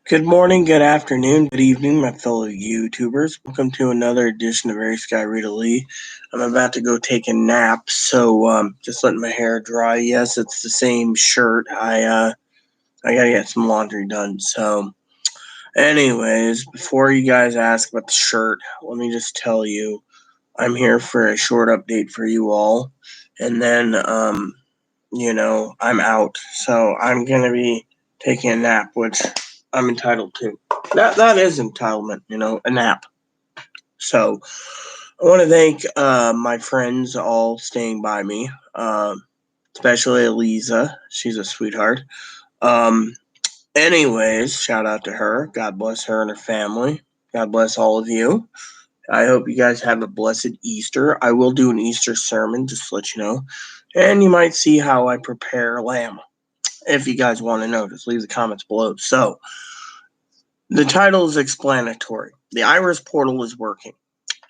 Good morning, good afternoon, good evening, my fellow YouTubers. Welcome to another edition of Very Sky Rita Lee. I'm about to go take a nap, so just letting my hair dry. Yes, it's the same shirt. I gotta get some laundry done. So, anyways, before you guys ask about the shirt, let me just tell you, I'm here for a short update for you all, and then I'm out. So I'm gonna be taking a nap, which I'm entitled to. That is entitlement, a nap. So I want to thank my friends all staying by me, especially Eliza. She's a sweetheart. Um, anyways, shout out to her. God bless her and her family. God bless all of you. I hope you guys have a blessed Easter. I will do an Easter sermon, just to let you know. And you might see how I prepare lamb. If you guys want to know, just leave the comments below. So, the title is explanatory. The Iris portal is working.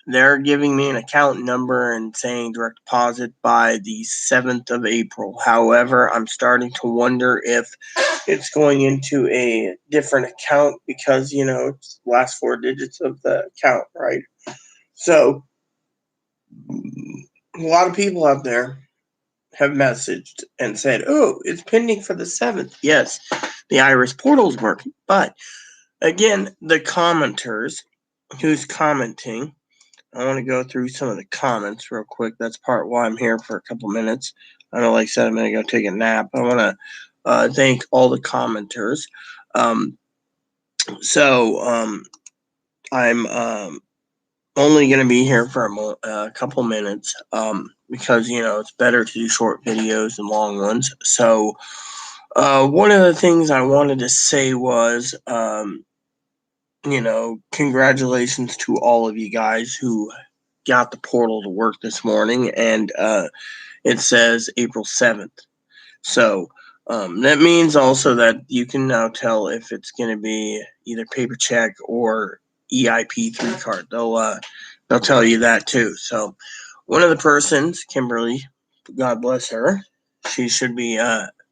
They're giving me an account number and saying direct deposit by the 7th of April. However, I'm starting to wonder if it's going into a different account because, it's the last four digits of the account, right? So, a lot of people out there have messaged and said, oh, it's pending for the 7th. Yes, the Iris portal is working. But, again, the commenters who's commenting, I want to go through some of the comments real quick. That's part why I'm here for a couple minutes. I know, like I said, I'm going to go take a nap. I want to thank all the commenters. I'm only going to be here for a couple minutes because, it's better to do short videos than long ones. So one of the things I wanted to say was, congratulations to all of you guys who got the portal to work this morning, and it says April 7th. So that means also that you can now tell if it's going to be either paper check or EIP3 card. They'll tell you that too. So one of the persons, Kimberly, God bless her, she should be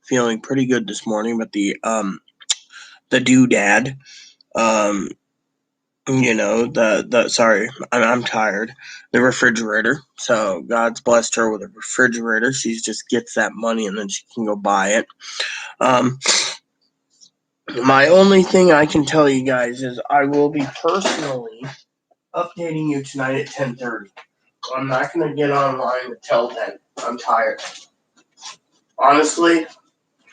feeling pretty good this morning. But the doodad, sorry, I'm tired. The refrigerator. So God's blessed her with a refrigerator. She just gets that money and then she can go buy it. My only thing I can tell you guys is I will be personally updating you tonight at 10:30. I'm not going to get online until then. I'm tired. Honestly,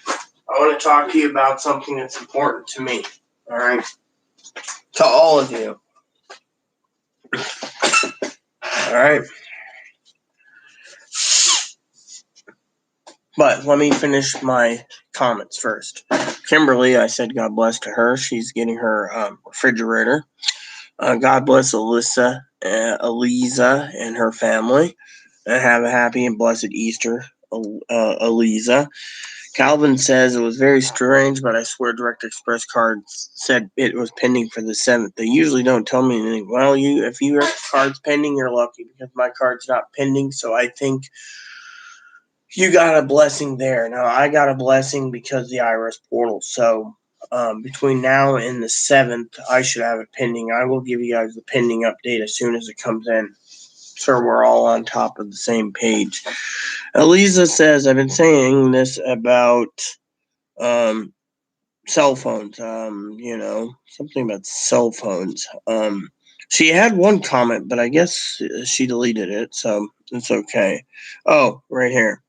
I want to talk to you about something that's important to me. All right? To all of you. All right? But let me finish my comments first. Kimberly, I said God bless to her. She's getting her refrigerator. God bless Eliza and her family. And have a happy and blessed Easter, Eliza. Calvin says it was very strange, but I swear Direct Express cards said it was pending for the 7th. They usually don't tell me anything. Well, if your card's pending, you're lucky because my card's not pending. So I think you got a blessing there. Now, I got a blessing because the Iris portal. So between now and the 7th, I should have it pending. I will give you guys the pending update as soon as it comes in. So we're all on top of the same page. Eliza says, I've been saying this about cell phones, something about cell phones. She had one comment, but I guess she deleted it, so it's okay. Oh, right here.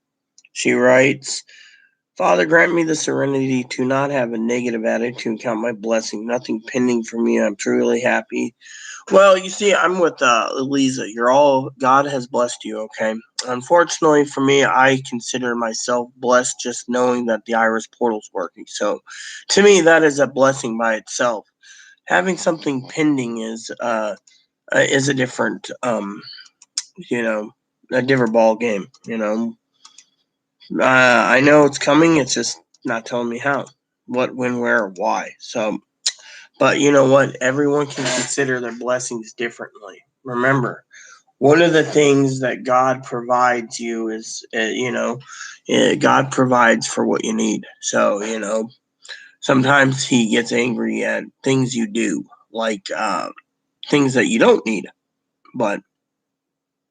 She writes, Father, grant me the serenity to not have a negative attitude and count my blessing. Nothing pending for me. I'm truly happy. Well, you see, I'm with Eliza. God has blessed you, okay? Unfortunately for me, I consider myself blessed just knowing that the Iris portal's working. So, to me, that is a blessing by itself. Having something pending is a different, a different ball game. I know it's coming. It's just not telling me how, what, when, where, or why. So. But you know what? Everyone can consider their blessings differently. Remember, one of the things that God provides you is, God provides for what you need. So, Sometimes he gets angry at things you do, like things that you don't need. But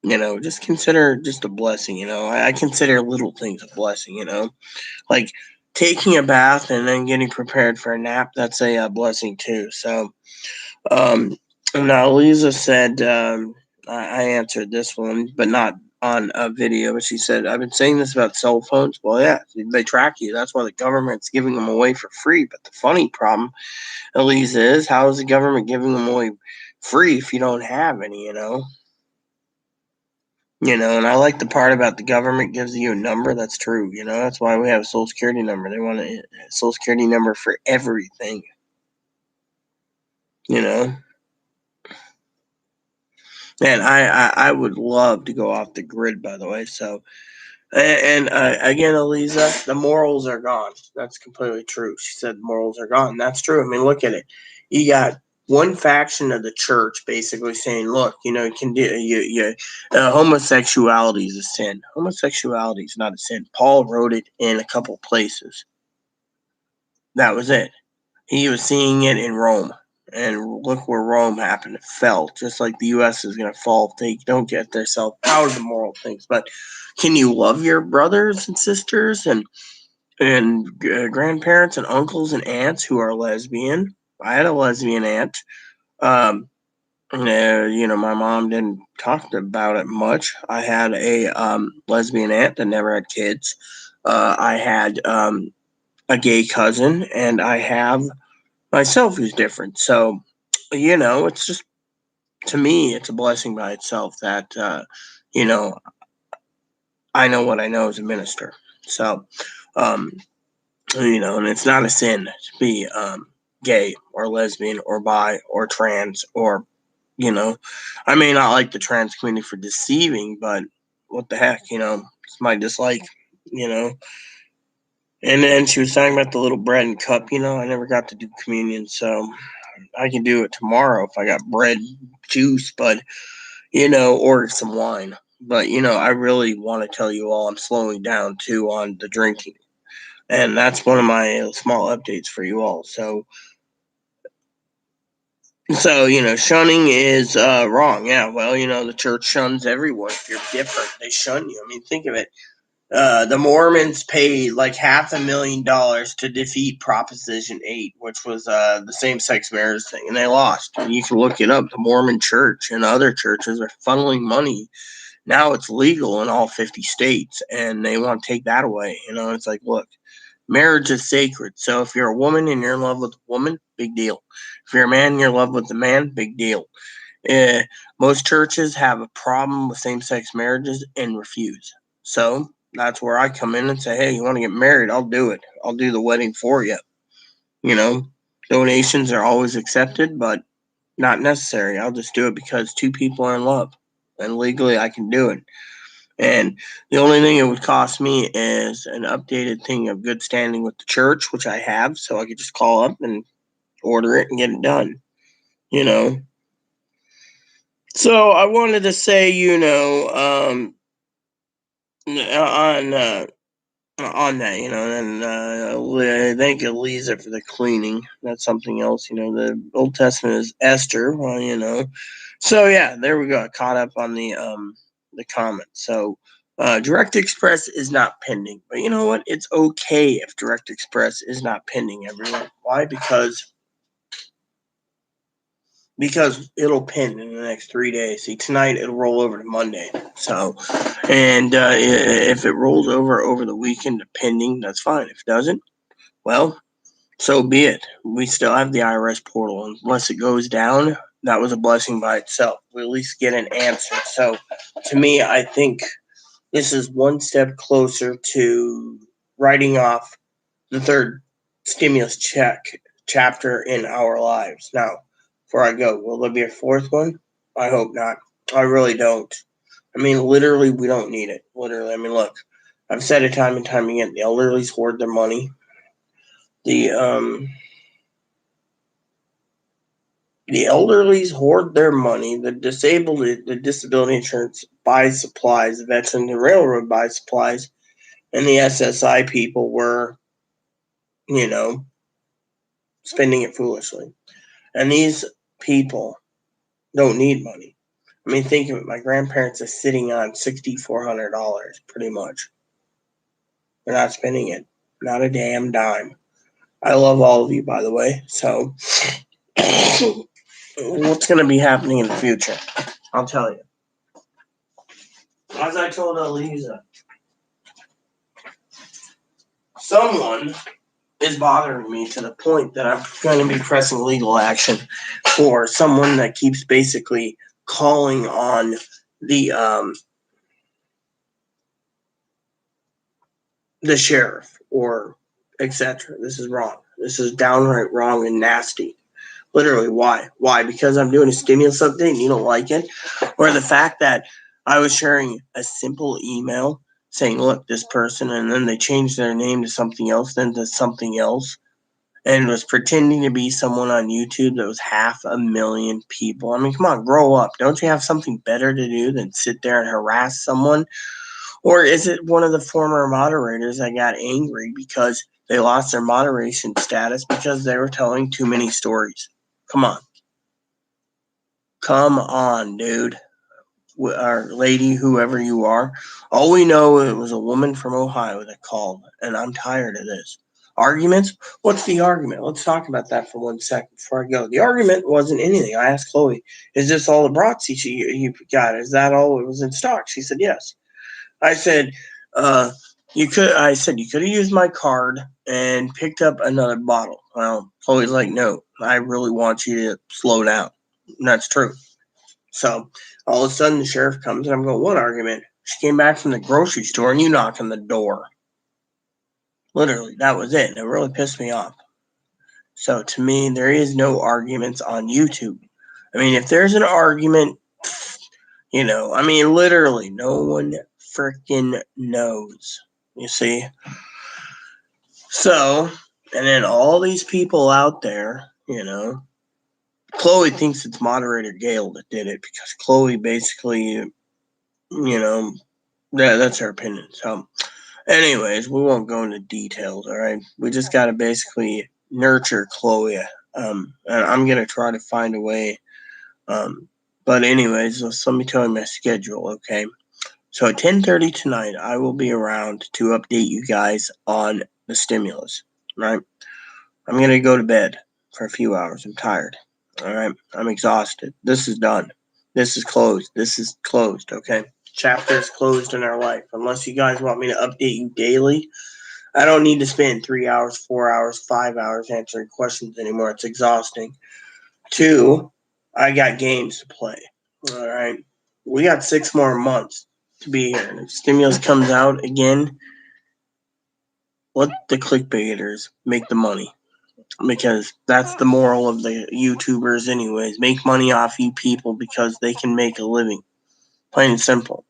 just consider just a blessing. I consider little things a blessing. Like taking a bath and then getting prepared for a nap. That's a blessing too. So um, now Lisa said, I answered this one, but not on a video. But she said, I've been saying this about cell phones. Well, yeah, they track you. That's why the government's giving them away for free. But the funny problem, Elisa, is how is the government giving them away free if you don't have any? And I like the part about the government gives you a number. That's true. That's why we have a social security number. They want a social security number for everything. You know, and I would love to go off the grid. By the way, so and again, Eliza, the morals are gone. That's completely true. She said morals are gone. That's true. I mean, look at it. You got one faction of the church basically saying, "Look, you can do homosexuality is a sin. Homosexuality is not a sin." Paul wrote it in a couple places. That was it. He was seeing it in Rome. And look where Rome happened. It fell, just like the U.S. is going to fall if they don't get themselves out of the moral things. But can you love your brothers and sisters and grandparents and uncles and aunts who are lesbian? I had a lesbian aunt. Um, my mom didn't talk about it much. I had a lesbian aunt that never had kids. I had a gay cousin, and I have myself who's different. So, it's just, to me, it's a blessing by itself that, you know, I know what I know as a minister. So, um, and it's not a sin to be gay or lesbian or bi or trans or, you know, I may not like the trans community for deceiving, but what the heck, it's my dislike, you know. And then she was talking about the little bread and cup, I never got to do communion, so I can do it tomorrow if I got bread, juice, but or some wine. But I really want to tell you all I'm slowing down too on the drinking, and that's one of my small updates for you all. So shunning is wrong. Yeah, well, the church shuns everyone. If you're different, they shun you. I mean, think of it. The Mormons paid like $500,000 to defeat Proposition 8, which was the same-sex marriage thing, and they lost. And you can look it up. The Mormon Church and other churches are funneling money. Now it's legal in all 50 states, and they want to take that away. It's like, look, marriage is sacred. So if you're a woman and you're in love with a woman, big deal. If you're a man and you're in love with a man, big deal. Uh, Most churches have a problem with same-sex marriages and refuse. So that's where I come in and say, hey, you want to get married? I'll do it. I'll do the wedding for you. You know, Donations are always accepted, but not necessary. I'll just do it because two people are in love, and legally I can do it. And the only thing it would cost me is an updated thing of good standing with the church, which I have, so I could just call up and order it and get it done. You know. So I wanted to say, on that, and thank Elisa for the cleaning. That's something else. The Old Testament is Esther. Well, So yeah, there we go. I caught up on the comments. So Direct Express is not pending, but you know what? It's okay if Direct Express is not pending. Everyone, why? Because it'll pin in the next 3 days. See, tonight it'll roll over to Monday. So, and if it rolls over the weekend to pending, that's fine. If it doesn't, well, so be it. We still have the IRS portal. Unless it goes down, that was a blessing by itself. We at least get an answer. So, to me, I think this is one step closer to writing off the third stimulus chapter in our lives. Now, before I go, will there be a fourth one? I hope not. I really don't. I mean, literally, we don't need it. Literally, I mean, look, I've said it time and time again. The elderly hoard their money. The the elderly hoard their money. The disability insurance buys supplies. The veteran, the railroad buys supplies, and the SSI people were, you know, spending it foolishly. And these people don't need money. I mean, think of it. My grandparents are sitting on $6,400, pretty much. They're not spending it. Not a damn dime. I love all of you, by the way. So, what's going to be happening in the future? I'll tell you. As I told Eliza, someone is bothering me to the point that I'm going to be pressing legal action for someone that keeps basically calling on the sheriff or etc. This is wrong. This is downright wrong and nasty. Literally, why? Why? Because I'm doing a stimulus update and you don't like it? Or the fact that I was sharing a simple email saying, look, this person, and then they changed their name to something else, then to something else, and was pretending to be someone on YouTube that was 500,000 people. I mean, come on, grow up. Don't you have something better to do than sit there and harass someone? Or is it one of the former moderators that got angry because they lost their moderation status because they were telling too many stories? Come on. Come on, dude. Or lady, whoever you are. All we know, it was a woman from Ohio that called, and I'm tired of this. Arguments? What's the argument? Let's talk about that for 1 second before I go. The argument wasn't anything. I asked Chloe, is this all the Broxy you got? Is that all it was in stock? She said, yes. I said, you could have used my card and picked up another bottle. Well, Chloe's like, no, I really want you to slow down. And that's true. So all of a sudden the sheriff comes and I'm going, what argument? She came back from the grocery store and you knocked on the door. Literally, that was it. And it really pissed me off. So to me, there is no arguments on YouTube. I mean, if there's an argument, literally, no one freaking knows. You see? So, and then all these people out there, Chloe thinks it's moderator Gail that did it because Chloe basically, that's her opinion. So, anyways, we won't go into details, all right? We just got to basically nurture Chloe. And I'm going to try to find a way. But anyways, let me tell you my schedule, okay? So at 10:30 tonight, I will be around to update you guys on the stimulus, right? I'm going to go to bed for a few hours. I'm tired, all right? I'm exhausted. This is done. This is closed. This is closed, okay? Chapter is closed in our life. Unless you guys want me to update you daily, I don't need to spend 3 hours, 4 hours, 5 hours answering questions anymore. It's exhausting. 2, I got games to play, all right? We got 6 more months to be here. And if stimulus comes out again, let the clickbaiters make the money. Because that's the moral of the YouTubers anyways. Make money off you people because they can make a living. Plain and simple.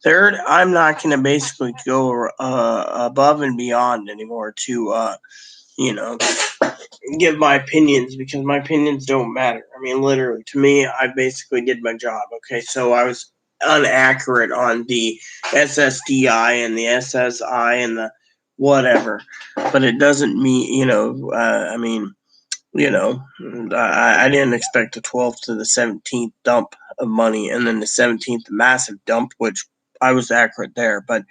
Third, I'm not going to basically go above and beyond anymore to, give my opinions because my opinions don't matter. I mean, literally, to me, I basically did my job. Okay, so I was inaccurate on the SSDI and the SSI and the whatever, but it doesn't mean, I didn't expect the 12th to the 17th dump of money and then the 17th massive dump, which I was accurate there, but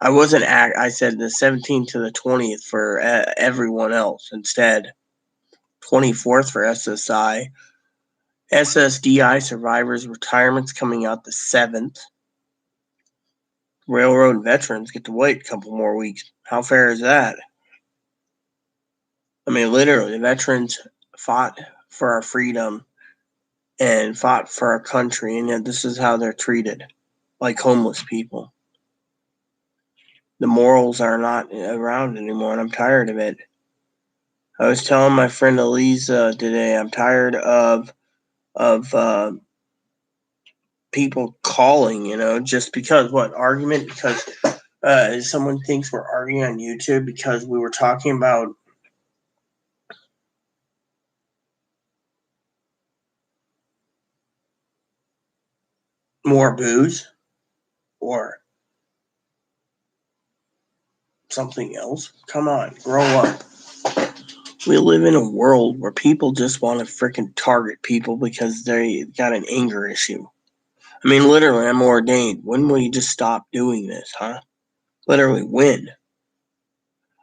I wasn't. I said the 17th to the 20th for everyone else instead. 24th for SSI. SSDI survivors retirements coming out the 7th. Railroad veterans get to wait a couple more weeks. How fair is that? I mean, literally, the veterans fought for our freedom and fought for our country, and yet this is how they're treated, like homeless people. The morals are not around anymore, and I'm tired of it. I was telling my friend Eliza today, I'm tired of people calling, just because what argument? Because someone thinks we're arguing on YouTube because we were talking about more booze or something else. Come on, grow up. We live in a world where people just want to freaking target people because they got an anger issue. I mean, literally, I'm ordained. When will you just stop doing this, huh? Literally, when?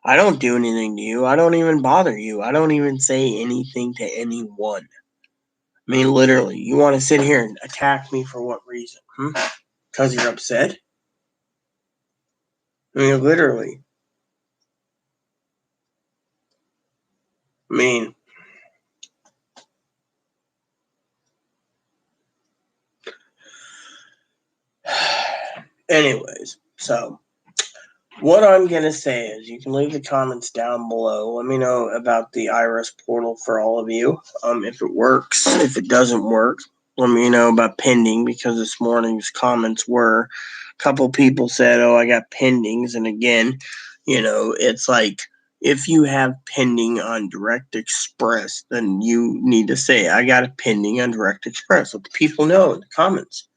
I don't do anything to you. I don't even bother you. I don't even say anything to anyone. I mean, literally, you want to sit here and attack me for what reason? Because you're upset? I mean, literally. I mean, anyways, so what I'm going to say is you can leave the comments down below. Let me know about the IRS portal for all of you. If it works, if it doesn't work, let me know about pending, because this morning's comments were a couple people said, oh, I got pendings. And again, it's like if you have pending on Direct Express, then you need to say, I got a pending on Direct Express. Let the people know in the comments.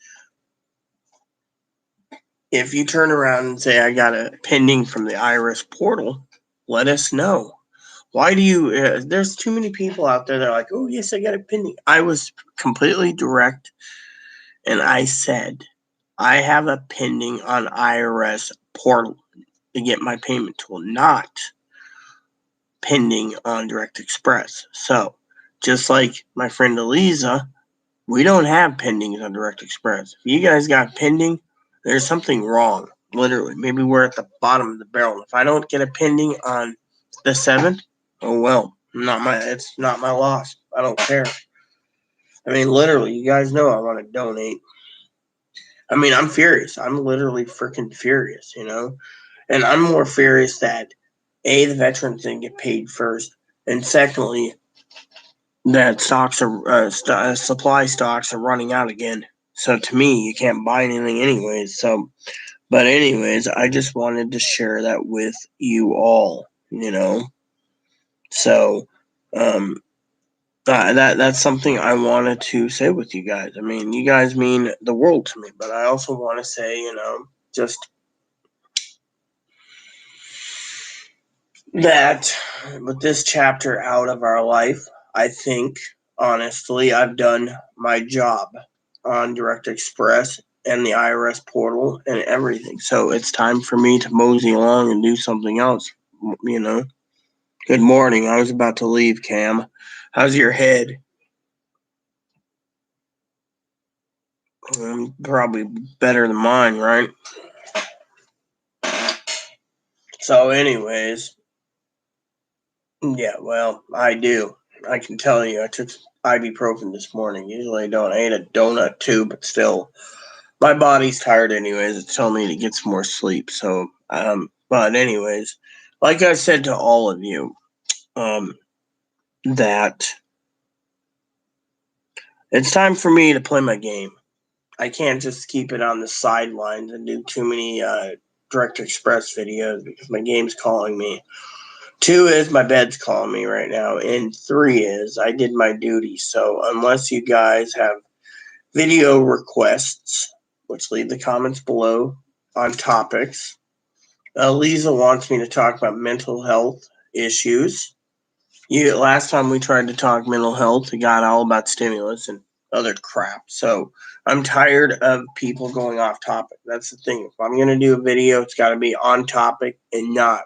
If you turn around and say, I got a pending from the IRS portal, let us know. Why do you, there's too many people out there that are like, oh, yes, I got a pending. I was completely direct, and I said, I have a pending on IRS portal to get my payment tool, not pending on Direct Express. So, just like my friend Eliza, we don't have pendings on Direct Express. If you guys got pending, there's something wrong. Literally, maybe we're at the bottom of the barrel. If I don't get a pending on the 7th, oh well, it's not my loss. I don't care. I mean, literally, you guys know I want to donate. I mean, I'm furious. I'm literally freaking furious, And I'm more furious that A, the veterans didn't get paid first, and secondly, that supply stocks are running out again. So to me, you can't buy anything anyways. But anyways, I just wanted to share that with you all. So that's something I wanted to say with you guys. I mean, you guys mean the world to me, but I also want to say, just that with this chapter out of our life, I think honestly I've done my job on Direct Express and the IRS portal and everything. So it's time for me to mosey along and do something else, Good morning. I was about to leave, Cam. How's your head? Probably better than mine, right? So anyways, yeah, well, I do. I can tell you, I took ibuprofen this morning. Usually I don't. I ate a donut too, but still, my body's tired anyways. It's telling me to get some more sleep. So, but anyways, like I said to all of you, that it's time for me to play my game. I can't just keep it on the sidelines and do too many Direct Express videos because my game's calling me. 2 is my bed's calling me right now, and 3 is I did my duty. So unless you guys have video requests, which leave the comments below on topics. Lisa wants me to talk about mental health issues. Last time we tried to talk mental health, it got all about stimulus and other crap. So I'm tired of people going off topic. That's the thing. If I'm going to do a video, it's got to be on topic and not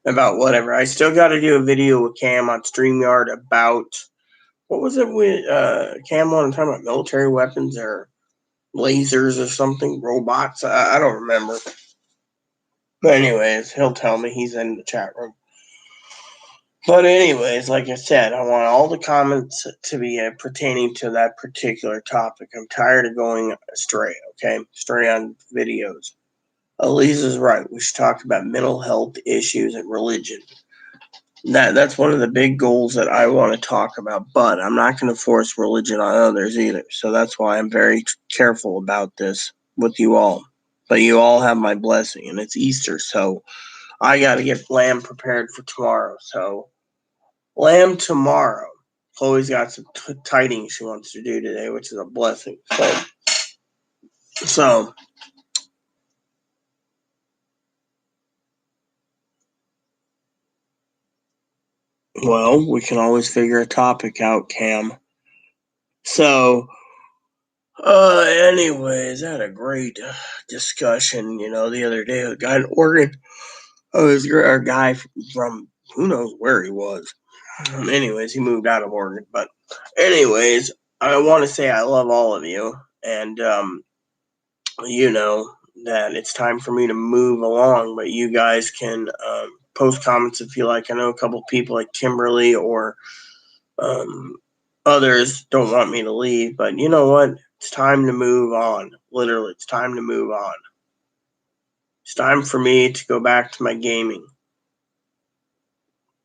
about whatever. I still got to do a video with Cam on StreamYard about, what was it with Cam on talking about military weapons or lasers or something, robots. I don't remember. But anyways, he'll tell me. He's in the chat room. But anyways, like I said, I want all the comments to be pertaining to that particular topic. I'm tired of going astray, okay? Stray on videos. Elisa's right. We should talk about mental health issues and religion. That's one of the big goals that I want to talk about, but I'm not going to force religion on others either. So that's why I'm very careful about this with you all. But you all have my blessing, and it's Easter, so I got to get lamb prepared for tomorrow. So lamb tomorrow. Chloe's got some tidings she wants to do today, which is a blessing. So Well, we can always figure a topic out, Cam. So, anyways, I had a great discussion, the other day with a guy in Oregon. Oh, it was a guy from who knows where he was. Anyways, he moved out of Oregon. But, anyways, I want to say I love all of you. And, you know, that it's time for me to move along. But you guys can post comments if you like. I know a couple people like Kimberly or Um, others don't want me to leave, but you know what? It's time to move on. Literally, it's time to move on. It's time for me to go back to my gaming.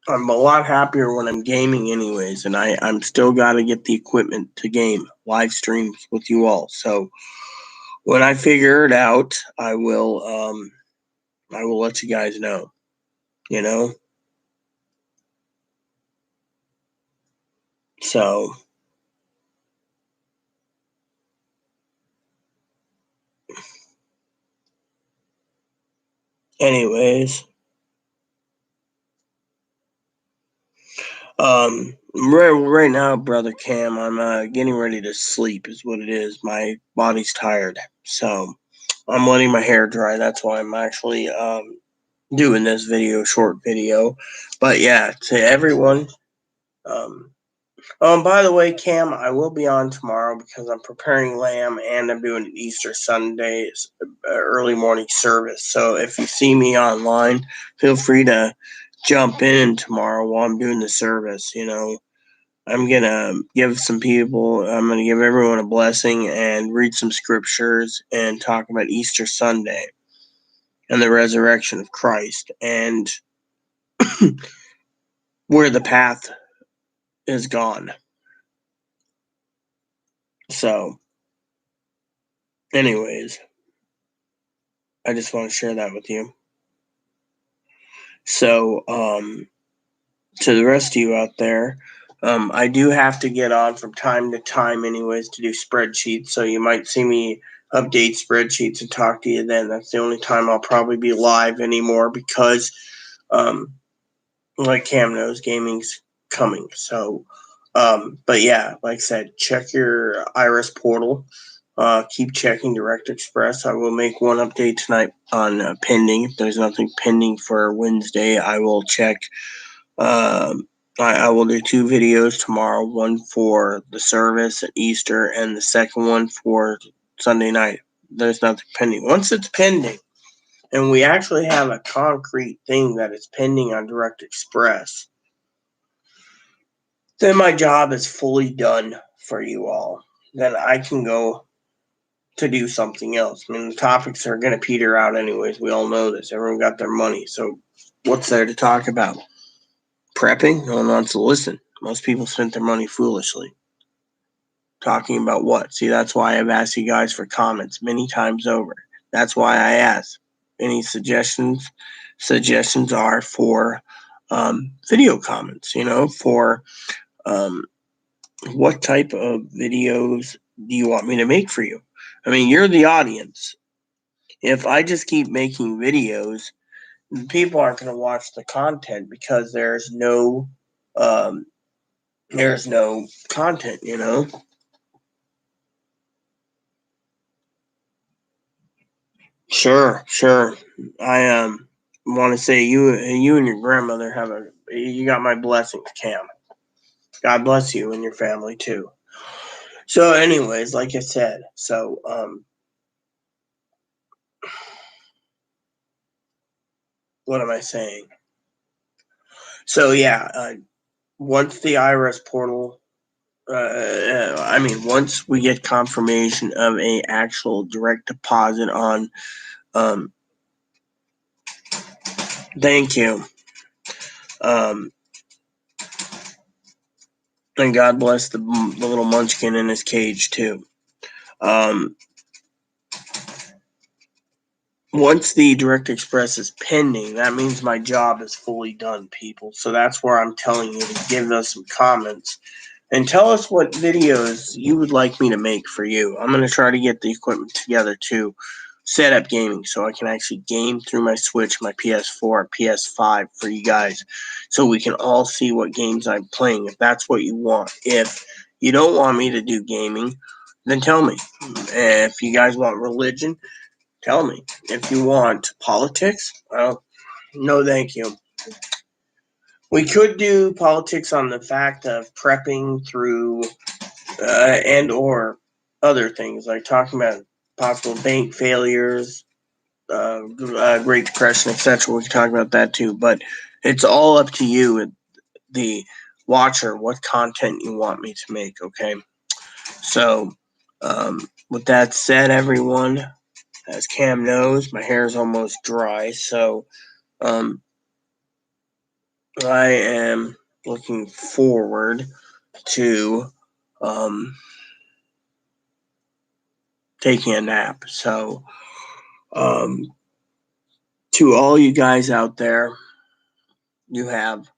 I'm a lot happier when I'm gaming, anyways, and I'm still got to get the equipment to game live streams with you all. So when I figure it out, I will let you guys know. You know, so anyways. Right now, brother Cam, I'm getting ready to sleep. Is what it is. My body's tired, so I'm letting my hair dry. That's why I'm actually doing this short video. But yeah, to everyone. Um, by the way, Cam, I will be on tomorrow because I'm preparing lamb and I'm doing an Easter Sunday early morning service. So if you see me online, feel free to jump in tomorrow while I'm doing the service. I'm gonna I'm gonna give everyone a blessing and read some scriptures and talk about Easter Sunday and the resurrection of Christ and where the path is gone. So, anyways, I just want to share that with you. So, to the rest of you out there, I do have to get on from time to time, anyways, to do spreadsheets. So you might see me update spreadsheets and talk to you then. That's the only time I'll probably be live anymore because, like Cam knows, gaming's coming. So, but yeah, like I said, check your Iris portal. Keep checking Direct Express. I will make one update tonight on pending. If there's nothing pending for Wednesday, I will check I will do two videos tomorrow, one for the service at Easter and the second one for Sunday night. There's nothing pending. Once it's pending, and we actually have a concrete thing that is pending on Direct Express, then my job is fully done for you all. Then I can go to do something else. I mean, the topics are going to peter out anyways. We all know this. Everyone got their money. So what's there to talk about? Prepping? No one wants to listen. Most people spent their money foolishly. Talking about what? See, that's why I've asked you guys for comments many times over. That's why I ask. Any suggestions? Suggestions are for video comments, for what type of videos do you want me to make for you? I mean, you're the audience. If I just keep making videos, people aren't going to watch the content because um, there's no content. Sure. I want to say you and your grandmother you got my blessings, Cam. God bless you and your family too. So, anyways, like I said, what am I saying? So yeah, once the IRS portal, once we get confirmation of a actual direct deposit on, um, thank you, um, and God bless the little munchkin in his cage too. Um, Once the direct express is pending, that means my job is fully done, people. So that's where I'm telling you to give us some comments and tell us what videos you would like me to make for you. I'm going to try to get the equipment together too set up gaming so I can actually game through my Switch, my PS4, PS5 for you guys, so we can all see what games I'm playing. If that's what you want. If you don't want me to do gaming, then tell me. If you guys want religion, tell me. If you want politics, well, no, thank you. We could do politics on the fact of prepping through and or other things like talking about possible bank failures, Great Depression, etc. We can talk about that too, but it's all up to you, the watcher, what content you want me to make. Okay, so with that said, everyone, as Cam knows, my hair is almost dry, so um, I am looking forward to taking a nap. So, to all you guys out there, you have,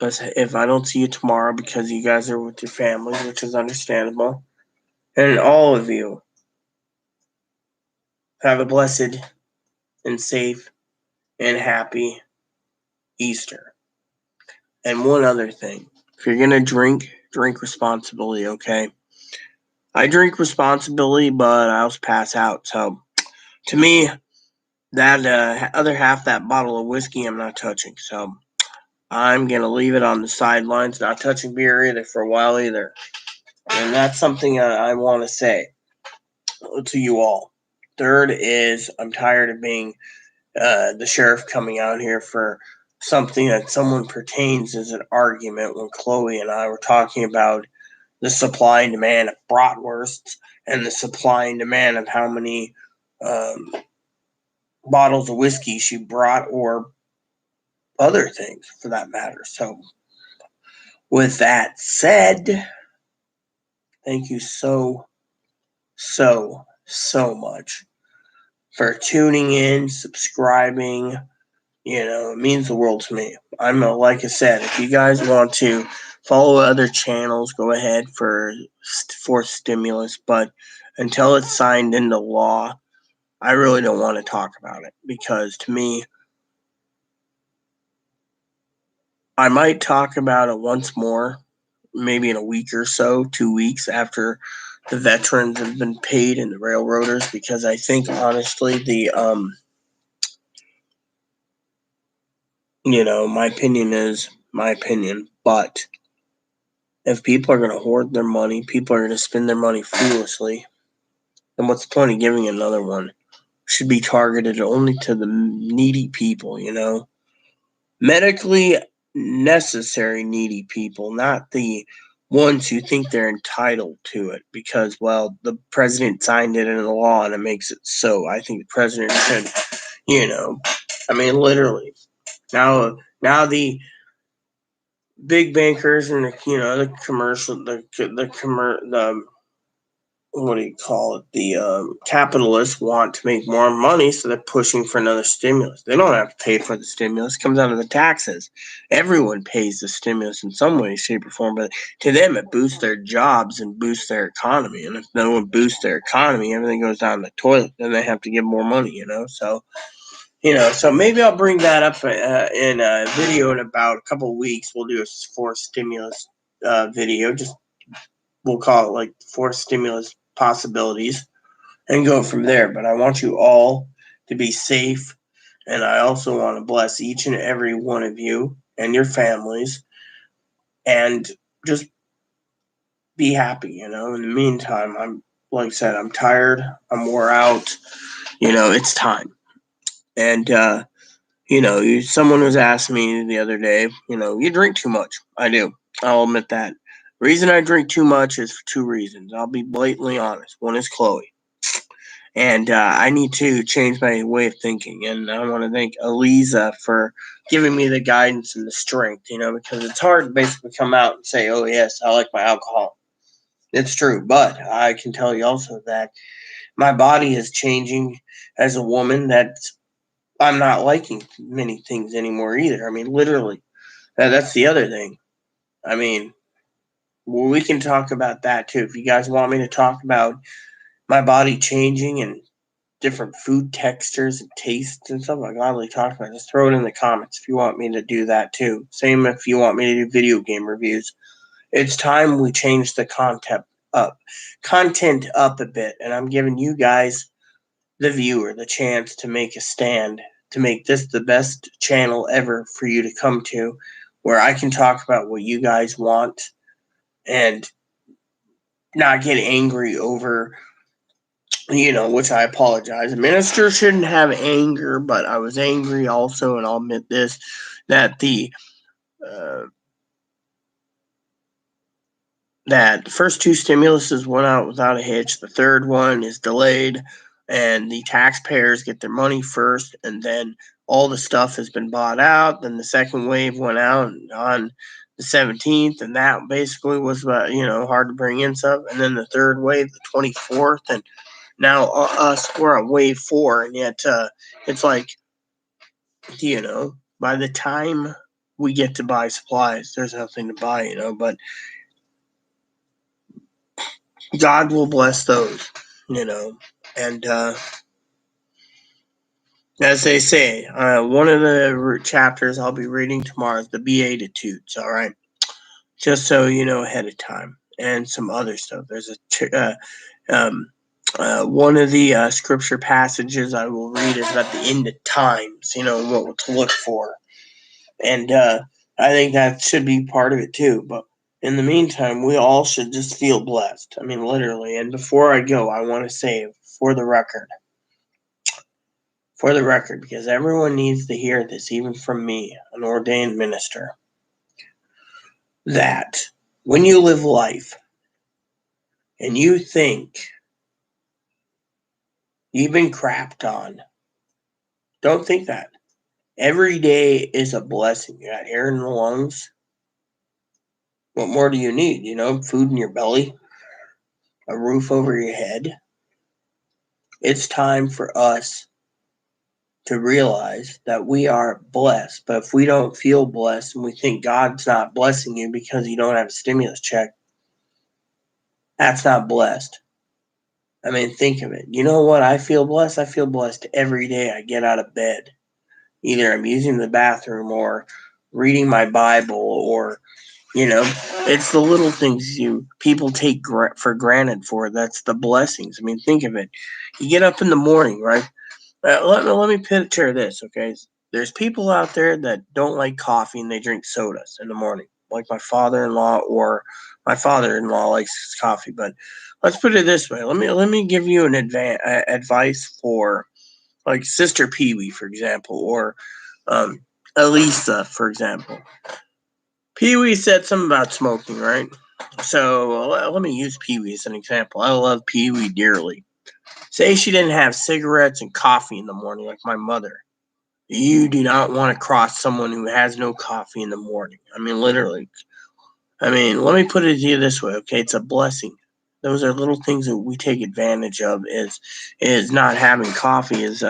if I don't see you tomorrow because you guys are with your families, which is understandable, and all of you have a blessed and safe and happy Easter. And one other thing, if you're going to drink responsibly, okay? I drink responsibly, but I also pass out. So, to me, that other half that bottle of whiskey I'm not touching. So, I'm going to leave it on the sidelines, not touching beer either for a while either. And that's something I want to say to you all. Third is, I'm tired of being the sheriff coming out here for something that someone pertains as an argument when Chloe and I were talking about the supply and demand of bratwursts and the supply and demand of how many um, bottles of whiskey she brought or other things for that matter. So, with that said, thank you so much for tuning in, subscribing. It means the world to me. Like I said, if you guys want to follow other channels, go ahead for stimulus. But until it's signed into law, I really don't want to talk about it because to me, I might talk about it once more, maybe in a week or so, 2 weeks after the veterans have been paid and the railroaders, because I think honestly my opinion is my opinion, but if people are going to hoard their money, people are going to spend their money foolishly, then what's the point of giving another one? Should be targeted only to the needy people, medically necessary needy people, not the ones who think they're entitled to it because, well, the president signed it into law and it makes it so. I think the president should, literally. Now the big bankers and the commercial, the what do you call it? The capitalists want to make more money, so they're pushing for another stimulus. They don't have to pay for the stimulus; it comes out of the taxes. Everyone pays the stimulus in some way, shape, or form, but to them, it boosts their jobs and boosts their economy. And if no one boosts their economy, everything goes down the toilet. Then they have to give more money. So maybe I'll bring that up in a video in about a couple of weeks. We'll do a forced stimulus video. We'll call it like forced stimulus possibilities and go from there. But I want you all to be safe, and I also want to bless each and every one of you and your families, and just be happy. In the meantime, like I said, I'm tired, I'm wore out. It's time. And someone was asking me the other day, you drink too much. I do. I'll admit that. The reason I drink too much is for two reasons. I'll be blatantly honest. One is Chloe. And I need to change my way of thinking. And I want to thank Eliza for giving me the guidance and the strength, because it's hard to basically come out and say, oh, yes, I like my alcohol. It's true. But I can tell you also that my body is changing as a woman, that I'm not liking many things anymore either. Literally. That's the other thing. We can talk about that too. If you guys want me to talk about my body changing and different food textures and tastes and stuff I gladly talk about. Just throw it in the comments if you want me to do that too. Same if you want me to do video game reviews. It's time we change the content up a bit, and I'm giving you guys, the viewer, the chance to make a stand, to make this the best channel ever for you to come to, where I can talk about what you guys want and not get angry over, which I apologize. A minister shouldn't have anger, but I was angry also, and I'll admit this, that the first two stimuluses went out without a hitch. The third one is delayed, and the taxpayers get their money first, and then all the stuff has been bought out. Then the second wave went out on the 17th, and that basically was hard to bring in stuff. And then the third wave, the 24th, and now we're on wave 4, and yet it's like, by the time we get to buy supplies, there's nothing to buy, but God will bless those, and as they say, one of the chapters I'll be reading tomorrow is the Beatitudes, all right? Just so you know ahead of time, and some other stuff. There's one of the scripture passages I will read is about the end of times, what to look for. And I think that should be part of it too. But in the meantime, we all should just feel blessed. I mean, literally. And before I go, I want to say, for the record, because everyone needs to hear this, even from me, an ordained minister, that when you live life and you think you've been crapped on, don't think that. Every day is a blessing. You got air in the lungs. What more do you need? Food in your belly, a roof over your head. It's time for us to realize that we are blessed. But if we don't feel blessed and we think God's not blessing you because you don't have a stimulus check, that's not blessed. I mean, think of it. You know what? I feel blessed. I feel blessed every day I get out of bed. Either I'm using the bathroom or reading my Bible, or it's the little things people take for granted. That's the blessings. I mean, think of it. You get up in the morning, right? Let me picture this, okay? There's people out there that don't like coffee and they drink sodas in the morning, like my father-in-law, or my father-in-law likes coffee. But let's put it this way. Let me give you an advice for, like, Sister Pee-wee, for example, or Elisa, for example. Pee-wee said something about smoking, right? So let me use Pee-wee as an example. I love Pee-wee dearly. Say she didn't have cigarettes and coffee in the morning like my mother. You do not want to cross someone who has no coffee in the morning. I mean, literally. I mean, let me put it to you this way, okay? It's a blessing. Those are little things that we take advantage of, is not having coffee, is,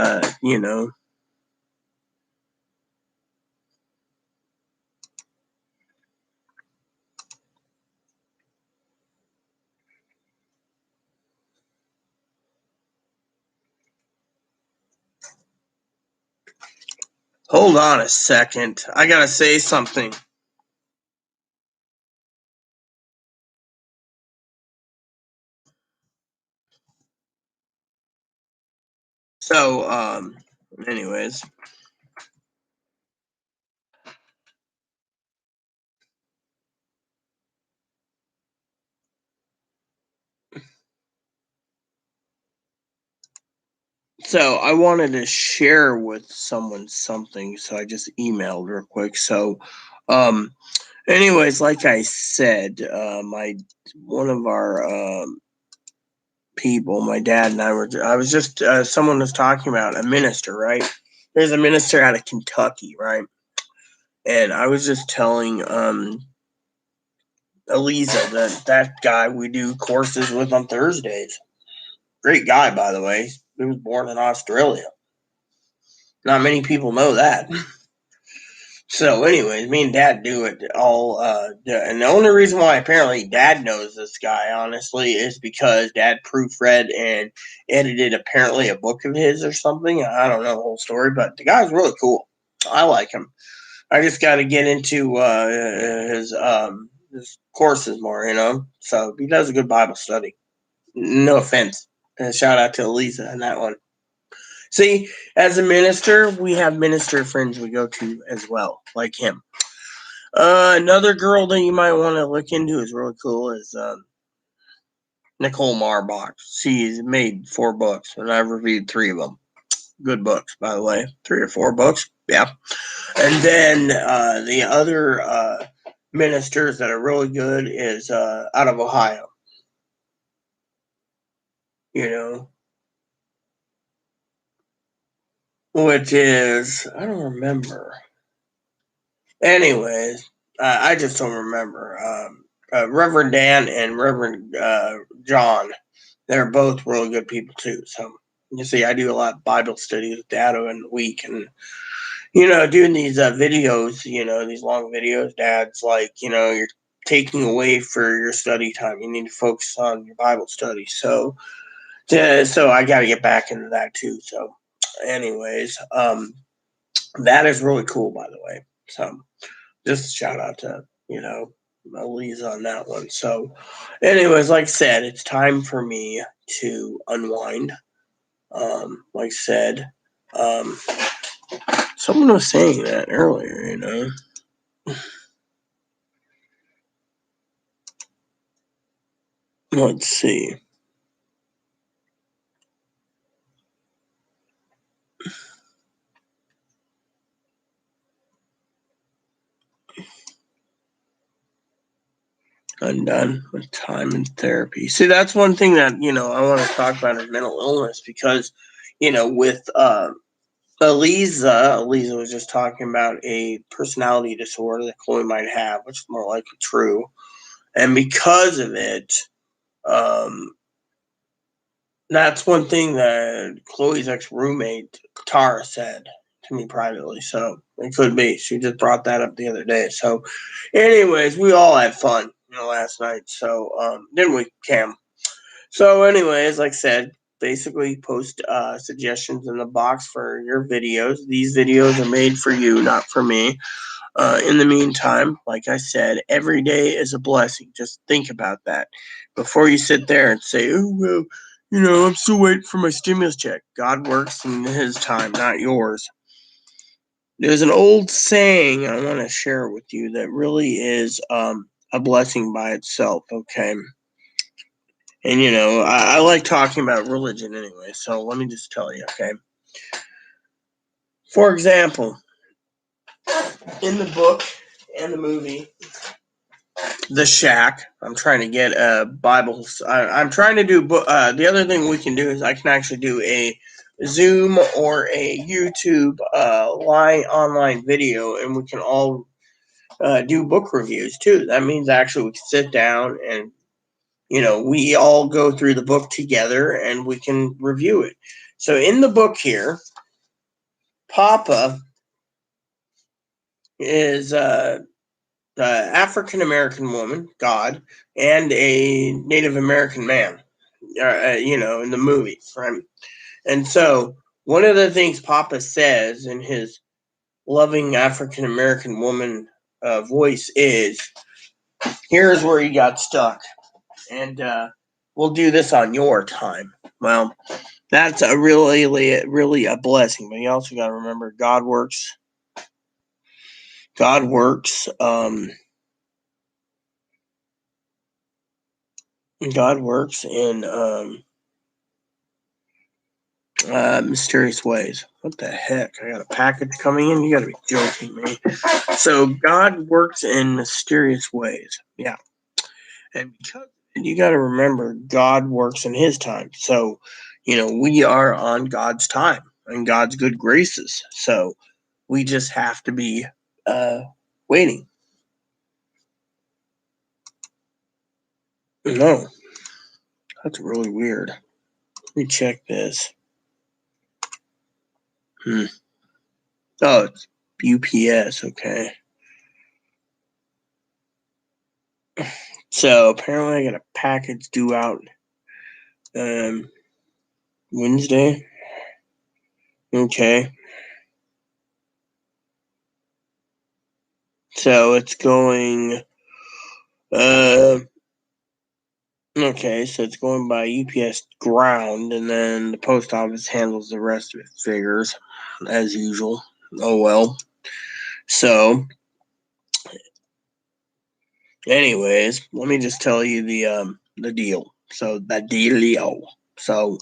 Hold on a second. I gotta say something. So, anyways. So I wanted to share with someone something, so I just emailed real quick. So, anyways, like I said, one of our people, my dad and I was just, someone was talking about a minister, right? There's a minister out of Kentucky, right? And I was just telling Eliza that guy we do courses with on Thursdays. Great guy, by the way. He was born in Australia. Not many people know that. So, anyways, me and Dad do it all. And the only reason why apparently Dad knows this guy, honestly, is because Dad proofread and edited apparently a book of his or something. I don't know the whole story, but the guy's really cool. I like him. I just got to get into his courses more, So he does a good Bible study. No offense. Shout out to Elisa on that one. See, as a minister, we have minister friends we go to as well, like him. Another girl that you might want to look into is really cool is Nicole Marbach. She's made 4 books, and I've reviewed 3 of them. Good books, by the way. 3 or 4 books, yeah. And then the other ministers that are really good is out of Ohio. Which is, I don't remember. Anyways, I just don't remember. Reverend Dan and Reverend John, they're both really good people too. So you see, I do a lot of Bible studies with Dad in the week, and doing these videos, these long videos. Dad's like, you're taking away for your study time. You need to focus on your Bible study. So I got to get back into that too. So, anyways, that is really cool, by the way. So just a shout out to, Elisa on that one. So, anyways, like I said, it's time for me to unwind. Like I said, someone was saying that earlier, Let's see. Undone with time and therapy. See, that's one thing that, I want to talk about is mental illness because, with Elisa was just talking about a personality disorder that Chloe might have, which is more likely true. And because of it, that's one thing that Chloe's ex-roommate, Tara, said to me privately. So it could be. She just brought that up the other day. So anyways, we all had fun, last night. So didn't we, Cam? So anyways, like I said, basically post suggestions in the box for your videos. These videos are made for you, not for me. In the meantime, like I said, every day is a blessing. Just think about that before you sit there and say, oh, well, I'm still waiting for my stimulus check. God works in his time, not yours. There's an old saying I want to share with you that really is a blessing by itself, okay? And, I like talking about religion anyway, so let me just tell you, okay? For example, in the book and the movie, The Shack, I'm trying to get a Bible. I'm trying to do. The other thing we can do is I can actually do a Zoom or a YouTube online video, and we can all do book reviews too. That means actually we can sit down and we all go through the book together and we can review it. So in the book here, Papa is African American woman, God, and a Native American man, in the movie, right? And so one of the things Papa says in his loving African American woman voice is, here's where you got stuck, and we'll do this on your time. Well, that's a really a blessing, but you also got to remember God works. God works. God works in mysterious ways. What the heck? I got a package coming in? You got to be joking me. So God works in mysterious ways. Yeah. And because you got to remember, God works in his time. So, we are on God's time and God's good graces. So we just have to be waiting. No, that's really weird. Let me check this. Oh, UPS, okay. So apparently I got a package due out Wednesday. Okay. So it's going okay, so it's going by UPS ground, and then the post office handles the rest of it, figures, as usual. Oh well. So, anyways, let me just tell you the deal. So that dealio. So,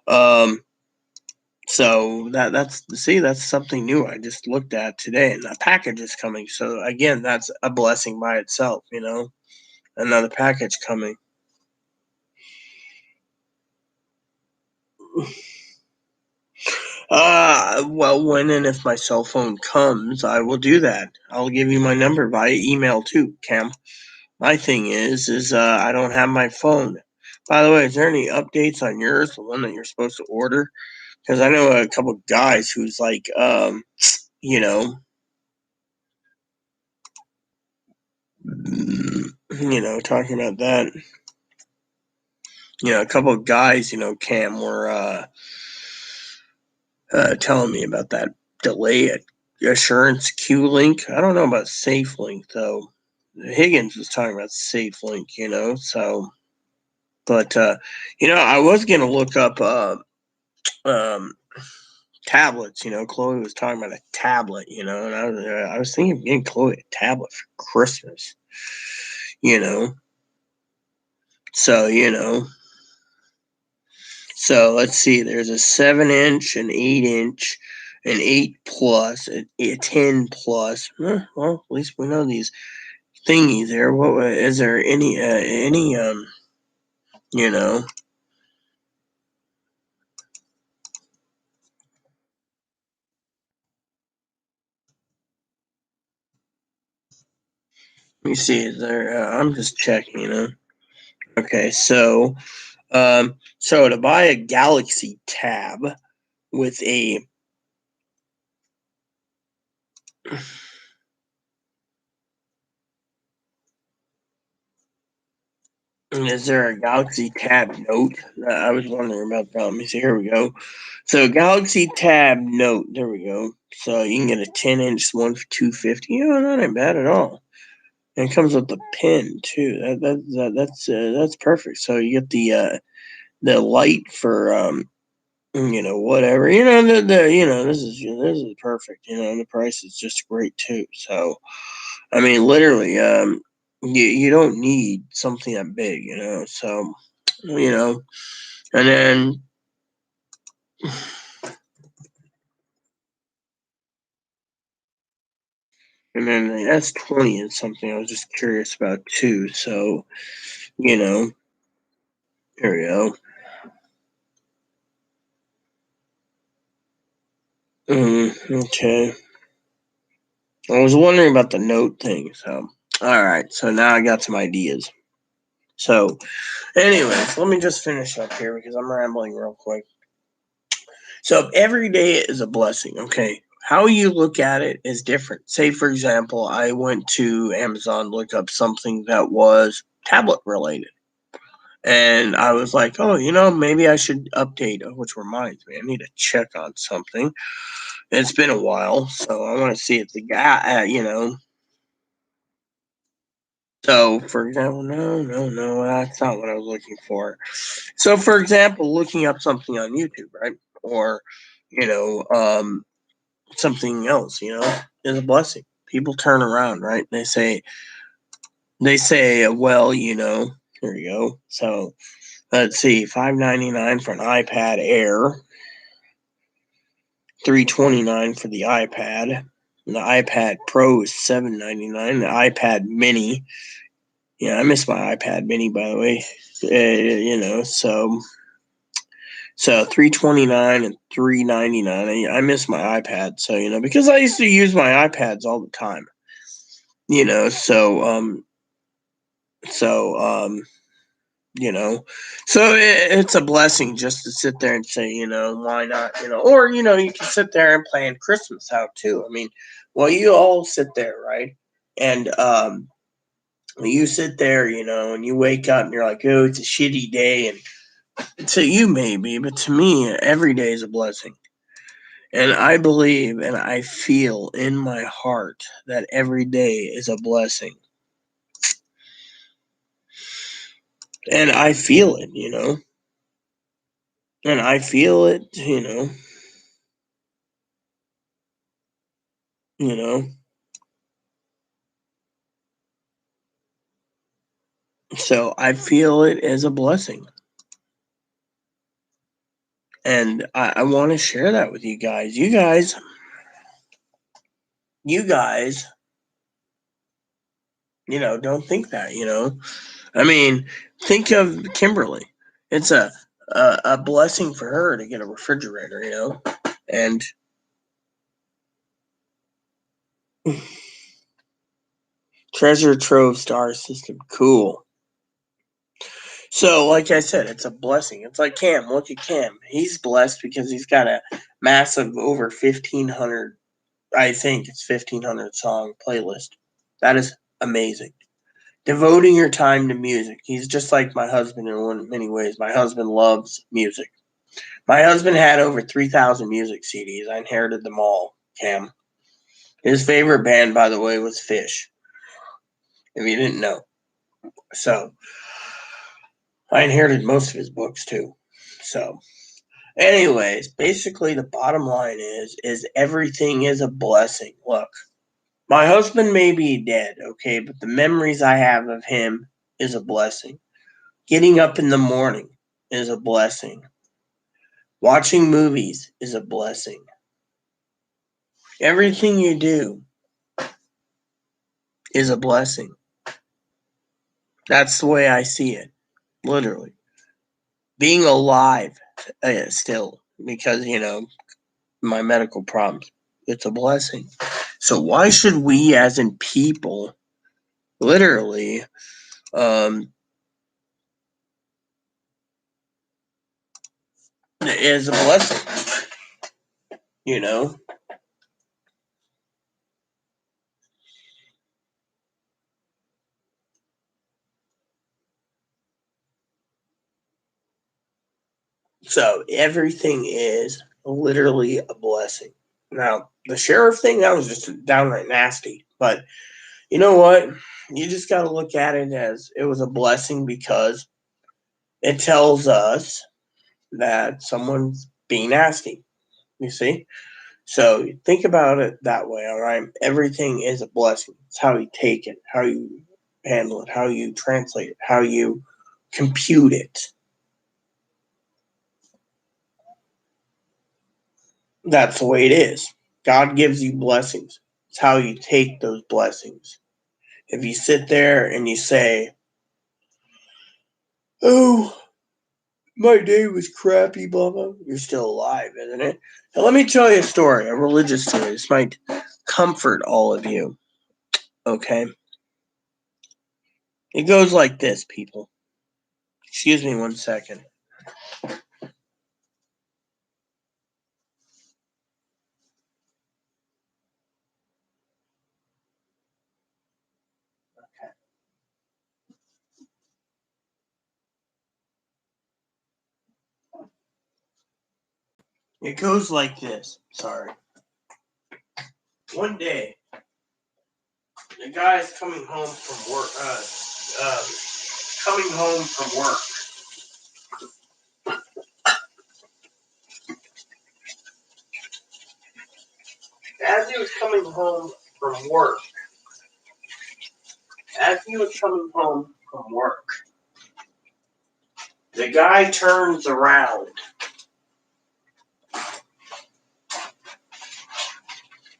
um, so that's something new I just looked at today, and the package is coming. So again, that's a blessing by itself. Another package coming. Well, when and if my cell phone comes, I will do that. I'll give you my number via email too, Cam. My thing is I don't have my phone. By the way, is there any updates on yours, the one that you're supposed to order? Because I know a couple guys who's like, you know, talking about that. A couple of guys, Cam, were telling me about that delay at Assurance Q Link. I don't know about Safe Link though. Higgins was talking about Safe Link, so but I was gonna look up um tablets, Chloe was talking about a tablet, and I was thinking of getting Chloe a tablet for Christmas, you know. So, let's see. There's a 7-inch, an 8-inch, an 8 plus, a 10 plus. Well, at least we know these thingies there. What is there any you know? Let me see. Is there? I'm just checking. Okay, so to buy a Galaxy Tab with a is there a Galaxy Tab Note? I was wondering about that. Let me see. Here we go. So Galaxy Tab Note. There we go. So you can get a 10-inch one for $250. Not ain't bad at all. And it comes with the pin too. That's perfect. So you get the light for whatever. This is perfect. And the price is just great too. So I mean, literally, you don't need something that big, So, and then the S20 is something I was just curious about too. So, here we go. Okay. I was wondering about the note thing. So, all right. So now I got some ideas. So, anyways, let me just finish up here because I'm rambling real quick. So every day is a blessing, okay? How you look at it is different. Say, for example, I went to Amazon, look up something that was tablet related. And I was like, oh, maybe I should update, which reminds me, I need to check on something. It's been a while, so I want to see if the guy, So, for example, no, that's not what I was looking for. So, for example, looking up something on YouTube, right? Or, you know, um, something else, is a blessing. People turn around, right? They say, well, here you go. So let's see, $5.99 for an iPad Air, $3.29 for the iPad. And the iPad Pro is $7.99. The iPad Mini, yeah, I miss my iPad Mini, by the way. So $3.29 and $3.99. I miss my iPad, so because I used to use my iPads all the time. So you know, so it's a blessing just to sit there and say, why not, or you can sit there and plan Christmas out too. I mean, Well, you all sit there, right? And you sit there, and you wake up and you're like, oh, it's a shitty day. And to you, maybe, but to me, every day is a blessing. And I believe and I feel in my heart that every day is a blessing. And I feel it. And I feel it. You know. So I feel it as a blessing. And I want to share that with you guys. You guys, don't think that. I mean, think of Kimberly. It's a blessing for her to get a refrigerator. And treasure trove star system, cool. So, like I said, it's a blessing. It's like Cam. Look at Cam. He's blessed because he's got a massive over 1,500. I think it's 1,500 song playlist. That is amazing. Devoting your time to music. He's just like my husband in many ways. My husband loves music. My husband had over 3,000 music CDs. I inherited them all, Cam. His favorite band, by the way, was Fish, if you didn't know. So, I inherited most of his books, too. So, anyways, basically the bottom line is everything is a blessing. Look, my husband may be dead, okay, but the memories I have of him is a blessing. Getting up in the morning is a blessing. Watching movies is a blessing. Everything you do is a blessing. That's the way I see it, literally. Being alive still, because, my medical problems, it's a blessing. So why should we, as in people, literally, is a blessing, you know? So everything is literally a blessing. Now, the sheriff thing, that was just downright nasty. But you know what? You just got to look at it as it was a blessing because it tells us that someone's being nasty. You see? So think about it that way, all right? Everything is a blessing. It's how you take it, how you handle it, how you translate it, how you compute it. That's the way it is. God gives you blessings. It's how you take those blessings. If you sit there and you say, oh, my day was crappy, blah, blah, you're still alive, isn't it? Now, let me tell you a story, a religious story. This might comfort all of you, okay? It goes like this, people. Excuse me 1 second. It goes like this. Sorry. One day, the guy's coming home from work. Coming home from work. As he was coming home from work, the guy turns around.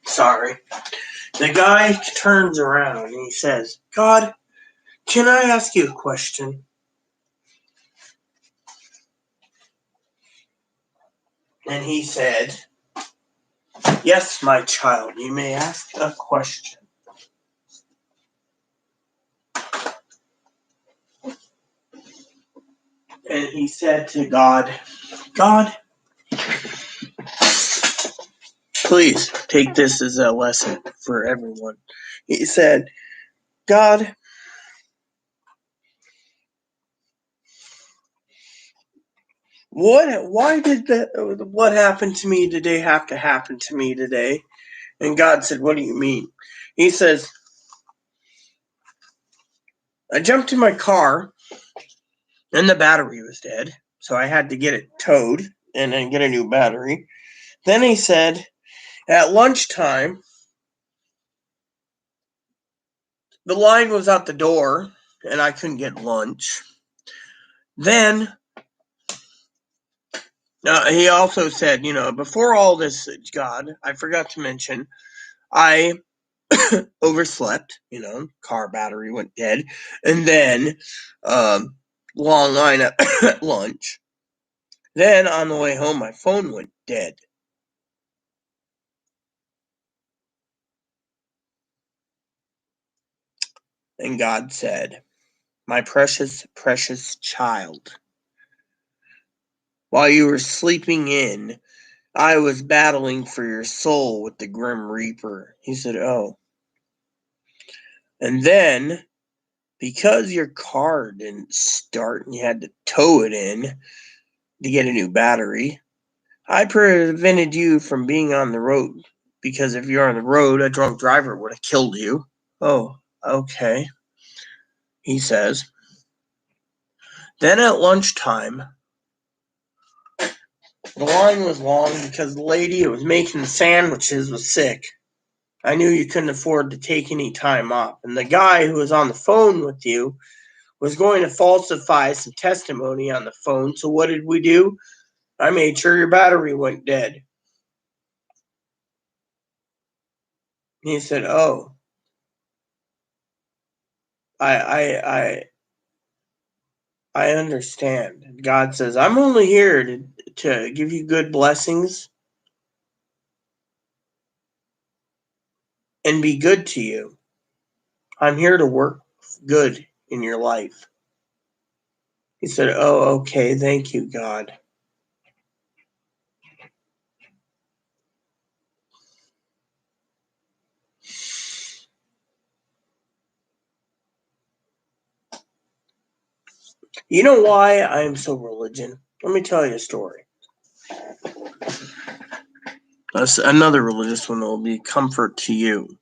Sorry. The guy turns around and he says, God, can I ask you a question? And he said, yes, my child, you may ask a question. And he said to God, God, Please take this as a lesson for everyone. He said, God, what happened to me today have to happen to me today? And God said, what do you mean? He says, I jumped in my car and the battery was dead. So I had to get it towed and then get a new battery. Then he said, at lunchtime, the line was out the door and I couldn't get lunch. Then he also said, before all this, God, I forgot to mention, I overslept, car battery went dead. And then long line at lunch. Then on the way home, my phone went dead. And God said, my precious, precious child, while you were sleeping in, I was battling for your soul with the Grim Reaper. He said, oh. And then, because your car didn't start and you had to tow it in to get a new battery, I prevented you from being on the road. Because if you're on the road, a drunk driver would have killed you. Oh, okay, he says. Then at lunchtime, the line was long because the lady who was making the sandwiches was sick. I knew you couldn't afford to take any time off. And the guy who was on the phone with you was going to falsify some testimony on the phone. So what did we do? I made sure your battery went dead. He said, oh, I understand. God says, I'm only here to give you good blessings and be good to you. I'm here to work good in your life. He said, oh, okay, thank you, God. You know why I am so religious? Let me tell you a story. That's another religious one that will be comfort to you.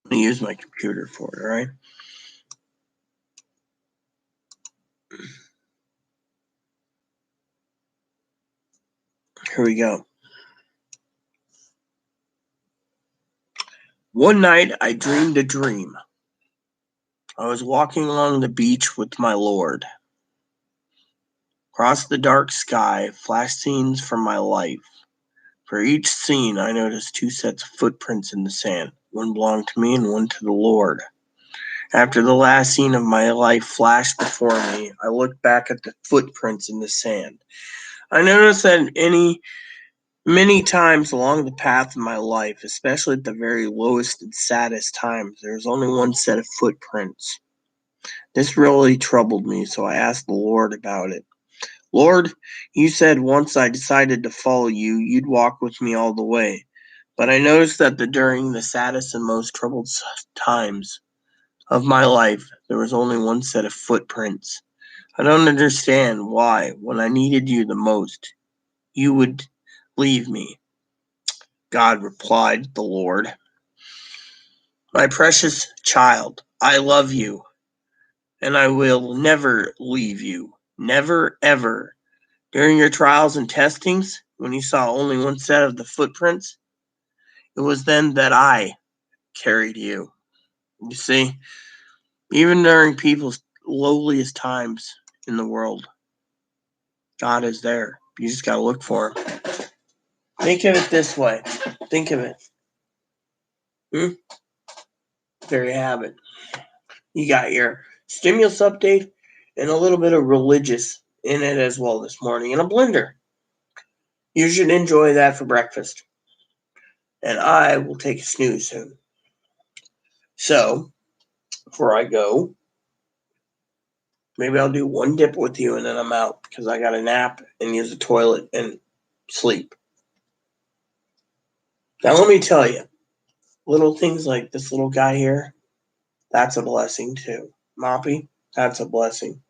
I'm going to use my computer for it, all right? Here we go. One night I dreamed a dream. I was walking along the beach with my Lord. Across the dark sky flashed scenes from my life. For each scene I noticed two sets of footprints in the sand. One belonged to me and one to the Lord. After the last scene of my life flashed before me, I looked back at the footprints in the sand. I noticed that many times along the path of my life, especially at the very lowest and saddest times, there was only one set of footprints. This really troubled me, so I asked the Lord about it. Lord, you said once I decided to follow you, you'd walk with me all the way. But I noticed that during the saddest and most troubled times of my life, there was only one set of footprints. I don't understand why, when I needed you the most, you would leave me. God replied, the Lord. My precious child, I love you, and I will never leave you. Never, ever. During your trials and testings, when you saw only one set of the footprints, it was then that I carried you. You see, even during people's lowliest times in the world, God is there. You just got to look for him. Think of it this way. Think of it. There you have it. You got your stimulus update and a little bit of religious in it as well this morning in a blender. You should enjoy that for breakfast. And I will take a snooze soon. So, before I go, Maybe I'll do one dip with you and then I'm out because I got to nap and use the toilet and sleep. Now, let me tell you, little things like this little guy here, that's a blessing too. Moppy, that's a blessing.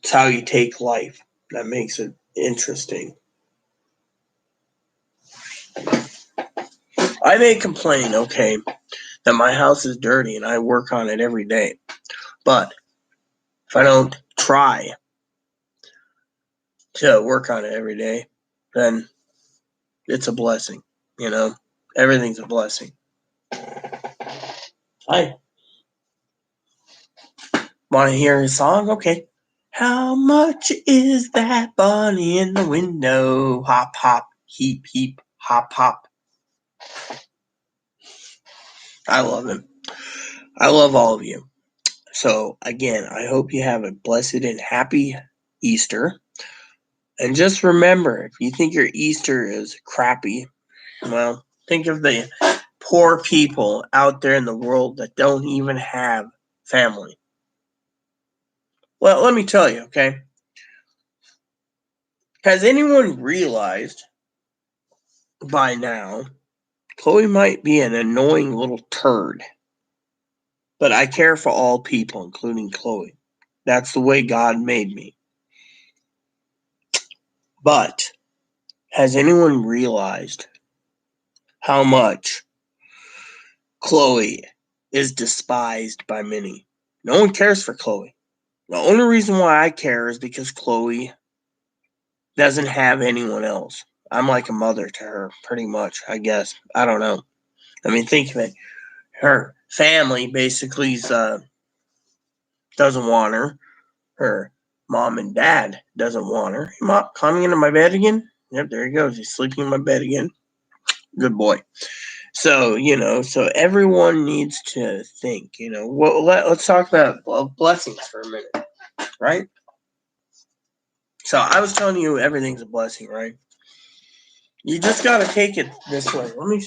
It's how you take life. That makes it interesting. I may complain, okay, that my house is dirty and I work on it every day. But if I don't try to work on it every day, then it's a blessing. You know, everything's a blessing. Hi. Want to hear a song? Okay. How much is that bunny in the window? Hop, hop, heap, heap, hop, hop. I love him. I love all of you. So, again, I hope you have a blessed and happy Easter. And just remember, if you think your Easter is crappy, well, think of the poor people out there in the world that don't even have family. Well, let me tell you, okay? Has anyone realized by now Chloe might be an annoying little turd, but I care for all people, including Chloe. That's the way God made me. But has anyone realized how much Chloe is despised by many? No one cares for Chloe. The only reason why I care is because Chloe doesn't have anyone else. I'm like a mother to her, pretty much, I guess. I don't know. I mean, think of it. Her family basically doesn't want her. Her mom and dad doesn't want her. Hey, Mom, coming into my bed again? Yep, there he goes. He's sleeping in my bed again. Good boy. So, so everyone needs to think, let's talk about blessings for a minute, right? So I was telling you everything's a blessing, right? You just got to take it this way. Let me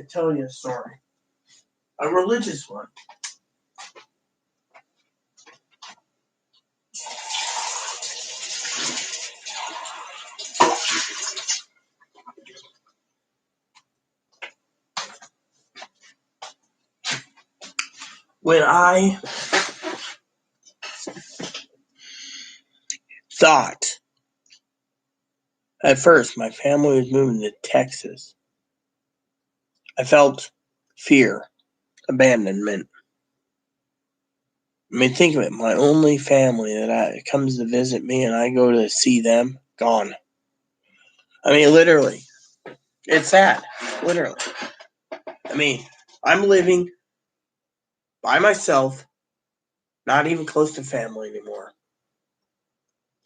tell you a story. A religious one. When I thought at first my family was moving to Texas, I felt fear, abandonment. I mean, think of it. My only family that comes to visit me and I go to see them, gone. I mean, literally. It's sad. Literally. I mean, I'm living by myself, not even close to family anymore.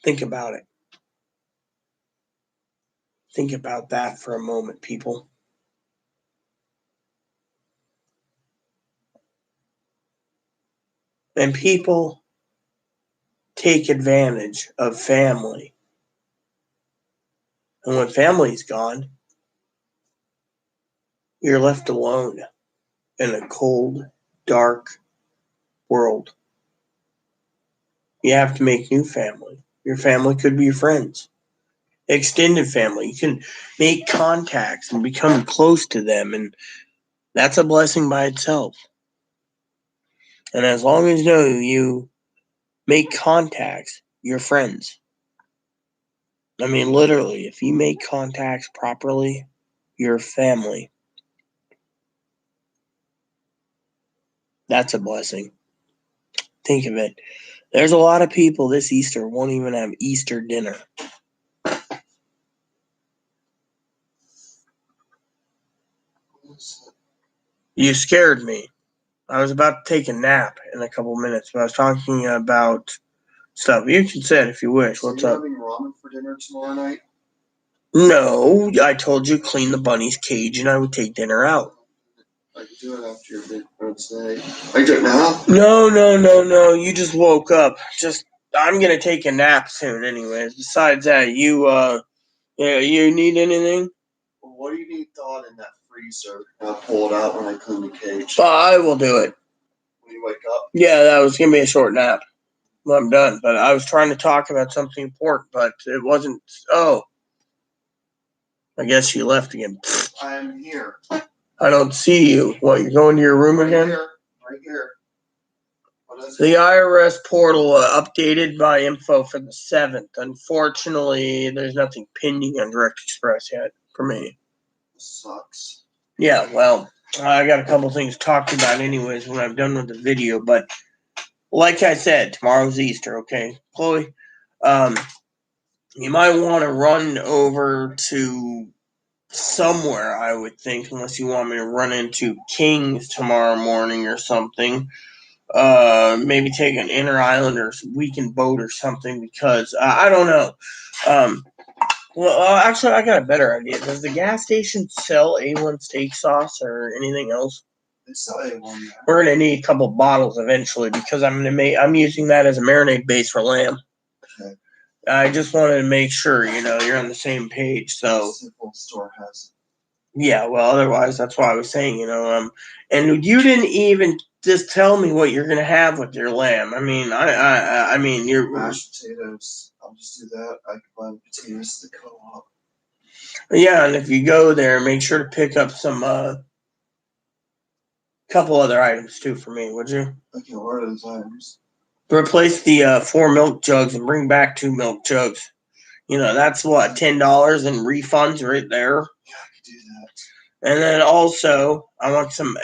Think about it. Think about that for a moment, people. And people take advantage of family. And when family's gone, you're left alone in a cold, dark world. You have to make new family. Your family could be your friends, extended family. You can make contacts and become close to them, and that's a blessing by itself. And as long as you make contacts, you're friends. I mean, literally, if you make contacts properly, you're family. That's a blessing. Think of it. There's a lot of people this Easter won't even have Easter dinner. You scared me. I was about to take a nap in a couple minutes, but I was talking about stuff. You can say it if you wish. So What's you're up? having ramen for dinner tomorrow night? No, I told you clean the bunny's cage and I would take dinner out. I could do it after your big birthday. I do it now? No. You just woke up. I'm gonna take a nap soon, anyways. Besides that, you need anything? Well, what do you need thawed in that freezer? I'll pull it out when I clean the cage. I will do it. when you wake up? Yeah, that was gonna be a short nap. Well, I'm done. But I was trying to talk about something important, but it wasn't. Oh, I guess you left again. I'm here. I don't see you. What, you're going to your room again? Right here. What is The it? IRS portal updated my info for the 7th. Unfortunately, there's nothing pending on Direct Express yet for me. This sucks. Yeah, well, I got a couple things to talk about anyways when I'm done with the video, but like I said, tomorrow's Easter, okay? Chloe, you might want to run over to somewhere, I would think, unless you want me to run into King's tomorrow morning or something. Maybe take an inner island or weekend boat or something, because I don't know. Actually, I got a better idea. Does the gas station sell A1 steak sauce or anything else? They sell A1 there. We're gonna need a couple bottles eventually, because I'm using that as a marinade base for lamb. Okay. I just wanted to make sure, you're on the same page. So Simple store has. yeah, well, otherwise, that's why I was saying, and you didn't even just tell me what you're gonna have with your lamb. I mean, I mean, you're Mashed potatoes. I'll just do that. I can buy the potatoes at the co-op. yeah, and if you go there, make sure to pick up some couple other items too for me, would you? Okay, what are those items? Replace the 4 milk jugs and bring back 2 milk jugs. That's what, $10 in refunds right there. Yeah, I could do that. And then also, I want some.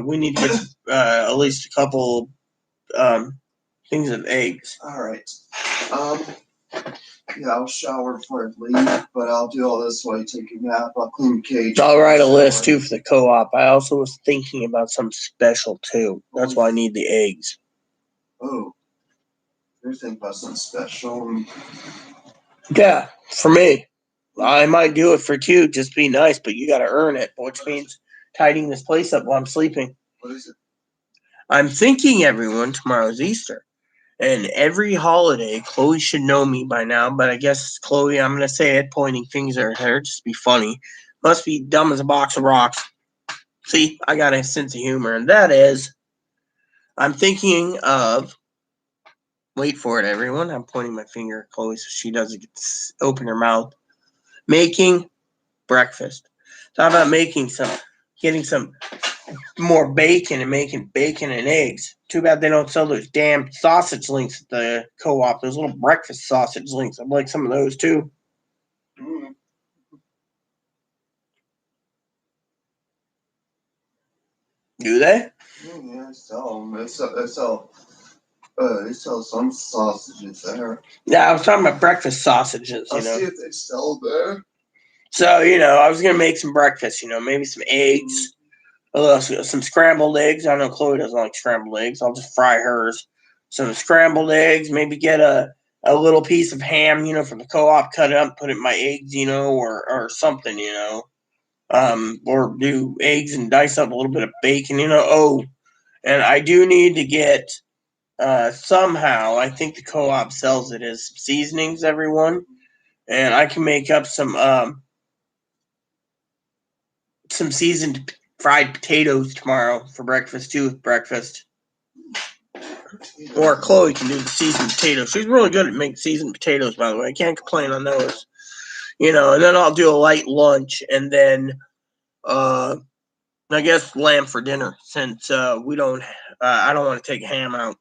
We need to get at least a couple things of eggs. All right. Yeah, I'll shower before I leave, but I'll do all this while you take a nap. I'll clean the cage. I'll write a list too for the co-op. I also was thinking about something special too. That's why I need the eggs. Oh, you're thinking about something special? Yeah, for me. I might do it for 2, just be nice, but you gotta earn it, which means tidying this place up while I'm sleeping. What is it? I'm thinking, everyone, tomorrow's Easter. And every holiday, Chloe should know me by now, but I guess Chloe, I'm gonna say it, pointing fingers at her, just be funny. Must be dumb as a box of rocks. See, I got a sense of humor, and that is, I'm thinking of, wait for it, everyone. I'm pointing my finger at Chloe so she doesn't get to open her mouth. Making breakfast. So how about getting some more bacon and making bacon and eggs. Too bad they don't sell those damn sausage links at the co-op. Those little breakfast sausage links. I'd like some of those too. Mm. Do they? Yeah, I sell them. They sell some sausages there. Yeah, I was talking about breakfast sausages, I'll see if they sell there. So, I was going to make some breakfast, maybe some eggs, some scrambled eggs. I know Chloe doesn't like scrambled eggs. I'll just fry hers. Some scrambled eggs, maybe get a little piece of ham, from the co-op, cut it up, put it in my eggs, or something, or do eggs and dice up a little bit of bacon, Oh, and I do need to get somehow, I think the co-op sells it as seasonings, everyone, and I can make up some seasoned fried potatoes tomorrow for breakfast too. With breakfast, or Chloe can do the seasoned potatoes. She's really good at making seasoned potatoes, by the way. I can't complain on those. And then I'll do a light lunch, and then I guess lamb for dinner, since we don't. I don't want to take ham out.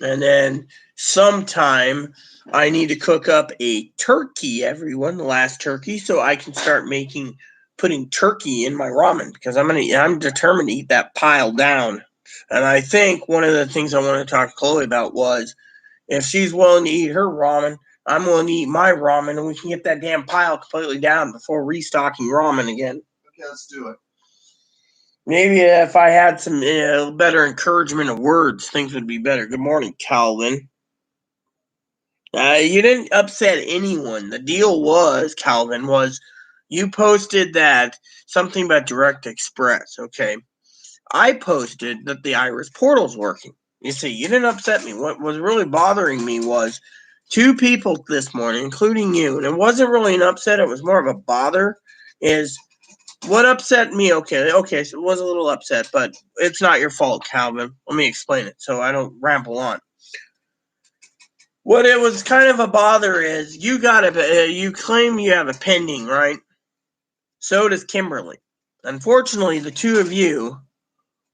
And then sometime I need to cook up a turkey, everyone, the last turkey, so I can start putting turkey in my ramen, because I'm determined to eat that pile down. And I think one of the things I want to talk to Chloe about was, if she's willing to eat her ramen, I'm willing to eat my ramen, and we can get that damn pile completely down before restocking ramen again. Okay, let's do it. Maybe if I had some better encouragement of words, things would be better. Good morning, Calvin. You didn't upset anyone. The deal was, Calvin, was you posted that something about Direct Express, okay? I posted that the Iris portal's working. You see, you didn't upset me. What was really bothering me was 2 people this morning, including you, and it wasn't really an upset, it was more of a bother, is What upset me? Okay, so it was a little upset, but it's not your fault, Calvin. Let me explain it so I don't ramble on. What it was kind of a bother is you claim you have a pending, right? So does Kimberly. Unfortunately, the two of you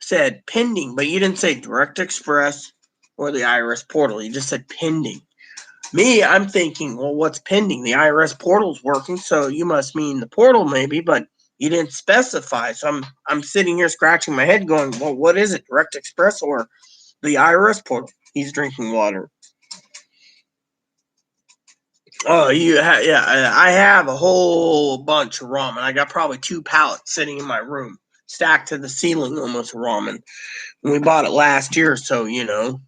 said pending, but you didn't say direct express or the IRS portal. You just said pending. Me, I'm thinking, well, what's pending? The IRS portal's working, so you must mean the portal maybe, but you didn't specify. So I'm sitting here scratching my head going, well, what is it? Direct express or the IRS portal? He's drinking water. Oh, yeah. I have a whole bunch of ramen. I got probably 2 pallets sitting in my room, stacked to the ceiling, almost ramen. And we bought it last year, so you know.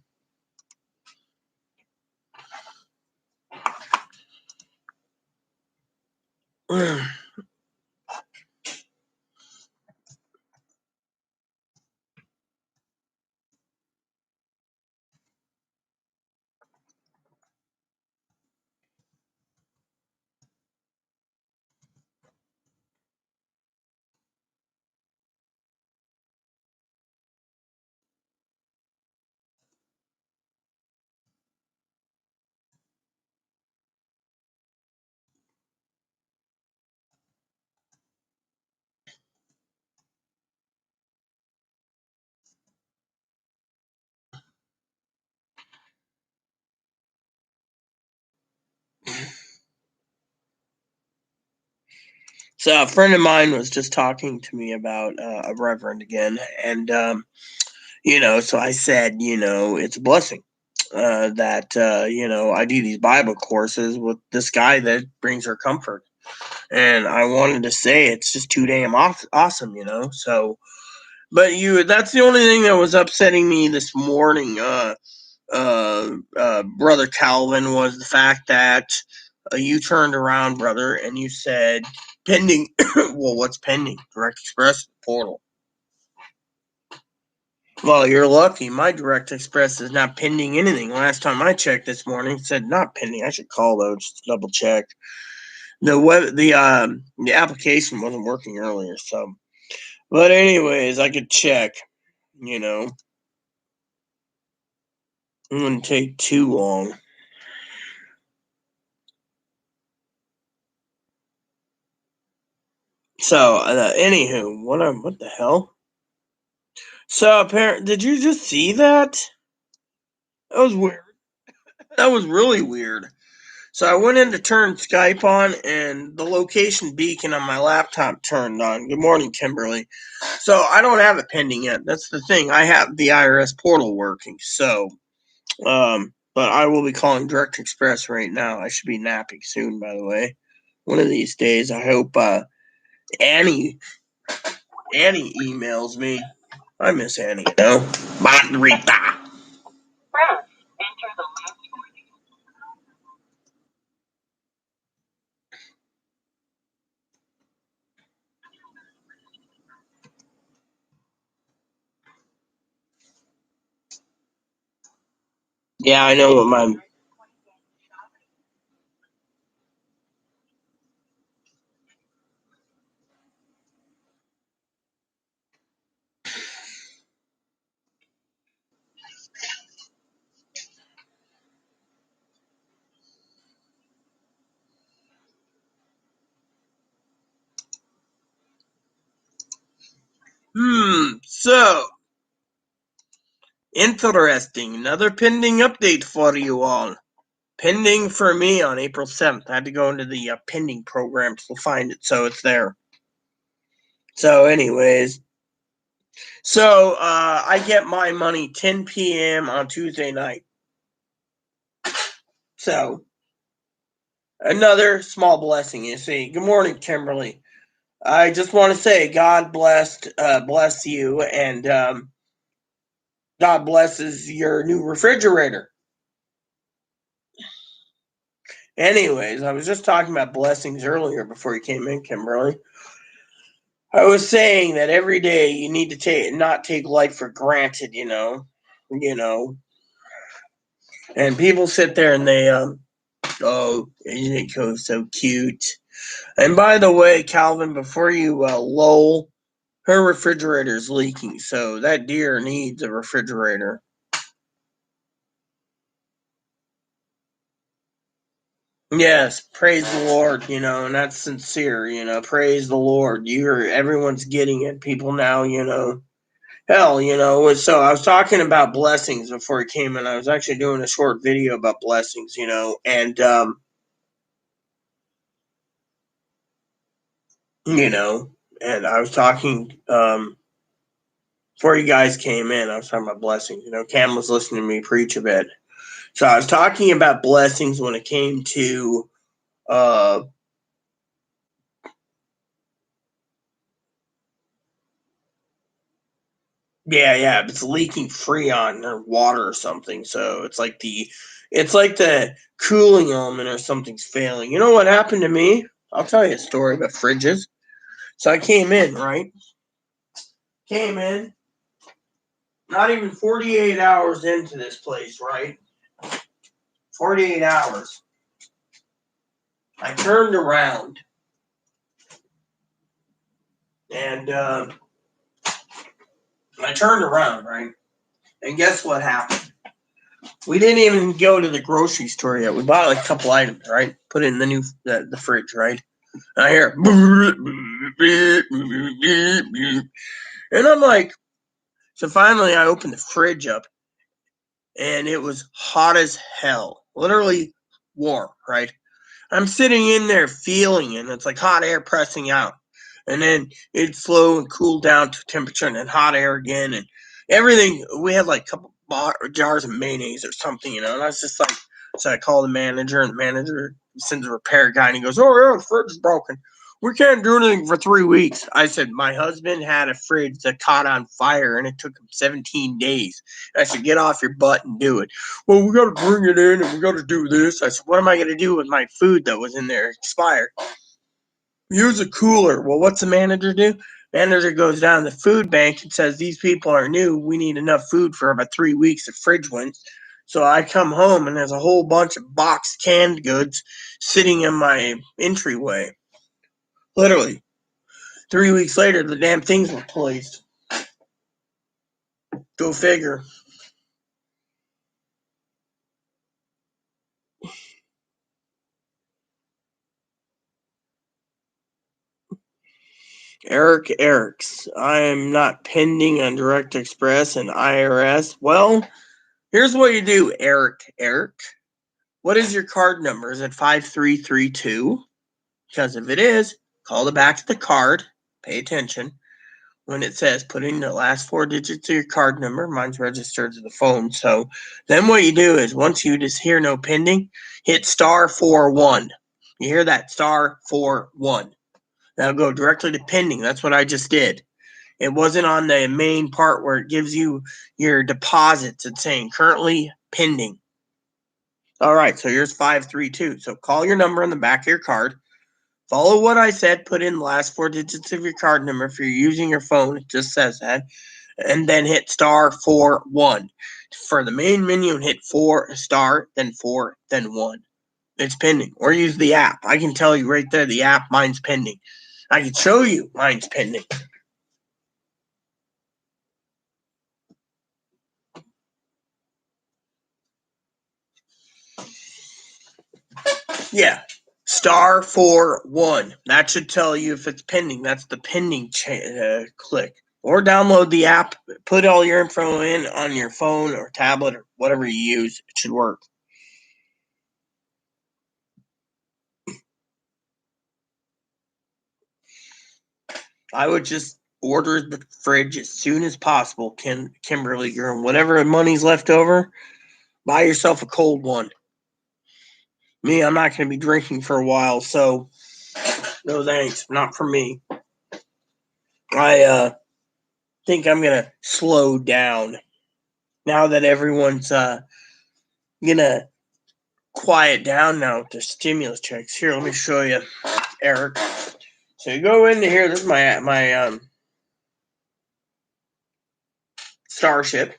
So a friend of mine was just talking to me about a reverend again, and so I said, it's a blessing that I do these Bible courses with this guy that brings her comfort, and I wanted to say it's just too damn awesome, So, but that's the only thing that was upsetting me this morning. Brother Calvin, was the fact that you turned around, brother, and you said pending. Well, what's pending? Direct Express portal. Well, you're lucky. My Direct Express is not pending anything. Last time I checked this morning, it said not pending. I should call though just to double check. The application wasn't working earlier, so. But anyways, I could check. It wouldn't take too long. So, anywho, what the hell? So, apparently, did you just see that? That was weird. That was really weird. So I went in to turn Skype on, and the location beacon on my laptop turned on. Good morning, Kimberly. So I don't have it pending yet. That's the thing. I have the IRS portal working. So, but I will be calling Direct Express right now. I should be napping soon, by the way. One of these days, I hope Annie emails me. I miss Annie, Margarita. Yeah, I know what my. So interesting. Another pending update for you all. Pending for me on April 7th. I had to go into the pending program to find it, so it's there. So, anyways, I get my money 10 p.m. on Tuesday night. So, another small blessing, you see. Good morning, Kimberly. I just want to say God bless you, and God blesses your new refrigerator. Anyways, I was just talking about blessings earlier before you came in, Kimberly. I was saying that every day you need to not take life for granted, and people sit there and they, oh, isn't it so cute? And by the way, Calvin, before you lull, her refrigerator's leaking, so that deer needs a refrigerator. Yes, praise the Lord, and that's sincere, praise the Lord. Everyone's getting it. People now, hell, so I was talking about blessings before it came in. I was actually doing a short video about blessings, and I was talking, before you guys came in, I was talking about blessings. Cam was listening to me preach a bit. So I was talking about blessings when it came to, yeah, it's leaking Freon or water or something. So it's like the cooling element or something's failing. You know what happened to me? I'll tell you a story about fridges. So I came in, right? Came in, not even 48 hours into this place, right? 48 hours. I turned around and right? And guess what happened? We didn't even go to the grocery store yet. We bought like a couple items, right? Put it in the fridge, right? And I hear, and I'm like, so finally I opened the fridge up, and it was hot as hell, literally warm, right? I'm sitting in there feeling it, and it's like hot air pressing out. And then it'd slow and cool down to temperature, and then hot air again, and everything. We had like a couple jars of mayonnaise or something, and I was just like, so I call the manager, and the manager sends a repair guy, and he goes, "Oh, yeah, the fridge is broken. We can't do anything for 3 weeks." I said, my husband had a fridge that caught on fire, and it took him 17 days. I said, get off your butt and do it. Well, we got to bring it in and we got to do this. I said, what am I going to do with my food that was in there expired? Use a cooler. Well, what's the manager do? Manager goes down to the food bank and says, these people are new. We need enough food for about 3 weeks of fridge wins. So I come home and there's a whole bunch of boxed canned goods sitting in my entryway. Literally. 3 weeks later, the damn things were placed. Go figure. Eric's. I am not pending on Direct Express and IRS. Well, here's what you do, Eric. What is your card number? Is it 5332? Because if it is, call the back of the card. Pay attention. When it says put in the last 4 digits of your card number, mine's registered to the phone. So then what you do is once you just hear no pending, hit *41. You hear that *41. That'll go directly to pending. That's what I just did. It wasn't on the main part where it gives you your deposits. It's saying currently pending. All right, so here's 532. So call your number on the back of your card. Follow what I said. Put in the last 4 digits of your card number. If you're using your phone, it just says that. And then hit *41. For the main menu, hit 4 star, then 4, then 1. It's pending. Or use the app. I can tell you right there, the app, mine's pending. I can show you mine's pending. Yeah. *41. That should tell you if it's pending. That's the pending click. Or download the app. Put all your info in on your phone or tablet or whatever you use. It should work. I would just order the fridge as soon as possible, Kimberly girl. Whatever money's left over, buy yourself a cold one. Me, I'm not going to be drinking for a while, so no thanks. Not for me. I think I'm going to slow down now that everyone's going to quiet down now with their stimulus checks. Here, let me show you, Eric. So you go into here. This is my Starship.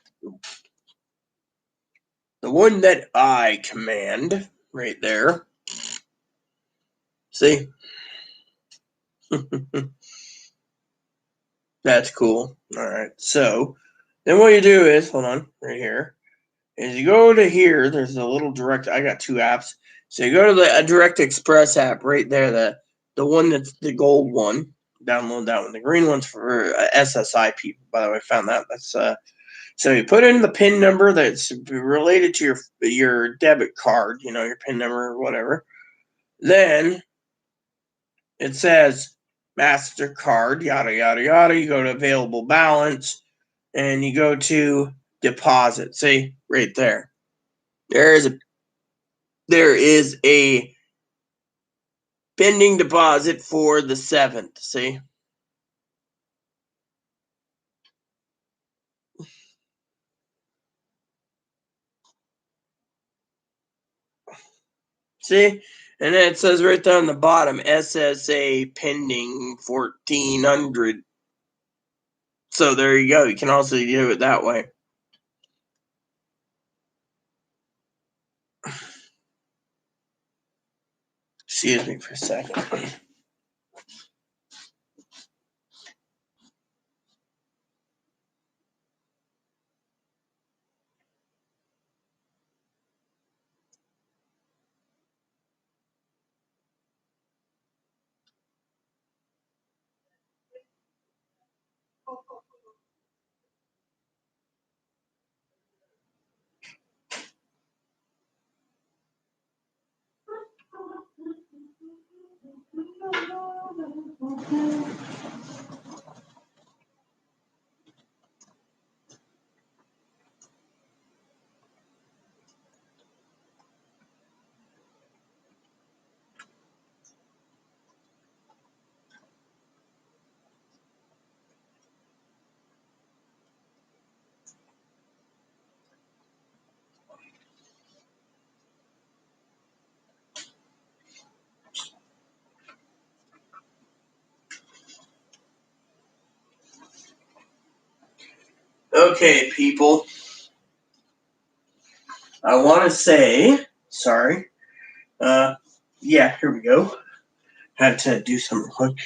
The one that I command right there. See? That's cool. All right. So then what you do is, hold on, right here, is you go to here. There's a little direct. I got two apps. So you go to the Direct Express app right there. The one that's the gold one. Download that one. The green one's for SSI people. By the way, I found that. That's So you put in the PIN number that's related to your debit card. You know, your PIN number or whatever. Then it says MasterCard, yada, yada, yada. You go to available balance and you go to deposit. See, right there. There is a pending deposit for the 7th. See? See? And then it says right there on the bottom, SSA pending 1400. So there you go. You can also do it that way. Excuse me for a second. Okay, people. I want to say, sorry. Yeah, here we go. Had to do something quick.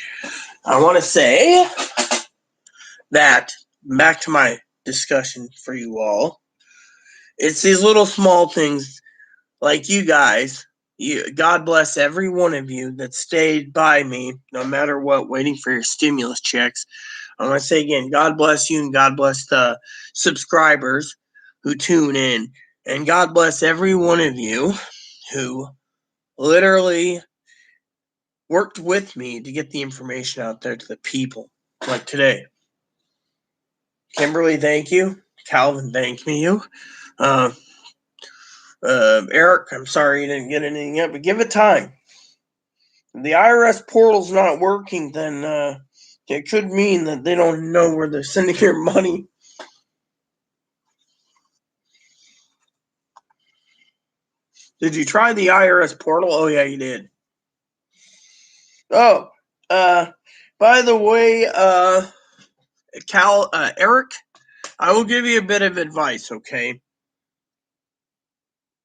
I want to say that, back to my discussion for you all, it's these little small things like you guys. God bless every one of you that stayed by me, no matter what, waiting for your stimulus checks. I want to say again, God bless you and God bless the subscribers who tune in. And God bless every one of you who literally worked with me to get the information out there to the people. Like today. Kimberly, thank you. Calvin, thank you. Uh, Eric, I'm sorry you didn't get anything yet, but give it time. If the IRS portal's not working, then it could mean that they don't know where they're sending your money. Did you try the IRS portal? Oh, yeah, you did. Oh, by the way, Eric, I will give you a bit of advice, okay?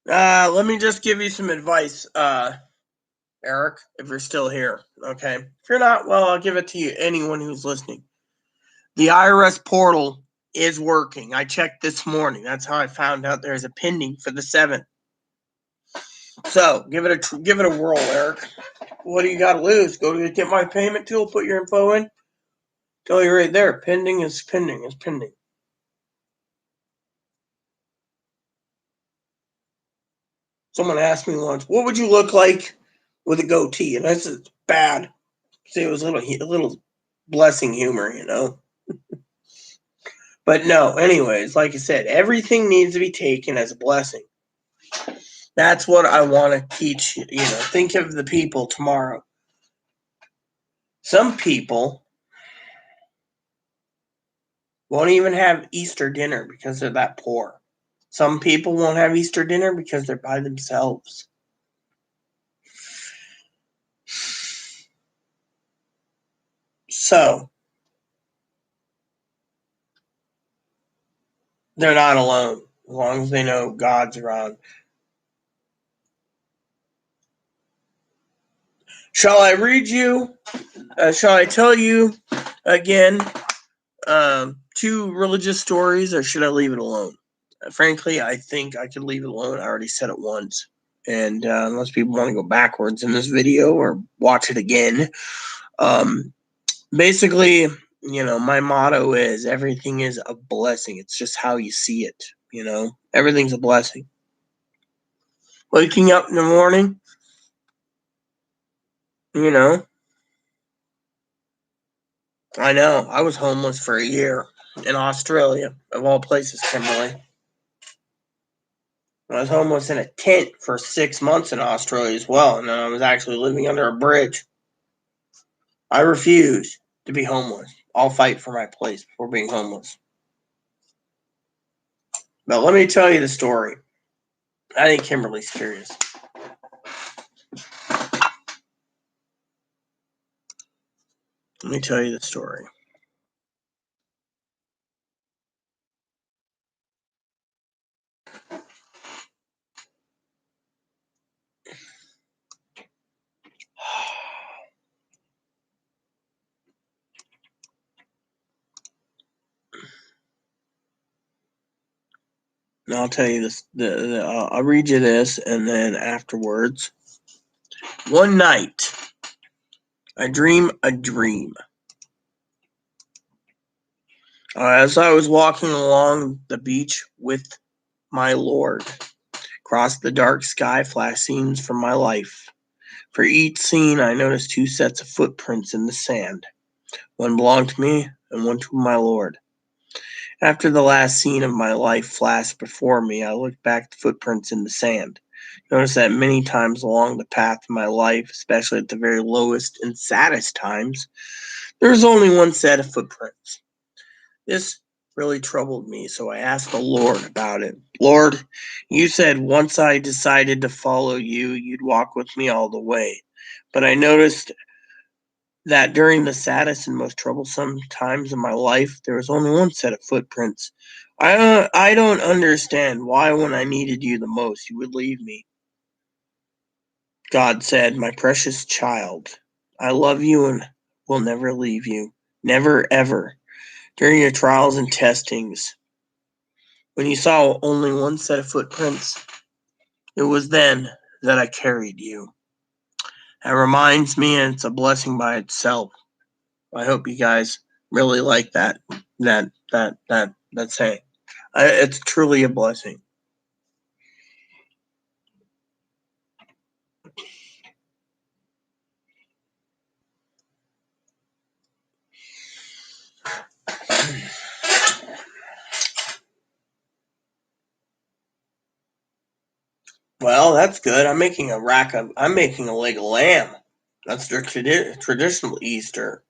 Let me just give you some advice, Eric, if you're still here, okay? If you're not, well, I'll give it to you, anyone who's listening. The IRS portal is working. I checked this morning. That's how I found out there's a pending for the 7th. So give it a whirl, Eric. What do you got to lose? Go to get my payment tool, put your info in. Tell you right there, pending is pending is pending. Someone asked me once, what would you look like with a goatee? And I said, bad. See, it was a little blessing humor, you know. But no, anyways, like I said, everything needs to be taken as a blessing. That's what I want to teach you. You know, think of the people tomorrow. Some people won't even have Easter dinner because they're that poor. Some people won't have Easter dinner because they're by themselves. So, they're not alone as long as they know God's around. Shall I read you? Shall I tell you again 2 religious stories, or should I leave it alone? Frankly, I think I could leave it alone. I already said it once. And unless people want to go backwards in this video or watch it again, um, basically, my motto is everything is a blessing. It's just how you see it. Everything's a blessing. Waking up in the morning, I know I was homeless for a year in Australia, of all places, Kimberly. I was homeless in a tent for 6 months in Australia as well, and then I was actually living under a bridge. I refuse to be homeless. I'll fight for my place before being homeless. But let me tell you the story. I think Kimberly's curious. Let me tell you the story. And I'll tell you this. I'll read you this, and then afterwards. One night, I dream a dream. As I was walking along the beach with my Lord, across the dark sky flashed scenes from my life. For each scene, I noticed 2 sets of footprints in the sand. One belonged to me, and one to my Lord. After the last scene of my life flashed before me, I looked back at the footprints in the sand. Noticed that many times along the path of my life, especially at the very lowest and saddest times, there was only one set of footprints. This really troubled me, so I asked the Lord about it. Lord, you said once I decided to follow you, you'd walk with me all the way. But I noticed that during the saddest and most troublesome times of my life, there was only one set of footprints. I don't understand why when I needed you the most, you would leave me. God said, my precious child, I love you and will never leave you. Never, ever. During your trials and testings, when you saw only one set of footprints, it was then that I carried you. That reminds me, and it's a blessing by itself. I hope you guys really like that saying. It's truly a blessing. Well, that's good. I'm making a leg of lamb. That's their traditional Easter.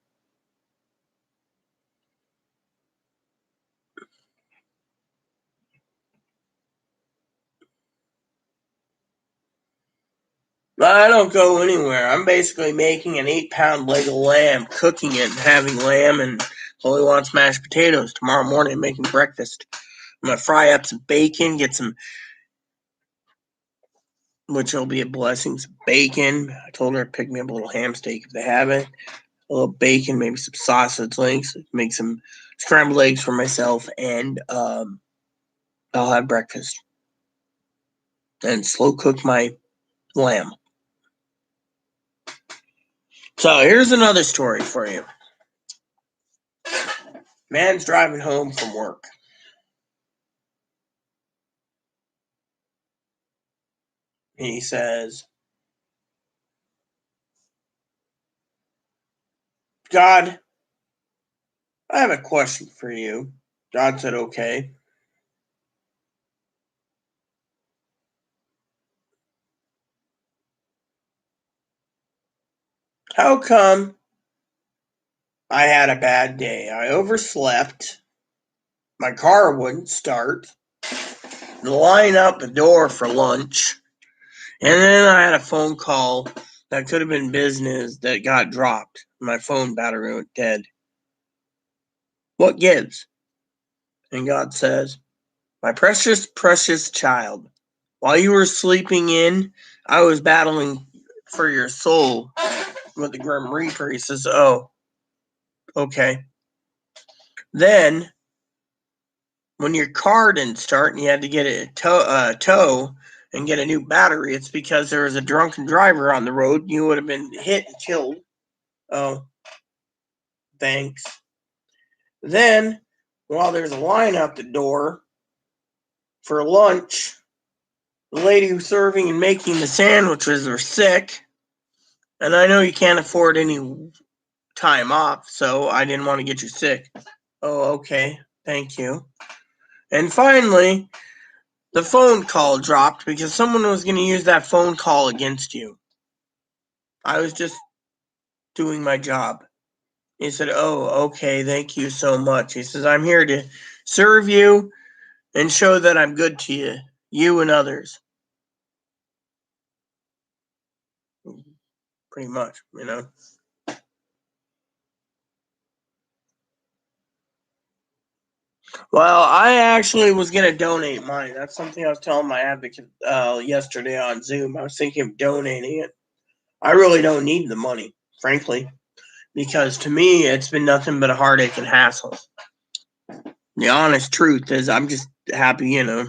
I don't go anywhere. I'm basically making an 8-pound leg of lamb, cooking it, and having lamb and Chloe wants mashed potatoes. Tomorrow morning, I'm making breakfast. I'm going to fry up some bacon, get some, which will be a blessing, some bacon. I told her to pick me up a little ham steak if they have it. A little bacon, maybe some sausage links, make some scrambled eggs for myself, and I'll have breakfast. And slow cook my lamb. So here's another story for you. Man's driving home from work. He says, God, I have a question for you. God said, okay. How come I had a bad day? I overslept. My car wouldn't start. The line out the door for lunch. And then I had a phone call that could have been business that got dropped. My phone battery went dead. What gives? And God says, my precious, precious child, while you were sleeping in, I was battling for your soul with the Grim Reaper. He says, "Oh, okay." Then, when your car didn't start and you had to get it tow and get a new battery, it's because there was a drunken driver on the road. You would have been hit and killed. Oh, thanks. Then, while there's a line out the door for lunch, the lady who's serving and making the sandwiches are sick, and I know you can't afford any time off, so I didn't want to get you sick. Oh, okay. Thank you. And finally, the phone call dropped because someone was going to use that phone call against you. I was just doing my job. He said, "Oh, okay. Thank you so much." He says, "I'm here to serve you and show that I'm good to you and others." Pretty much, you know. Well, I actually was going to donate mine. That's something I was telling my advocate yesterday on Zoom. I was thinking of donating it. I really don't need the money, frankly, because to me, it's been nothing but a heartache and hassle. The honest truth is, I'm just happy, you know.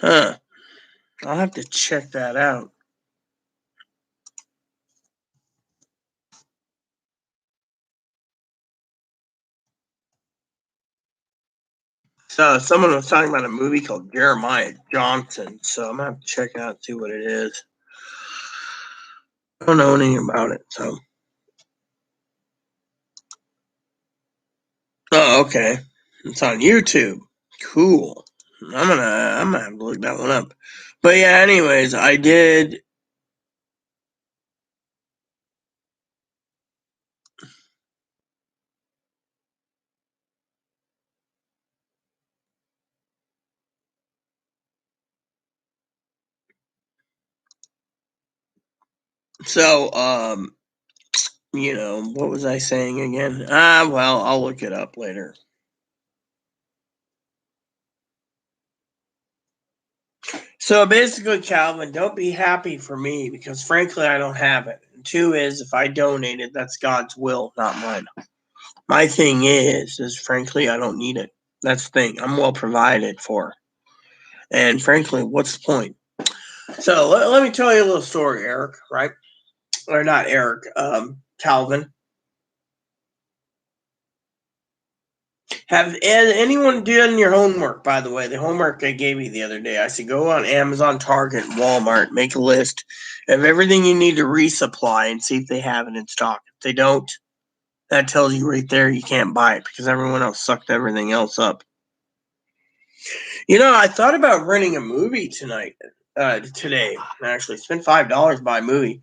Huh. I'll have to check that out. So, someone was talking about a movie called Jeremiah Johnson, so I'm going to have to check it out and see what it is. I don't know anything about it, so. Oh, okay. It's on YouTube. Cool. I'm gonna have to look that one up. But yeah, anyways, I did. So, what was I saying again? Well, I'll look it up later. So basically, Calvin, don't be happy for me because frankly, I don't have it. And two is if I donate it, that's God's will, not mine. My thing is frankly, I don't need it. That's the thing. I'm well provided for. And frankly, what's the point? So let me tell you a little story, Eric, right? Or not Eric, Calvin. Have anyone done your homework, by the way? The homework I gave you the other day. I said go on Amazon, Target, and Walmart, make a list of everything you need to resupply and see if they have it in stock. If they don't, that tells you right there you can't buy it because everyone else sucked everything else up. I thought about renting a movie today. Actually, spent $5 buy a movie.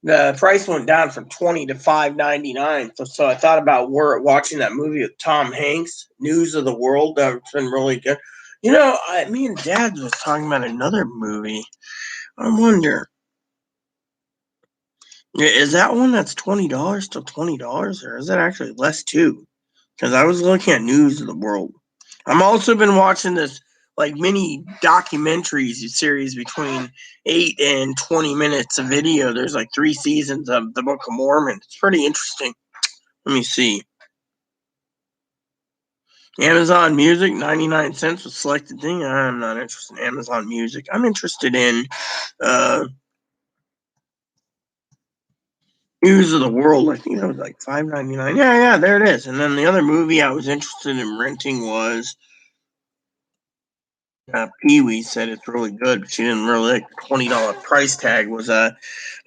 The price went down from $20 to $5.99. So I thought about watching that movie with Tom Hanks, News of the World. That's been really good. Me and Dad was talking about another movie. I wonder, is that one that's $20 still $20, or is it actually less too? Because I was looking at News of the World. I'm also been watching this like mini documentary series between 8 and 20 minutes of video. There's like 3 seasons of the Book of Mormon. It's pretty interesting. Let me see. Amazon Music, 99 cents with selected thing. I'm not interested in Amazon Music. I'm interested in News of the World. I think that was like $5.99. Yeah, there it is. And then the other movie I was interested in renting was Pee Wee said it's really good, but she didn't really like the $20 price tag. Was oh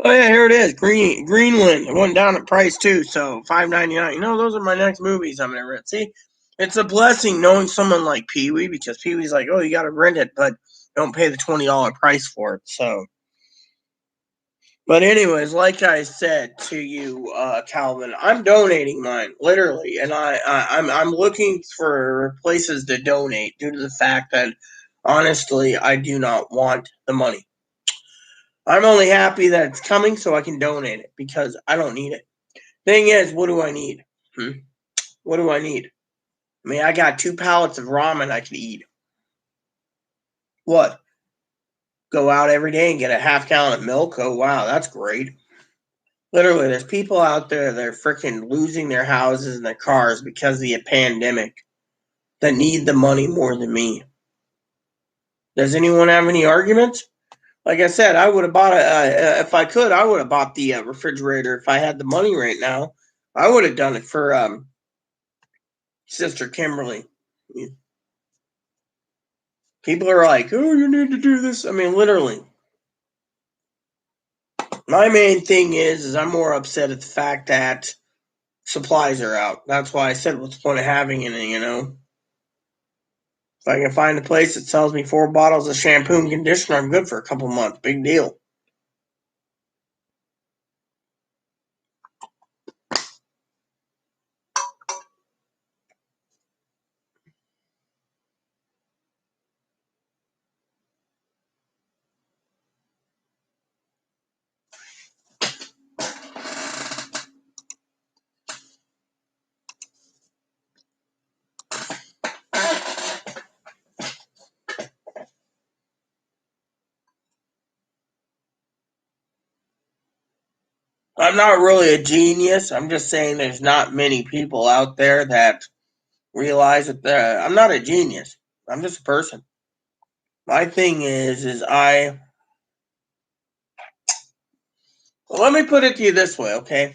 yeah, here it is, Greenland. It went down in price too, so $5.99. Those are my next movies I'm gonna rent. See, it's a blessing knowing someone like Pee Wee because Pee Wee's like, oh, you gotta rent it, but don't pay the $20 price for it. So, but anyways, like I said to you, Calvin, I'm donating mine literally, and I'm looking for places to donate due to the fact that honestly, I do not want the money. I'm only happy that it's coming so I can donate it because I don't need it. Thing is, what do I need? What do I need? I mean, I got 2 pallets of ramen I could eat. What? Go out every day and get a half gallon of milk? Oh, wow, that's great. Literally, there's people out there that are freaking losing their houses and their cars because of the pandemic that need the money more than me. Does anyone have any arguments? Like I said, I would have bought if I could, I would have bought the refrigerator if I had the money right now. I would have done it for Sister Kimberly. People are like, oh, you need to do this. I mean, literally. My main thing is I'm more upset at the fact that supplies are out. That's why I said, what's the point of having any, If I can find a place that sells me 4 bottles of shampoo and conditioner, I'm good for a couple months. Big deal. I'm not really a genius. I'm just saying there's not many people out there that realize that I'm not a genius. I'm just a person. My thing is let me put it to you this way, okay?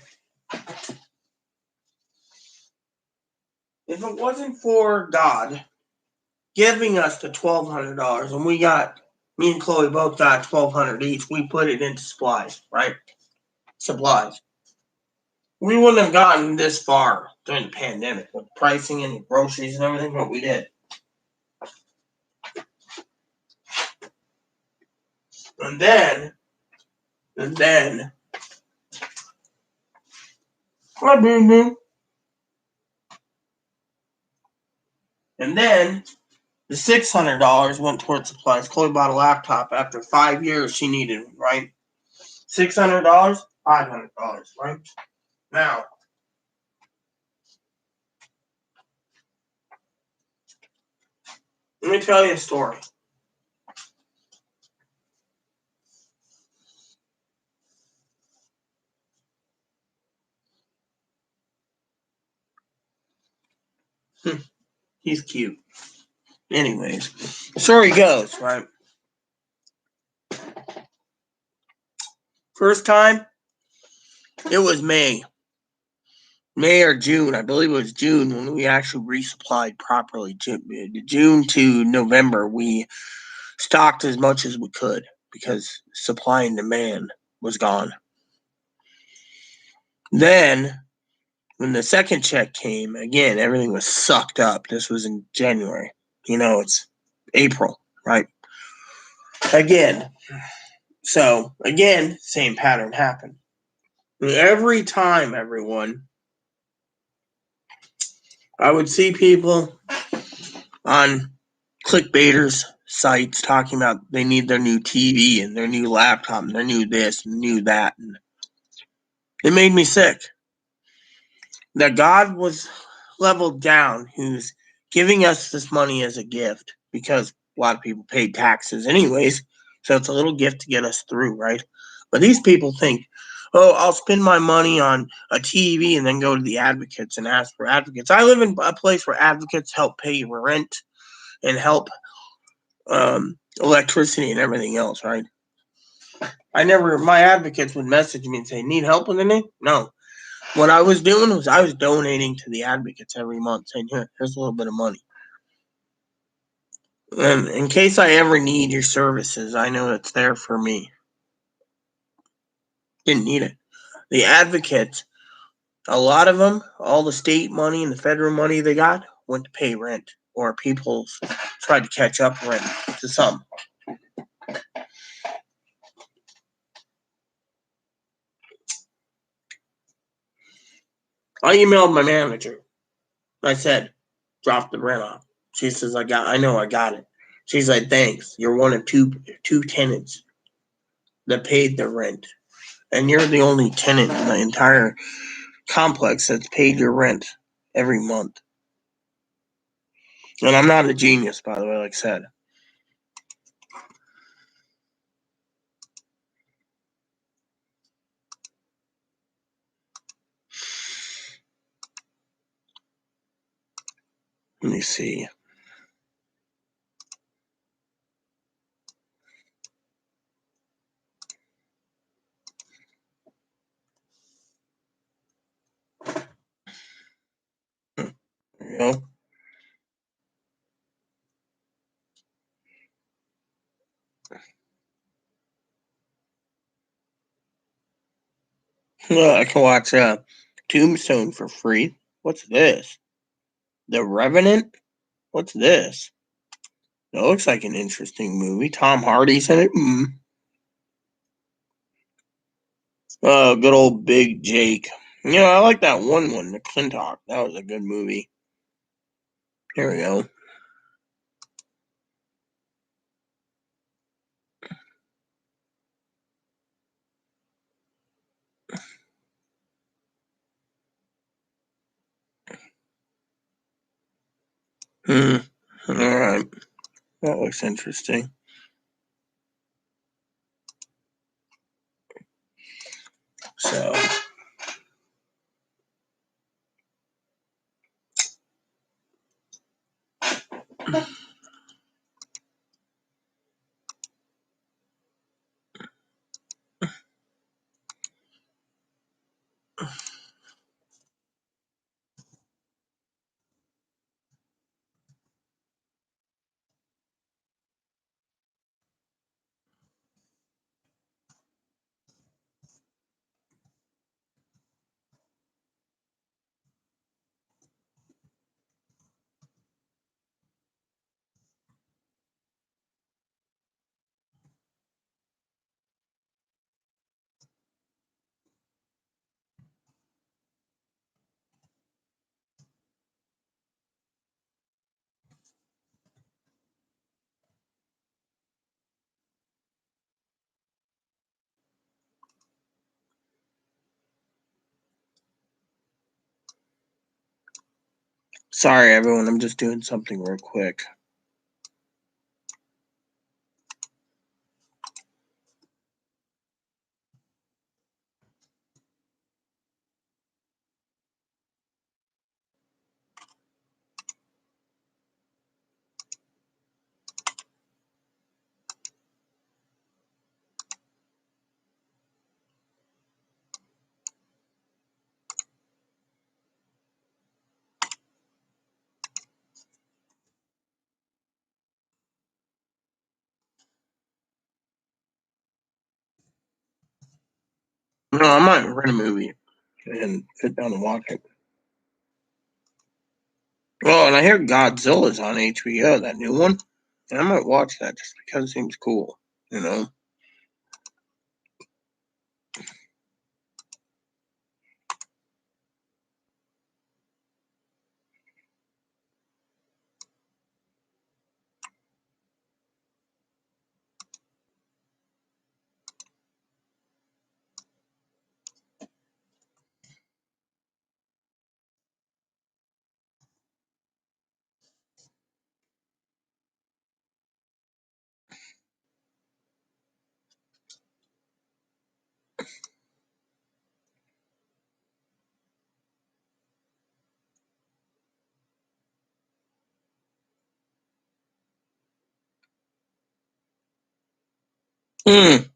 If it wasn't for God giving us the $1,200 and me and Chloe both got $1,200 each, we put it into supplies, right? Supplies. We wouldn't have gotten this far during the pandemic with pricing and groceries and everything what we did. And then, hi, Boom Boom. And then the $600 went towards supplies. Chloe bought a laptop after 5 years she needed it, right? $600, $500, right? Now, let me tell you a story. He's cute. Anyways, the story goes, right? First time, it was May or June. I believe it was June when we actually resupplied properly. June to November, we stocked as much as we could because supply and demand was gone. Then, when the second check came, again, everything was sucked up. This was in January. It's April, right? Again. So, again, same pattern happened. Every time, everyone, I would see people on clickbaiters sites talking about they need their new TV and their new laptop and their new this and new that. And it made me sick. That God was leveled down, who's giving us this money as a gift because a lot of people paid taxes anyways. So it's a little gift to get us through, right? But these people think, oh, I'll spend my money on a TV and then go to the advocates and ask for advocates. I live in a place where advocates help pay your rent and help electricity and everything else, right? My advocates would message me and say, need help with anything? No. What I was doing was I was donating to the advocates every month, saying, here's a little bit of money. And in case I ever need your services, I know it's there for me. Didn't need it. The advocates, a lot of them, all the state money and the federal money they got went to pay rent, or people tried to catch up rent to some. I emailed my manager. I said, drop the rent off. She says, I know I got it. She's like, thanks. You're one of two tenants that paid the rent. And you're the only tenant in the entire complex that's paid your rent every month. And I'm not a genius, by the way, like I said. Let me see. There you go. I can watch Tombstone for free. What's this? The Revenant? What's this? It looks like an interesting movie. Tom Hardy's in it. Oh, good old Big Jake. I like that one, the Clintock. That was a good movie. Here we go. All right. That looks interesting. So, sorry, everyone. I'm just doing something real quick. No, I might rent a movie and sit down and watch it. Oh, and I hear Godzilla's on HBO, that new one. And I might watch that just because it seems cool, you know? Mm,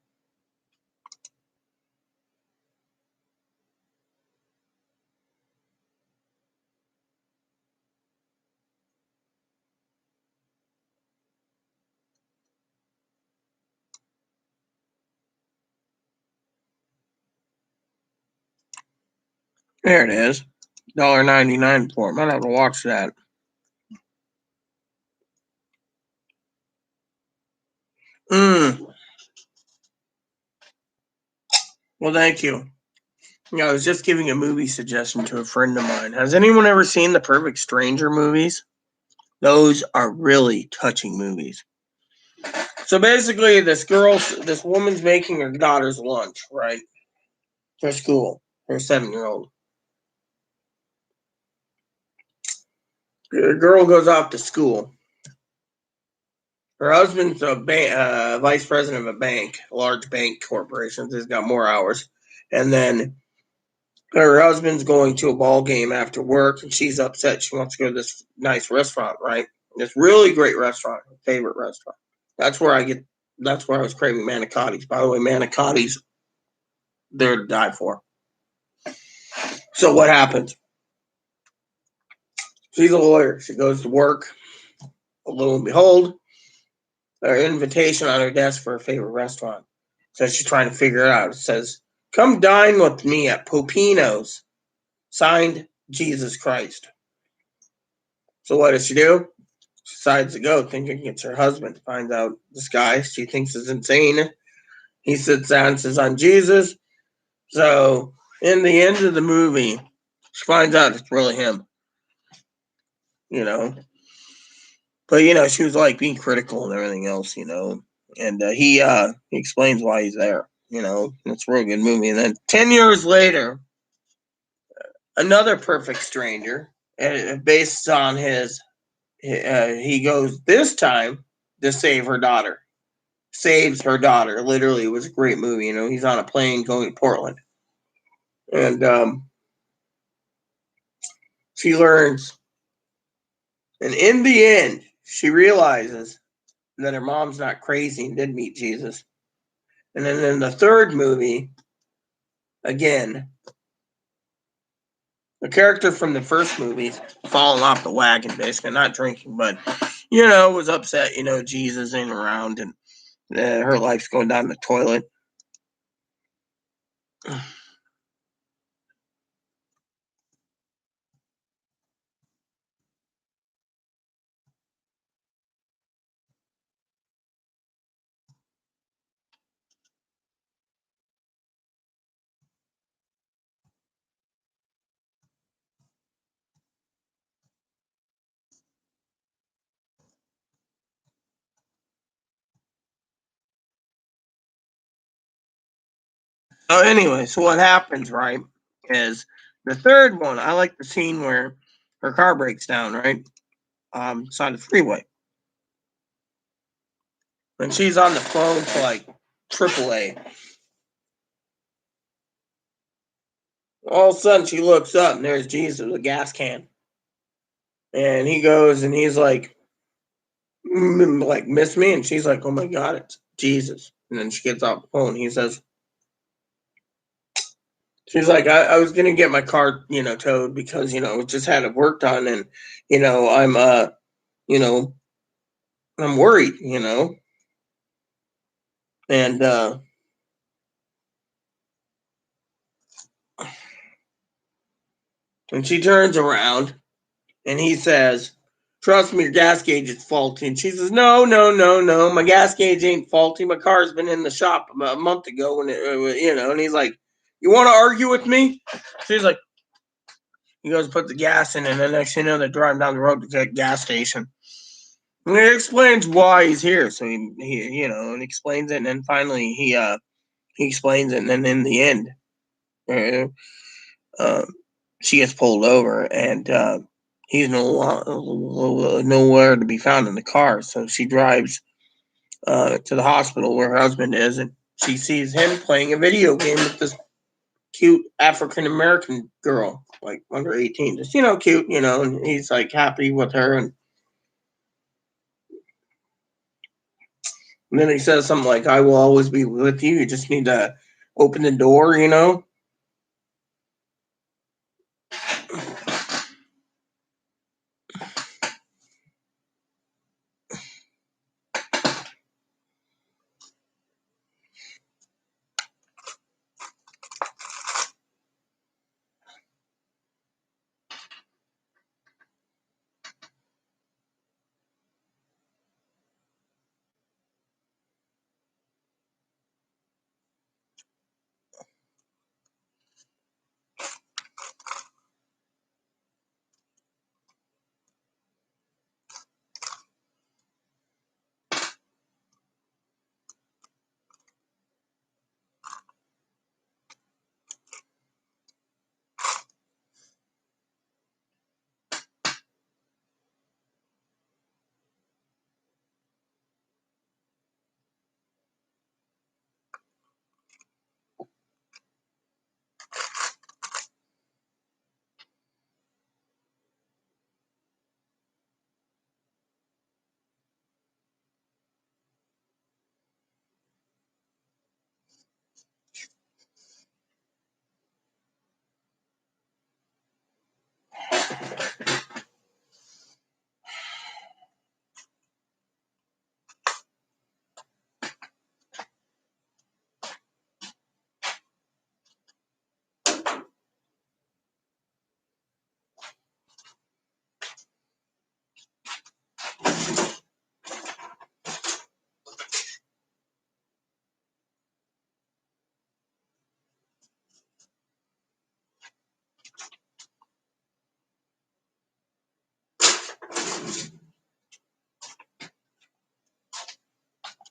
there it is. $1.99 for it. Might have to watch that. Mm, well, thank you. Yeah, I was just giving a movie suggestion to a friend of mine. Has anyone ever seen the Perfect Stranger movies? Those are really touching movies. So basically, this woman's making her daughter's lunch, right? For school, her 7-year-old. The girl goes off to school. Her husband's a vice president of a bank, a large bank corporation. He's got more hours. And then her husband's going to a ball game after work, and she's upset. She wants to go to this nice restaurant, right? This really great restaurant, her favorite restaurant. That's where I get. That's where I was craving manicottis. By the way, manicottis, they're to die for. So what happens? She's a lawyer. She goes to work. Lo and behold, an invitation on her desk for her favorite restaurant. So she's trying to figure it out. It says, "Come dine with me at Popino's." Signed, Jesus Christ. So what does she do? She decides to go, thinking it's her husband. Finds out this guy she thinks is insane. He sits down and says, "I'm Jesus." So in the end of the movie, she finds out it's really him. You know, but she was like being critical and everything else. And he explains why he's there. It's a real good movie. And then 10 years later, another perfect stranger, based on he goes this time to save her daughter. Saves her daughter. Literally, it was a great movie. He's on a plane going to Portland, and she learns, and in the end, she realizes that her mom's not crazy and did meet Jesus. And then in the third movie, again, the character from the first movie falling off the wagon, basically not drinking, but was upset. Jesus ain't around, and her life's going down the toilet. So anyway, so what happens, right, is the third one. I like the scene where her car breaks down, right, side of the freeway, and she's on the phone to like AAA. All of a sudden, she looks up and there's Jesus with a gas can, and he goes and he's like, "Miss me?" And she's like, "Oh my God, it's Jesus." And then she gets off the phone. He says, she's like, I was gonna get my car, towed because we just had it worked on, and I'm you know I'm worried, and she turns around and he says, "Trust me, your gas gauge is faulty." And she says, "No, no, no, no, my gas gauge ain't faulty. My car's been in the shop about a month ago when And he's like, "You want to argue with me?" She's like, he goes to put the gas in, and the next thing you know, they're driving down the road to the gas station. And he explains why he's here. So he and explains it, and then finally he explains it, and then in the end, uh, uh, she gets pulled over, and he's nowhere to be found in the car. So she drives to the hospital where her husband is, and she sees him playing a video game with this cute African American girl, like under 18, just cute, and he's like happy with her, and then he says something like, "I will always be with you. You just need to open the door."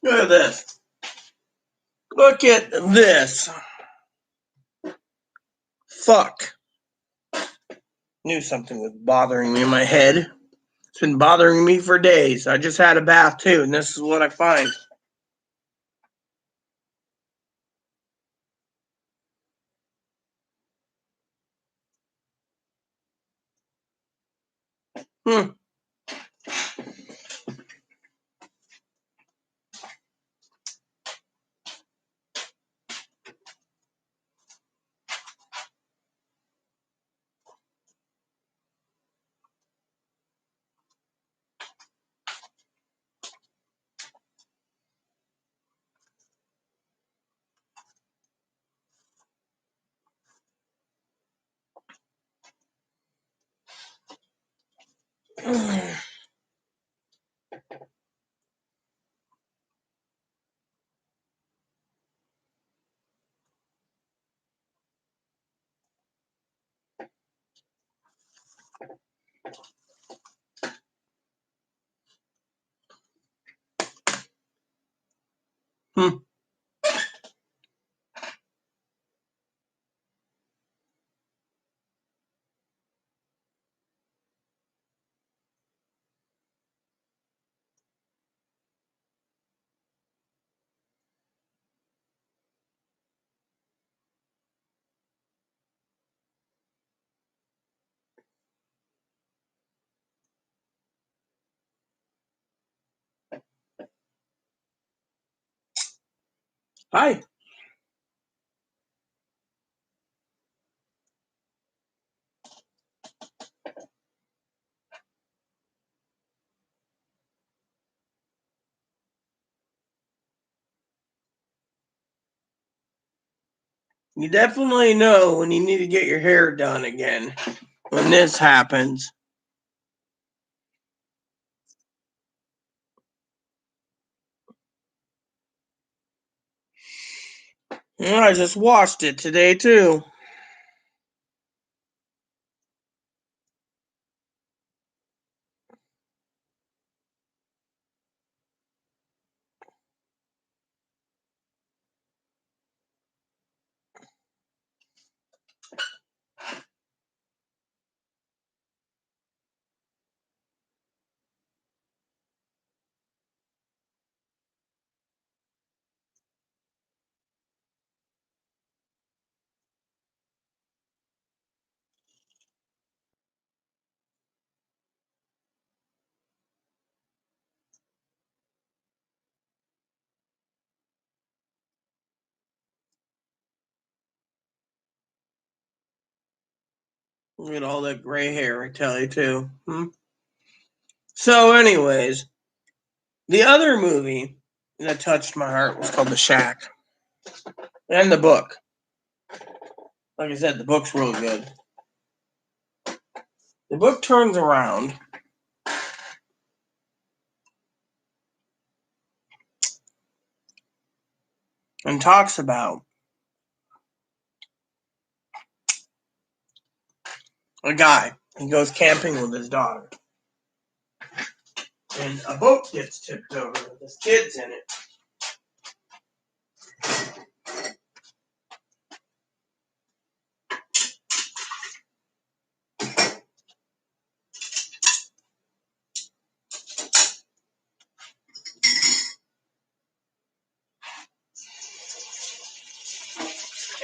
Look at this. Look at this. Fuck. Knew something was bothering me in my head. It's been bothering me for days. I just had a bath too, and this is what I find. Hmm. Hmm. Hi. You definitely know when you need to get your hair done again when this happens. I just washed it today too. Look at all that gray hair, I tell you too. So, anyways, the other movie that touched my heart was called The Shack. And the book. Like I said, the book's really good. The book turns around and talks about a guy. He goes camping with his daughter. And a boat gets tipped over with his kids in it.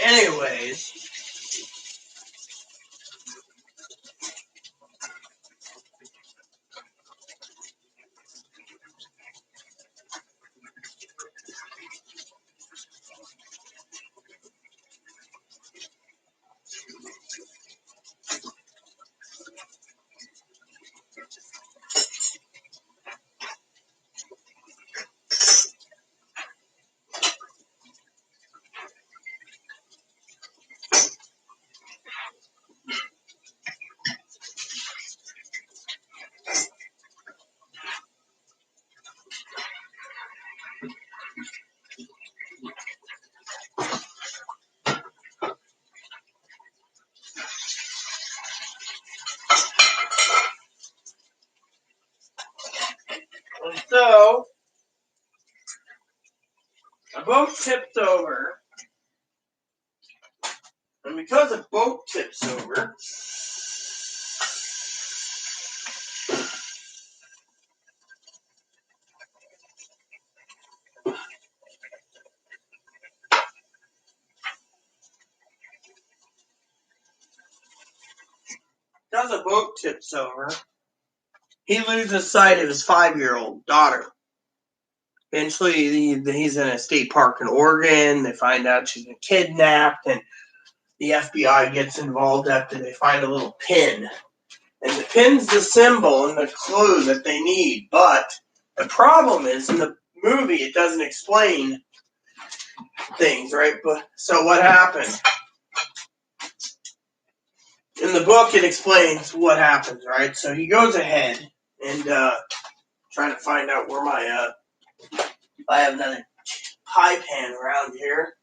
Anyways, So, a boat tips over. And because a boat tips over, he loses sight of his 5-year-old daughter. Eventually, he's in a state park in Oregon. They find out she's been kidnapped, and the FBI gets involved after they find a little pin. And the pin's the symbol and the clue that they need. But the problem is, in the movie, it doesn't explain things, right? But so what happened? In the book, it explains what happens, right? So he goes ahead and trying to find out where my I have another pie pan around here.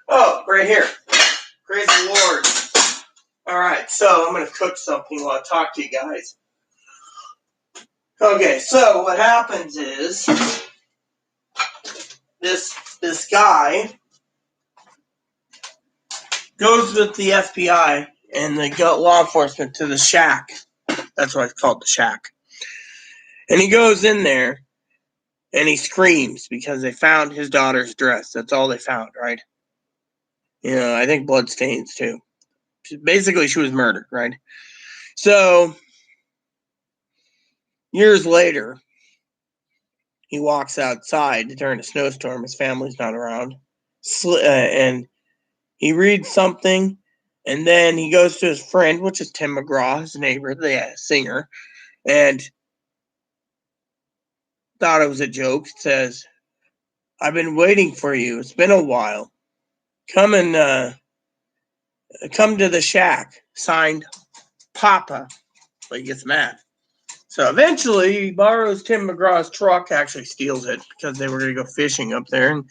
Oh, right here. Praise the Lord. All right, so I'm going to cook something while I talk to you guys. Okay, so what happens is this guy goes with the FBI and the law enforcement to the shack. That's why it's called the shack. And he goes in there and he screams because they found his daughter's dress. That's all they found, right? You know, I think blood stains too. Basically, she was murdered, right? So, years later, he walks outside during a snowstorm. His family's not around. And he reads something, and then he goes to his friend, which is Tim McGraw, his neighbor, the singer, and thought it was a joke. It says, "I've been waiting for you. It's been a while. Come and come to the shack." Signed, Papa. But he gets mad. So eventually, he borrows Tim McGraw's truck. Actually, steals it because they were going to go fishing up there, and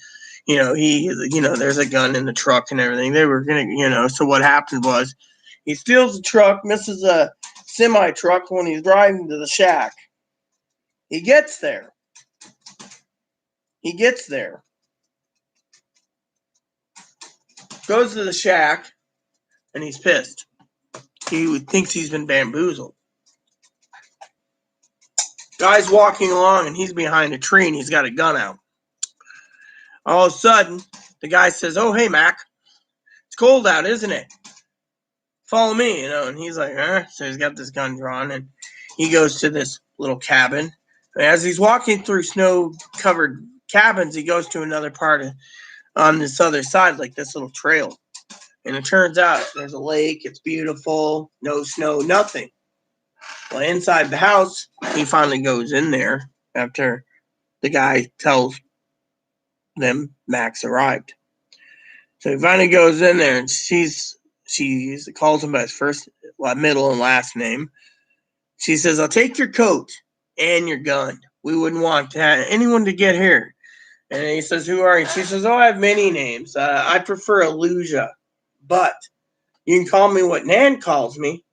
there's a gun in the truck and everything. They were going to, So what happened was, he steals the truck, misses a semi truck when he's driving to the shack. He gets there. Goes to the shack, and he's pissed. He thinks he's been bamboozled. Guy's walking along, and he's behind a tree, and he's got a gun out. All of a sudden, the guy says, "Oh, hey, Mac, it's cold out, isn't it? Follow me," and he's like, So he's got this gun drawn, and he goes to this little cabin. And as he's walking through snow-covered cabins, he goes to another part on this other side, like this little trail. And it turns out there's a lake. It's beautiful. No snow, nothing. Well, inside the house, he finally goes in there after the guy tells them Max arrived. So he finally goes in there, and she calls him by his first, middle, and last name. She says, "I'll take your coat and your gun. We wouldn't want anyone to get here." And he says, "Who are you?" She says, "Oh, I have many names. I prefer Aluja, but you can call me what Nan calls me."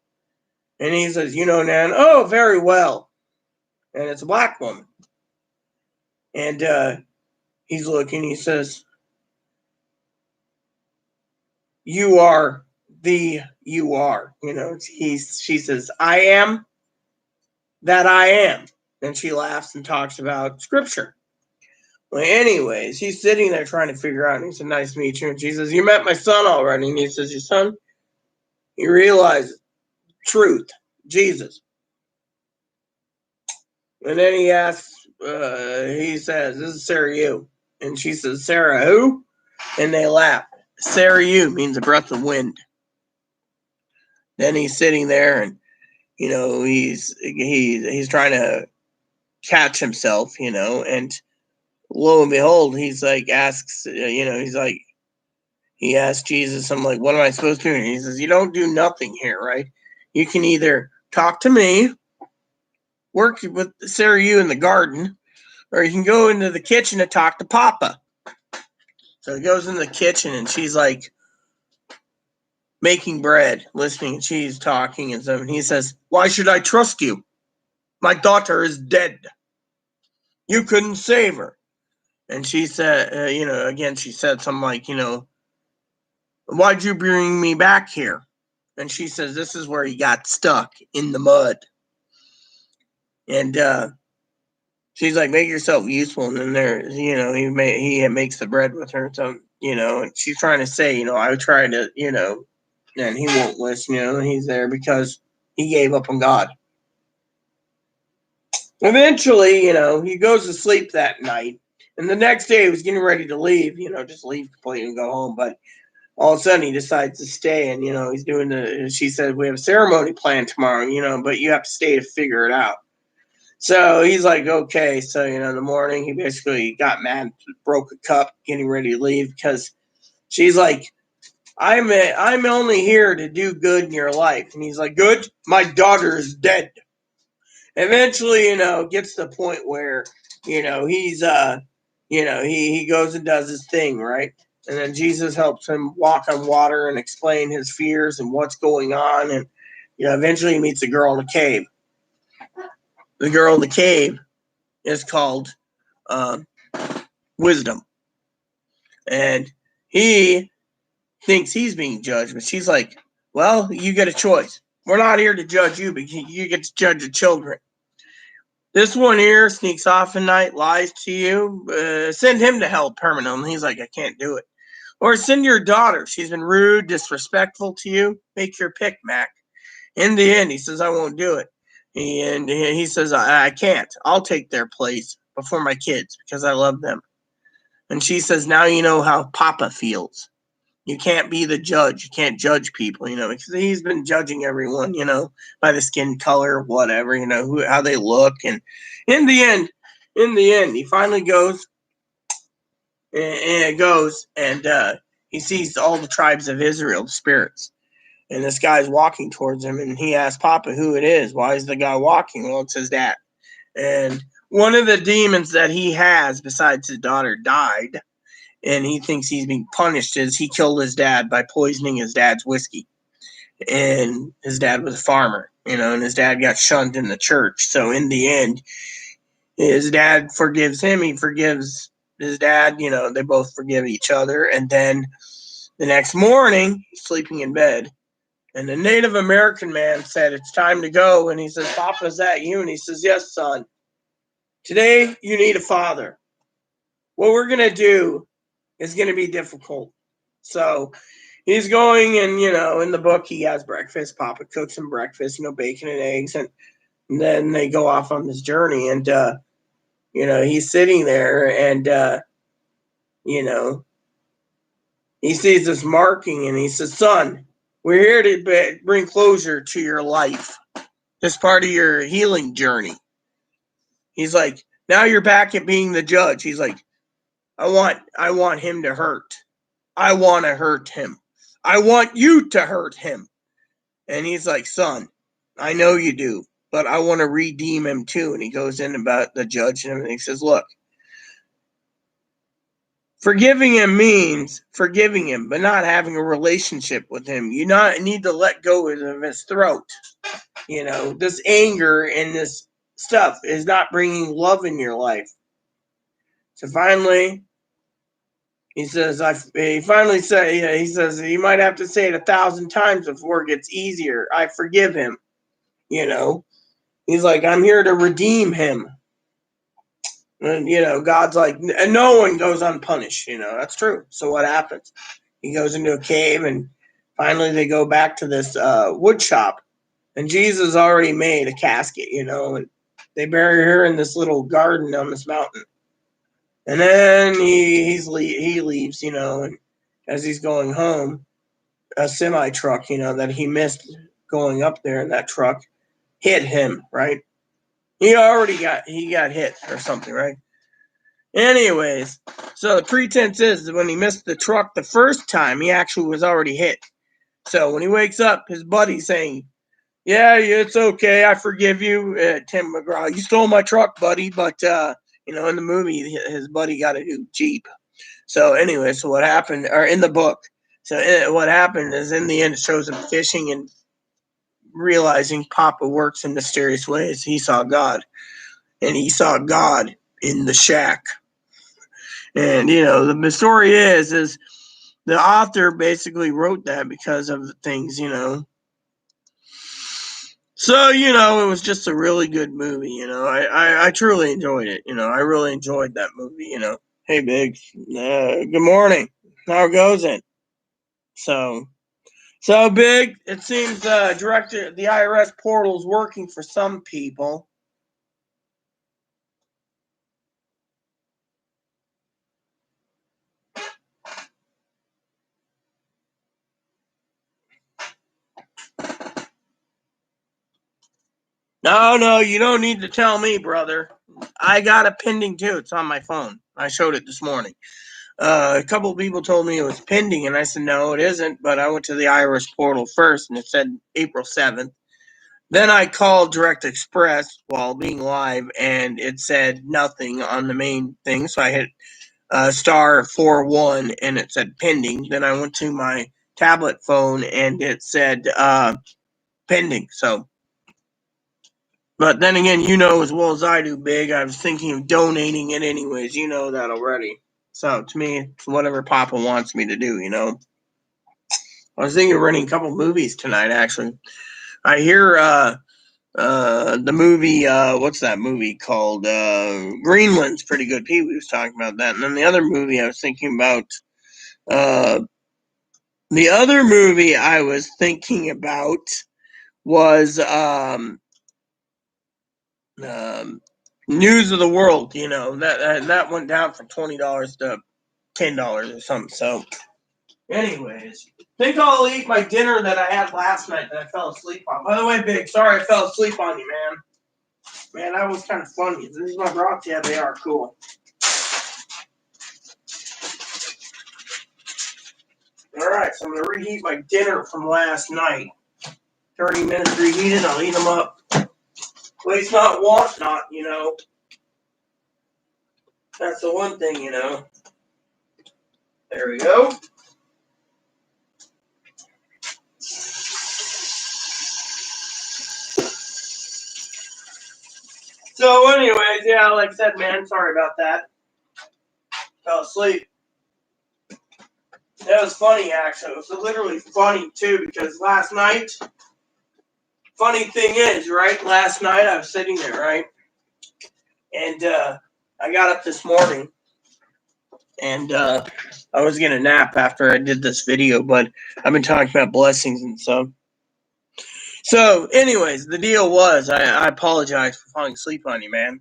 And he says, "You know Nan?" "Oh, very well." And it's a black woman. And he's looking. He says, "You are you are." She says, "I am that I am." And she laughs and talks about scripture. Well, anyways, he's sitting there trying to figure out, and he said, "Nice to meet you." And she says, "You met my son already." And he says, "Your son?" He realizes truth, Jesus. And then he asks, he says, "This is Sarah Yu." And she says, "Sarah who?" And they laugh. Sarah Yu means a breath of wind. Then he's sitting there, and he's trying to catch himself, and lo and behold, he's like he asks Jesus, I'm like, "What am I supposed to do?" And he says, "You don't do nothing here, right? You can either talk to me, work with Sarah Yu in the garden, or you can go into the kitchen to talk to Papa. So he goes into the kitchen, and she's like making bread, listening, and she's talking and stuff. And he says, "Why should I trust you? My daughter is dead. You couldn't save her." And she said, again, she said something like, "Why'd you bring me back here?" And she says, "This is where he got stuck in the mud." And she's like, "Make yourself useful." And then he makes the bread with her. So, and she's trying to say, I try to, and he won't listen, and he's there because he gave up on God. Eventually, he goes to sleep that night. And the next day he was getting ready to leave, just leave completely and go home. But all of a sudden he decides to stay, and, he's doing she said, "We have a ceremony planned tomorrow, but you have to stay to figure it out." So he's like, okay. So, in the morning, he basically got mad, broke a cup, getting ready to leave because she's like, I'm only here to do good in your life. And he's like, "Good? My daughter is dead." Eventually, gets to the point where, he's, he goes and does his thing, right? And then Jesus helps him walk on water and explain his fears and what's going on. And, eventually he meets a girl in a cave. The girl in the cave is called Wisdom. And he thinks he's being judged, but she's like, "Well, you get a choice. We're not here to judge you, but you get to judge the children. This one here sneaks off at night, lies to you. Send him to hell permanently." He's like, "I can't do it." "Or send your daughter. She's been rude, disrespectful to you. Make your pick, Mac." In the end, he says, "I won't do it." And he says, I can't. I'll take their place before my kids because I love them." And she says, "Now you know how Papa feels. You can't be the judge. You can't judge people, because he's been judging everyone, by the skin color, whatever, how they look." And in the end, he finally goes and he sees all the tribes of Israel, the spirits. And this guy's walking towards him, and he asks Papa who it is. Why is the guy walking? Well, it's his dad. And one of the demons that he has, besides his daughter, died. And he thinks he's being punished as he killed his dad by poisoning his dad's whiskey. And his dad was a farmer, and his dad got shunned in the church. So in the end, his dad forgives him. He forgives his dad. They both forgive each other. And then the next morning, he's sleeping in bed. And the Native American man said, "It's time to go." And he says, "Papa, is that you?" And he says, "Yes, son. Today, you need a father. What we're going to do is going to be difficult." So he's going, and, in the book, he has breakfast. Papa cooks him breakfast, bacon and eggs. And then they go off on this journey. And, he's sitting there, and, he sees this marking, and he says, "Son, we're here to bring closure to your life. This part of your healing journey." He's like, "Now you're back at being the judge." He's like, I want him to hurt. I want to hurt him. I want you to hurt him." And he's like, "Son, I know you do, but I want to redeem him too." And he goes in about the judge and everything. He says, "Look, forgiving him means forgiving him, but not having a relationship with him. You need to let go of his throat. This anger and this stuff is not bringing love in your life." So finally, he says, he says, "You might have to say it 1,000 times before it gets easier. I forgive him." He's like, "I'm here to redeem him." And, God's like, and no one goes unpunished. That's true. So what happens? He goes into a cave, and finally they go back to this wood shop. And Jesus already made a casket, and they bury her in this little garden on this mountain. And then he leaves, and as he's going home, a semi truck, that he missed going up there in that truck hit him, right? He got hit or something, right? Anyways, so the pretense is that when he missed the truck the first time, he actually was already hit. So when he wakes up, his buddy's saying, "Yeah, it's okay. I forgive you, Tim McGraw. You stole my truck, buddy, but, You know, in the movie, his buddy got a new Jeep. So anyway, so what happened, or in the book, so what happened is in the end it shows him fishing and realizing Papa works in mysterious ways. He saw God, and he saw God in the shack. And you know, the story is the author basically wrote that because of the things, you know. So, you know, it was just a really good movie, you know. I truly enjoyed it, you know. I really enjoyed that movie, you know. Hey, Biggs. Good morning. How goes it? So, so Big, it seems director the IRS portal is working for some people. No, you don't need to tell me, brother. I got a pending too. It's on my phone. I showed it this morning. A couple of people told me it was pending, and I said, no, it isn't. But I went to the IRS portal first, and it said April 7th. Then I called Direct Express while being live, and it said nothing on the main thing. So I hit *41, and it said pending. Then I went to my tablet phone, and it said pending. So, but then again, you know as well as I do, Big, I was thinking of donating it anyways. You know that already. So to me, it's whatever Papa wants me to do, you know. I was thinking of renting a couple movies tonight, actually. I hear the movie, what's that movie called? Greenland's pretty good. Pee Wee was talking about that. And then the other movie I was thinking about, uh, was um, News of the World. You know that went down from $20 to $10 or something. So, anyways, think I'll eat my dinner that I had last night that I fell asleep on. By the way, Big, sorry I fell asleep on you, man. Man, that was kind of funny. These are my rocks. Yeah, they are cool. All right, so I'm gonna reheat my dinner from last night. 30 minutes reheated. I'll eat them up. Waste not, want not. You know, that's the one thing. You know. There we go. So, anyways, yeah, like I said, man, sorry about that. Fell asleep. That was funny, actually. It was literally funny too because last night. Funny thing is, right? Last night I was sitting there, right, and I got up this morning, and I was gonna nap after I did this video, but I've been talking about blessings and stuff. So, anyways, the deal was I apologize for falling asleep on you, man.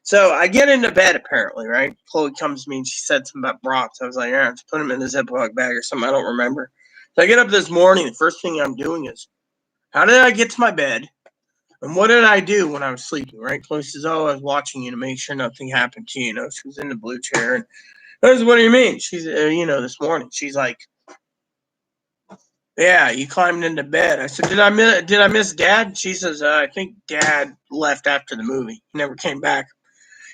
So I get into bed apparently, right? Chloe comes to me and she said something about brats. I was like, yeah, just put them in the Ziploc bag or something. I don't remember. So I get up this morning. The first thing I'm doing is, how did I get to my bed? And what did I do when I was sleeping, right? Chloe says, oh, I was watching you to make sure nothing happened to you. You know, she was in the blue chair. And I was, what do you mean? She's, this morning. She's like, yeah, you climbed into bed. I said, did I miss Dad? She says, I think Dad left after the movie. He never came back.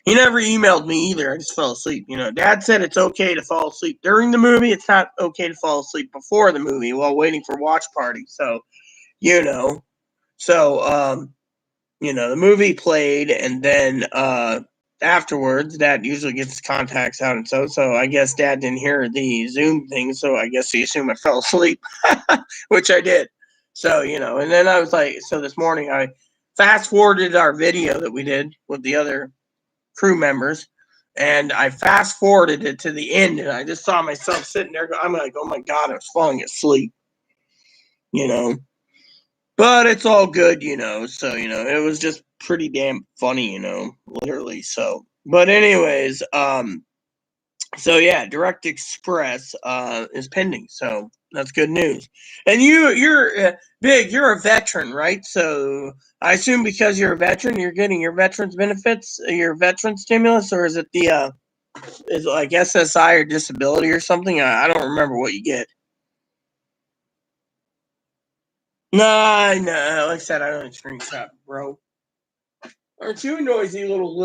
He never emailed me either. I just fell asleep. You know, Dad said it's okay to fall asleep during the movie. It's not okay to fall asleep before the movie while waiting for watch party. So, you know, so the movie played, and then afterwards, Dad usually gets his contacts out, and so I guess Dad didn't hear the Zoom thing, so I guess he assumed I fell asleep, which I did. So and then I was like, so this morning I fast forwarded our video that we did with the other crew members, and I fast forwarded it to the end, and I just saw myself sitting there. I'm like, oh my God, I was falling asleep, you know. But it's all good, So, it was just pretty damn funny, literally. So, but anyways, so yeah, Direct Express is pending. So that's good news. And you're Big. You're a veteran, right? So I assume because you're a veteran, you're getting your veterans benefits, your veteran stimulus, or is it is it like SSI or disability or something? I don't remember what you get. Nah, no. Like I said, I don't screenshot, bro. Aren't you a noisy little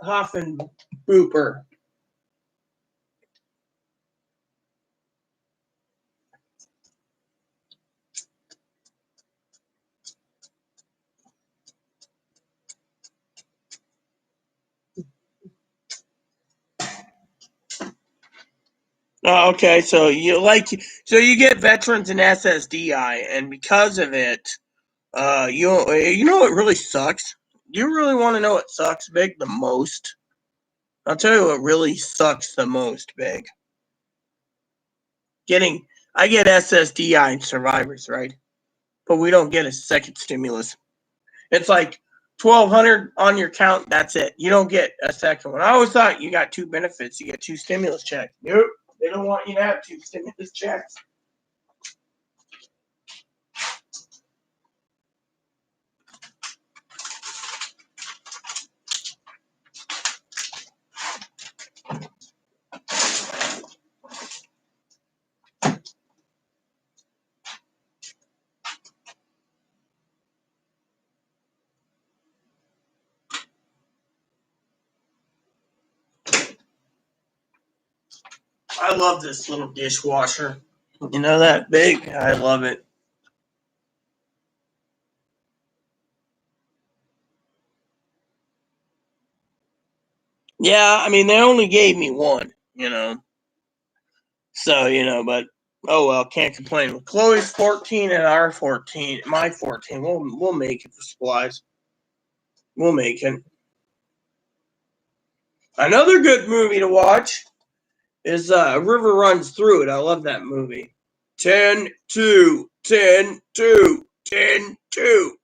Hoffen Booper. Oh, okay, so you get veterans and SSDI, and because of it, you know what really sucks? You really want to know what sucks, Big, the most? I'll tell you what really sucks the most, Big. I get SSDI and survivors, right? But we don't get a second stimulus. It's like 1,200 on your count. That's it. You don't get a second one. I always thought you got two benefits. You get two stimulus checks. Nope, they don't want you to have two stimulus checks. I love this little dishwasher. You know that, Big? I love it. Yeah, I mean, they only gave me one, So, but oh well, can't complain. With Chloe's 14 and our 14, my 14, we'll make it for supplies. We'll make it. Another good movie to watch is River Runs Through It. I love that movie. 10, 2, 10, 2, 10, 2.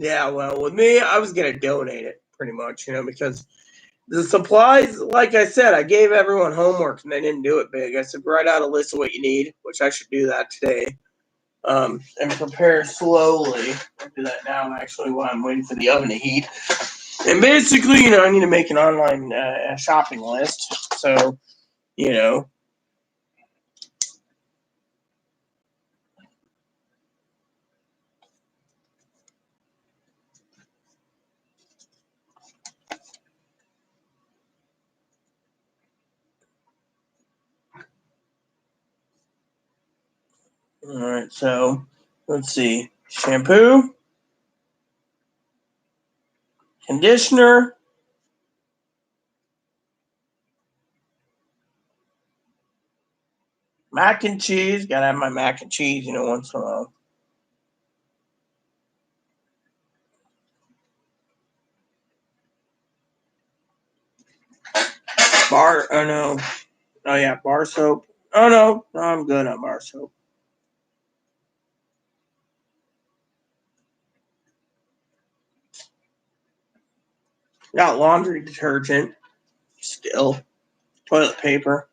Yeah, well, with me, I was going to donate it pretty much, because the supplies, like I said, I gave everyone homework and they didn't do it, Big. I said, write out a list of what you need, which I should do that today. And prepare slowly. I'll do that now, actually, while I'm waiting for the oven to heat. And basically, I need to make an online shopping list. So, you know. All right, so let's see. Shampoo, conditioner, mac and cheese. Gotta have my mac and cheese, once in a while. Oh no. Oh yeah, bar soap. Oh no, I'm good on bar soap. Got laundry detergent. Still. Toilet paper.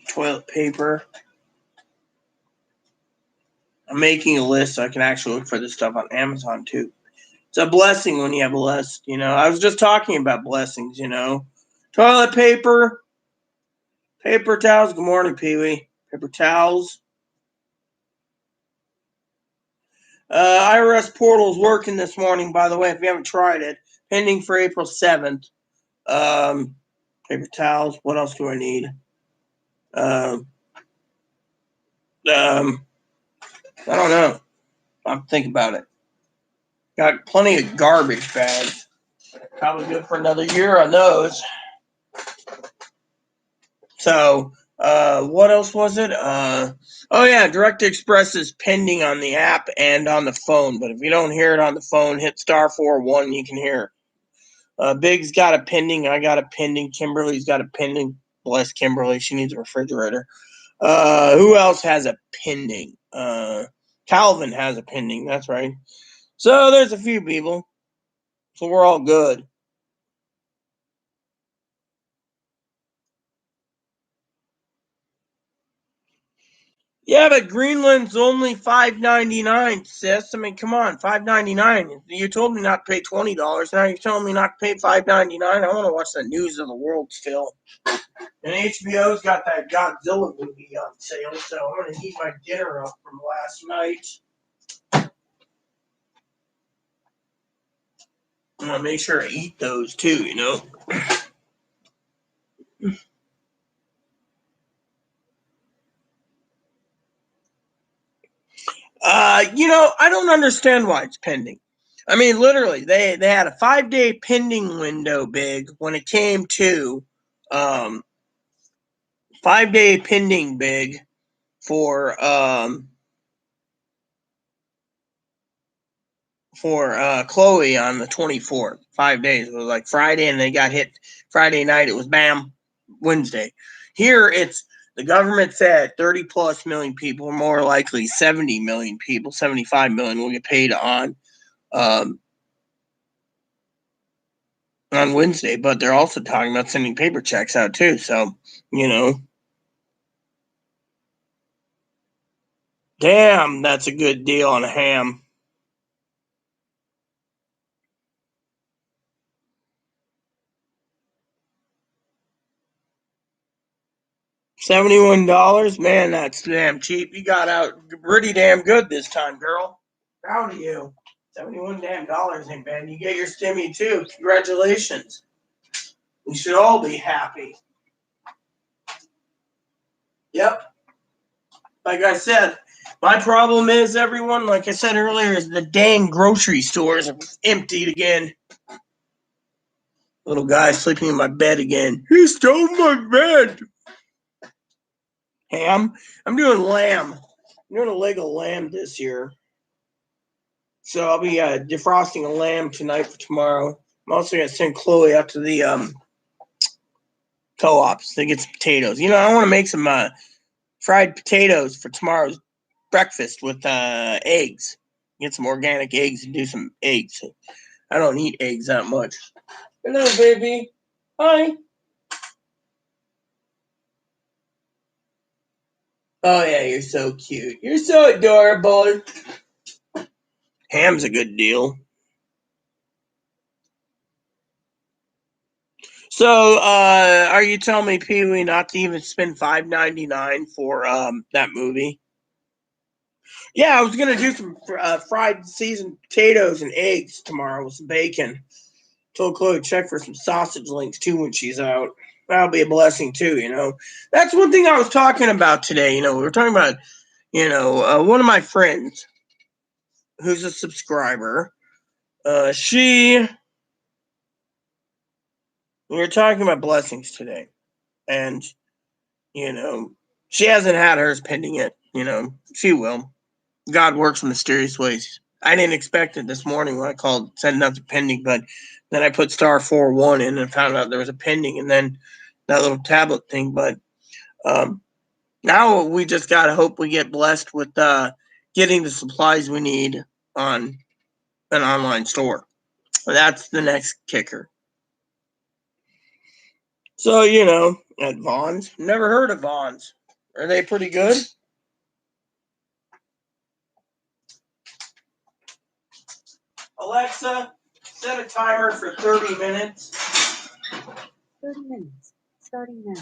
Toilet paper. I'm making a list so I can actually look for this stuff on Amazon too. It's a blessing when you have a list, I was just talking about blessings, Toilet paper, paper towels. Good morning, Pee Wee. Paper towels. IRS portal's working this morning, by the way, if you haven't tried it. Pending for April 7th. Paper towels. What else do I need? Um, I don't know. I'm thinking about it. Got plenty of garbage bags. Probably good for another year on those. So, what else was it? Oh yeah, Direct Express is pending on the app and on the phone. But if you don't hear it on the phone, hit *41. You can hear it. Big's got a pending. I got a pending. Kimberly's got a pending. Bless Kimberly. She needs a refrigerator. Who else has a pending? Calvin has a pending. That's right. So there's a few people. So we're all good. Yeah, but Greenland's only $5.99, sis. I mean, come on, $5.99. You told me not to pay $20. Now you're telling me not to pay $5.99. I want to watch the news of the world still. And HBO's got that Godzilla movie on sale, so I'm gonna heat my dinner up from last night. I'm gonna make sure I eat those too, you know. I don't understand why it's pending. I mean, literally, they had a 5-day pending window, big, when it came to 5-day pending, big, for Chloe on the 24th. 5 days. It was like Friday, and they got hit Friday night. It was bam, Wednesday. Here, it's the government said 30 plus million people, more likely 70 million people, 75 million will get paid um, on Wednesday, but they're also talking about sending paper checks out too. So, you know, damn, that's a good deal on a ham. $71, man, that's damn cheap. You got out pretty damn good this time, girl. Proud of you. 71 damn dollars ain't bad. You get your stimmy too. Congratulations. We should all be happy. Yep. Like I said, my problem is, everyone, like I said earlier, is the dang grocery stores are emptied again. Little guy sleeping in my bed again. He stole my bed. Ham. I'm doing lamb. I'm doing a leg of lamb this year. So I'll be defrosting a lamb tonight for tomorrow. I'm also going to send Chloe out to the co-ops to get some potatoes. I want to make some fried potatoes for tomorrow's breakfast with eggs. Get some organic eggs and do some eggs. I don't eat eggs that much. Hello, baby. Hi. Oh, yeah, you're so cute. You're so adorable. Ham's a good deal. So, are you telling me, Pee Wee, not to even spend $5.99 for that movie? Yeah, I was gonna do some fried seasoned potatoes and eggs tomorrow with some bacon. Told Chloe to check for some sausage links too when she's out. That'll be a blessing too. That's one thing I was talking about today. We were talking about, one of my friends who's a subscriber. We were talking about blessings today, and you know, she hasn't had hers pending yet. She will. God works in mysterious ways. I didn't expect it this morning when I called, said nothing pending, but then I put *41 in and found out there was a pending, and then that little tablet thing. But now we just gotta hope we get blessed with getting the supplies we need on an online store. That's the next kicker. So at Vaughn's, never heard of Vaughn's. Are they pretty good? Alexa, set a timer for 30 minutes. 30 minutes, starting now.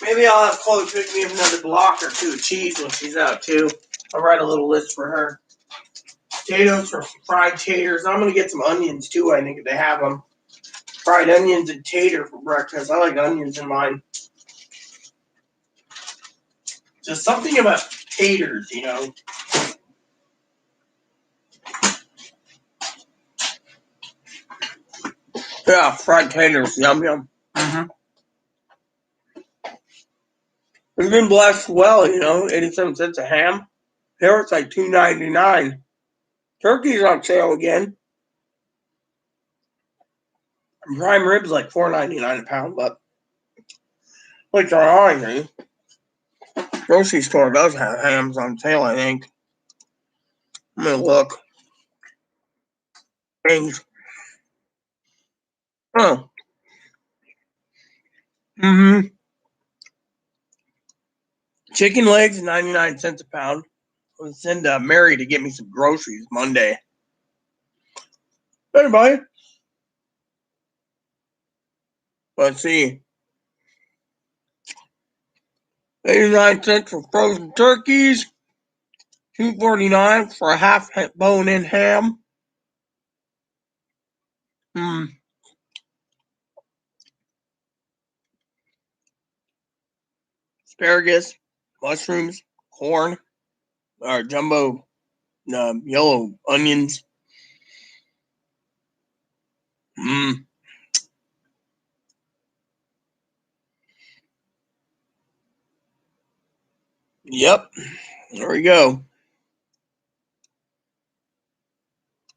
Maybe I'll have Chloe pick me up another block or two of cheese when she's out too. I'll write a little list for her. Potatoes for fried taters. I'm gonna get some onions too. I think if they have them. Fried onions and tater for breakfast. I like onions in mine. Just something about taters, you know. Yeah, fried taters, yum yum. Mm-hmm. It's been blessed well, you know. 87 cents a ham. Here it's like $2.99. Turkey's on sale again. Prime ribs like $4.99 a pound, but which are hungry. Grocery store does have hams on sale, I think. I'm gonna look. Things. Oh. Mm-hmm. Chicken legs, 99 cents a pound. I'll send Mary to get me some groceries Monday. Hey, buddy. Let's see. 89 cents for frozen turkeys. $2.49 for a half bone-in ham. Asparagus, mushrooms, corn, or jumbo yellow onions. Yep. There we go.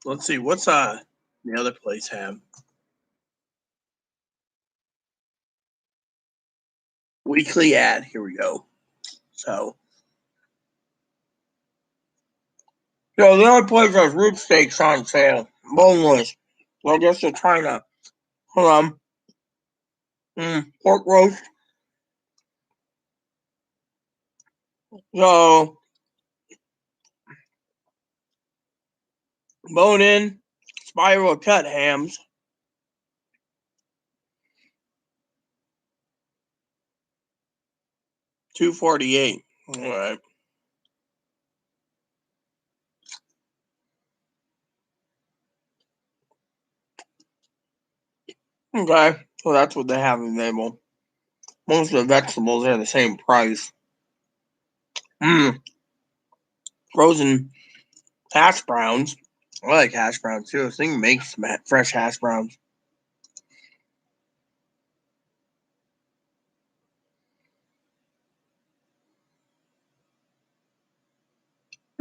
Let's see. What's the other place have? Weekly ad. Here we go. So the only place has rib steaks on sale, boneless. Well, I guess they're trying to. Hold on. Pork roast. So bone-in, spiral cut hams. $2.48. All right. Okay. So that's what they have available. Most of the vegetables are the same price. Frozen hash browns. I like hash browns too. This thing makes some fresh hash browns.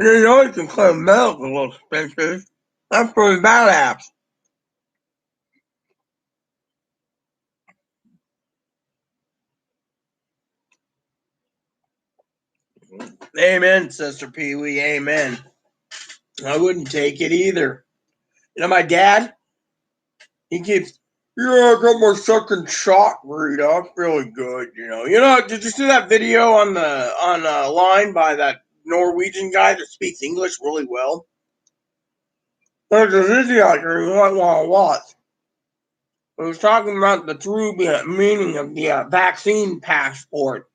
You know, you can claim milk a little expensive. That's pretty badass. Amen, Sister Pee Wee. Amen. I wouldn't take it either. You know, my dad, he keeps, yeah, I got my second shot, Rita. It's really good, you know. Did you see that video on line by that Norwegian guy that speaks English really well? There's a video here you might want to watch. It was talking about the true meaning of the vaccine passport.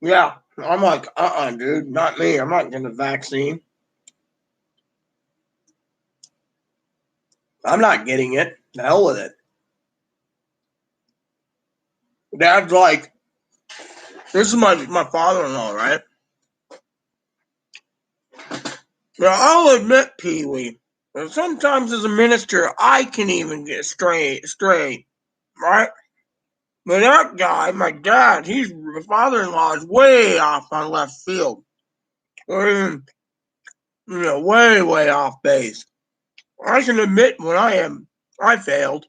Yeah, I'm like, dude, not me. I'm not getting the vaccine. I'm not getting it. The hell with it. Dad's like, this is my father-in-law, right? Now, I'll admit, Pee Wee, that sometimes as a minister, I can even get straight, right? But that guy, my dad, my father-in-law is way off on left field. Way, way off base. I can admit when I failed.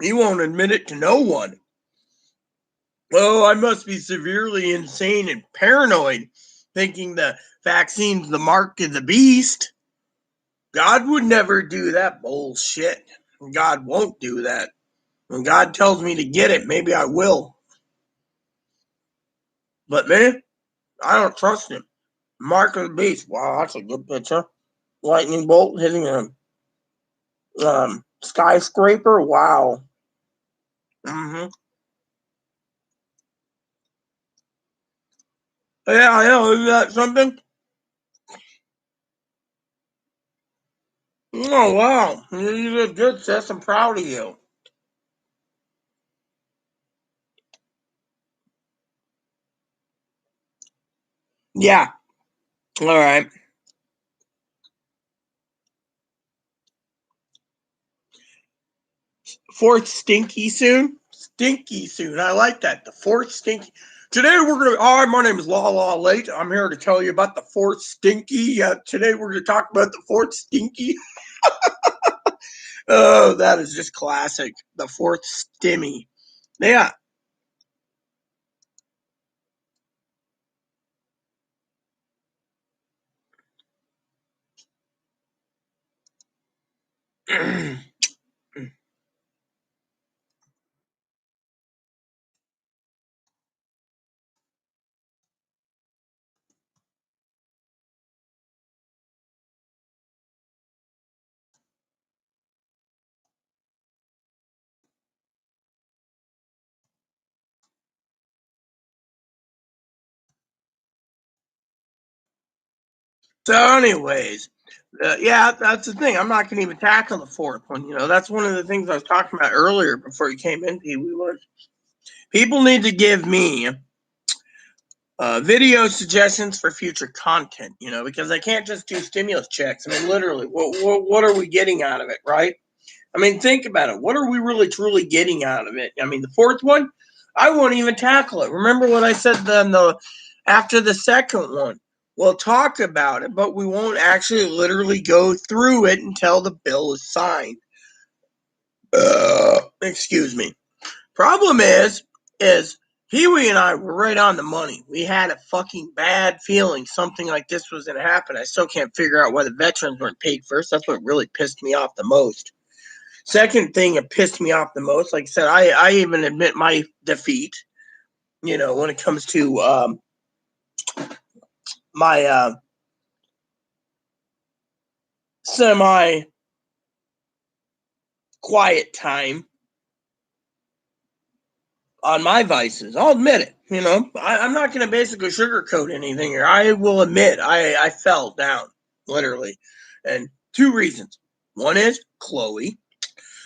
He won't admit it to no one. Oh, I must be severely insane and paranoid, thinking the vaccine's the mark of the beast. God would never do that bullshit. God won't do that. When God tells me to get it, maybe I will. But man, I don't trust him. Mark of the beast. Wow, that's a good picture. Lightning bolt hitting a skyscraper. Wow. Mm-hmm. Yeah, I know. Isn't that something? Oh, wow. You did good, sis. I'm proud of you. Yeah. All right. Fourth stinky soon. Stinky soon. I like that. The fourth stinky. Today we're gonna. Hi, my name is La La Late. I'm here to tell you about the fourth stinky. Today we're gonna talk about the fourth stinky. Oh, that is just classic. The fourth stimmy. Yeah. So, anyways, yeah, that's the thing. I'm not going to even tackle the fourth one. That's one of the things I was talking about earlier before you came in, Pee Wee, was people need to give me video suggestions for future content, because I can't just do stimulus checks. I mean, literally, what are we getting out of it, right? I mean, think about it. What are we really truly getting out of it? I mean, the fourth one, I won't even tackle it. Remember what I said then, after the second one? We'll talk about it, but we won't actually literally go through it until the bill is signed. Excuse me. Problem is Pee Wee and I were right on the money. We had a fucking bad feeling something like this was going to happen. I still can't figure out why the veterans weren't paid first. That's what really pissed me off the most. Second thing that pissed me off the most, like I said, I even admit my defeat, when it comes to my semi quiet time on my vices. I'll admit it. I'm not going to basically sugarcoat anything here. I will admit I fell down, literally. And two reasons. One is Chloe.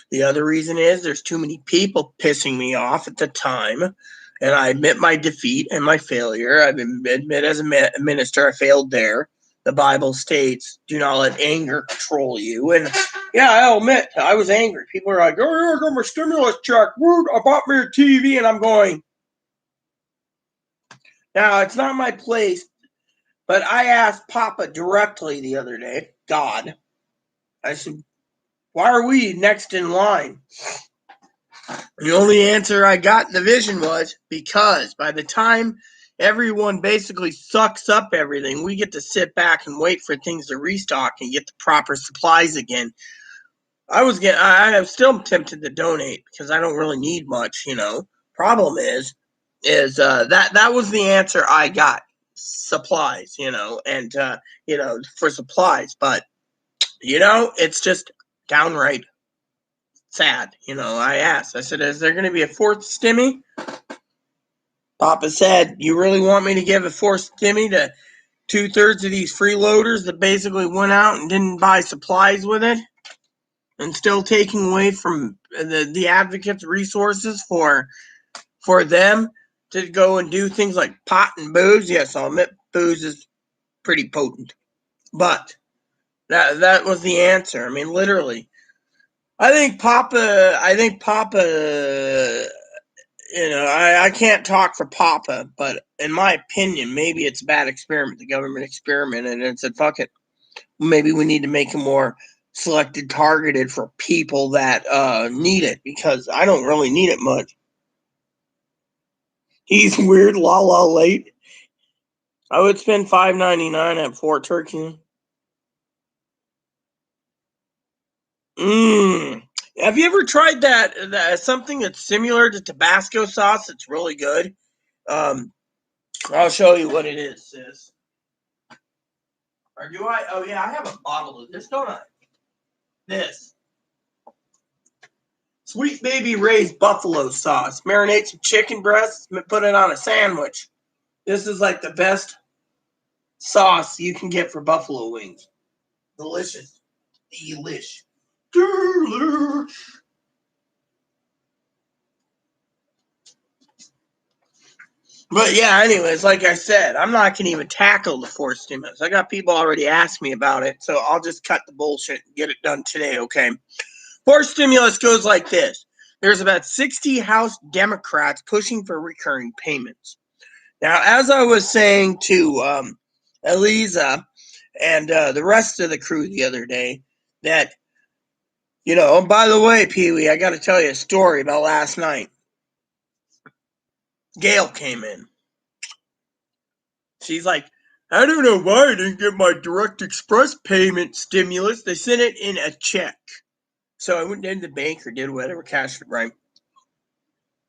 The other reason is there's too many people pissing me off at the time. And I admit my defeat and my failure. I admit as a minister I failed there. The Bible states, do not let anger control you. And yeah, I'll admit, I was angry. People are like, oh, I got my stimulus check. I bought me a TV. And I'm going, now, it's not my place, but I asked Papa directly the other day, God, I said, why are we next in line? The only answer I got in the vision was, because by the time everyone basically sucks up everything, we get to sit back and wait for things to restock and get the proper supplies again. I am still tempted to donate because I don't really need much, Problem is that was the answer I got. Supplies, and for supplies, but it's just downright sad. I asked, I said, is there going to be a fourth stimmy? Papa said, you really want me to give a fourth stimmy to 2/3 of these freeloaders that basically went out and didn't buy supplies with it, and still taking away from the advocates' resources for them to go and do things like pot and booze? Yes, I'll admit booze is pretty potent, but that was the answer. I mean, literally. I think Papa. I can't talk for Papa, but in my opinion, maybe it's a bad experiment. The government experimented and said, "Fuck it. Maybe we need to make it more selected, targeted for people that need it, because I don't really need it much." He's weird, la late. I would spend $5.99 at Fort Turkey. Have you ever tried that something that's similar to Tabasco sauce? It's really good. Um, I'll show you what it is, sis. Or do I? Oh yeah, I have a bottle of this, don't I? This Sweet Baby Ray's buffalo sauce. Marinate some chicken breasts, put it on a sandwich. This is like the best sauce you can get for buffalo wings. Delicious. Delish. Delish. But yeah, anyways, like I said, I'm not going to even tackle the fourth stimulus. I got people already asked me about it, so I'll just cut the bullshit and get it done today, okay? Fourth stimulus goes like this. There's about 60 House Democrats pushing for recurring payments. Now, as I was saying to Eliza and the rest of the crew the other day, that, oh, by the way, Pee-wee, I got to tell you a story about last night. Gail came in. She's like, I don't know why I didn't get my direct express payment stimulus. They sent it in a check. So I went into the bank or did whatever, cashed it, right?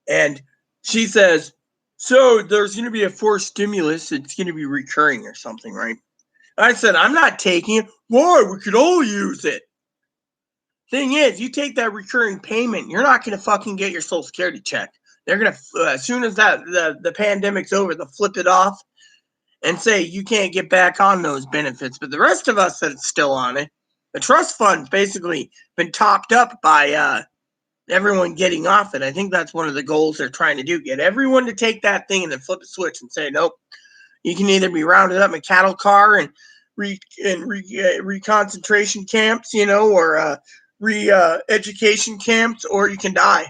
And she says, so there's going to be a fourth stimulus. It's going to be recurring or something, right? I said, I'm not taking it. Why? We could all use it. Thing is, you take that recurring payment, you're not going to fucking get your Social Security check. They're going to, as soon as the pandemic's over, they'll flip it off and say you can't get back on those benefits. But the rest of us that's still on it, the trust fund's basically been topped up by everyone getting off it. I think that's one of the goals they're trying to do, get everyone to take that thing and then flip a switch and say, nope, you can either be rounded up in a cattle car and reconcentration camps, or education camps, or you can die.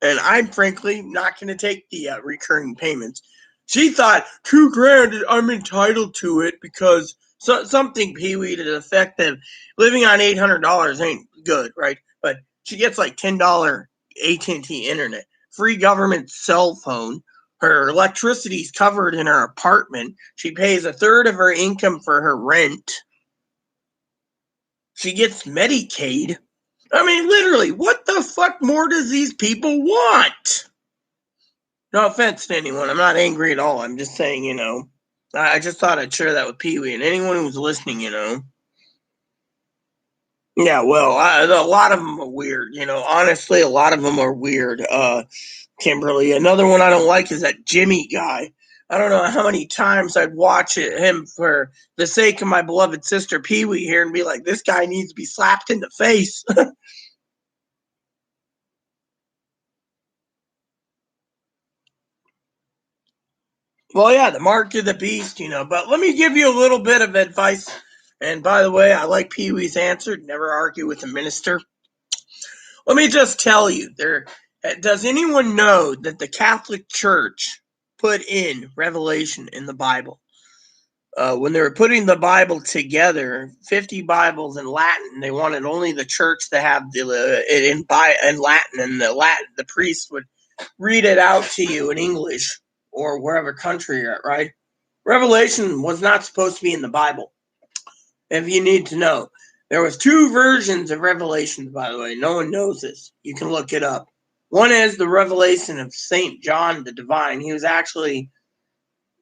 And I'm frankly not going to take the recurring payments. She thought $2,000, I'm entitled to it because something Pee-wee to the effect that living on $800 ain't good, right? But she gets like $10 AT&T internet, free government cell phone. Her electricity's covered in her apartment. She pays a third of her income for her rent. She gets Medicaid. I mean, literally, what the fuck more does these people want? No offense to anyone. I'm not angry at all. I'm just saying, I just thought I'd share that with Pee-wee and anyone who's listening, Yeah, well, a lot of them are weird, Honestly, a lot of them are weird. Kimberly, another one I don't like is that Jimmy guy. I don't know how many times I'd watch him for the sake of my beloved sister Pee-wee here and be like, this guy needs to be slapped in the face. Well, yeah, the mark of the beast, But let me give you a little bit of advice. And by the way, I like Pee-wee's answer. Never argue with a minister. Let me just tell you, does anyone know that the Catholic Church put in Revelation in the Bible? When they were putting the Bible together, 50 Bibles in Latin, they wanted only the church to have it in Latin, and the priest would read it out to you in English or wherever country you're at, right? Revelation was not supposed to be in the Bible. If you need to know, there was two versions of Revelation, by the way. No one knows this. You can look it up. One is the revelation of St. John the Divine. He was actually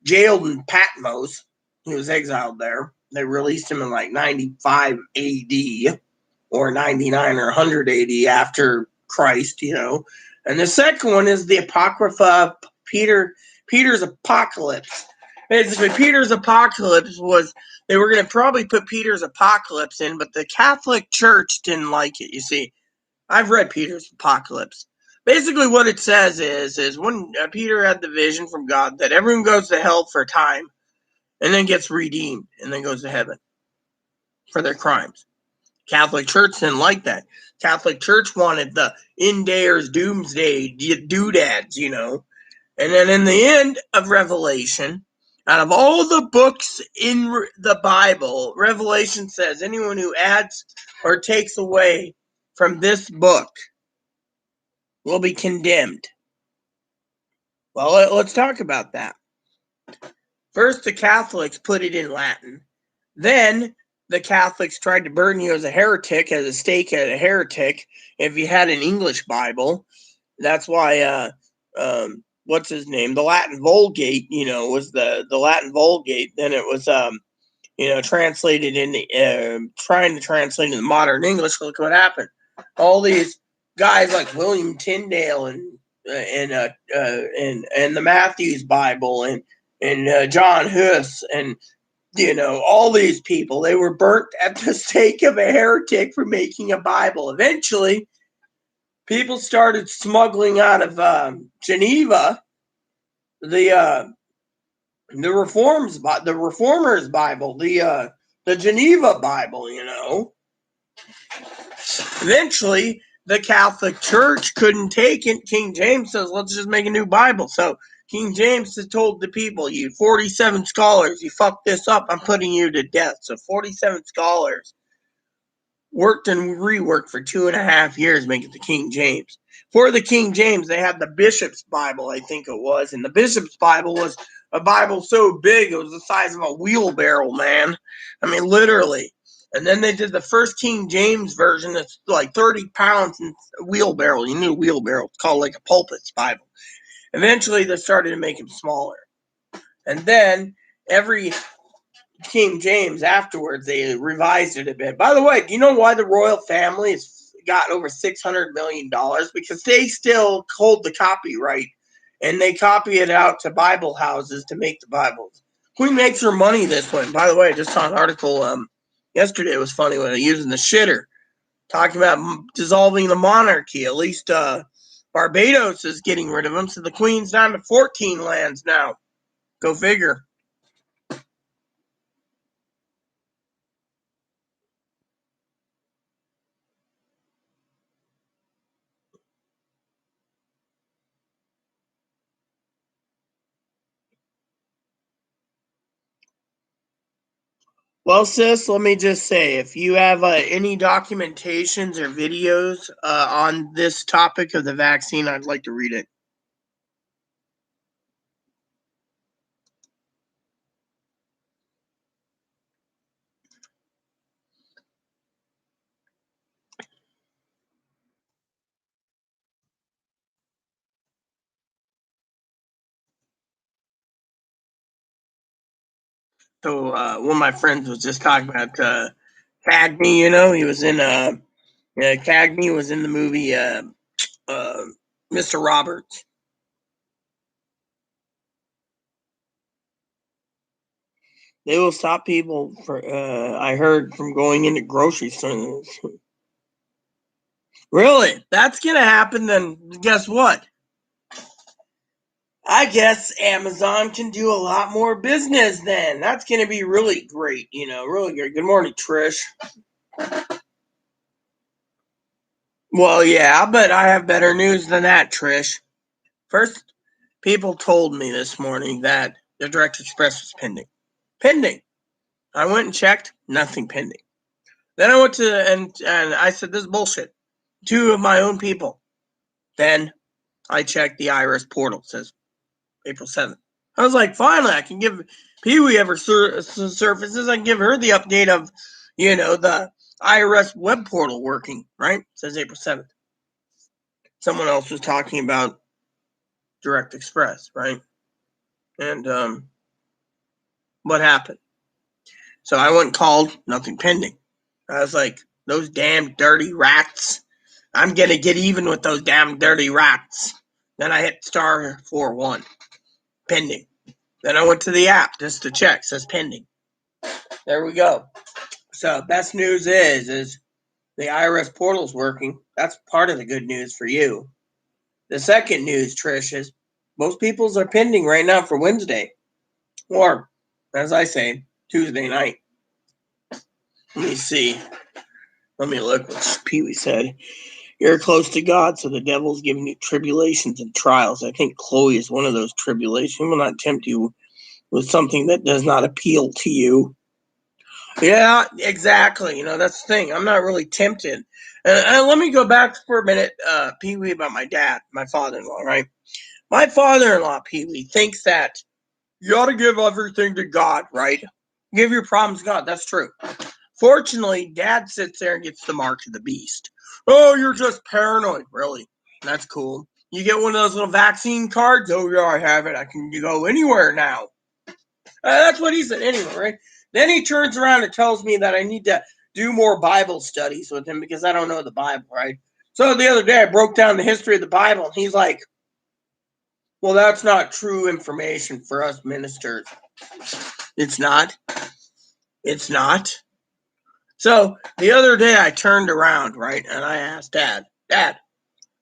jailed in Patmos. He was exiled there. They released him in like 95 AD or 99 or 100 AD after Christ, And the second one is the Apocrypha, Peter's Apocalypse. Basically, Peter's Apocalypse was, they were going to probably put Peter's Apocalypse in, but the Catholic Church didn't like it, you see. I've read Peter's Apocalypse. Basically, what it says is when Peter had the vision from God that everyone goes to hell for a time and then gets redeemed and then goes to heaven for their crimes. Catholic Church didn't like that. Catholic Church wanted the in-dayers, doomsday doodads, And then in the end of Revelation, out of all the books in the Bible, Revelation says anyone who adds or takes away from this book will be condemned. Well, let's talk about that. First, the Catholics put it in Latin. Then the Catholics tried to burn you as a heretic, as a stake as a heretic, if you had an English Bible. That's why, what's his name? The Latin Vulgate, was the Latin Vulgate. Then it was, translated in trying to translate into modern English. Look what happened. All these guys like William Tyndale and the Matthews Bible and John Hus and all these people, they were burnt at the stake of a heretic for making a Bible. Eventually, people started smuggling out of Geneva the Reformers Bible, the Geneva Bible, Eventually, the Catholic Church couldn't take it. King James says, let's just make a new Bible. So King James has told the people, you 47 scholars, you fuck this up, I'm putting you to death. So 47 scholars worked and reworked for 2.5 years, making the King James. For the King James, they had the Bishop's Bible, I think it was. And the Bishop's Bible was a Bible so big, it was the size of a wheelbarrow, man. I mean, literally. And then they did the first King James version that's like 30 pounds in a wheelbarrow. You knew a wheelbarrow. It's called like a pulpit's Bible. Eventually, they started to make them smaller. And then every King James afterwards, they revised it a bit. By the way, do you know why the royal family has got over $600 million? Because they still hold the copyright and they copy it out to Bible houses to make the Bibles. Queen makes her money this way. By the way, I just saw an article yesterday. It was funny when they're using the shitter, talking about dissolving the monarchy. At least Barbados is getting rid of them, so the Queen's down to 14 lands now. Go figure. Well, sis, let me just say, if you have any documentations or videos on this topic of the vaccine, I'd like to read it. So one of my friends was just talking about Cagney. He was in Cagney was in the movie Mr. Roberts. They will stop people I heard, from going into grocery stores. Really? That's gonna happen? Then guess what? I guess Amazon can do a lot more business then. That's going to be really great, really great. Good morning, Trish. Well, yeah, but I have better news than that, Trish. First, people told me this morning that the Direct Express was pending. Pending. I went and checked, nothing pending. Then I went to, and I said, this is bullshit. 2 of my own people. Then I checked the IRS portal. It says April 7th. I was like, finally, I can give Pee-wee ever surfaces. I can give her the update of, the IRS web portal working, right? It says April 7th. Someone else was talking about Direct Express, right? And what happened? So I went and called, nothing pending. I was like, those damn dirty rats. I'm going to get even with those damn dirty rats. Then I hit *41, pending. Then I went to the app just to check, it says pending. There we go. So best news is the IRS portal's working. That's part of the good news for you. The second news, Trish, is most people's are pending right now for Wednesday. Or, as I say, Tuesday night. Let me see. Let me look what Pee-wee said. You're close to God, so the devil's giving you tribulations and trials. I think Chloe is one of those tribulations. He will not tempt you with something that does not appeal to you. Yeah, exactly. That's the thing. I'm not really tempted. And let me go back for a minute, Pee-wee, about my dad, my father-in-law, right? My father-in-law, Pee-wee, thinks that you ought to give everything to God, right? Give your problems to God. That's true. Fortunately, Dad sits there and gets the mark of the beast. Oh, you're just paranoid. Really? That's cool. You get one of those little vaccine cards? Oh, yeah, I have it. I can go anywhere now. That's what he said anyway, right? Then he turns around and tells me that I need to do more Bible studies with him because I don't know the Bible, right? So the other day I broke down the history of the Bible, and he's like, well, that's not true information for us ministers. It's not. It's not. So the other day I turned around, right, and I asked Dad,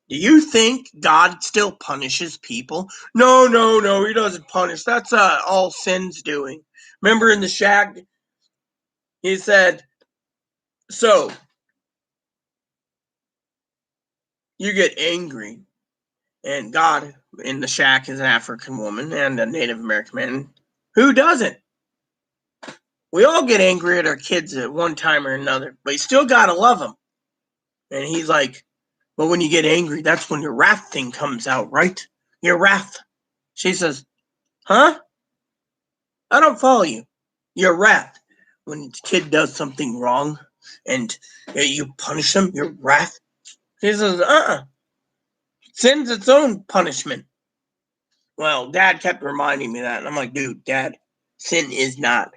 Do you think God still punishes people? No, no, no, he doesn't punish. That's all sin's doing. Remember in the shack, he said, so you get angry, and God in the shack is an African woman and a Native American man. Who doesn't? We all get angry at our kids at one time or another, but you still gotta love them. And he's like, but when you get angry, that's when your wrath thing comes out, right? Your wrath. She says, huh? I don't follow you. Your wrath. When the kid does something wrong and you punish them, your wrath. She says, Sin's its own punishment. Well, Dad kept reminding me that. And I'm like, dude, Dad, sin is not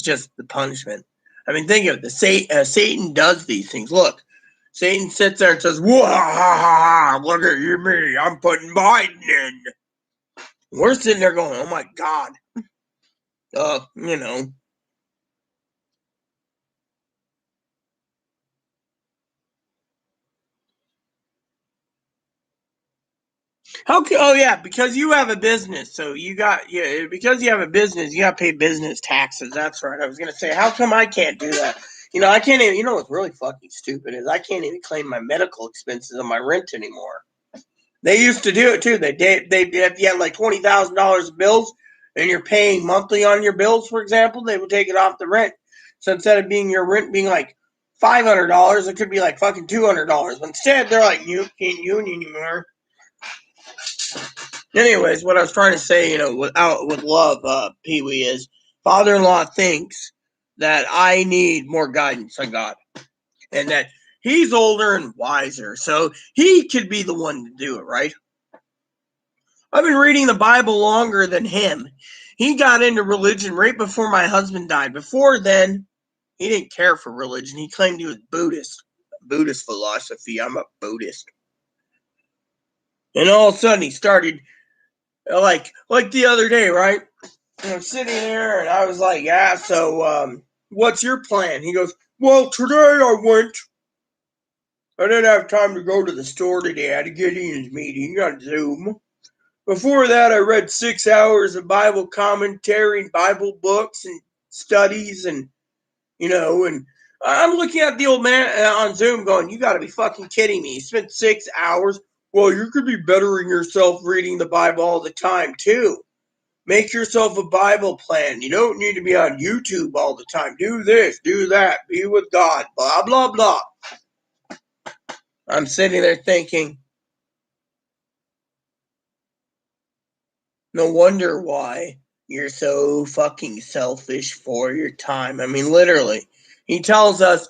just the punishment. I mean, think of it. Satan does these things. Look, Satan sits there and says, look at you, me. I'm putting Biden in. We're sitting there going, oh my God. You know. Oh yeah, because you have a business, so because you have a business, you got to pay business taxes. That's right. I was gonna say, how come I can't do that? I can't even. You know what's really fucking stupid is I can't even claim my medical expenses on my rent anymore. They used to do it too. If you had like $20,000 of bills and you're paying monthly on your bills, for example, they would take it off the rent. So instead of being your rent being like $500, it could be like fucking $200. But instead, they're like, you can't use anymore. Anyways, what I was trying to say, with love, Pee Wee, is father-in-law thinks that I need more guidance on God, and that he's older and wiser, so he could be the one to do it, right? I've been reading the Bible longer than him. He got into religion right before my husband died. Before then, he didn't care for religion. He claimed he was Buddhist philosophy. I'm a Buddhist. And all of a sudden, he started like the other day, right? And I'm sitting there, and I was like, "Yeah, so what's your plan?" He goes, "Well, today I didn't have time to go to the store today. I had to get in his meeting on Zoom. Before that, I read 6 hours of Bible commentary and Bible books and studies, and and I'm looking at the old man on Zoom, going, "You got to be fucking kidding me! You spent 6 hours. Well, you could be bettering yourself reading the Bible all the time too." Make yourself a Bible plan. You don't need to be on YouTube all the time. Do this, do that, be with God, blah, blah, blah. I'm sitting there thinking, no wonder why you're so fucking selfish for your time. I mean, literally. He tells us,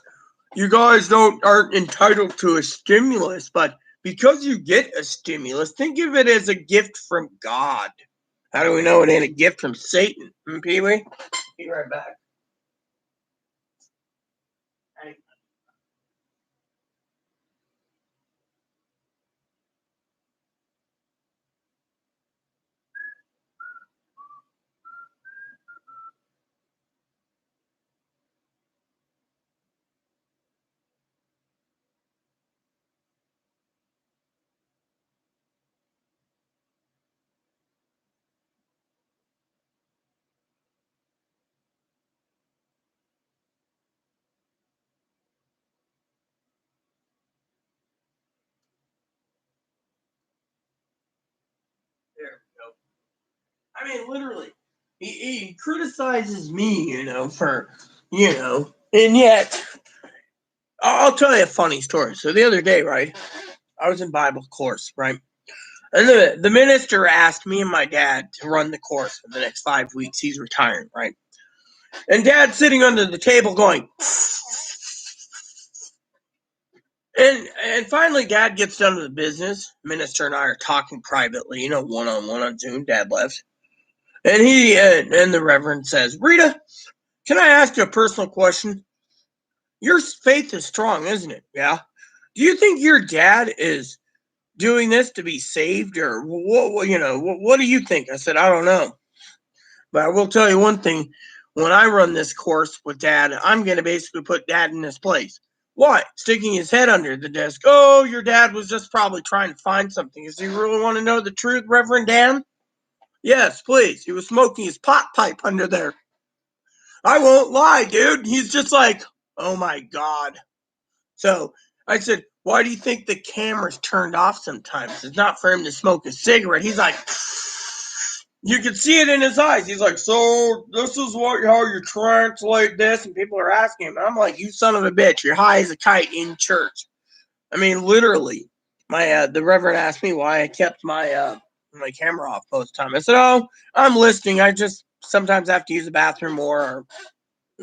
you guys aren't entitled to a stimulus, but because you get a stimulus, think of it as a gift from God. How do we know it ain't a gift from Satan? Pee Wee? Be right back. There we go. I mean, literally, he criticizes me, and yet, I'll tell you a funny story. So the other day, right, I was in Bible course, right, and the minister asked me and my dad to run the course for the next 5 weeks. He's retiring, right, and Dad's sitting under the table going, and finally, Dad gets done with the business. Minister and I are talking privately, one on one on Zoom. Dad left, and he and the Reverend says, "Rita, can I ask you a personal question? Your faith is strong, isn't it? Yeah. Do you think your dad is doing this to be saved, or what? What do you think?" I said, "I don't know, but I will tell you one thing. When I run this course with Dad, I'm going to basically put Dad in his place. What? Sticking his head under the desk. Oh, your dad was just probably trying to find something. Does he really want to know the truth, Reverend Dan? Yes, please. He was smoking his pot pipe under there. I won't lie, dude. He's just like, oh my God. So I said, why do you think the camera's turned off sometimes? It's not for him to smoke a cigarette. He's like, you can see it in his eyes. He's like, so this is how you translate this? And people are asking him. I'm like, you son of a bitch. You're high as a kite in church. I mean, literally. The Reverend asked me why I kept my camera off most of the time. I said, oh, I'm listening. I just sometimes have to use the bathroom more, or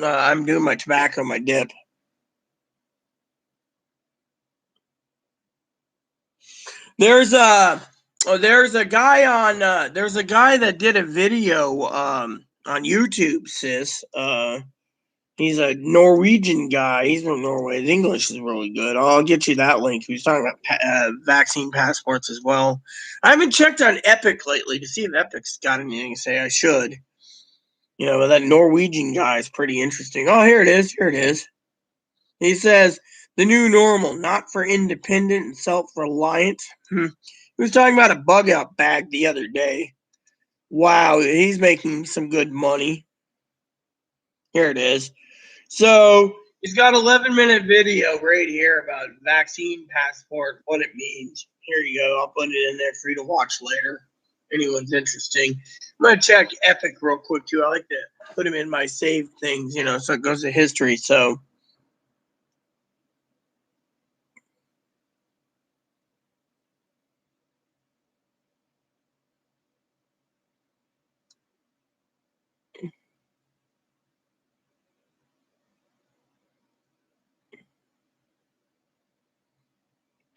I'm doing my tobacco, my dip. There's a guy that did a video on YouTube, sis. He's a Norwegian guy. He's from Norway. His English is really good. I'll get you that link. He was talking about vaccine passports as well. I haven't checked on Epic lately to see if Epic's got anything to say. I should. But that Norwegian guy is pretty interesting. Oh, here it is. Here it is. He says, the new normal, not for independent and self-reliant. He was talking about a bug-out bag the other day. Wow, he's making some good money. Here it is. So he's got 11-minute video right here about vaccine passport, what it means. Here you go. I'll put it in there for you to watch later. Anyone's interesting. I'm going to check Epic real quick, too. I like to put him in my saved things, so it goes to history. So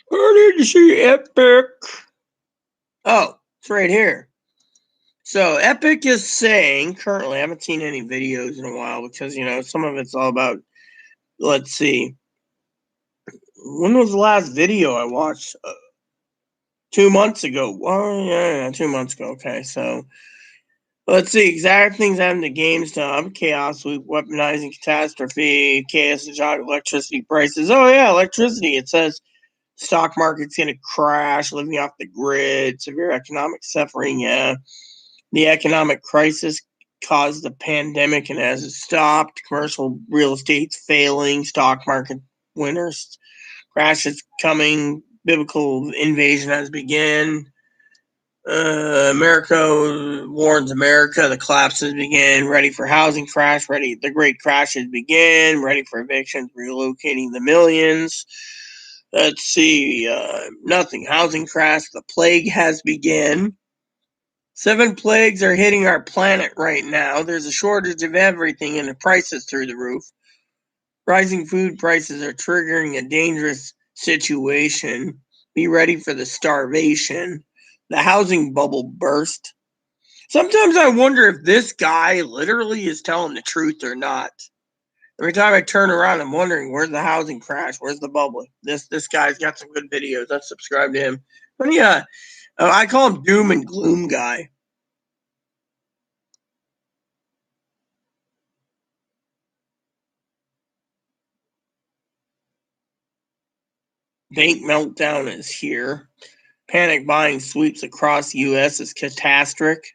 where did you see Epic? Oh, it's right here. So Epic is saying currently, I haven't seen any videos in a while because, some of it's all about, let's see. When was the last video I watched? 2 months ago. Well, yeah, 2 months ago. Okay, so let's see. Exact things happen to GameStop. Chaos, weaponizing catastrophe. Chaos, shock, electricity prices. Oh, yeah, electricity. It says stock market's going to crash, living off the grid, severe economic suffering. Yeah. The economic crisis caused the pandemic and hasn't stopped. Commercial real estate's failing. Stock market winners. Crash is coming. Biblical invasion has begun. America warns America. The collapses begin. Ready for housing crash. Ready. The great crashes begin. Ready for evictions. Relocating the millions. Let's see. Nothing. Housing crash. The plague has begun. 7 plagues are hitting our planet right now. There's a shortage of everything and the prices through the roof. Rising food prices are triggering a dangerous situation. Be ready for the starvation. The housing bubble burst. Sometimes I wonder if this guy literally is telling the truth or not. Every time I turn around, I'm wondering, where's the housing crash? Where's the bubble? This guy's got some good videos. Let's subscribe to him. But yeah, I call him Doom and Gloom Guy. Bank meltdown is here. Panic buying sweeps across the U.S. is catastrophic.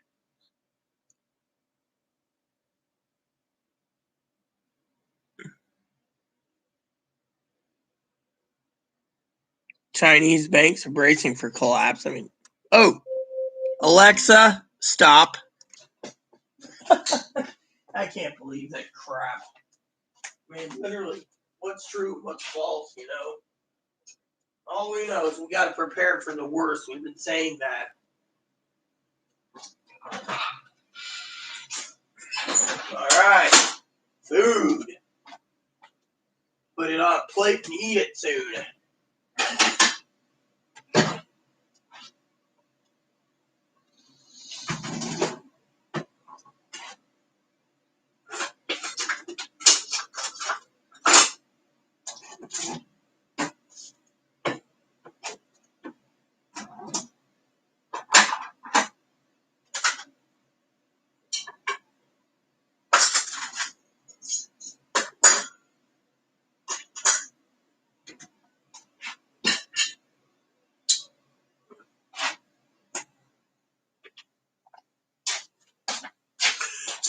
Chinese banks are bracing for collapse. I mean, oh, Alexa, stop. I can't believe that crap. I mean, literally, what's true, what's false, All we know is we got to prepare for the worst. We've been saying that. All right, food. Put it on a plate and eat it soon.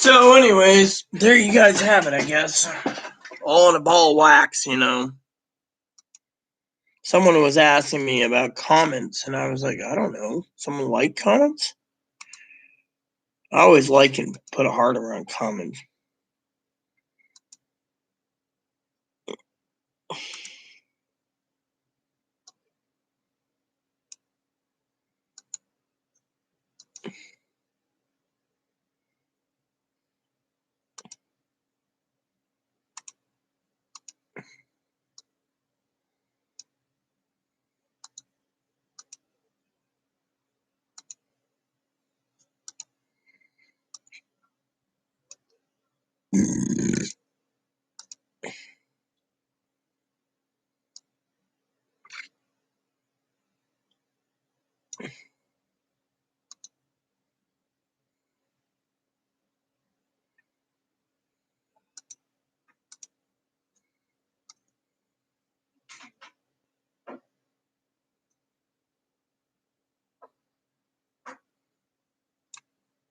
So, anyways, there you guys have it, I guess. All in a ball of wax, Someone was asking me about comments, and I was like, I don't know. Someone like comments? I always like and put a heart around comments.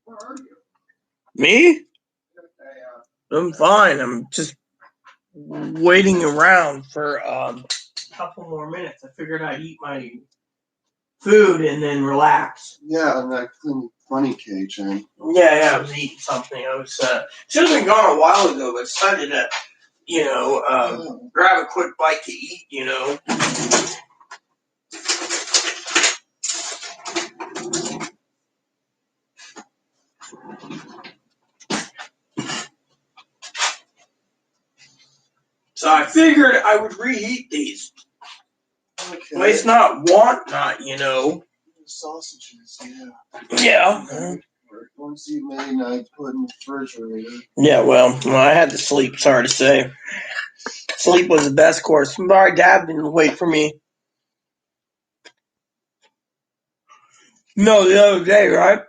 Where are you? Me? Yeah. I'm fine. I'm just waiting around for a couple more minutes. I figured I'd eat my food and then relax. Yeah, and that funny cage, man. Yeah, I was eating something. I was should have been gone a while ago, but decided to, grab a quick bite to eat. So I figured I would reheat these. Okay. At least not. Sausages, yeah. Yeah. Once you made, I put in the refrigerator. Yeah, well, I had to sleep, sorry to say. Sleep was the best course. My dad didn't wait for me. No, the other day, right?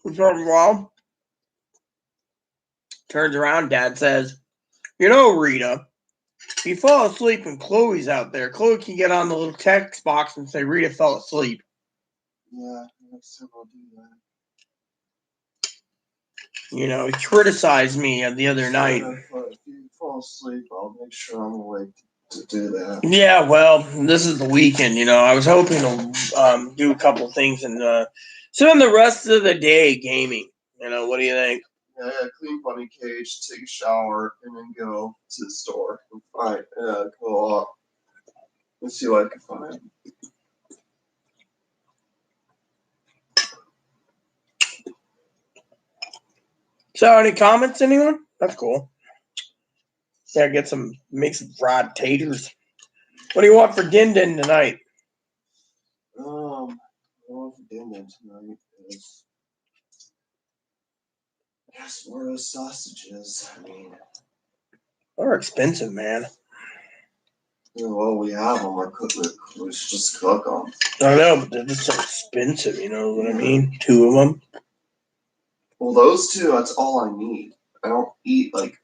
We're talking well. Turns around, Dad says, Rita, if you fall asleep and Chloe's out there, Chloe can get on the little text box and say, Rita fell asleep. Yeah, next time I'll do that. He criticized me the other night. If you fall asleep, I'll make sure I'm awake to do that. Yeah, well, this is the weekend, I was hoping to do a couple things and spend the rest of the day gaming. What do you think? Yeah, clean bunny cage, take a shower, and then go to the store and find go up. Let's see what I can find. So, any comments, anyone? That's cool. Yeah, make some fried taters. What do you want for din tonight? What I want for dinner tonight is, I guess, more of those sausages. I mean, They're expensive, man. Well, we have them. We should just cook them. I know, but they're just so expensive. You know what I mean? 2 of them. Well, those two, that's all I need. I don't eat like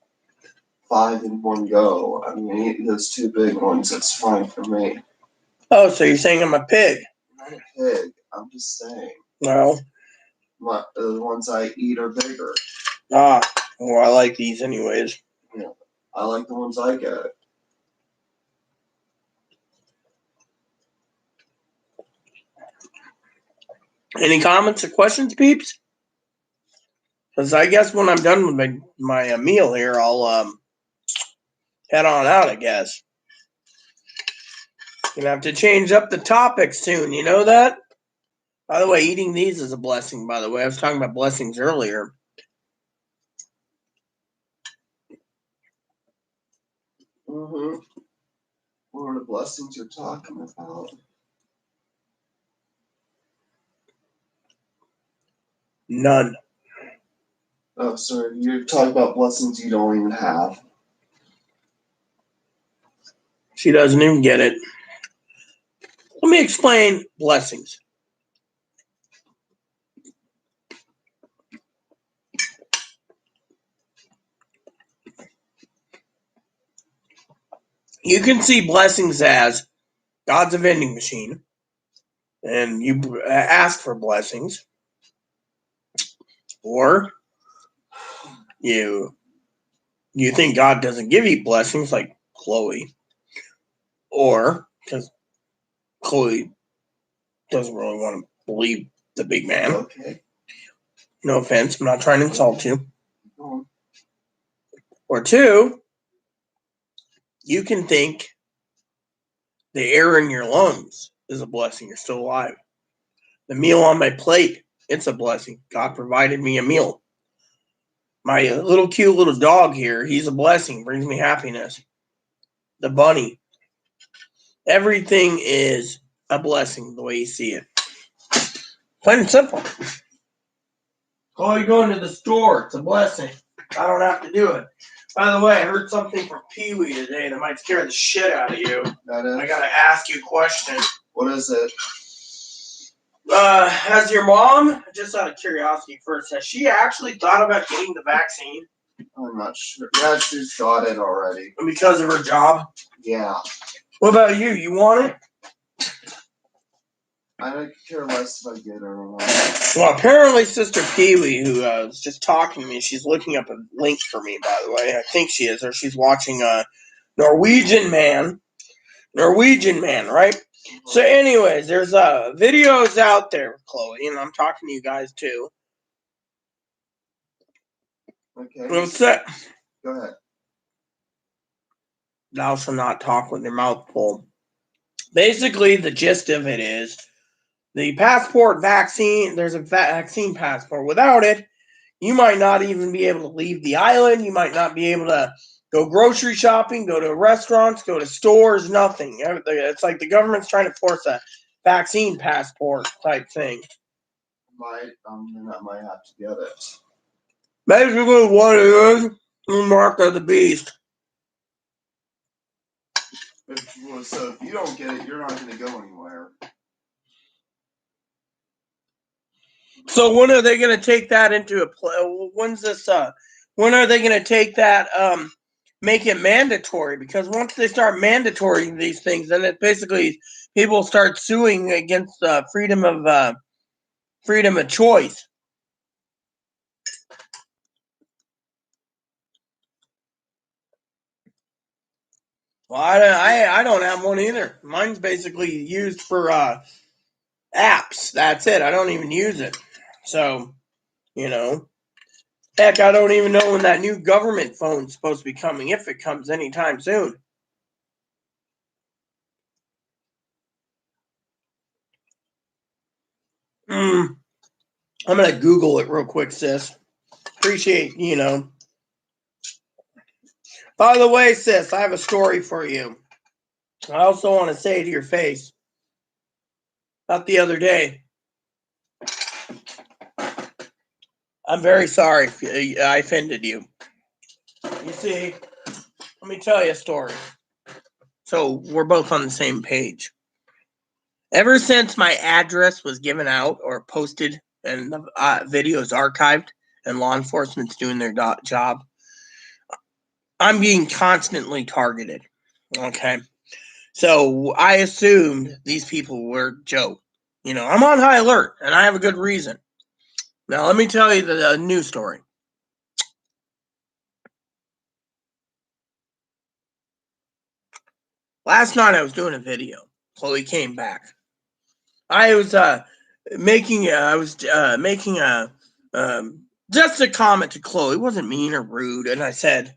5 in one go. I mean, I eat those 2 big ones. That's fine for me. Oh, so you're saying I'm a pig? I'm not a pig. I'm just saying. Well, The ones I eat are bigger. well, I like these anyways. Yeah, I like the ones I get. Any comments or questions, peeps? Because I guess when I'm done with my meal here, I'll head on out, I guess. Gonna have to change up the topic soon, you know that? By the way, eating these is a blessing, by the way. I was talking about blessings earlier. Mm-hmm. What are the blessings you're talking about? None. Oh, sorry. You're talking about blessings you don't even have. She doesn't even get it. Let me explain blessings. You can see blessings as God's a vending machine, and you ask for blessings. Or you think God doesn't give you blessings like Chloe. Or because Chloe doesn't really want to believe the big man. Okay. No offense, I'm not trying to insult you. Go on. Or two, you can think the air in your lungs is a blessing. You're still alive. The meal on my plate, it's a blessing. God provided me a meal. My little cute little dog here, he's a blessing. Brings me happiness. The bunny. Everything is a blessing the way you see it. Plain and simple. Oh, you're going to the store. It's a blessing. I don't have to do it. By the way, I heard something from Pee Wee today that might scare the shit out of you. That is. I gotta ask you a question. What is it? Has your mom, just out of curiosity first, has she actually thought about getting the vaccine? I'm not sure. Yeah, she's got it already. Because of her job? Yeah. What about you? You want it? I don't care less if I get it or not. Well, apparently Sister Pee Wee, who was just talking to me, she's looking up a link for me, by the way. I think she is, or she's watching Norwegian Man, right? So anyways, there's videos out there, Chloe, and I'm talking to you guys too. Okay. What's that? Go ahead. Thou shalt not talk with your mouth full. Basically, the gist of it is the passport vaccine, there's a vaccine passport. Without it, you might not even be able to leave the island. You might not be able to go grocery shopping, go to restaurants, go to stores, nothing. It's like the government's trying to force a vaccine passport type thing. I might have to get it. Basically, what it is, mark of the beast. So if you don't get it, you're not going to go anywhere. So when are they going to take that into a play? When's this? When are they going to take that? Make it mandatory? Because once they start mandatory these things, then it basically people start suing against freedom of choice. Well, I don't have one either. Mine's basically used for apps. That's it. I don't even use it. So, heck, I don't even know when that new government phone's supposed to be coming, if it comes anytime soon. I'm going to Google it real quick, sis. Appreciate, By the way, sis, I have a story for you. I also want to say to your face, about the other day, I'm very sorry if I offended you. You see, let me tell you a story. So we're both on the same page. Ever since my address was given out or posted and the video is archived and law enforcement's doing their job, I'm being constantly targeted. Okay. So I assumed these people were Joe. I'm on high alert and I have a good reason. Now, let me tell you the news story. Last night I was doing a video. Chloe came back. I was making just a comment to Chloe. It wasn't mean or rude, and I said,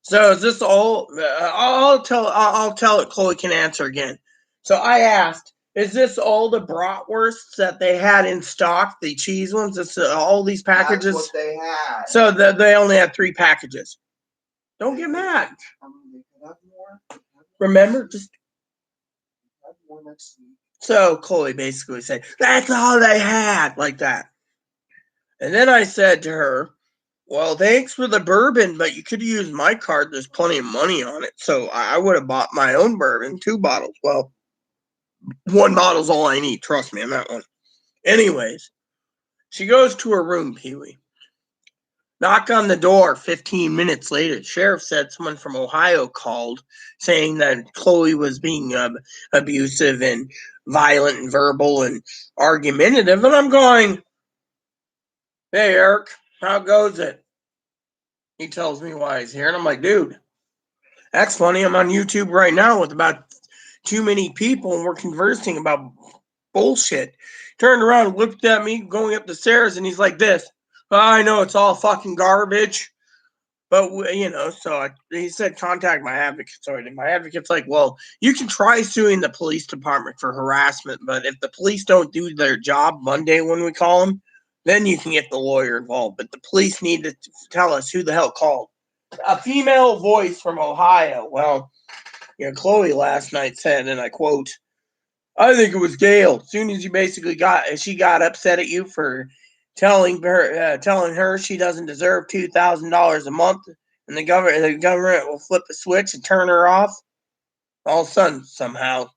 "So is this all?" I'll tell it. Chloe can answer again. So I asked, "Is this all the bratwursts that they had in stock? The cheese ones? It's all these packages." That's what they had. So they only had 3 packages. Don't get mad. They could have more. Remember, just Have more next week. so Chloe basically said, "That's all they had," like that. And then I said to her, "Well, thanks for the bourbon, but you could use my card. There's plenty of money on it." So I would have bought my own bourbon, 2 bottles. Well, 1 bottle's all I need. Trust me on that one. Anyways, she goes to her room, Pee-wee. Knock on the door 15 minutes later. The sheriff said someone from Ohio called saying that Chloe was being abusive and violent and verbal and argumentative. And I'm going, Hey, Eric, how goes it? He tells me why he's here, and I'm like, dude, that's funny. I'm on YouTube right now with about too many people, and we're conversing about bullshit. Turned around and looked at me going up the stairs, and he's like, this. I know it's all fucking garbage. But, he said, contact my advocate. Sorry. And my advocate's like, well, you can try suing the police department for harassment, but if the police don't do their job Monday when we call them, then you can get the lawyer involved. But the police need to tell us who the hell called. A female voice from Ohio. Well, Chloe last night said, and I quote, I think it was Gail. As soon as she got upset at you for telling her she doesn't deserve $2,000 a month, and the government will flip a switch and turn her off. All of a sudden, somehow,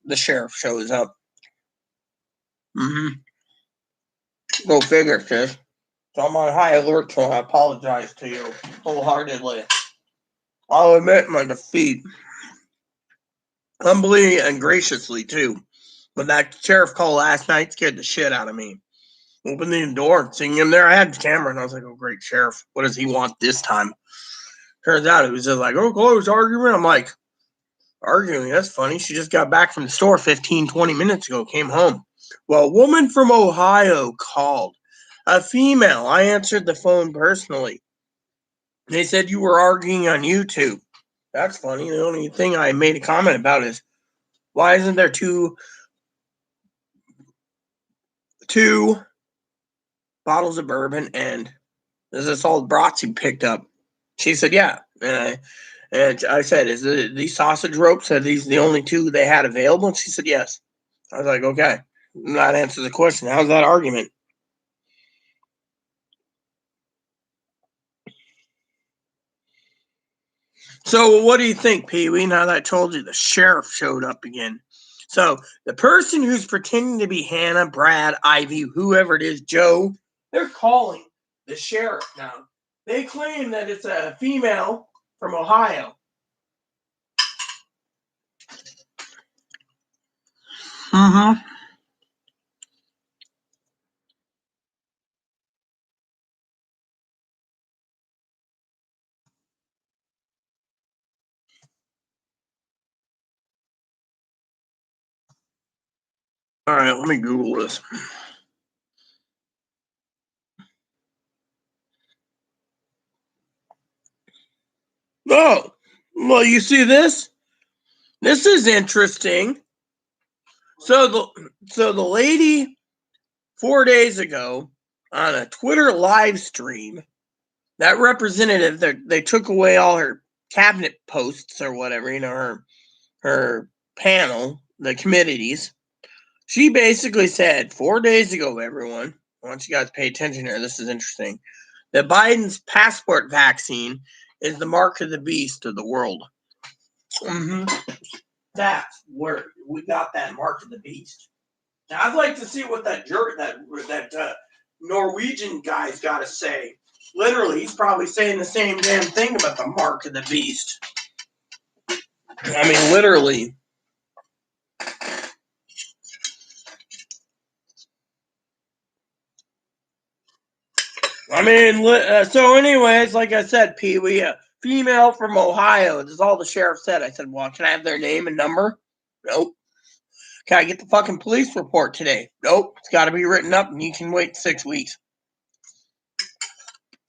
the sheriff shows up. Go figure, sis. So I'm on high alert, so I apologize to you wholeheartedly. I'll admit my defeat. Humbly and graciously, too. But that sheriff call last night scared the shit out of me. Opened the door, seeing him there. I had the camera, and I was like, oh, great, sheriff. What does he want this time? Turns out it was just like, oh, close argument. I'm like, arguing? That's funny. She just got back from the store 15, 20 minutes ago, came home. Well, a woman from Ohio called. A female. I answered the phone personally. They said you were arguing on YouTube. That's funny. The only thing I made a comment about is, why isn't there two bottles of bourbon and is this all brats you picked up? She said, yeah. And I said, is these sausage ropes, are these the only two they had available? And she said, yes. I was like, okay. That answers the question. How's that argument? So what do you think, Pee-wee? Now that I told you the sheriff showed up again. So the person who's pretending to be Hannah, Brad, Ivy, whoever it is, Joe, they're calling the sheriff now. They claim that it's a female from Ohio. All right, let me Google this. Oh, well, you see this? This is interesting. So the lady 4 days ago on a Twitter live stream, that representative, they took away all her cabinet posts or whatever, her panel, the committees. She basically said 4 days ago, everyone, I want you guys to pay attention here. This is interesting. That Biden's passport vaccine is the mark of the beast of the world. That's where we got that mark of the beast. Now, I'd like to see what that Norwegian guy's got to say. Literally, he's probably saying the same damn thing about the mark of the beast. I mean, literally. I mean, so anyways, like I said, Pee-wee, a female from Ohio. This is all the sheriff said. I said, well, can I have their name and number? Nope. Can I get the fucking police report today? Nope. It's got to be written up, and you can wait 6 weeks.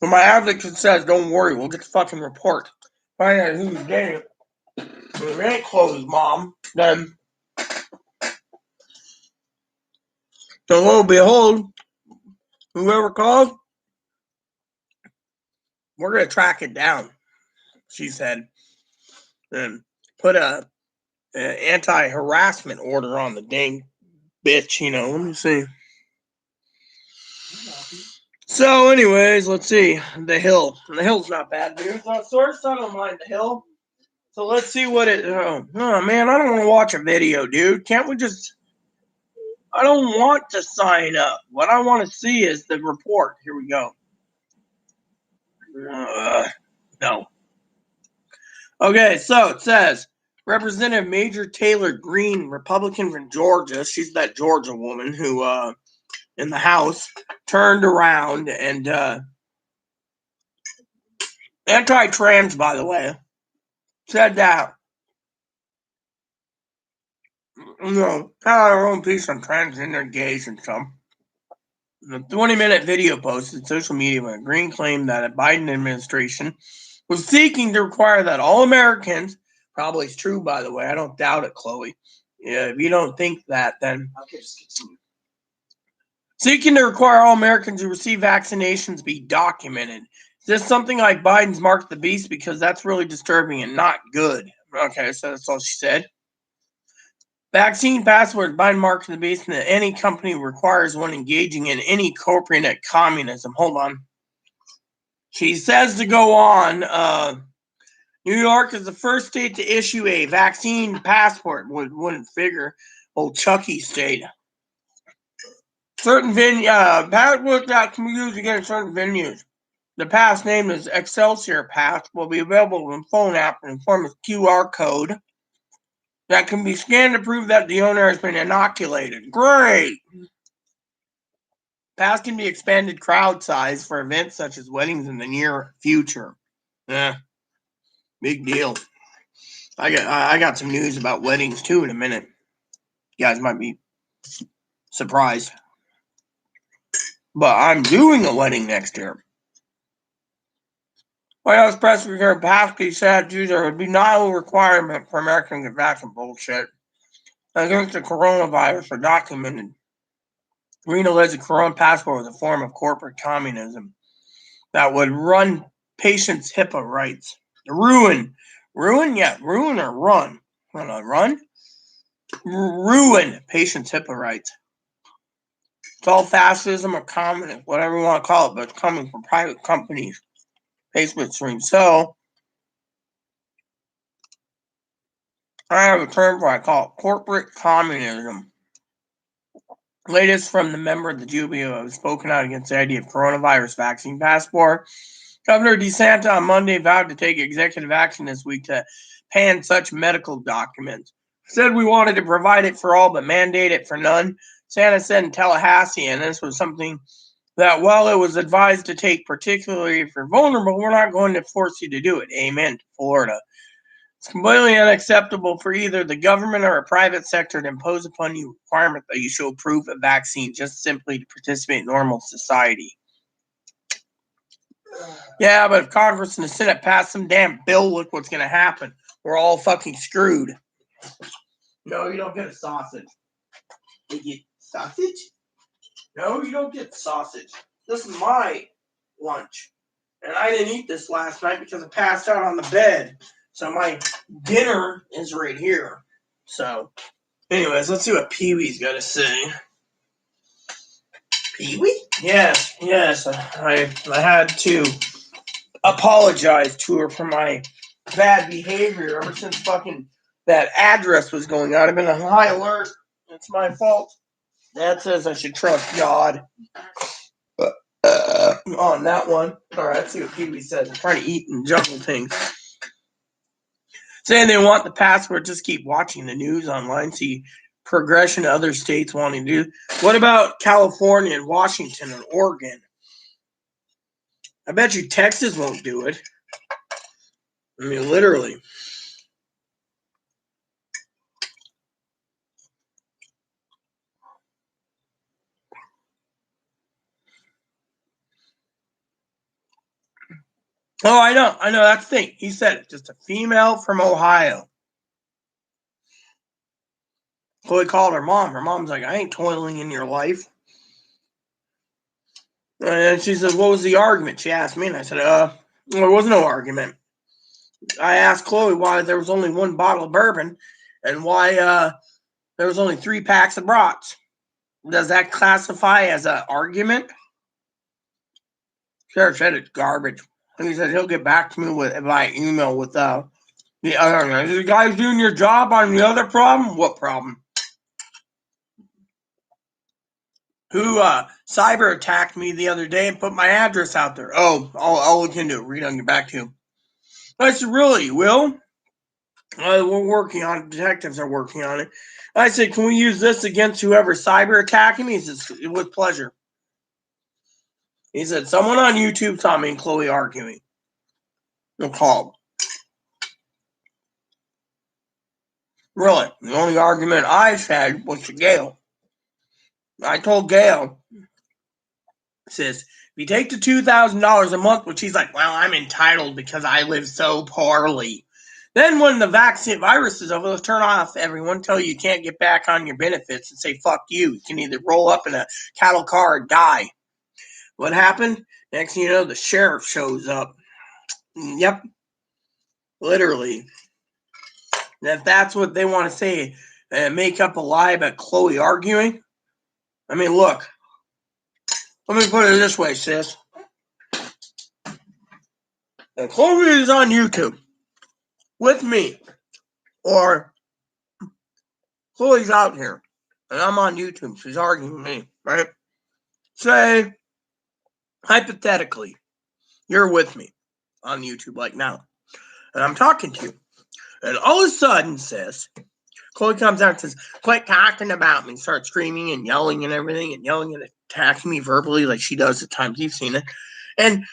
So my advocate says, don't worry, we'll get the fucking report. Find out who's getting it. If it ain't Chloe's mom, then so lo and behold, whoever called, we're gonna track it down, she said, and put a anti-harassment order on the dang bitch. Let me see. So, anyways, let's see. The Hill. The Hill's not bad, dude. It's not source. I don't mind The Hill. So let's see what it. Oh man, I don't want to watch a video, dude. Can't we just? I don't want to sign up. What I want to see is the report. Here we go. No. Okay, so it says Representative Major Taylor Greene, Republican from Georgia. She's that Georgia woman who, in the House, turned around and anti-trans, by the way, said that, had our own piece on transgender gays and stuff. The 20-minute video posted on social media when Green claimed that a Biden administration was seeking to require that all Americans, probably is true, by the way, I don't doubt it, Chloe. Yeah, if you don't think that, then Okay, just continue. seeking to require all Americans who receive vaccinations be documented. Is this something like Biden's Mark the Beast? Because that's really disturbing and not good. Okay, so that's all she said. Vaccine passport, Biden marks the beast, and that any company requires one engaging in any corporate communism. Hold on. She says to go on, New York is the first state to issue a vaccine passport. Wouldn't figure. Old Chucky state. Certain passport that can be used against certain venues. The pass, named as Excelsior Pass, will be available in phone app in the form of QR code that can be scanned to prove that the owner has been inoculated. Great! Pass can be expanded crowd size for events such as weddings in the near future. Big deal. I got some news about weddings too in a minute. You guys might be surprised. But I'm doing a wedding next year. White House Press Secretary Paskey said there would be no requirement for Americans to get vaccinated. Bullshit. Against the coronavirus are documented. Green alleged the corona passport was a form of corporate communism that would run patients' HIPAA rights. Ruin, yeah, ruin or run. Hold on, run? Ruin patients' HIPAA rights. It's all fascism or communism, whatever you want to call it, but it's coming from private companies. Facebook stream. So, I have a term for it. I call it corporate communism. Latest from the member of the GOP who has spoken out against the idea of coronavirus vaccine passport. Governor DeSantis on Monday vowed to take executive action this week to ban such medical documents. Said we wanted to provide it for all, but mandate it for none. Santa said in Tallahassee, and this was something that, while it was advised to take, particularly if you're vulnerable, we're not going to force you to do it. Amen. Florida. It's completely unacceptable for either the government or a private sector to impose upon you a requirement that you show proof of vaccine just simply to participate in normal society. Yeah, but if Congress and the Senate pass some damn bill, look what's going to happen. We're all fucking screwed. No, you don't get a sausage. You get sausage? No, you don't get sausage. This is my lunch. And I didn't eat this last night because I passed out on the bed. So my dinner is right here. So, anyways, let's see what Pee-wee's got to say. Pee-wee? Yes. I had to apologize to her for my bad behavior ever since fucking that address was going out. I've been on high alert. It's my fault. Dad says I should trust God. On that one. Alright, let's see what Pee-wee says. I'm trying to eat and juggle things. Saying they want the password, just keep watching the news online, see progression of other states wanting to do. What about California and Washington and Oregon? I bet you Texas won't do it. I mean, literally. Oh, I know, that's the thing. He said it, just a female from Ohio. Chloe called her mom. Her mom's like, I ain't toiling in your life. And she said, what was the argument? She asked me, and I said, there was no argument. I asked Chloe why there was only one bottle of bourbon and why there was only 3 packs of brats. Does that classify as an argument? Sheriff said it's garbage. And he said he'll get back to me by email with the other. Is you guys doing your job on the other problem? What problem? Who cyber attacked me the other day and put my address out there? Oh, I'll look into it. Read on, get back to you. I said, really, Will? We're working on it. Detectives are working on it. I said, can we use this against whoever cyber attacking me? He says, with pleasure. He said, someone on YouTube saw me and Chloe arguing. No called. Really, the only argument I had was to Gail. I told Gail, sis, if you take the $2,000 a month, which he's like, well, I'm entitled because I live so poorly. Then when the vaccine virus is over, let's turn off everyone, tell you can't get back on your benefits and say, fuck you. You can either roll up in a cattle car or die. What happened? Next thing you know, the sheriff shows up. Yep. Literally. If that's what they want to say, make up a lie about Chloe arguing. I mean, look. Let me put it this way, sis. If Chloe is on YouTube with me, or Chloe's out here, and I'm on YouTube, she's arguing with me, right? Say, hypothetically, you're with me on YouTube like now, and I'm talking to you, and all of a sudden, sis, Chloe comes out and says, quit talking about me, starts screaming and yelling and everything, and yelling and attacking me verbally like she does at times. You've seen it. And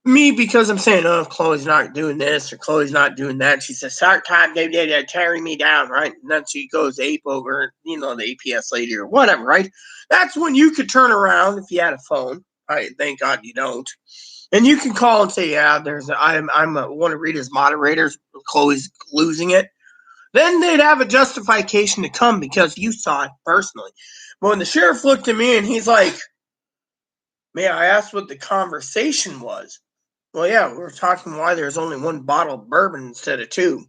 me, because I'm saying, oh, Chloe's not doing this or Chloe's not doing that, she says, start tearing me down, right? And then she goes ape over, the APS lady or whatever, right? That's when you could turn around if you had a phone. Right? Thank God you don't. And you can call and say, yeah, I'm one of Rita's moderators. Chloe's losing it. Then they'd have a justification to come because you saw it personally. But when the sheriff looked at me and he's like, may I ask what the conversation was? Well, yeah, we were talking why there's only one bottle of bourbon instead of two.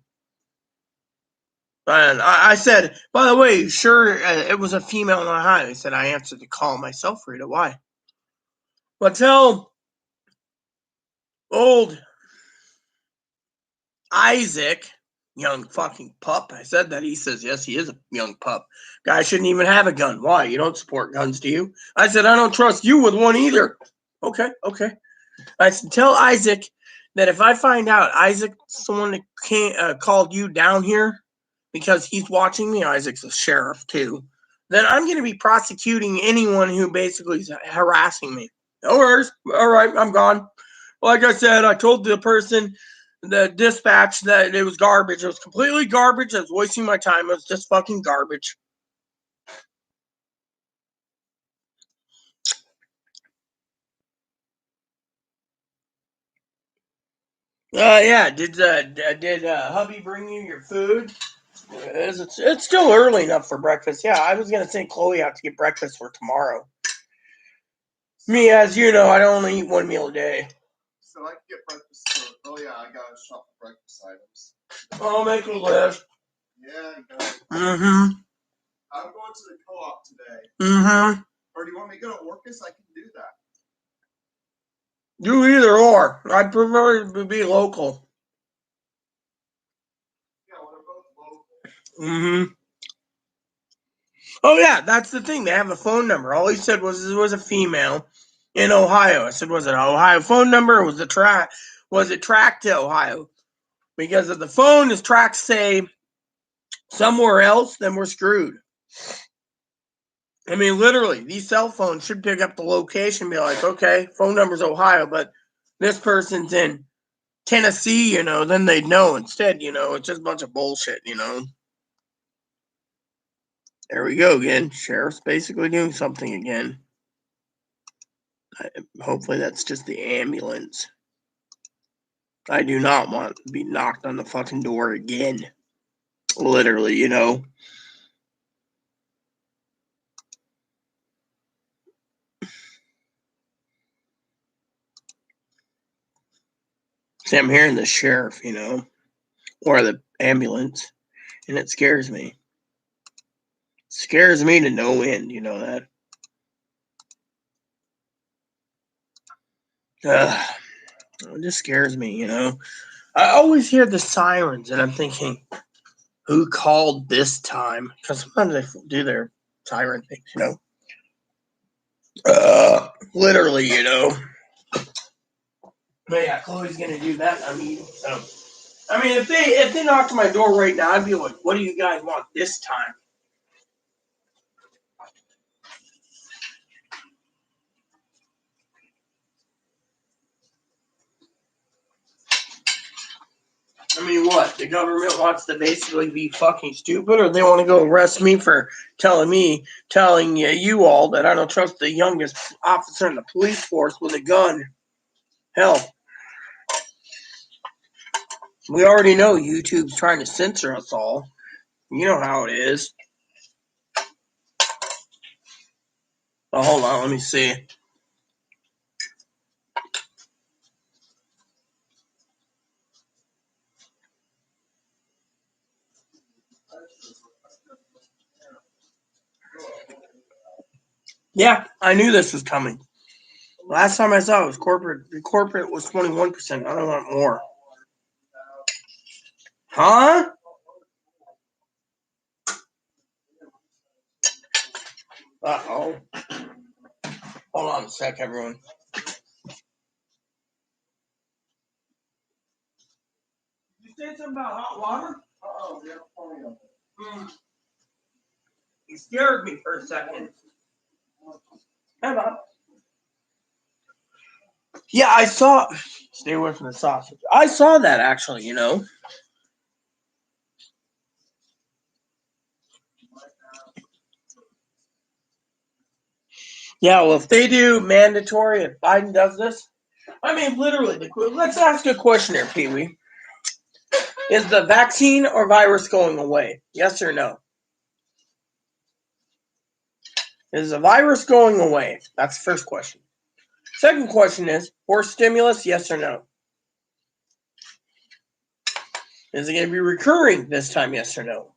And I said, by the way, sure, it was a female on the highway. I said, I answered the call myself, Rita. Why? Well, tell old Isaac, young fucking pup. I said that. He says, yes, he is a young pup. Guy shouldn't even have a gun. Why? You don't support guns, do you? I said, I don't trust you with one either. Okay. I said, tell Isaac that if I find out Isaac's someone that called you down here because he's watching me, Isaac's a sheriff too, then I'm going to be prosecuting anyone who basically is harassing me. No worries. All right, I'm gone. Like I said, I told the person, the dispatch, that it was garbage. It was completely garbage. I was wasting my time. It was just fucking garbage. Yeah. Did hubby bring you your food? It's still early enough for breakfast. Yeah, I was gonna send Chloe out to get breakfast for tomorrow. Me, as you know, I don't only eat one meal a day. So I can get breakfast too. Oh yeah, I gotta shop for breakfast items. I'll make a list. Yeah, you got it. Mm-hmm. I'm going to the co-op today. Mm-hmm. Or do you want me to go to Orcus? I can do that. Do either or. I prefer to be local. Yeah, well, they're both local. Mm-hmm. Oh yeah, that's the thing. They have a phone number. All he said was it was a female in Ohio. I said, was it an Ohio phone number or was it tracked to Ohio? Because if the phone is tracked, say, somewhere else, then we're screwed. I mean, literally, these cell phones should pick up the location and be like, okay, phone number's Ohio, but this person's in Tennessee, then they'd know. Instead, it's just a bunch of bullshit, There we go again. Sheriff's basically doing something again. Hopefully that's just the ambulance. I do not want to be knocked on the fucking door again. Literally, See, I'm hearing the sheriff, or the ambulance, and it scares me. It scares me to no end, that. It just scares me, I always hear the sirens, and I'm thinking, who called this time? Because sometimes they do their siren things, Literally, But yeah, Chloe's gonna do that. So. If they knocked on my door right now, I'd be like, what do you guys want this time? I mean, what? The government wants to basically be fucking stupid, or they want to go arrest me for telling you all that I don't trust the youngest officer in the police force with a gun? Hell, we already know YouTube's trying to censor us all. You know how it is. Oh, hold on, let me see. Yeah, I knew this was coming. Last time I saw it was corporate. The corporate was 21%. I don't want more. Huh? Uh-oh. Hold on a sec, everyone. You said something about hot water? Oh, yeah, plenty of it. You scared me for a second. Hey, Bob. Yeah, I saw. Stay away from the sausage. I saw that actually, you know. Yeah, well, if they do mandatory, if Biden does this, I mean, literally, let's ask a question here, Pee Wee. Is the vaccine or virus going away? Yes or no? Is the virus going away? That's the first question. Second question is, for stimulus, yes or no? Is it going to be recurring this time, yes or no?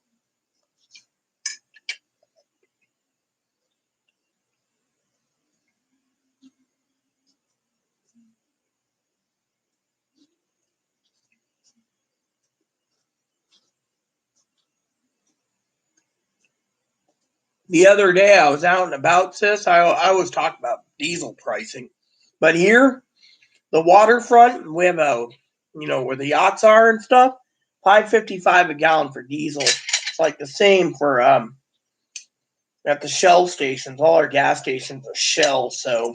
The other day I was out and about, sis. I was talking about diesel pricing. But here, the waterfront, we have where the yachts are and stuff, $5.55 a gallon for diesel. It's like the same for at the Shell stations. All our gas stations are Shell, so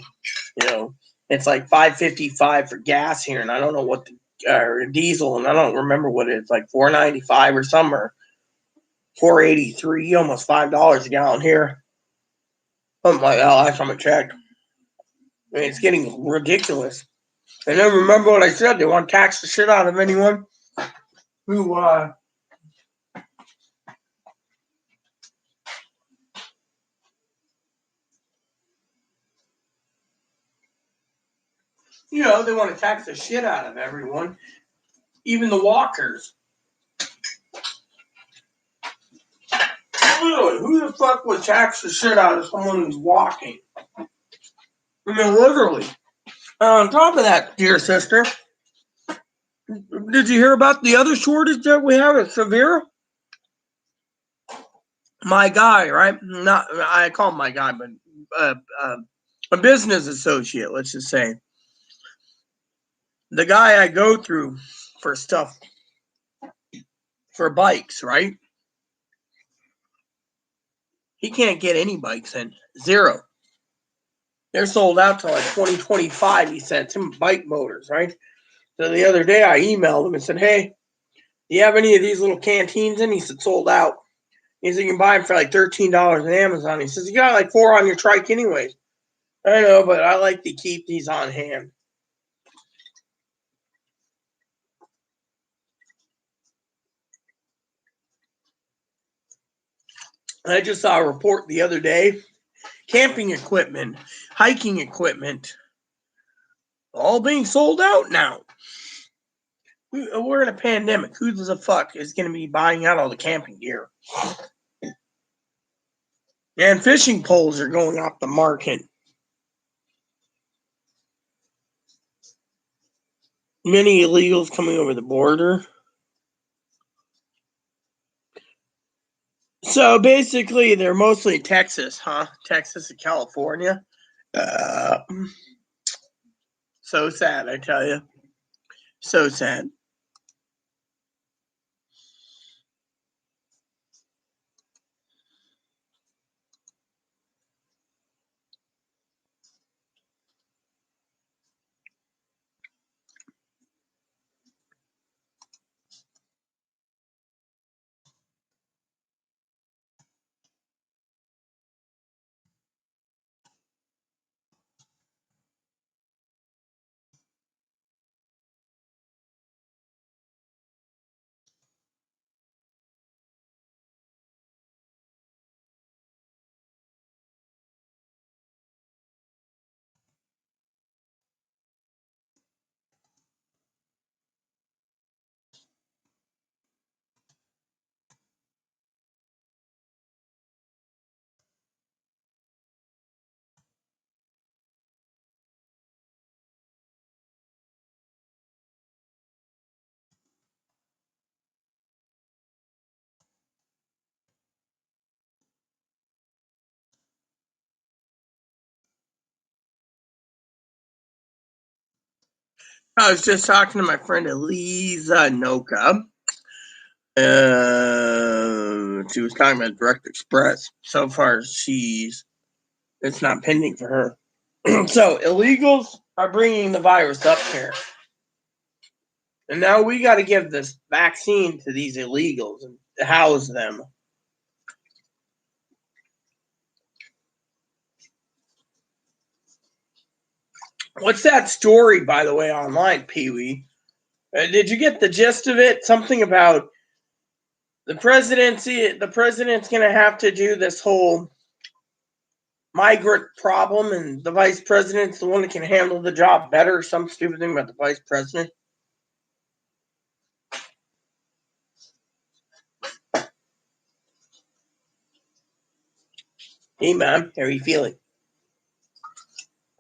it's like $5.55 for gas here, and I don't know what or diesel, and I don't remember what it's like $4.95 or something, or $4.83, almost $5 a gallon here. Something like that. Last time I checked. I mean, it's getting ridiculous. And then remember what I said, they want to tax the shit out of anyone who they want to tax the shit out of everyone, even the walkers. Literally, who the fuck would tax the shit out of someone who's walking? I mean, literally. On top of that, dear sister, did you hear about the other shortage that we have at Severe? My guy, right? Not I call him my guy, but a business associate, let's just say. The guy I go through for stuff for bikes, right? He can't get any bikes in. Zero. They're sold out till like 2025, he said. Some bike motors, right? So the other day I emailed him and said, hey, do you have any of these little canteens in? He said, sold out. He said, you can buy them for like $13 on Amazon. He says, you got like 4 on your trike anyways. I know, but I like to keep these on hand. I just saw a report the other day. Camping equipment, hiking equipment, all being sold out now. We're in a pandemic. Who the fuck is going to be buying out all the camping gear? And fishing poles are going off the market. Many illegals coming over the border. So basically, they're mostly Texas, huh? Texas and California. So sad, I tell you. So sad. I was just talking to my friend Eliza Noka. She was talking about Direct Express. So far, it's not pending for her. So illegals are bringing the virus up here. And now we got to give this vaccine to these illegals and house them. What's that story, by the way, online, Pee-wee? Did you get the gist of it? Something about the presidency. The president's going to have to do this whole migrant problem, and the vice president's the one that can handle the job better. Some stupid thing about the vice president. Hey, man, how are you feeling?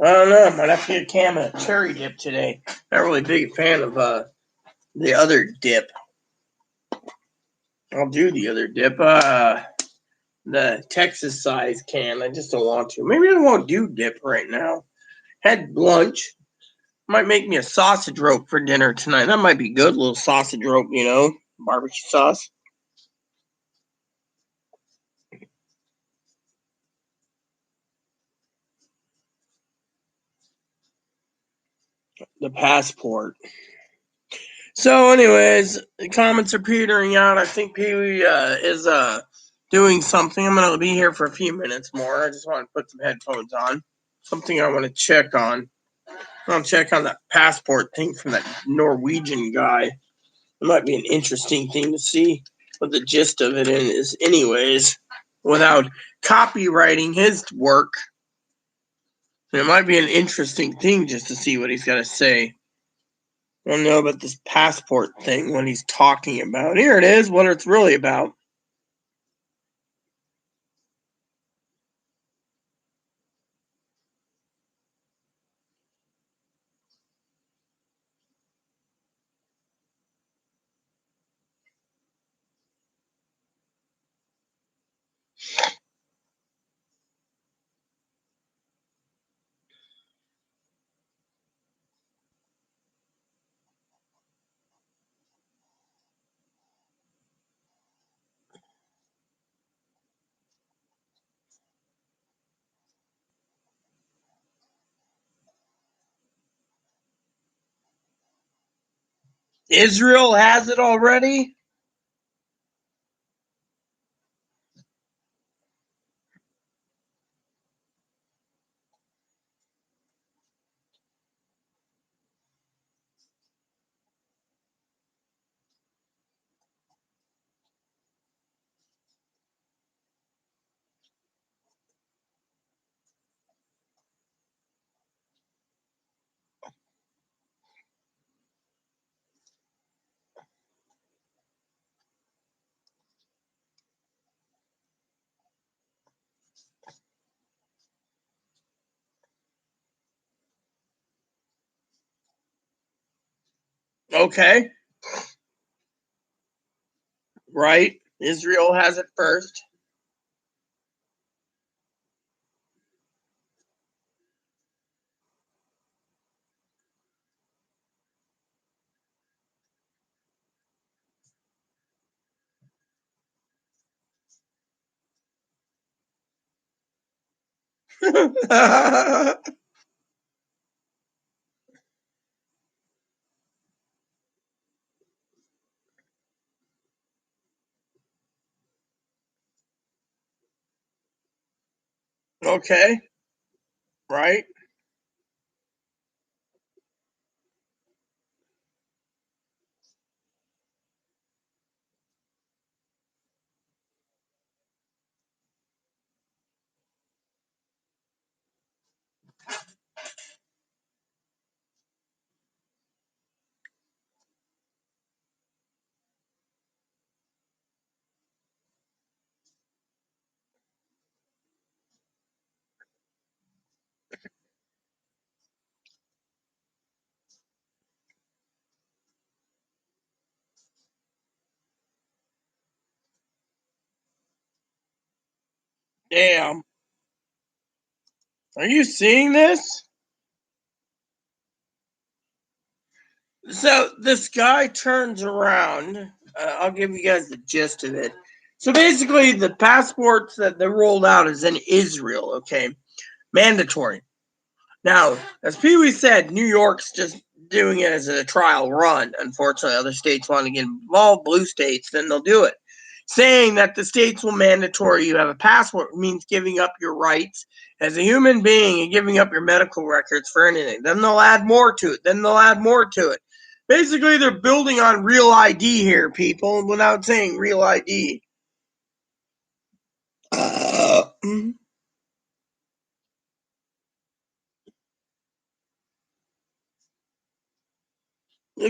I don't know. I might have to get a can of cherry dip today. Not really big fan of the other dip. I'll do the other dip. The Texas size can. I just don't want to. Maybe I won't do dip right now. Had lunch. Might make me a sausage rope for dinner tonight. That might be good. A little sausage rope, barbecue sauce. The passport. So, anyways, the comments are petering out. I think Pee-wee is doing something. I'm gonna be here for a few minutes more. I just want to put some headphones on. Something I want to check on. I'll check on that passport thing from that Norwegian guy. It might be an interesting thing to see what the gist of it is, anyways, without copywriting his work. It might be an interesting thing just to see what he's got to say. I don't know about this passport thing, what he's talking about. Here it is, what it's really about. Israel has it already? Okay, right. Israel has it first. Okay, right. Damn. Are you seeing this? So this guy turns around. I'll give you guys the gist of it. So basically, the passports that they rolled out is in Israel, okay? Mandatory. Now, as Pee Wee said, New York's just doing it as a trial run. Unfortunately, other states want to get involved, blue states, then they'll do it. Saying that the states will mandatory you have a passport means giving up your rights as a human being and giving up your medical records for anything. Then they'll add more to it. Then they'll add more to it. Basically, they're building on real ID here, people, without saying real ID.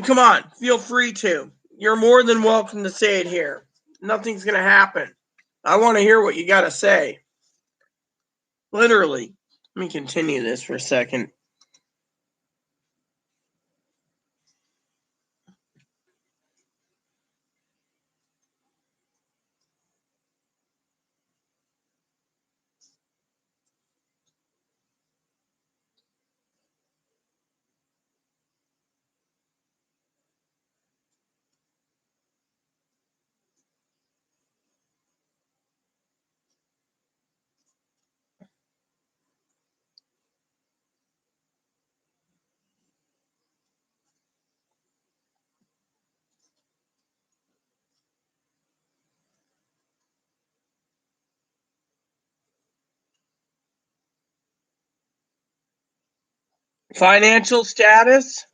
Come on, feel free to. You're more than welcome to say it here. Nothing's going to happen. I want to hear what you got to say. Literally. Let me continue this for a second. Financial status?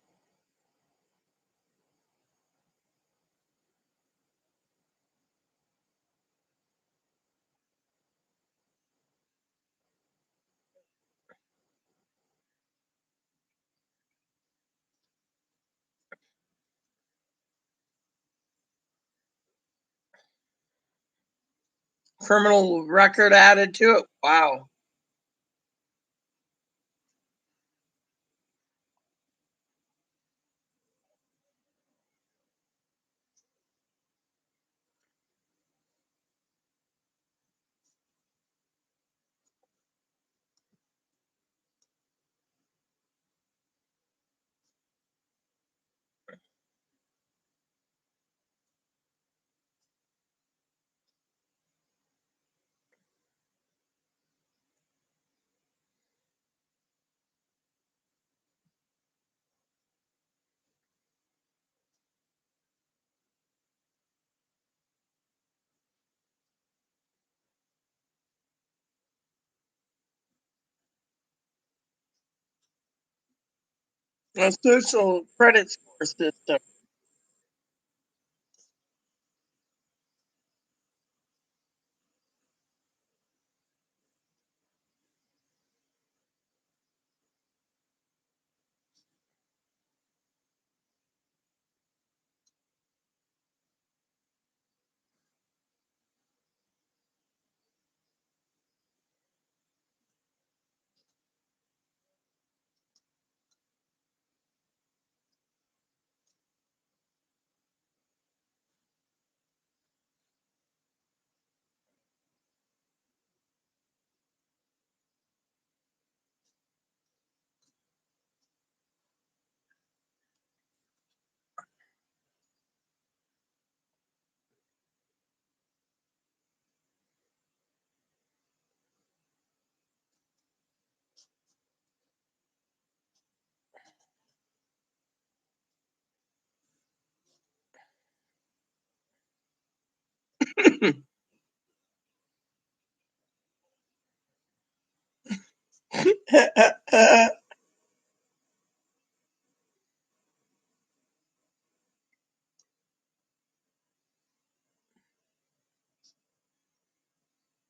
Criminal record added to it? Wow. A social credit score system.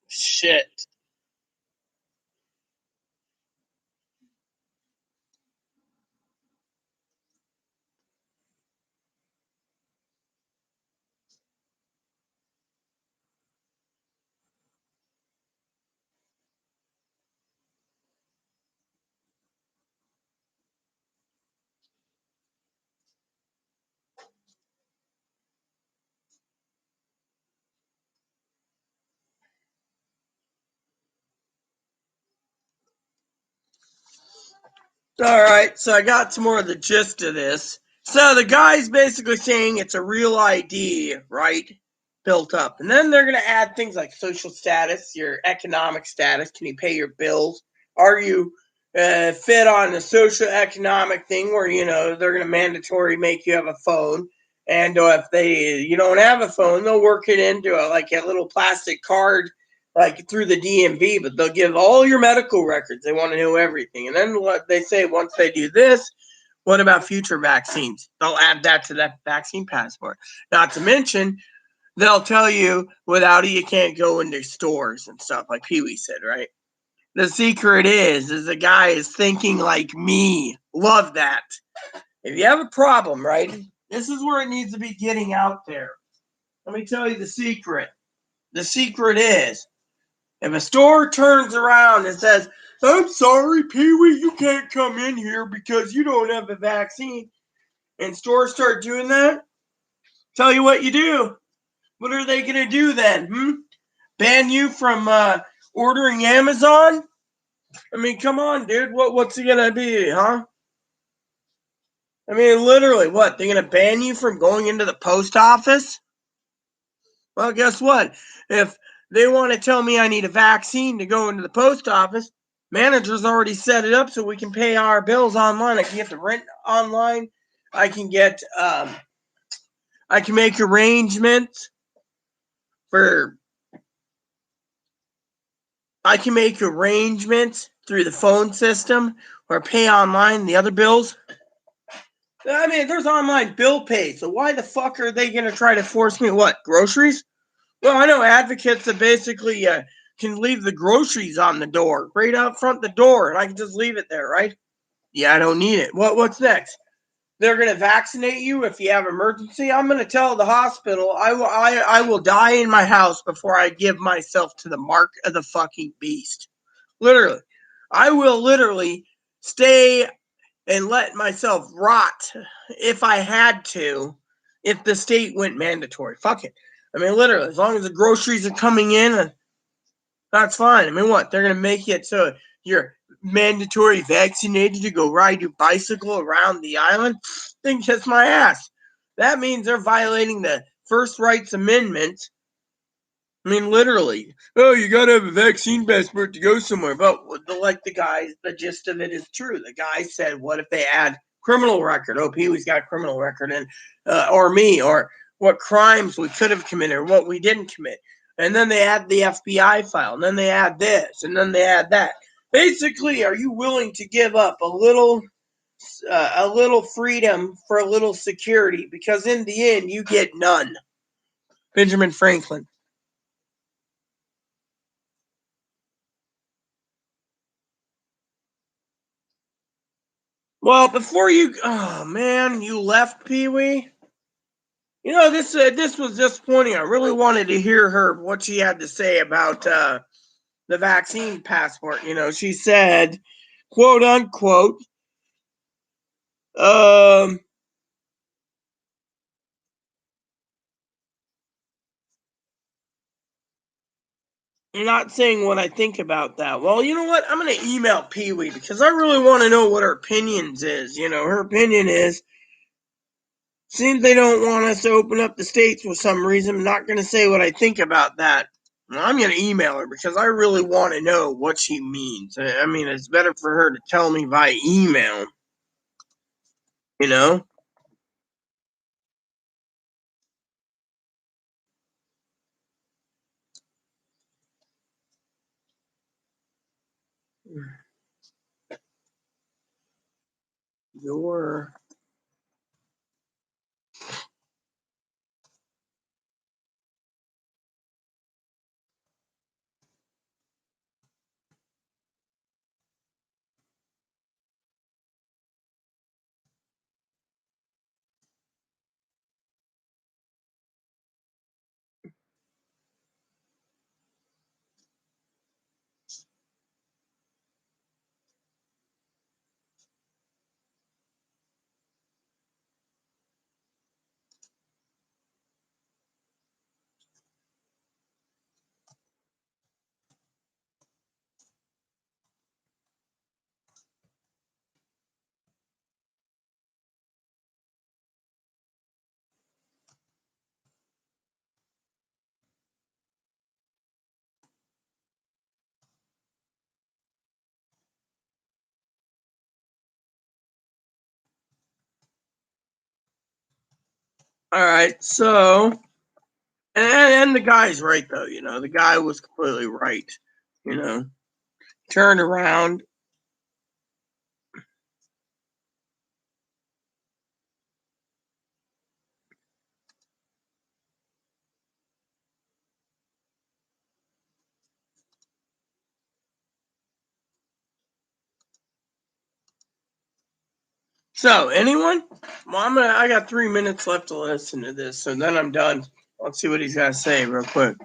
Shit. All right, so I got some more of the gist of this. So the guy's basically saying it's a real ID, right? Built up. And then they're going to add things like social status, your economic status. Can you pay your bills? Are you fit on the social economic thing where, they're going to mandatory make you have a phone? And if you don't have a phone, they'll work it into a little plastic card, like through the DMV, but they'll give all your medical records. They want to know everything. And then what they say, once they do this, what about future vaccines? They'll add that to that vaccine passport. Not to mention, they'll tell you without it, you can't go into stores and stuff, like Pee Wee said, right? The secret is the guy is thinking like me. Love that. If you have a problem, right, this is where it needs to be getting out there. Let me tell you the secret. The secret is, if a store turns around and says, I'm sorry, Pee Wee, you can't come in here because you don't have a vaccine, and stores start doing that, tell you what you do. What are they going to do then? Ban you from ordering Amazon? I mean, come on, dude. What's it going to be, huh? I mean, literally, what? They're going to ban you from going into the post office? Well, guess what? If they want to tell me I need a vaccine to go into the post office, managers already set it up so we can pay our bills online. I can get the rent online. I can make arrangements for I can make arrangements through the phone system or pay online the other bills. I mean, there's online bill pay, so why the fuck are they going to try to force me what? Groceries? Well, I know advocates that basically can leave the groceries on the door, right out front the door, and I can just leave it there, right? Yeah, I don't need it. What's next? They're going to vaccinate you if you have emergency. I'm going to tell the hospital I will die in my house before I give myself to the mark of the fucking beast. Literally. I will literally stay and let myself rot if I had to, if the state went mandatory. Fuck it. I mean, literally, as long as the groceries are coming in, that's fine. I mean, what? They're going to make it so you're mandatory vaccinated to go ride your bicycle around the island? Then kiss my ass. That means they're violating the First Rights Amendment. I mean, literally. Oh, you gotta have a vaccine passport to go somewhere. But the gist of it is true. The guy said, what if they add criminal record? Oh, Pee Wee's got a criminal record, and or me, or what crimes we could have committed, or what we didn't commit. And then they add the FBI file, and then they add this, and then they add that. Basically, are you willing to give up a little freedom for a little security? Because in the end, you get none. Benjamin Franklin. Well, before you left, Pee Wee. This was disappointing. I really wanted to hear what she had to say about the vaccine passport. She said, quote unquote, um, not saying what I think about that. Well, you know what? I'm gonna email Pee Wee because I really want to know what her opinions is. Her opinion is, seems they don't want us to open up the states for some reason. I'm not going to say what I think about that. I'm going to email her because I really want to know what she means. I mean, it's better for her to tell me via email, you know? Your All right, so and the guy's right though. The guy was completely right. Turned around. So, anyone? Well, I got 3 minutes left to listen to this, so then I'm done. Let's see what he's got to say real quick.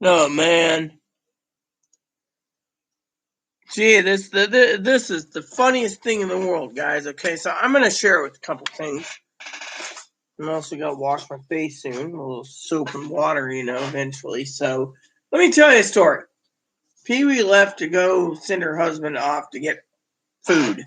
Oh man. Gee, this is the funniest thing in the world, guys. Okay, so I'm gonna share it with a couple things. I'm also gonna wash my face soon, a little soap and water, eventually. So let me tell you a story. Pee Wee left to go send her husband off to get food.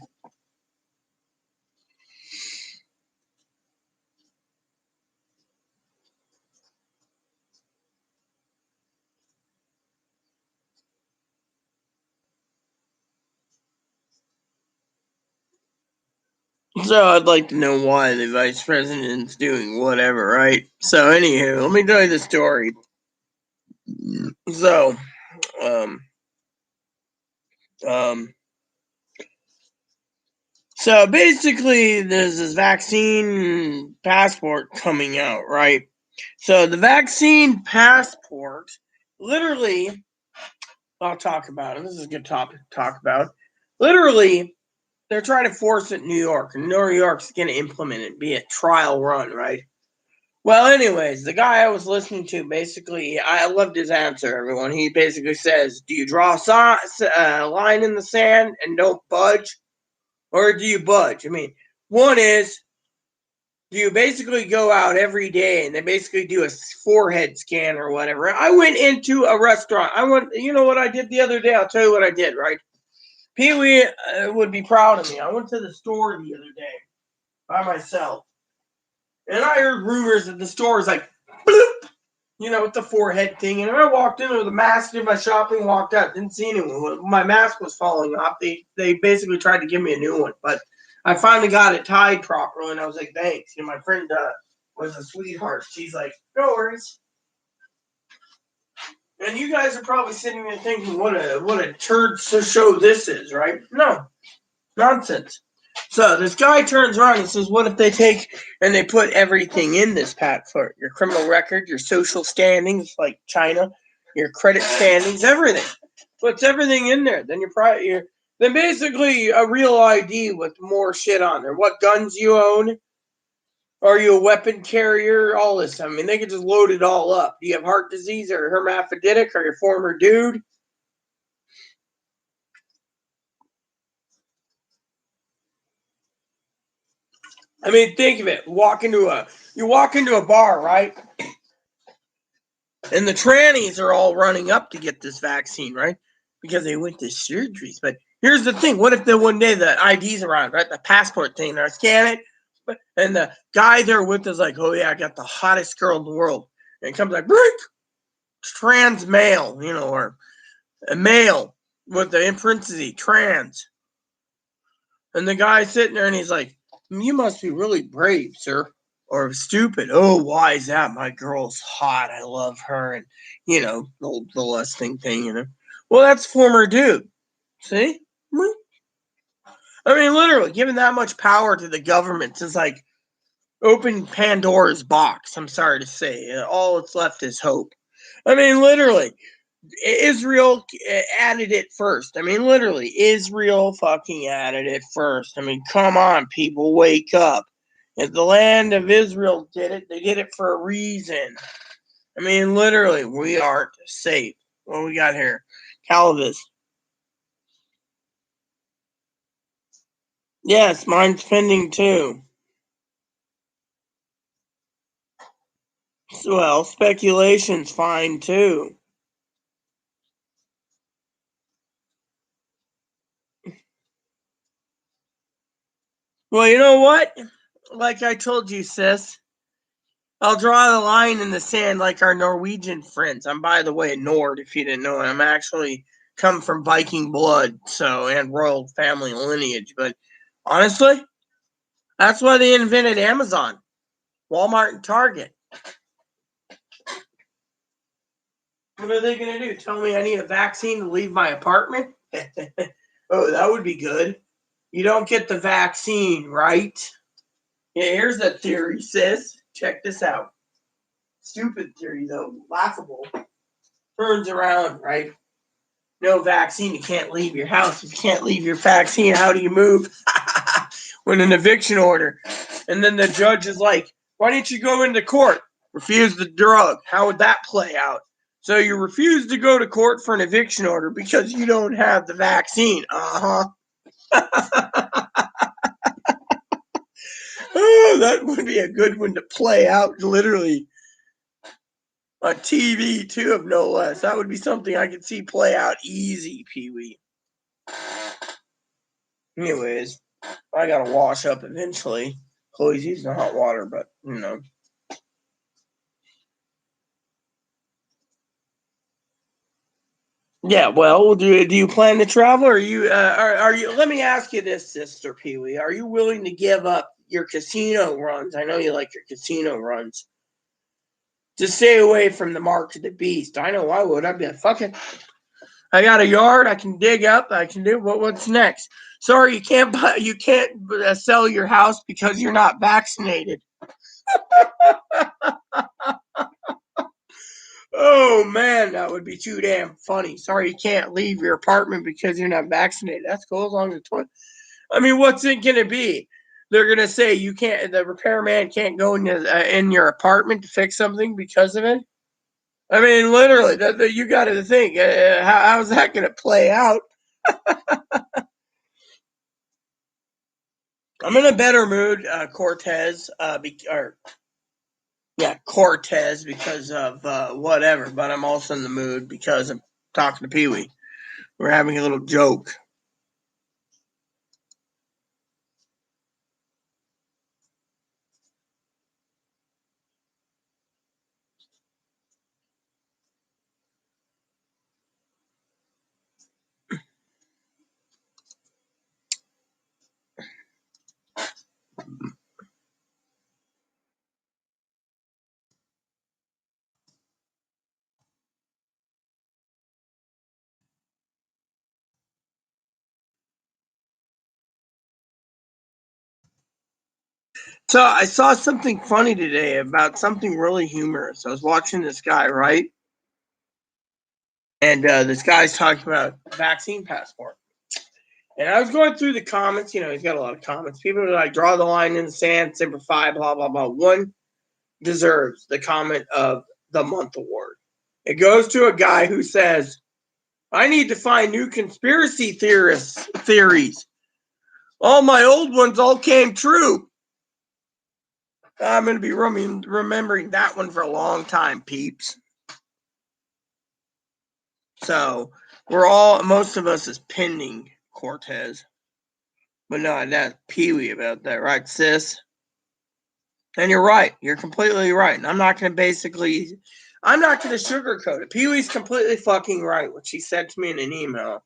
So I'd like to know why the vice president's doing whatever, right? So anywho, let me tell you the story. So, um, um, so basically, there's this vaccine passport coming out, right? So the vaccine passport, literally, I'll talk about it. This is a good topic to talk about. Literally, they're trying to force it in New York, and New York's going to implement it, be a trial run, right? Well, anyways, the guy I was listening to, basically, I loved his answer, everyone. He basically says, do you draw a line in the sand and don't budge? Or do you budge? I mean, one is, do you basically go out every day and they basically do a forehead scan or whatever? I went into a restaurant. You know what I did the other day? I'll tell you what I did, right? Pee Wee would be proud of me. I went to the store the other day by myself, and I heard rumors that the store is like, bloop, with the forehead thing. And I walked in with a mask, did my shopping, walked out, didn't see anyone. My mask was falling off. They basically tried to give me a new one, but I finally got it tied properly, and I was like, thanks. My friend was a sweetheart. She's like, no worries. And you guys are probably sitting there thinking, what a turd show this is, right? No, nonsense. So this guy turns around and says, what if they take and they put everything in this passport? Your criminal record, your social standings, like China, your credit standings, everything. Puts everything in there. Then then basically a real ID with more shit on there. What guns you own? Are you a weapon carrier? All this. I mean, they could just load it all up. Do you have heart disease or hermaphroditic or your former dude? I mean, think of it. You walk into a bar, right? And the trannies are all running up to get this vaccine, right? Because they went to surgeries. But here's the thing. What if one day the ID's around, right? The passport thing, they're scanning it. And the guy there with is like, oh, yeah, I got the hottest girl in the world. And it comes like, break, trans male, or a male with the in parentheses, trans. And the guy's sitting there and he's like, you must be really brave, sir. Or stupid. Oh, why is that? My girl's hot. I love her. And, the lusting thing, Well, that's former dude. See? I mean, literally, giving that much power to the government is like open Pandora's box. I'm sorry to say. All that's left is hope. I mean, literally, Israel added it first. I mean, literally, Israel fucking added it first. I mean, come on, people, wake up. If the land of Israel did it, they did it for a reason. I mean, literally, we aren't safe. What we got here? Calvis. Yes, mine's pending too. Well, speculation's fine too. Well, you know what? Like I told you, sis, I'll draw the line in the sand like our Norwegian friends. I'm, by the way, Nord, if you didn't know. I'm actually come from Viking blood, and royal family lineage. But honestly, that's why they invented Amazon, Walmart, and Target. What are they going to do? Tell me I need a vaccine to leave my apartment? Oh, that would be good. You don't get the vaccine, right? Yeah, here's a theory, sis. Check this out. Stupid theory, though. Laughable. Turns around, right? No vaccine. You can't leave your house. If you can't leave your vaccine, how do you move? With an eviction order. And then the judge is like, why didn't you go into court? Refuse the drug. How would that play out? So you refuse to go to court for an eviction order because you don't have the vaccine. Uh-huh. Oh, that would be a good one to play out, literally. On TV, too, of no less. That would be something I could see play out easy, Pee-wee. Anyways, I gotta wash up eventually. Chloe's using hot water, but, Yeah, well, do you plan to travel, or are you? Let me ask you this, Sister Pee-wee: are you willing to give up your casino runs? I know you like your casino runs. To stay away from the mark of the beast. I know I would. I'd be like, fuck it. I got a yard. I can dig up. I can do what's next. Sorry, you can't sell your house because you're not vaccinated. Oh, man, that would be too damn funny. Sorry, you can't leave your apartment because you're not vaccinated. That's cool as long as it's 20. I mean, what's it going to be? They're going to say the repairman can't go in your apartment to fix something because of it? I mean, literally, you got to think, how's that going to play out? I'm in a better mood, Cortez, Cortez, because of whatever, but I'm also in the mood because I'm talking to Pee-wee. We're having a little joke. So I saw something funny today about something really humorous. I was watching this guy, right? And this guy's talking about vaccine passport. And I was going through the comments. He's got a lot of comments. People are like, draw the line in the sand, Semper Fi, blah, blah, blah. One deserves the comment of the month award. It goes to a guy who says, I need to find new conspiracy theories. All my old ones all came true. I'm going to be remembering that one for a long time, peeps. So most of us is pending Cortez. But no, that's Pee-wee about that, right, sis? And you're right. You're completely right. And I'm not going to sugarcoat it. Pee-wee's completely fucking right, what she said to me in an email.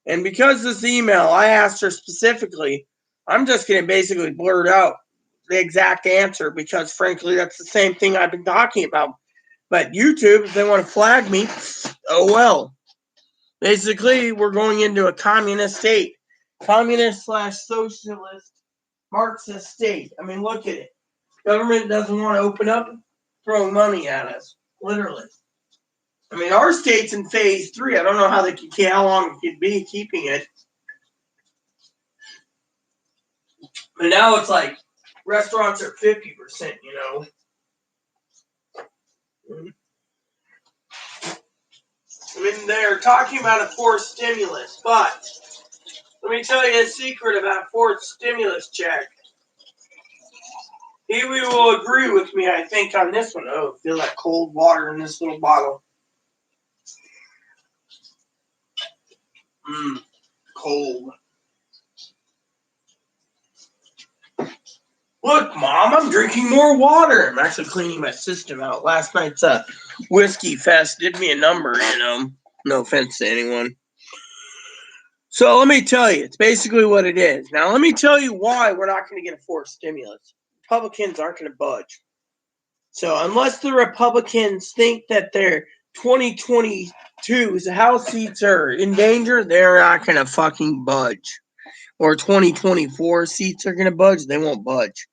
And because this email, I asked her specifically, I'm just going to basically blurt out the exact answer because, frankly, that's the same thing I've been talking about. But YouTube, if they want to flag me, oh well. Basically, we're going into a communist state. Communist/socialist Marxist state. I mean, look at it. Government doesn't want to open up, throw money at us. Literally. I mean, our state's in phase 3. I don't know how long it could be keeping it. But now it's like restaurants are 50%, I mean, they're talking about a forced stimulus, but let me tell you a secret about forced stimulus check. He will agree with me, I think, on this one. Oh, feel that cold water in this little bottle. Cold. Look, Mom, I'm drinking more water. I'm actually cleaning my system out. Last night's whiskey fest did me a number, No offense to anyone. So let me tell you, it's basically what it is. Now, let me tell you why we're not going to get a forced stimulus. Republicans aren't going to budge. So unless the Republicans think that their 2022's House seats are in danger, they're not going to fucking budge. Or 2024 seats are going to budge, they won't budge.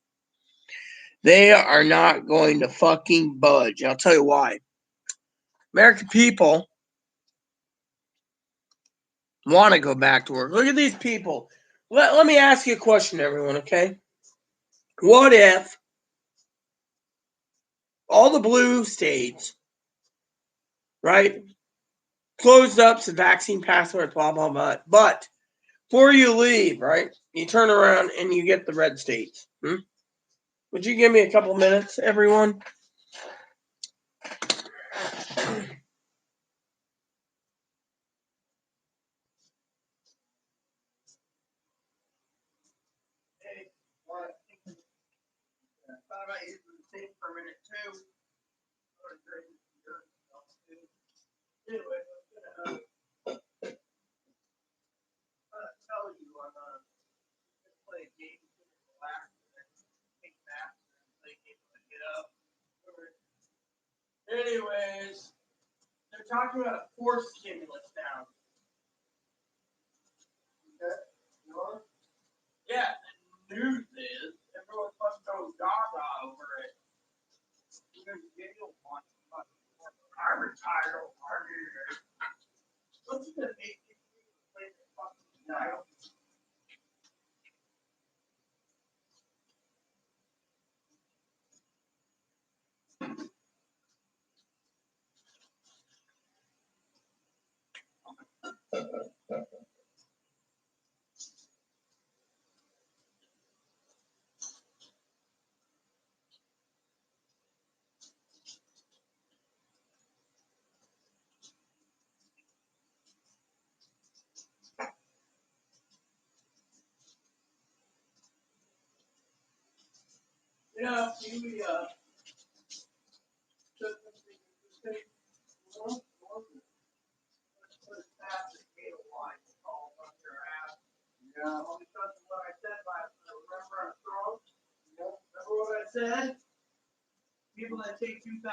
They are not going to fucking budge. I'll tell you why. American people want to go back to work. Look at these people. Let me ask you a question, everyone, okay? What if all the blue states, right, closed up some vaccine passports, blah, blah, blah, but before you leave, right, you turn around and you get the red states? Would you give me a couple minutes, everyone? I thought about using the thing for a minute too. Anyway, I'm gonna tell you I'm gonna play a game to relax and take naps and play a game when I get up. Anyways, they're talking about forced stimulus now. Okay? Yeah, the news is everyone's fucking going gaga over it. I'm retired. Listen to me. Play the fucking dial. Yeah, we took this thing to take one. Put a tap and gate line all up their ass. Yeah. All because of what I said last night. Remember our throat? Yeah. Remember what I said? People that take $2,000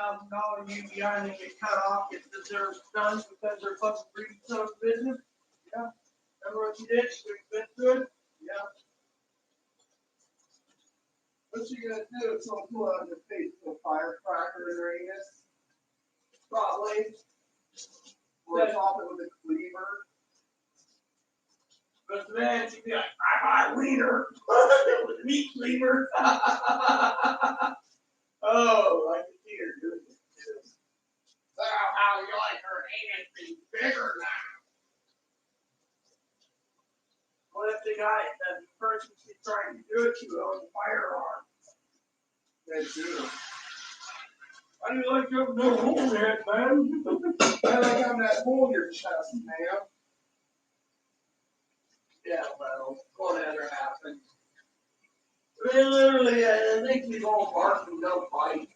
UBI and they get cut off get deserved stuns because they're fucking breeding some business. Yeah. Remember what you did? You been good? Yeah. What's she gonna do? She'll pull out her face with a firecracker in her anus? Probably. Or top it with a cleaver. But then she'd be like, I buy wiener with a meat cleaver. Oh, I can see her doing it too. So how you like her anus being bigger now? What if the guy, the person she's trying to do it to owns a firearm? They do. How do you like your no hole in it, man? I like having that hole in your chest, man. Yeah, well, whatever happened. I mean, literally, I think he's all bark and no bite.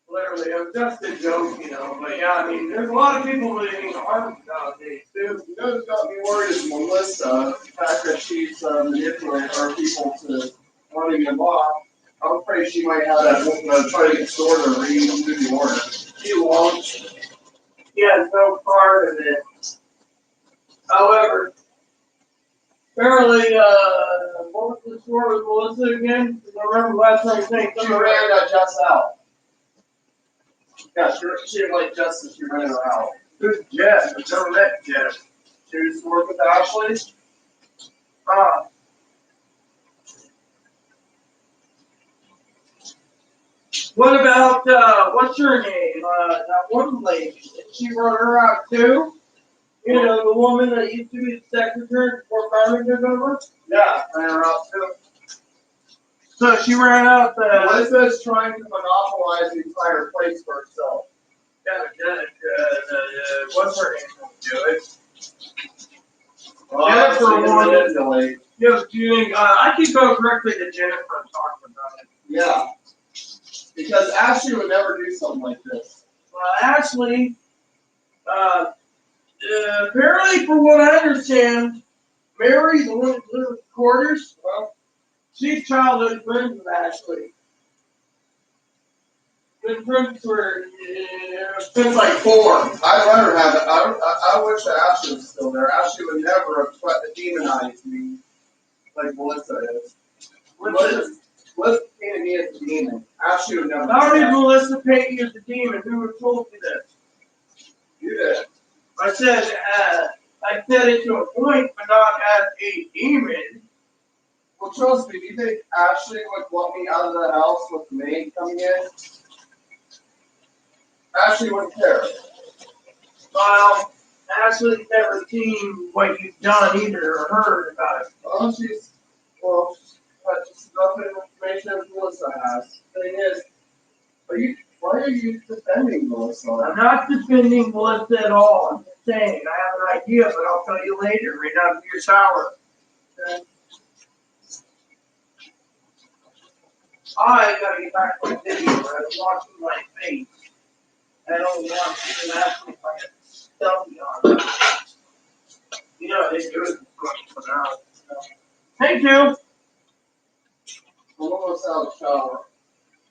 Literally, it was just a joke, you know. But yeah, I mean, there's a lot of people living in arms nowadays, too. You know who's got me worried is Melissa. The fact that she's manipulating our people to running them off. I'm afraid she might have that try to get sorted or read through the order. She won't. She has no part of it. However, apparently, what was the story with Melissa again? I remember last time saying She ran Jess out. Yeah, she didn't like Jess, so she ran her out. Who's Jeff? I've never met Jeff. She used to work with Ashley. What about, what's her name? That one lady. Did she run her out too? You know, the woman that used to be the secretary before Carmen took over? Yeah, ran her out too. So she ran out Melissa's trying to monopolize the entire place for herself. What's her name? Do it. Jennifer wanted. Yeah, do you think, I can go directly to Jennifer and talk about it. Yeah. Because Ashley would never do something like this. Ashley, apparently, from what I understand, Mary, the one that lives with the quarters, well, she's childhood friends with Ashley. Been friends for since like 4. I'd let her have it. I wish that Ashley was still there. Ashley would never have demonized me like Melissa is. Melissa painted me as a demon. Ashley would never. How did Melissa paint you as a demon? Who told you this? You did. I said it to a point, but not as a demon. Well, trust me, do you think Ashley would want me out of the house with the maid coming in? Ashley wouldn't care. Well, Ashley's never seen what you've done either or heard about it. That's just nothing information that Melissa has. The thing is, why are you defending Melissa? I'm not defending Melissa at all. I'm just saying, I have an idea, but I'll tell you later, right out of your shower. Okay? I gotta get back to my video. I was watching my face. I don't want people to ask me if I got stuffy on. You know, they do it for now. Thank you. I'm almost out of the shower.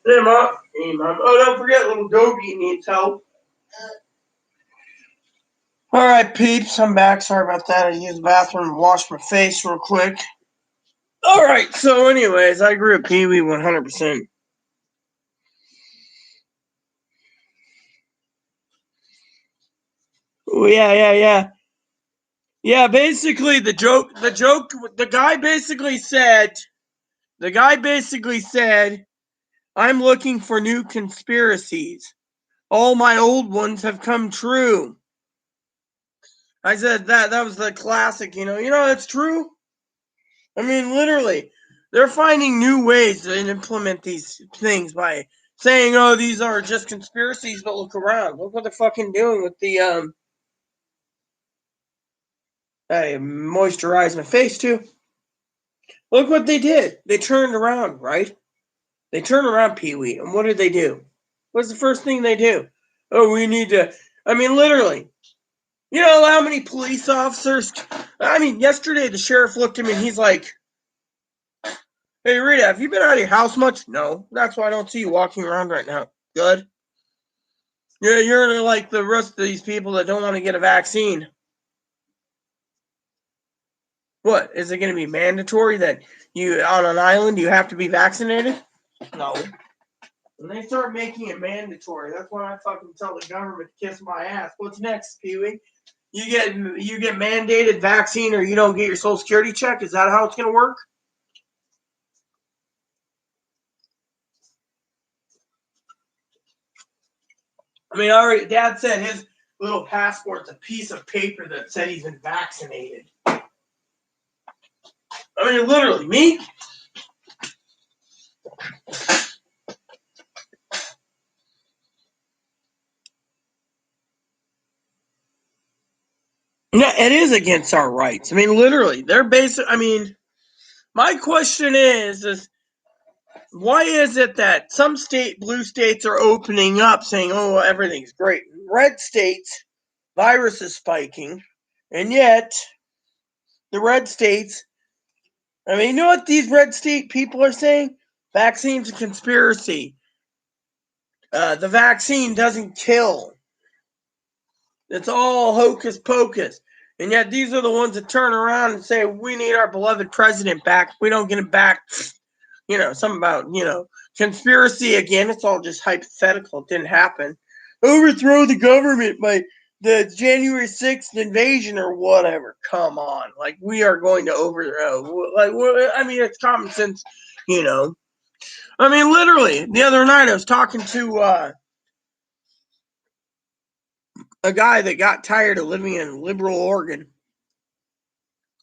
Hey, Mom. Hey, Mom. Oh, don't forget, little Dobie needs help. All right, peeps. I'm back. Sorry about that. I used the bathroom to wash my face real quick. All right. So, anyways, I agree with Pee Wee 100%. Oh, yeah. Yeah, basically, the guy basically said, I'm looking for new conspiracies. All my old ones have come true. I said that was the classic, you know, that's true. I mean, literally, they're finding new ways to implement these things by saying, oh, these are just conspiracies, but look around. Look what they're fucking doing with the, I moisturize my face too. Look what they did. They turned around, right? They turned around, Pee-wee, and what did they do? What's the first thing they do? Oh, we need to, I mean, literally. You know how many police officers, I mean, yesterday the sheriff looked at me and he's like, hey, Rita, have you been out of your house much? No. That's why I don't see you walking around right now. Good. You're like the rest of these people that don't want to get a vaccine. What, is it going to be mandatory that you, on an island, you have to be vaccinated? No. When they start making it mandatory, that's when I fucking tell the government to kiss my ass. What's next, Pee-wee? You get mandated vaccine or you don't get your Social Security check? Is that how it's going to work? I mean, already, Dad said his little passport's a piece of paper that said he's been vaccinated. I mean, literally, me? Yeah, it is against our rights. I mean, literally, they're basic. I mean, my question is why is it that some blue states are opening up saying, oh, everything's great. Red states, virus is spiking, and yet the red states, I mean, you know what these red state people are saying? Vaccine's a conspiracy. The vaccine doesn't kill. It's all hocus pocus. And yet these are the ones that turn around and say, we need our beloved president back. If we don't get him back, something about, conspiracy again. It's all just hypothetical. It didn't happen. Overthrow the government by the January 6th invasion or whatever. Come on. Like, we are going to overthrow. I mean, it's common sense, I mean, literally, the other night I was talking to a guy that got tired of living in liberal Oregon.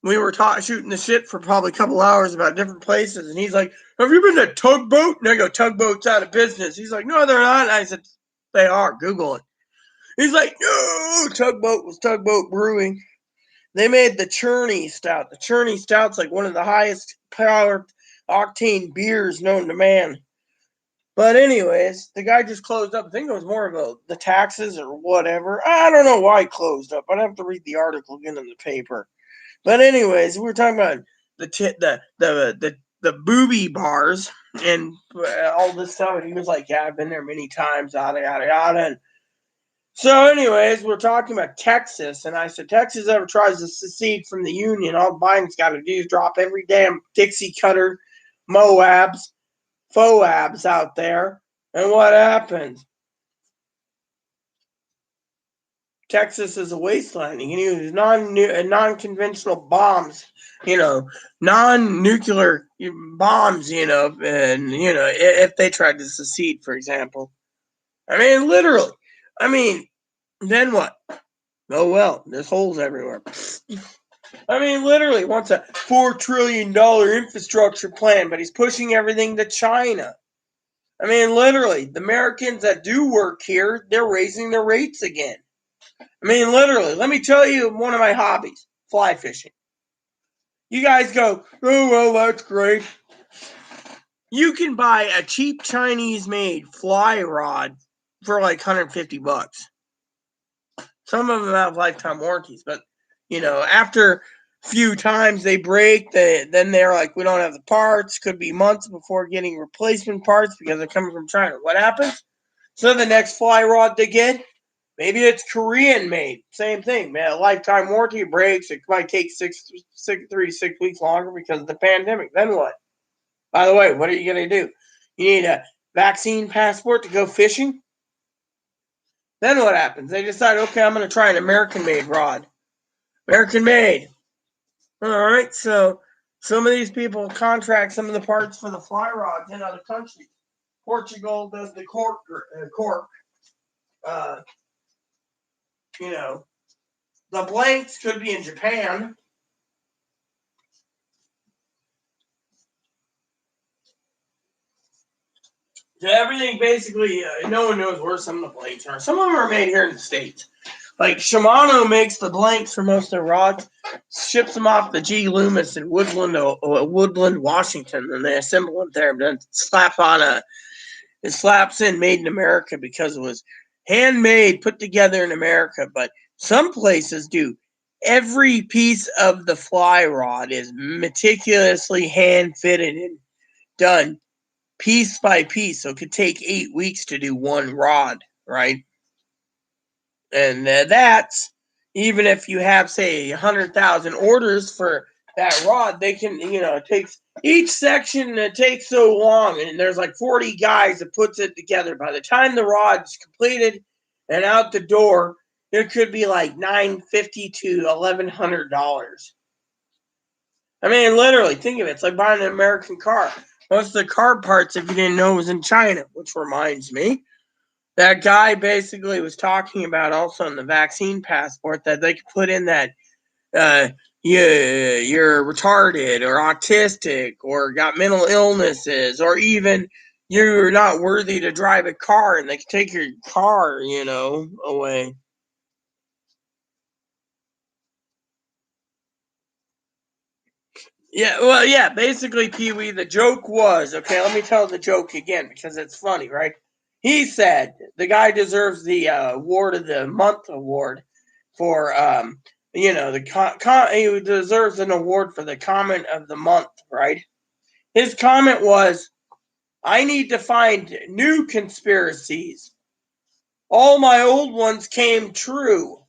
We were shooting the shit for probably a couple hours about different places, and he's like, have you been to Tugboat? And I go, Tugboat's out of business. He's like, no, they're not. And I said, they are. Google it. He's like, no, Tugboat was Tugboat Brewing. They made the Churney Stout. The Churney Stout's like one of the highest power octane beers known to man. But anyways, the guy just closed up. I think it was more of the taxes or whatever. I don't know why he closed up. I'd have to read the article again in the paper. But anyways, we were talking about the booby bars and all this stuff. And he was like, yeah, I've been there many times, yada, yada, yada. And so anyways, we're talking about Texas. And I said, Texas ever tries to secede from the Union, all Biden's got to do is drop every damn Dixie cutter, Moabs, Foabs out there. And what happens? Texas is a wasteland. You can use non-conventional bombs, non-nuclear bombs, and, if they tried to secede, for example. I mean, literally. I mean, then what? Oh, well, there's holes everywhere. I mean, literally wants a $4 trillion infrastructure plan, but he's pushing everything to China. I mean, literally, the Americans that do work here, they're raising their rates again. I mean, literally, let me tell you one of my hobbies, fly fishing. You guys go, oh, well, that's great. You can buy a cheap Chinese-made fly rod for like $150. Some of them have lifetime warranties, but, after a few times they break, then they're like, we don't have the parts. Could be months before getting replacement parts because they're coming from China. What happens? So the next fly rod they get, maybe it's Korean made. Same thing, man. Lifetime warranty breaks. It might take 3 to 6 weeks longer because of the pandemic. Then what? By the way, what are you going to do? You need a vaccine passport to go fishing? Then what happens? They decide, okay, I'm going to try an American-made rod. American-made. All right, so some of these people contract some of the parts for the fly rods in other countries. Portugal does the cork. The blanks could be in Japan. So everything basically, no one knows where some of the blanks are. Some of them are made here in the States. Like Shimano makes the blanks for most of their rods, ships them off the G. Loomis in Woodland, Washington, and they assemble them there. Then it slaps in "Made in America" because it was handmade, put together in America. But some places do. Every piece of the fly rod is meticulously hand fitted and done piece by piece. So it could take 8 weeks to do one rod, right? And that's even if you have, say, 100,000 orders for that rod, they can, it takes each section, it takes so long, and there's like 40 guys that puts it together. By the time the rod's completed and out the door, it could be like $950 to $1,100. I mean, literally, think of it. It's like buying an American car. Most of the car parts, if you didn't know, was in China, which reminds me. That guy basically was talking about also in the vaccine passport that they could put in that you're retarded or autistic or got mental illnesses or even you're not worthy to drive a car, and they can take your car, away. Yeah, well, yeah, basically, Pee-wee, the joke was, okay, let me tell the joke again because it's funny, right? He said the guy deserves the award of the month award for, he deserves an award for the comment of the month, right? His comment was, I need to find new conspiracies. All my old ones came true.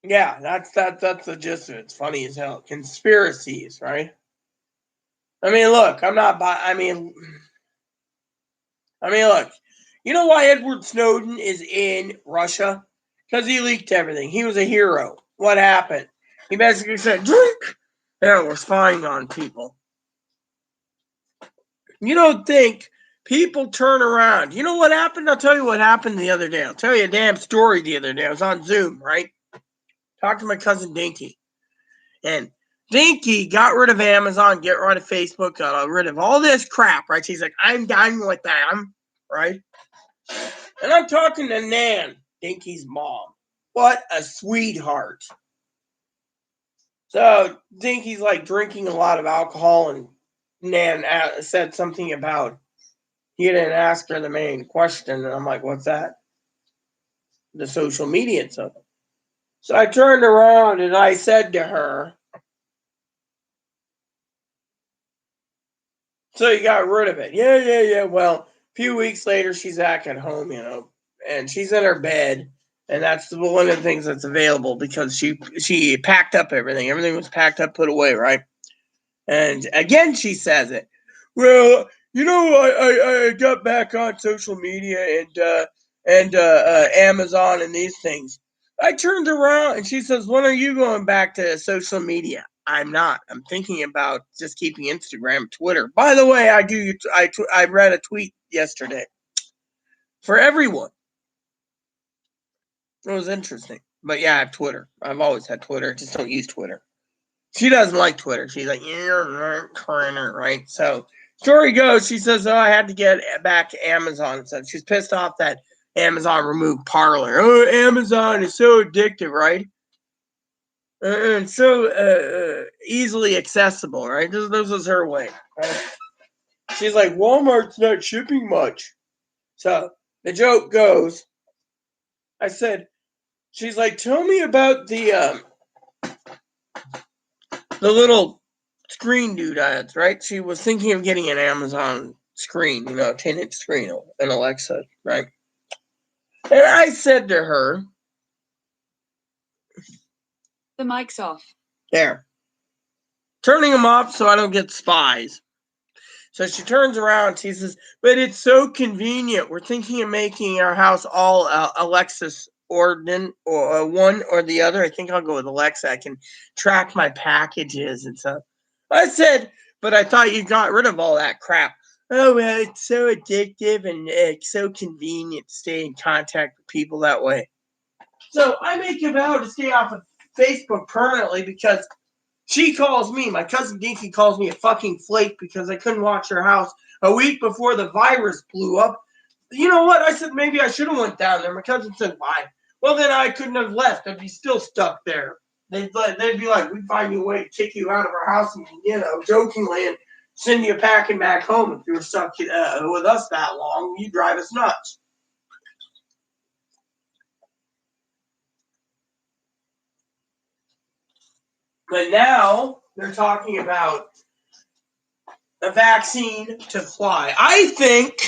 Yeah, that's the gist of it. It's funny as hell. Conspiracies, right? I mean, look, look. You know why Edward Snowden is in Russia? Because he leaked everything. He was a hero. What happened? He basically said, drink. Yeah, we're spying on people. You don't think people turn around. You know what happened? I'll tell you what happened the other day. I'll tell you a damn story the other day. I was on Zoom, right? Talked to my cousin Dinky. And Dinky got rid of Amazon, get rid of Facebook, got rid of all this crap, right? She's like, I'm done with them, right? And I'm talking to Nan, Dinky's mom. What a sweetheart. So Dinky's like drinking a lot of alcohol, and Nan said something about he didn't ask her the main question. And I'm like, what's that? The social media and stuff. So I turned around and I said to her, so you got rid of it. Yeah. Well, a few weeks later, she's back at home, and she's in her bed. And that's one of the things that's available because she packed up everything. Everything was packed up, put away, right? And again, she says it. Well, I got back on social media and Amazon and these things. I turned around and she says, "When are you going back to social media?" I'm not. I'm thinking about just keeping Instagram, Twitter. By the way, I read a tweet yesterday for everyone. It was interesting, but yeah, I have Twitter. I've always had Twitter. I just don't use Twitter. She doesn't like Twitter. She's like, you're Twitter, right? So, story goes, she says, oh, I had to get back Amazon. So she's pissed off that Amazon removed Parler. Oh, Amazon is so addictive, right? And so easily accessible, right? This is her way, right? She's like, Walmart's not shipping much. So the joke goes, I said, she's like, tell me about the little screen doodads, right? She was thinking of getting an Amazon screen, a 10-inch screen, an Alexa, right? And I said to her, The mic's off. there, turning them off so I don't get spies. So she turns around, she says, but it's so convenient. We're thinking of making our house all Alexis Orden or one or the other. I think I'll go with Alexa. I can track my packages and stuff. I said, but I thought you got rid of all that crap. Oh, well, it's so addictive and it's so convenient to stay in contact with people that way. So I make a vow to stay off of Facebook permanently because she calls me, my cousin Dinky calls me a fucking flake because I couldn't watch her house a week before the virus blew up. You know what? I said maybe I should have went down there. My cousin said, why? Well, then I couldn't have left. I'd be still stuck there. They'd be like, we'd find you a way to kick you out of our house and, jokingly, and send you packing back home if you were stuck with us that long. You'd drive us nuts. But now they're talking about a vaccine to fly. I think,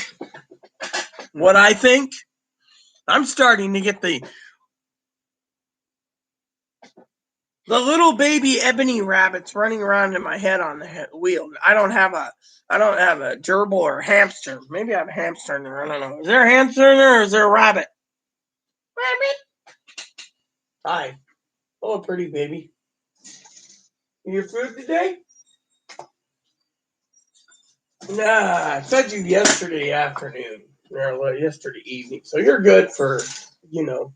I'm starting to get the The little baby ebony rabbits running around in my head on the wheel. I don't have a gerbil or a hamster. Maybe I have a hamster in there. I don't know. Is there a hamster in there or is there a rabbit? Rabbit. Hi. Hello, pretty baby. Your food today? Nah, I fed you yesterday afternoon. Or yesterday evening. So you're good for, you know.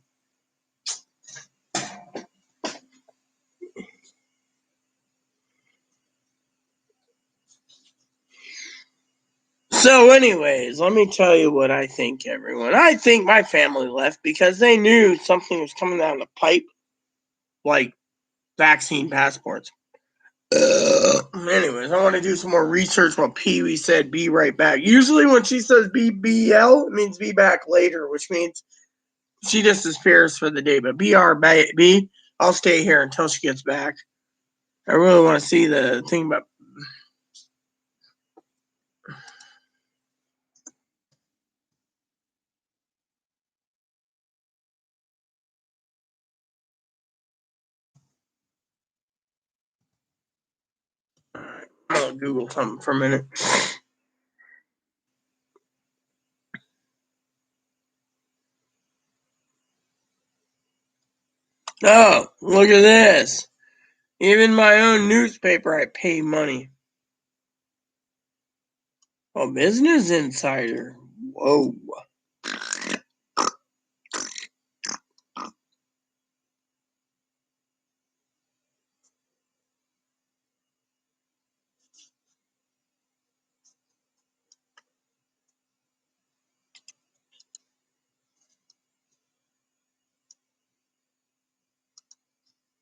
So, anyways, let me tell you what I think, everyone. I think my family left because they knew something was coming down the pipe, like vaccine passports. Anyways, I want to do some more research what Pee Wee said, be right back. Usually when she says BBL, it means be back later, which means she disappears for the day. But BRB, I'll stay here until she gets back. I really want to see the thing about. I'm going to Google something for a minute. Oh, look at this. Even my own newspaper, I pay money. Oh, Business Insider. Whoa.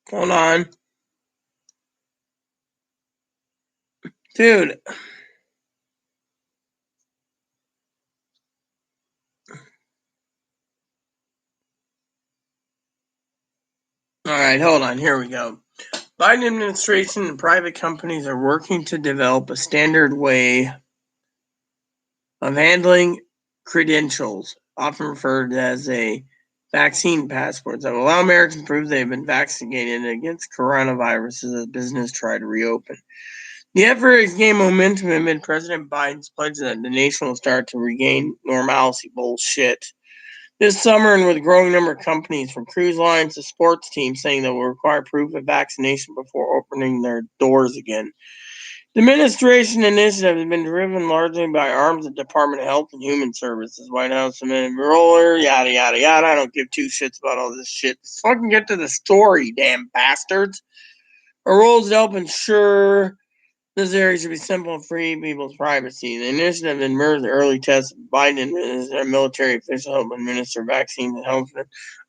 Hold on. Dude. All right, hold on. Here we go. Biden administration and private companies are working to develop a standard way of handling credentials, often referred to as a vaccine passport, that will allow Americans to prove they've been vaccinated against coronavirus as business try to reopen. The effort has gained momentum amid President Biden's pledge that the nation will start to regain normalcy. Bullshit. This summer, and with a growing number of companies, from cruise lines to sports teams, saying they will require proof of vaccination before opening their doors again. The administration initiative has been driven largely by arms of the Department of Health and Human Services, White House roller, yada yada yada. I don't give two shits about all this shit. Let's fucking get to the story, damn bastards. Our rules to help ensure this area should be simple and free people's privacy. The initiative emerged early tests of Biden as a military official help administer vaccines and health.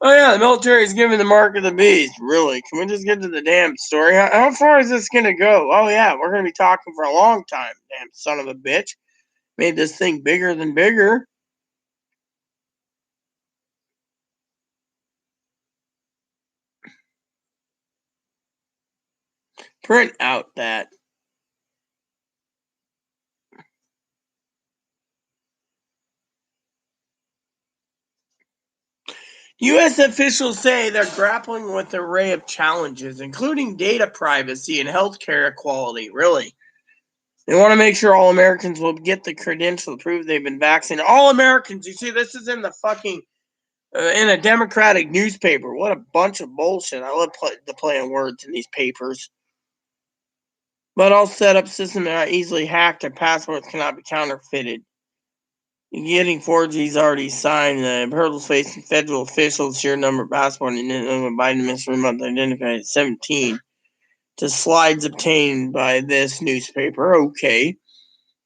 Oh yeah, the military is giving the mark of the beast. Really? Can we just get to the damn story? How far is this gonna go? Oh yeah, we're gonna be talking for a long time. Damn son of a bitch. Made this thing bigger than bigger. Print out that. U.S. officials say they're grappling with an array of challenges, including data privacy and healthcare equality. Really? They want to make sure all Americans will get the credential to prove they've been vaccinated. All Americans, you see, this is in the fucking, in a Democratic newspaper. What a bunch of bullshit. I love the play on words in these papers. But all set up systems are not easily hacked and passwords cannot be counterfeited. Getting 4G's already signed. The hurdles facing federal officials, sheer number of passport and Biden administration month identified at 17 to slides obtained by this newspaper. Okay.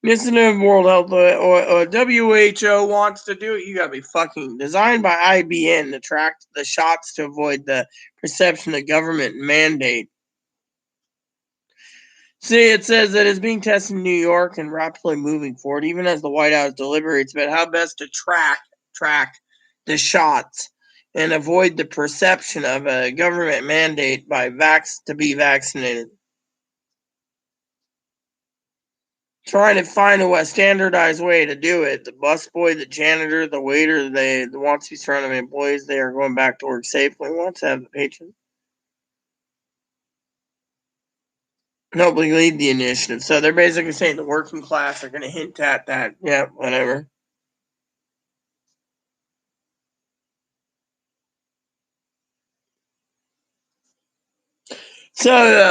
Initiative World Health or WHO wants to do it. You gotta be fucking designed by IBM to track the shots to avoid the perception of government mandate. See, it says that it's being tested in New York and rapidly moving forward, even as the White House deliberates about how best to track the shots and avoid the perception of a government mandate by to be vaccinated. Trying to find a standardized way to do it. The busboy, the janitor, the waiter, they want to be surrounded by employees. They are going back to work safely. Want to have the patron. Nobody lead the initiative. So they're basically saying the working class are going to hint at that. Yeah, whatever. So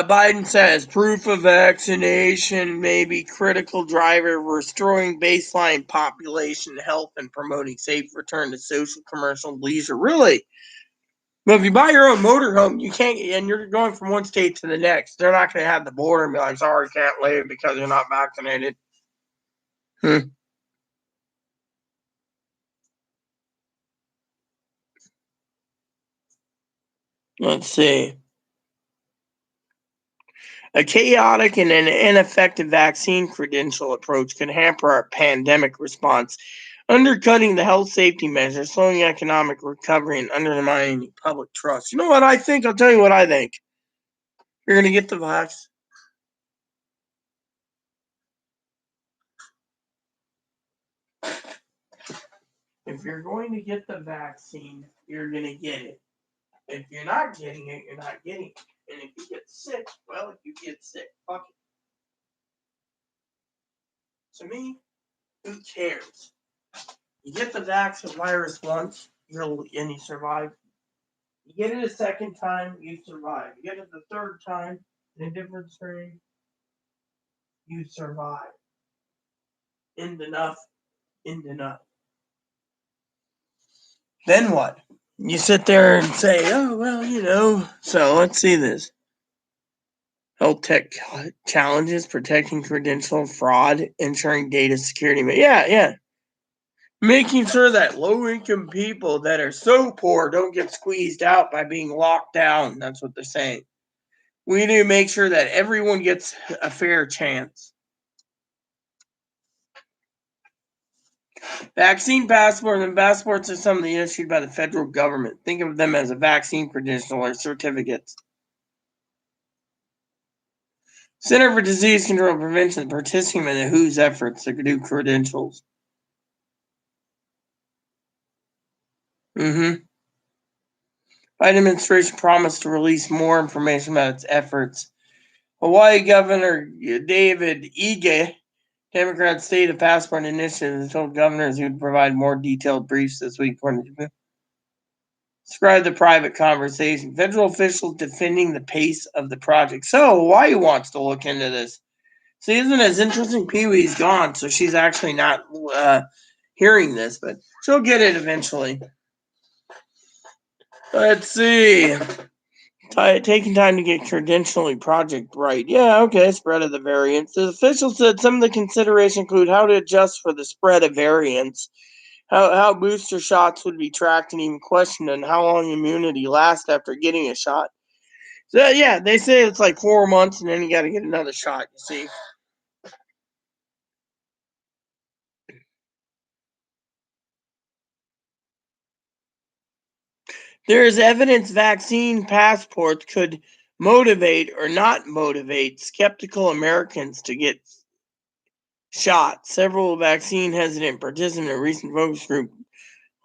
Biden says proof of vaccination may be critical driver restoring baseline population health and promoting safe return to social, commercial, leisure. Really? But if you buy your own motorhome, you can't, and you're going from one state to the next. They're not going to have the border and be like, "Sorry, can't leave because you're not vaccinated." Let's see. A chaotic and an ineffective vaccine credential approach could hamper our pandemic response, undercutting the health safety measures, slowing economic recovery, and undermining public trust. You know what I think? I'll tell you what I think. You're going to get the vax. If you're going to get the vaccine, you're going to get it. If you're not getting it, you're not getting it. And if you get sick, well, if you get sick, fuck it. To me, who cares? You get the vaccine virus once, and you survive. You get it a second time, you survive. You get it the third time in a different strain, you survive. End enough, end enough. Then what? You sit there and say, oh, well, So let's see this. Health tech challenges, protecting credential fraud, ensuring data security. Yeah. Making sure that low income people that are so poor don't get squeezed out by being locked down. That's what they're saying. We need to make sure that everyone gets a fair chance. Vaccine passports and passports are something issued by the federal government. Think of them as a vaccine credential or certificates. Center for Disease Control and Prevention participating in the WHO's efforts to do credentials. Biden administration promised to release more information about its efforts. Hawaii Governor David Ige, Democrat state of passport initiative, told governors he would provide more detailed briefs this week, according to describe the private conversation. Federal officials defending the pace of the project. So Hawaii wants to look into this. See, isn't it as interesting? Pee Wee's gone, so she's actually not hearing this, but she'll get it eventually. Let's see. Taking time to get credentialing project right. Yeah, okay, spread of the variants. The official said some of the consideration include how to adjust for the spread of variants, how booster shots would be tracked, and even questioned on how long immunity lasts after getting a shot. So yeah, they say it's like 4 months, and then you got to get another shot. You see. There is evidence vaccine passports could motivate or not motivate skeptical Americans to get shot. Several vaccine hesitant participants in a recent focus group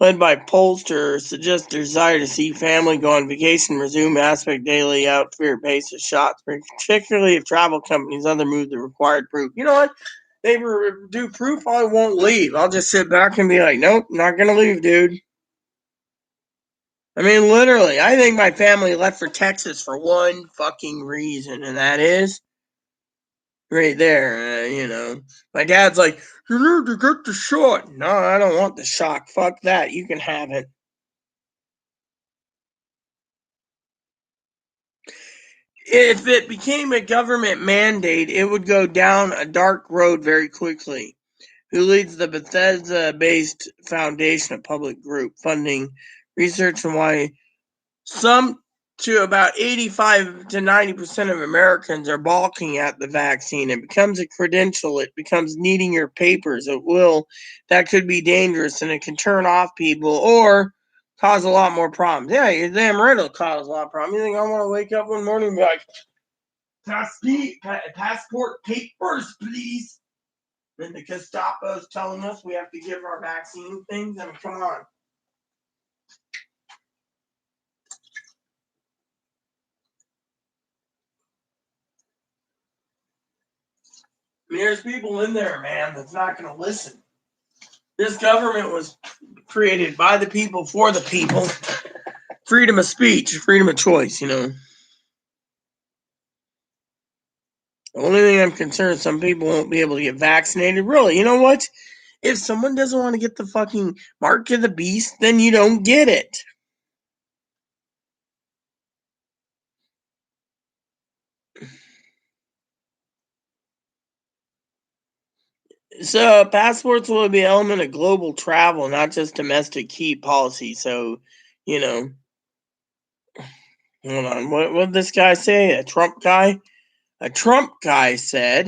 led by pollsters suggest their desire to see family go on vacation resume aspect daily out fear pace of shots, particularly if travel companies other move the required proof. You know what? They do proof, I won't leave. I'll just sit back and be like, nope, not gonna leave, dude. I mean, literally, I think my family left for Texas for one fucking reason, and that is right there. My dad's like, you need to get the shot. No, I don't want the shot. Fuck that. You can have it. If it became a government mandate, it would go down a dark road very quickly. Who leads the Bethesda-based foundation, a public group funding research on why some to about 85 to 90% of Americans are balking at the vaccine. It becomes a credential. It becomes needing your papers. That could be dangerous and it can turn off people or cause a lot more problems. Yeah, you're damn right it'll cause a lot of problems. You think I want to wake up one morning and be like, passport papers, please? And the Gestapo's telling us we have to give our vaccine things? I mean, come on. mean, there's people in there, man, that's not going to listen. This government was created by the people, for the people. Freedom of speech, freedom of choice, you know. The only thing I'm concerned is some people won't be able to get vaccinated. Really, you know what? If someone doesn't want to get the fucking mark of the beast, then you don't get it. So passports will be an element of global travel, not just domestic key policy. So, you know, hold on. What did this guy say? A Trump guy? A Trump guy said,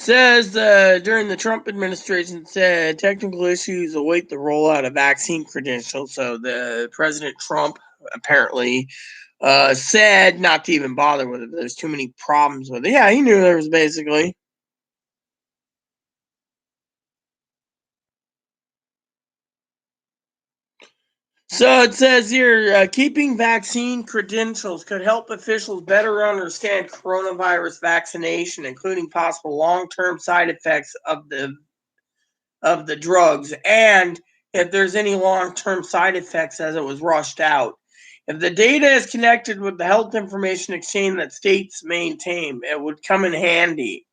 during the Trump administration said technical issues await the rollout of vaccine credentials. So the President Trump apparently said not to even bother with it. There's too many problems with it. Yeah, he knew there was basically. So it says here, keeping vaccine credentials could help officials better understand coronavirus vaccination, including possible long-term side effects of the drugs, and if there's any long-term side effects as it was rushed out. If the data is connected with the health information exchange that states maintain, it would come in handy.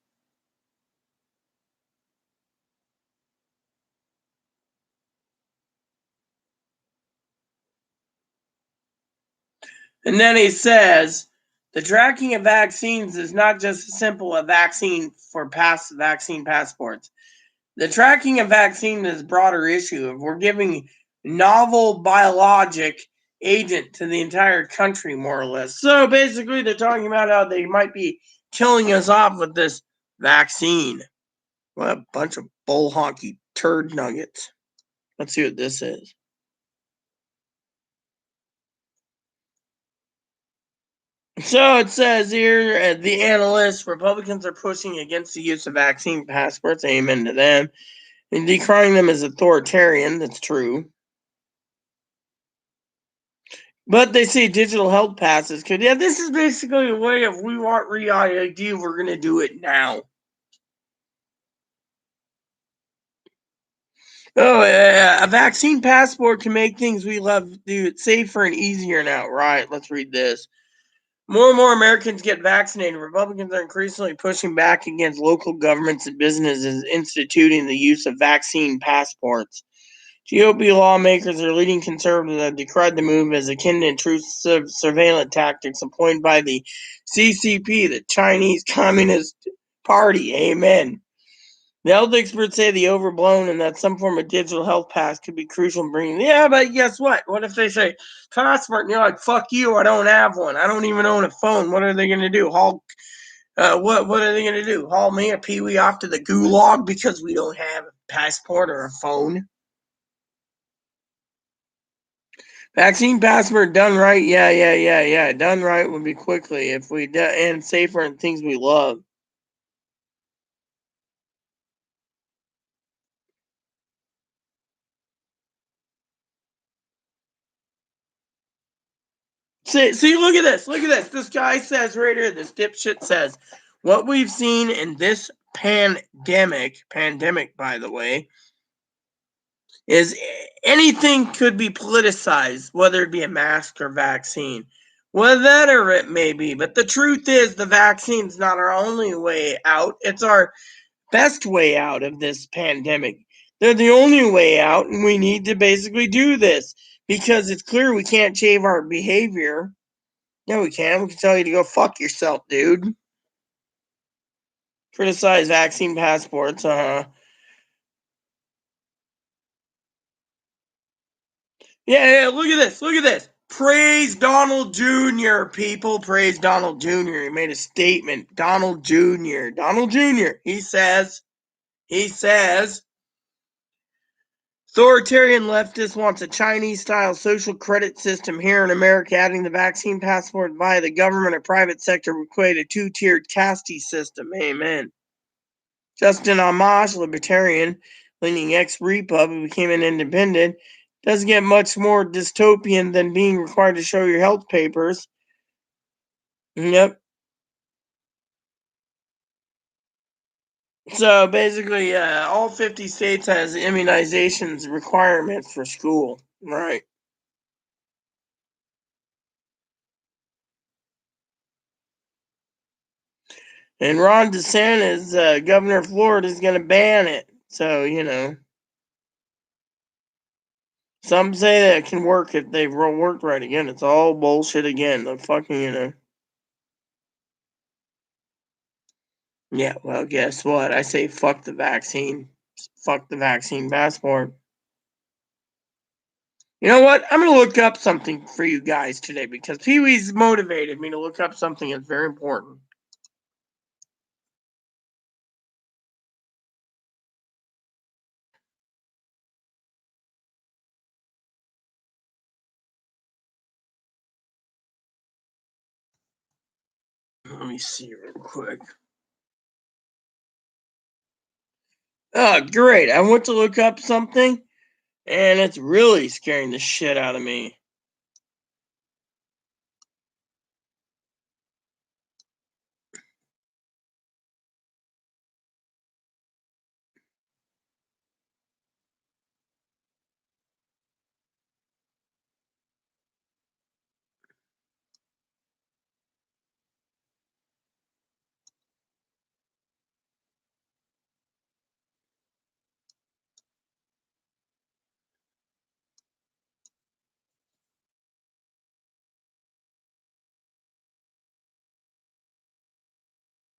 And then he says, the tracking of vaccines is not just as simple as vaccine passports. The tracking of vaccine is a broader issue. If we're giving novel biologic agent to the entire country, more or less. So basically, they're talking about how they might be killing us off with this vaccine. What a bunch of bull honky turd nuggets. Let's see what this is. So it says here, the analysts, Republicans are pushing against the use of vaccine passports. Amen to them. And decrying them as authoritarian. That's true. But they say digital health passes could. Yeah, this is basically a way of we want re-ID, we're going to do it now. Oh, yeah. A vaccine passport can make things we love do it safer and easier now. Right, let's read this. More and more Americans get vaccinated. Republicans are increasingly pushing back against local governments and businesses instituting the use of vaccine passports. GOP lawmakers or leading conservatives have decried the move as akin to intrusive surveillance tactics employed by the CCP, the Chinese Communist Party. Amen. The health experts say the overblown and that some form of digital health pass could be crucial in bringing. Yeah, but guess what? What if they say passport and you're like, fuck you, I don't have one. I don't even own a phone. What are they going to do? What are they going to do? Haul me a peewee off to the gulag because we don't have a passport or a phone? Vaccine passport done right, yeah. Done right would be quickly if we and safer and things we love. See, look at this. Look at this. This guy says right here, this dipshit says, what we've seen in this pandemic, by the way, is anything could be politicized, whether it be a mask or vaccine. Whatever it may be. But the truth is the vaccine's not our only way out. It's our best way out of this pandemic. They're the only way out, and we need to basically do this because it's clear we can't change our behavior. Yeah, we can. We can tell you to go fuck yourself, dude. Criticize vaccine passports. Yeah, look at this. Look at this. Praise Donald Jr., people. Praise Donald Jr. He made a statement. Donald Jr. Donald Jr. He says, authoritarian leftist wants a Chinese-style social credit system here in America, adding the vaccine passport via the government or private sector would create a two-tiered caste system. Amen. Justin Amash, libertarian, leaning ex-Repa, who became an independent, doesn't get much more dystopian than being required to show your health papers. Yep. So basically, all 50 states has immunizations requirements for school, right? And Ron DeSantis, governor of Florida, is going to ban it. So, some say that it can work if they worked right. Again, it's all bullshit again. The fucking, Yeah, well, guess what? I say fuck the vaccine. Fuck the vaccine passport. You know what? I'm going to look up something for you guys today because Pee Wee's motivated me to look up something that's very important. Let me see real quick. Oh, great. I went to look up something, and it's really scaring the shit out of me.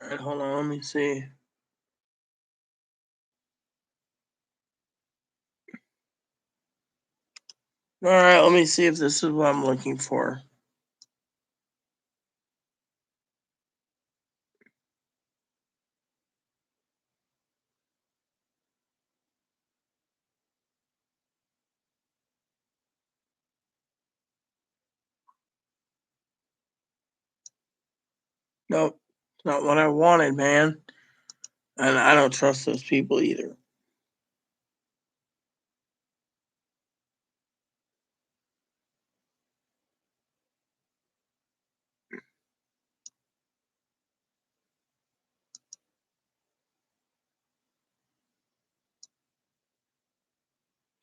All right, hold on. Let me see. All right, let me see if this is what I'm looking for. Nope, not what I wanted, man. And I don't trust those people either.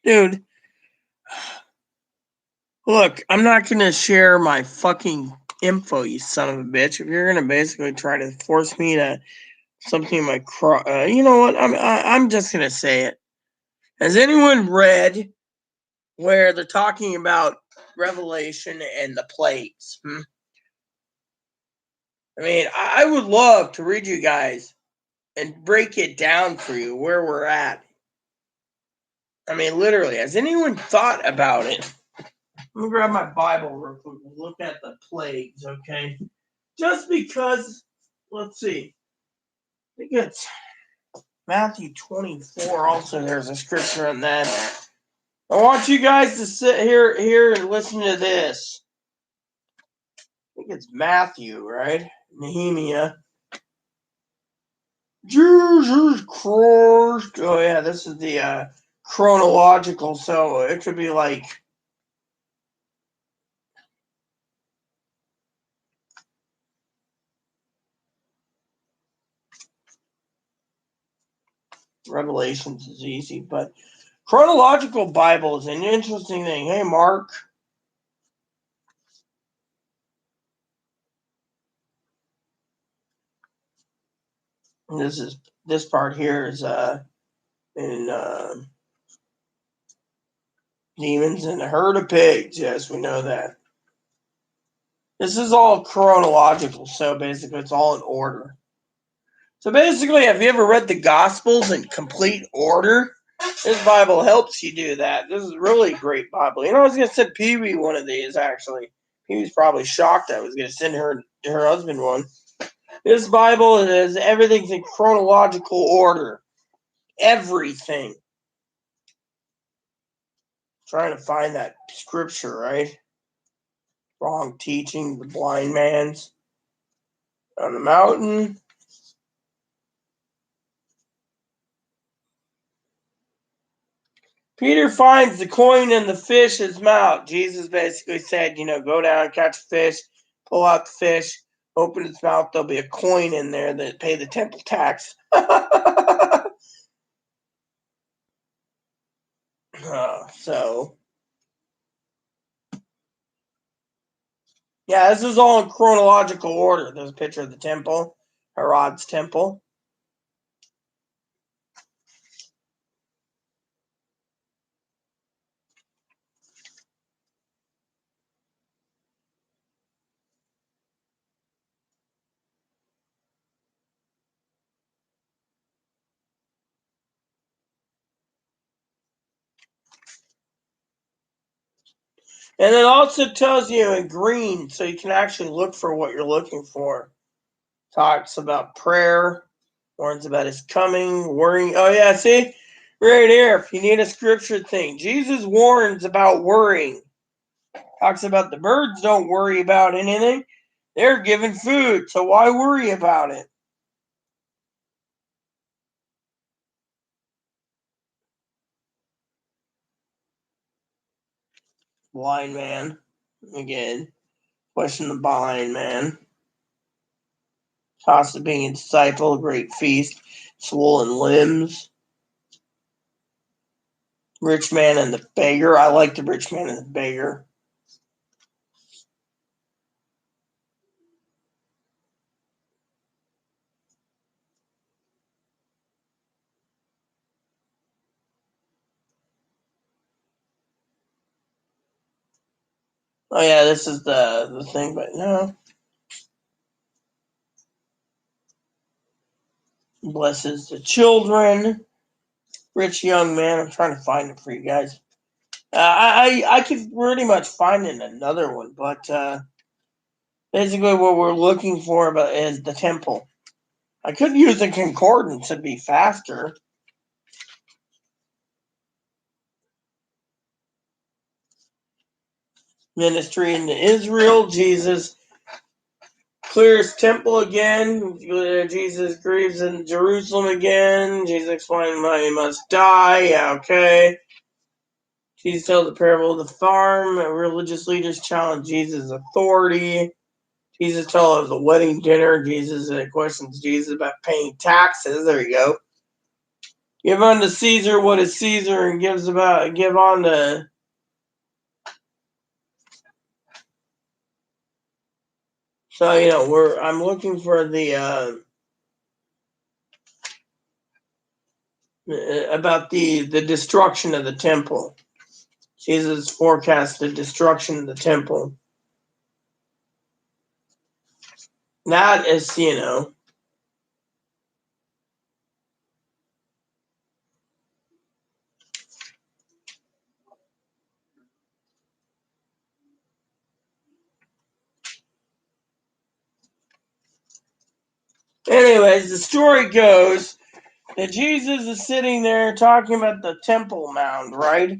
Dude, look, I'm not going to share my fucking info, you son of a bitch. If you're going to basically try to force me to something in my you know what? I'm just going to say it. Has anyone read where they're talking about Revelation and the plagues? I mean, I would love to read you guys and break it down for you where we're at. I mean, literally, has anyone thought about it? Let me grab my Bible real quick and look at the plagues, okay? Just because, let's see, I think it's Matthew 24. Also, there's a scripture on that. I want you guys to sit here and listen to this. I think it's Matthew, right? Nehemiah. Jesus Christ. Oh, yeah, this is the chronological, so it could be like Revelations is easy, but chronological Bible is an interesting thing. Hey, Mark. And this part here is in demons and a herd of pigs. Yes, we know that. This is all chronological, so basically it's all in order. So basically, have you ever read the Gospels in complete order? This Bible helps you do that. This is really a great Bible. You know, I was going to send Pee Wee one of these, actually. Pee Wee's probably shocked I was going to send her husband one. This Bible is everything's in chronological order. Everything. Trying to find that scripture, right? Wrong teaching, the blind man's on the mountain. Peter finds the coin in the fish's mouth. Jesus basically said, go down, catch a fish, pull out the fish, open its mouth. There'll be a coin in there that pay the temple tax. Yeah, this is all in chronological order. There's a picture of the temple, Herod's temple. And it also tells you in green, so you can actually look for what you're looking for. Talks about prayer, warns about his coming, worrying. Oh, yeah, see? Right here, if you need a scripture thing. Jesus warns about worrying. Talks about the birds don't worry about anything. They're given food, so why worry about it? Blind man. Again, question the blind man. Cost of being a disciple, a great feast, swollen limbs. Rich man and the beggar. I like the rich man and the beggar. Oh yeah, this is the thing, but no. Blesses the children. Rich young man. I'm trying to find it for you guys. I could pretty much find it in another one, but basically what we're looking for is the temple. I could use a concordance; it'd be faster. Ministry into Israel. Jesus clears temple again. Jesus grieves in Jerusalem again. Jesus explains why he must die. Yeah, okay. Jesus tells the parable of the farm. Religious leaders challenge Jesus' authority. Jesus tells of the wedding dinner. Jesus questions Jesus about paying taxes. There you go. Give unto Caesar what is Caesar, and give on to. So I'm looking for the about the destruction of the temple. Jesus forecast the destruction of the temple. That is, Anyways, the story goes that Jesus is sitting there talking about the temple mound, right?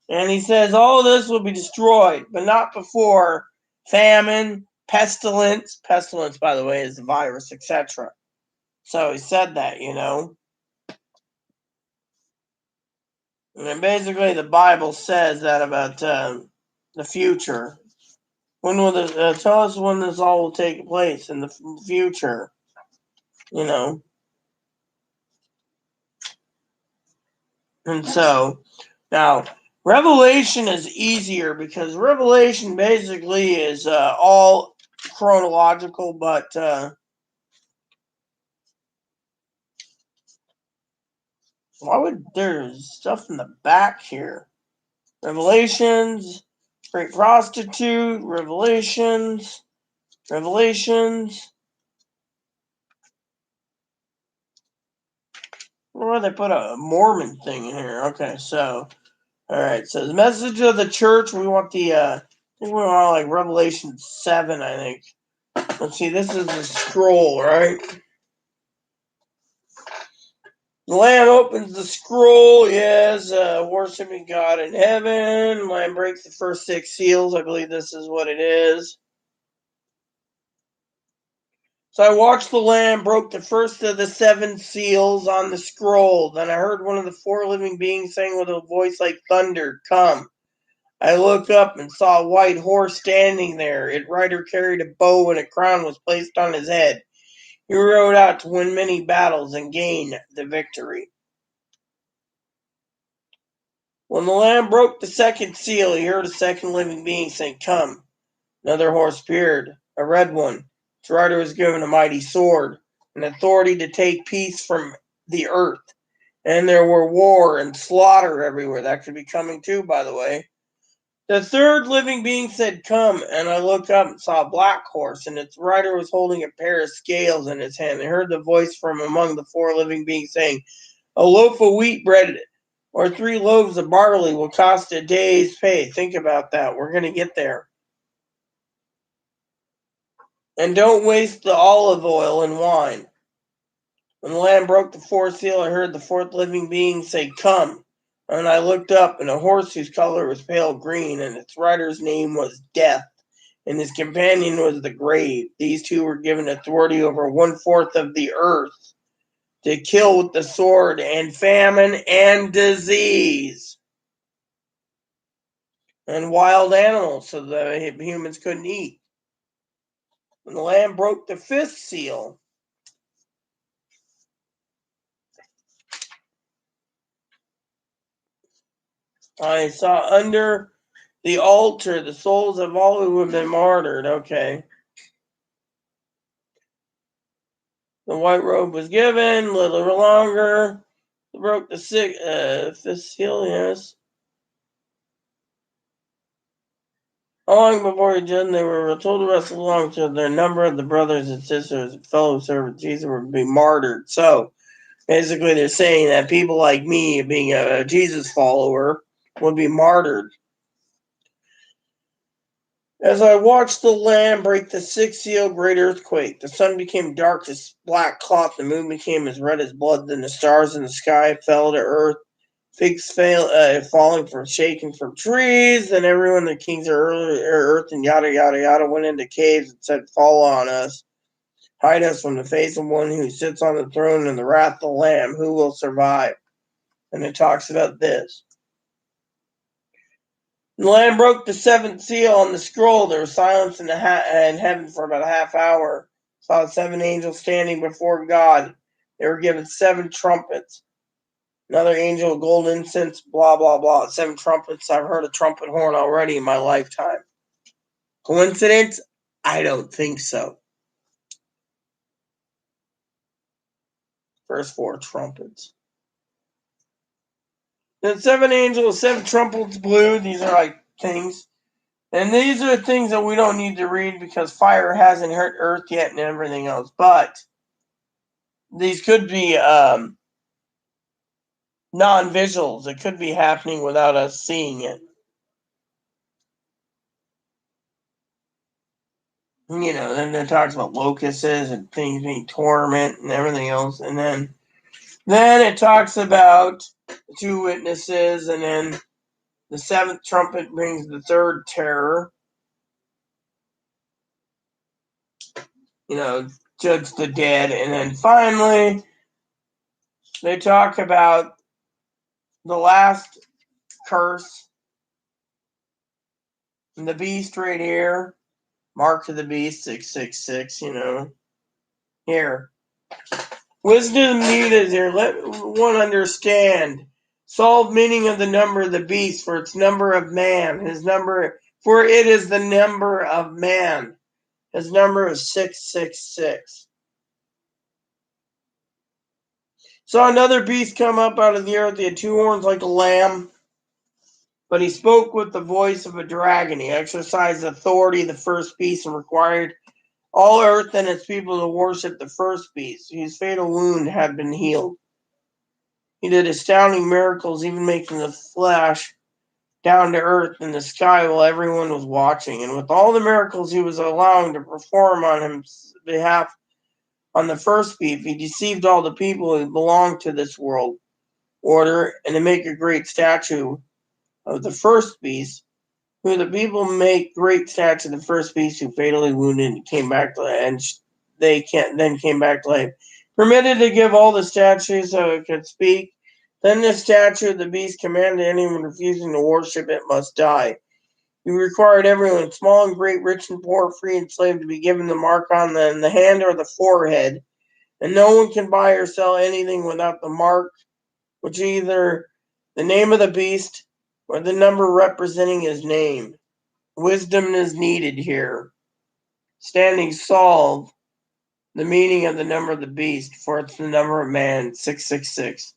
And he says, all this will be destroyed, but not before famine, pestilence. Pestilence, by the way, is the virus, etc. So he said that, And basically, the Bible says that about the future. When will tell us when this all will take place in the future? And so now Revelation is easier because Revelation basically is all chronological, but why would there's stuff in the back here? Revelations, great prostitute, Revelations. Where they put a Mormon thing in here? Okay, so all right. So the message of the church. We want the. I think we want like Revelation 7. I think. Let's see. This is the scroll, right? The Lamb opens the scroll. Yes, worshiping God in heaven. Lamb breaks the first 6 seals. I believe this is what it is. So I watched the Lamb broke the first of the 7 seals on the scroll. Then I heard one of the 4 living beings saying with a voice like thunder, "Come." I looked up and saw a white horse standing there. Its rider carried a bow and a crown was placed on his head. He rode out to win many battles and gain the victory. When the Lamb broke the 2nd seal, he heard a 2nd living being say, "Come." Another horse appeared, a red one. Its rider was given a mighty sword, an authority to take peace from the earth. And there were war and slaughter everywhere. That could be coming too, by the way. The 3rd living being said, "Come," and I looked up and saw a black horse, and its rider was holding a pair of scales in his hand. I heard the voice from among the 4 living beings saying, "A loaf of wheat bread or 3 loaves of barley will cost a day's pay." Think about that. We're going to get there. "And don't waste the olive oil and wine." When the Lamb broke the 4th seal, I heard the 4th living being say, "Come." And I looked up, and a horse whose color was pale green, and its rider's name was Death, and his companion was the Grave. These 2 were given authority over 1/4 of the earth to kill with the sword and famine and disease and wild animals, so the humans couldn't eat. When the Lamb broke the 5th seal, I saw under the altar the souls of all who have been martyred. Okay. The white robe was given, a little longer. Broke the 5th seal, yes. Long before he did, they were told to wrestle along to their number of the brothers and sisters and fellow servants Jesus were to be martyred. So basically, they're saying that people like me, being a Jesus follower, would be martyred. As I watched the Lamb break the 6th seal, great earthquake. The sun became dark as black cloth. The moon became as red as blood. Then the stars in the sky fell to earth. Figs falling from shaking from trees. Then everyone, the kings of earth and yada yada yada, went into caves and said, "Fall on us, hide us from the face of one who sits on the throne and the wrath of the Lamb. Who will survive?" And it talks about this. The Lamb broke the 7th seal on the scroll. There was silence in heaven for about a half hour. Saw 7 angels standing before God. They were given 7 trumpets. Another angel, gold incense, blah, blah, blah. 7 trumpets. I've heard a trumpet horn already in my lifetime. Coincidence? I don't think so. First 4 trumpets. Then 7 angels, 7 trumpets blew. These are like things. And these are things that we don't need to read because fire hasn't hurt Earth yet and everything else. But these could be non-visuals. It could be happening without us seeing it. You know, then it talks about locusts and things being torment and everything else. And then it talks about the 2 witnesses, and then the 7th trumpet brings the 3rd terror. You know, judge the dead. And then finally, they talk about the last curse. And the beast right here. Mark of the beast, 666, you know. Here. Wisdom needed here. Let one understand. Solve meaning of the number of the beast, for its number of man. For it is the number of man. His number is 666. Saw another beast come up out of the earth. He had 2 horns like a lamb, but he spoke with the voice of a dragon. He exercised authority, the first beast, and required all earth and its people to worship the first beast, whose fatal wound had been healed. He did astounding miracles, even making the flesh down to earth in the sky while everyone was watching. And with all the miracles he was allowing to perform on his behalf on the first beast, he deceived all the people who belonged to this world order, and to make a great statue of the first beast, who the people make great statue of the first beast who fatally wounded and came back to the end. they then came back to life. Permitted to give all the statues so it could speak. Then the statue of the beast commanded anyone refusing to worship it must die. He required everyone, small and great, rich and poor, free and slave, to be given the mark on the hand or the forehead. And no one can buy or sell anything without the mark, which is either the name of the beast or the number representing his name. Wisdom is needed here. Standing solve the meaning of the number of the beast, for it's the number of man, 666.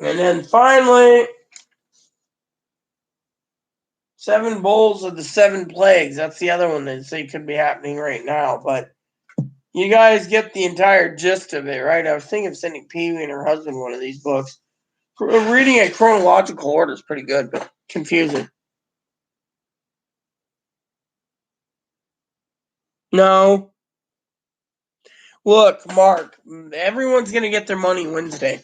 And then finally, 7 bowls of the 7 plagues. That's the other one they say could be happening right now. But you guys get the entire gist of it, right? I was thinking of sending Pee-wee and her husband one of these books. Reading a chronological order is pretty good, but confusing. No. Look, Mark, everyone's going to get their money Wednesday.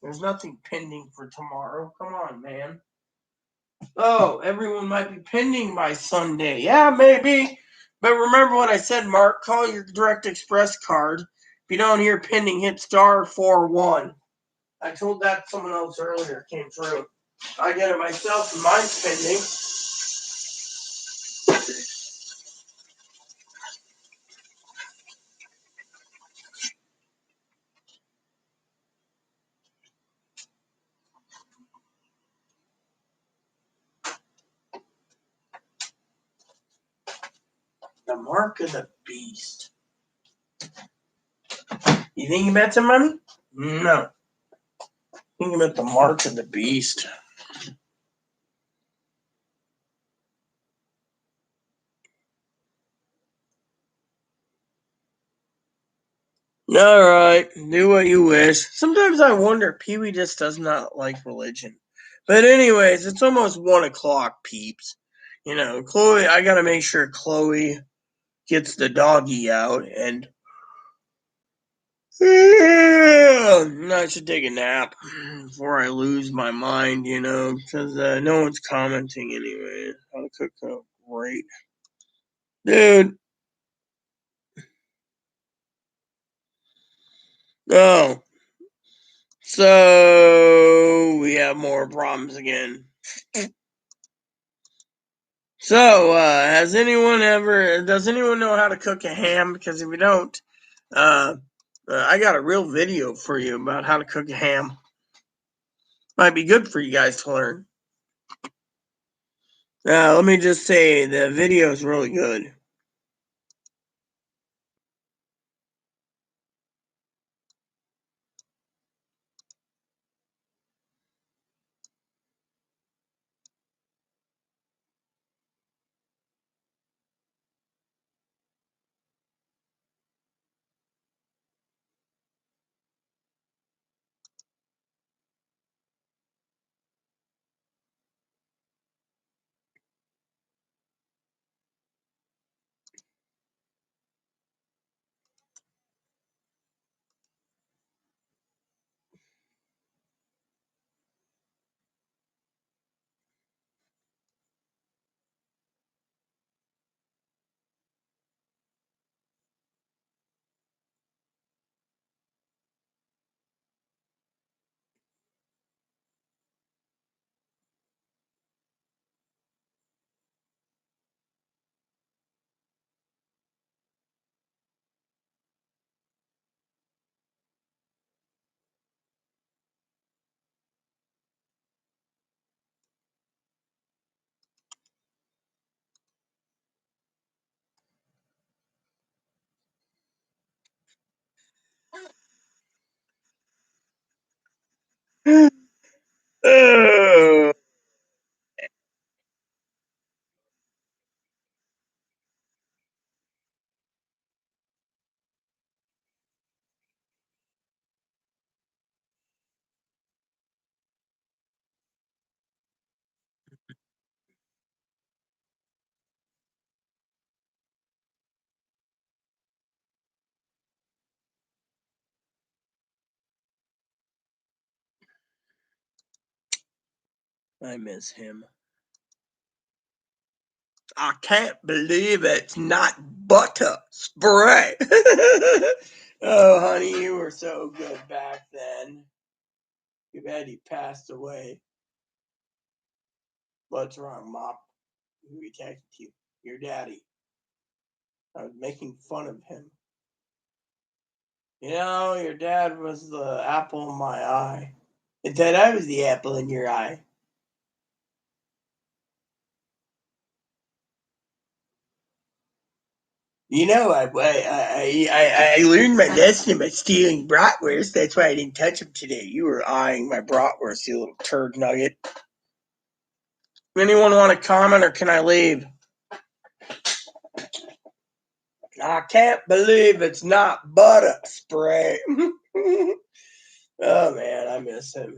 There's nothing pending for tomorrow. Come on, man. Oh, everyone might be pending by Sunday. Yeah, maybe. But remember what I said, Mark. Call your Direct Express card. If you don't hear pending, hit *41. I told that to someone else earlier. It came through. I get it myself, and mine's pending. The mark of the beast. You thinking about some money? No. Thinking about the mark of the beast. All right, do what you wish. Sometimes I wonder, Pee-wee just does not like religion. But anyways, it's almost 1 o'clock, peeps. You know, Chloe, I gotta make sure Chloe gets the doggy out, and I should take a nap before I lose my mind, you know, because no one's commenting anyway. How to cook great. Dude. Oh. So we have more problems again. So, does anyone know how to cook a ham? Because if you don't, I got a real video for you about how to cook a ham. Might be good for you guys to learn. Let me just say, the video is really good. I miss him. I can't believe it's not butter spray. Oh, honey, you were so good back then. Too bad he passed away. What's wrong, Mop? Who attacked you? Your daddy. I was making fun of him. You know, your dad was the apple in my eye. It said I was the apple in your eye. You know, I learned my lesson by stealing bratwurst. That's why I didn't touch him today. You were eyeing my bratwurst, you little turd nugget. Anyone want to comment, or can I leave? I can't believe it's not butter spray. Oh man, I miss him.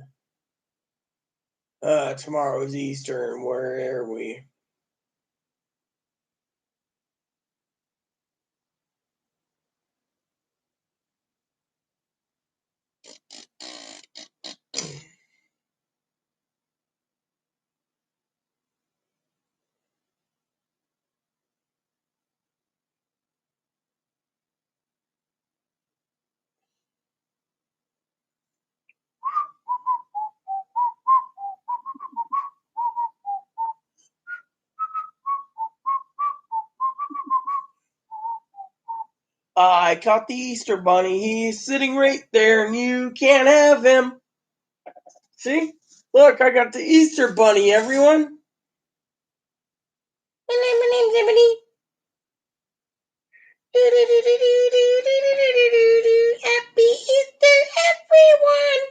Tomorrow is Easter, and where are we? I caught the Easter bunny. He's sitting right there, and you can't have him. See? Look, I got the Easter bunny, everyone. My name's Ebony. Happy Easter, everyone.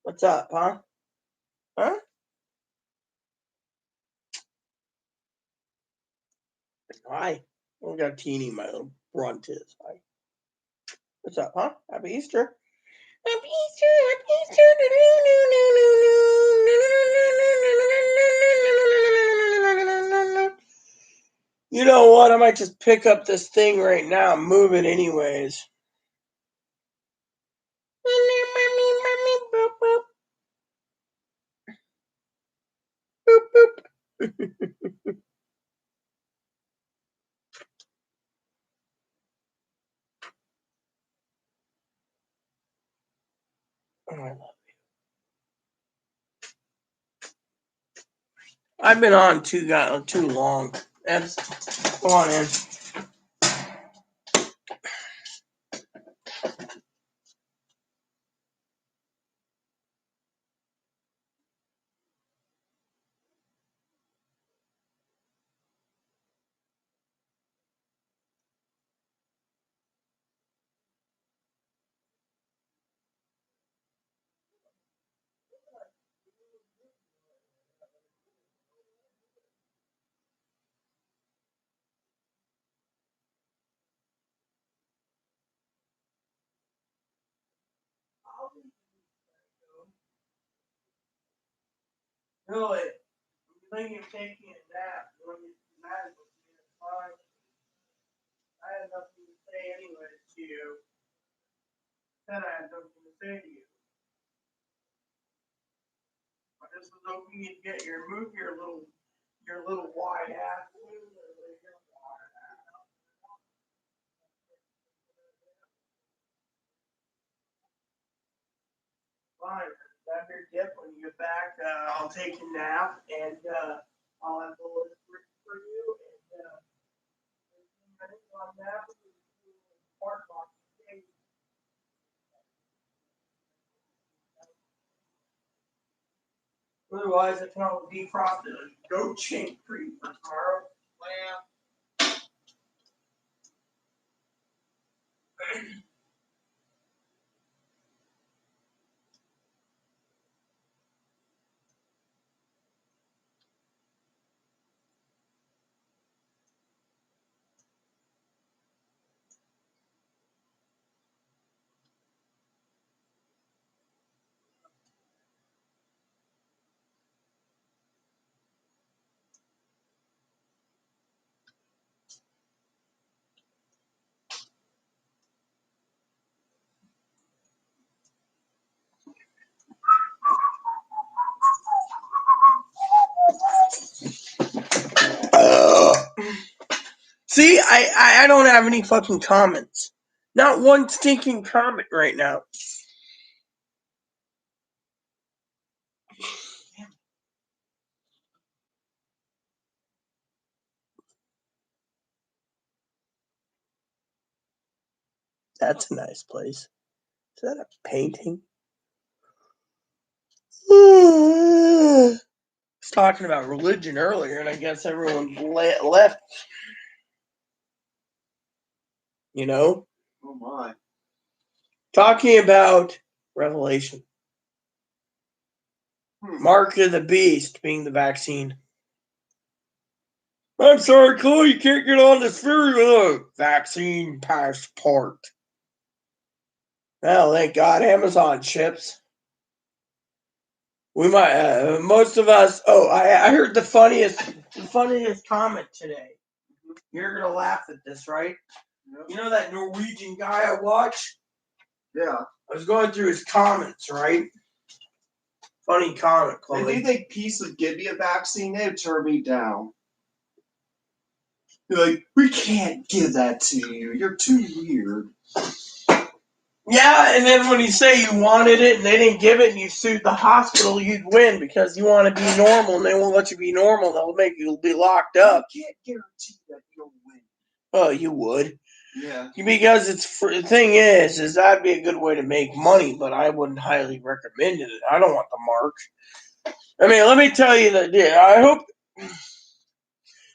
What's up, huh? Huh? Hi. I got teeny, my little brunt is. Hi. What's up, huh? Happy Easter. Happy Easter, happy Easter. You know what? I might just pick up this thing right now and move it anyways. Boop, boop. Oh, I love you. I've been on too long. Come on in. Really? You think you're taking a nap? You want to get mad with me? It's fine. I had nothing to say anyway to you. Said I had something to say to you. I just was hoping you'd get move your little wide ass. Fine. Have your dip when you get back. I'll take a nap and I'll have the list for you. And I think on that, part box. Otherwise, I can all defrost it and goat chain free for tomorrow. Well, See, I don't have any fucking comments. Not one stinking comment right now. That's a nice place. Is that a painting? I was talking about religion earlier, and I guess everyone left. You know? Oh my. Talking about Revelation. Mark of the Beast being the vaccine. I'm sorry, Chloe, you can't get on this ferry. Vaccine passport. Well, thank God, Amazon ships. We might, most of us. Oh, I heard the funniest comment today. You're gonna laugh at this, right? Yep. You know that Norwegian guy I watched? Yeah. I was going through his comments, right? Funny comment, Chloe. If they think peace would give me a vaccine, they'd turn me down. They're like, we can't give that to you. You're too weird. Yeah, and then when you say you wanted it and they didn't give it and you sued the hospital, you'd win because you want to be normal and they won't let you be normal. They'll make you be locked up. I can't guarantee that you'll win. Oh, you would. Yeah. Because the thing is that'd be a good way to make money, but I wouldn't highly recommend it. I don't want the mark. I mean, let me tell you that. Yeah, I hope.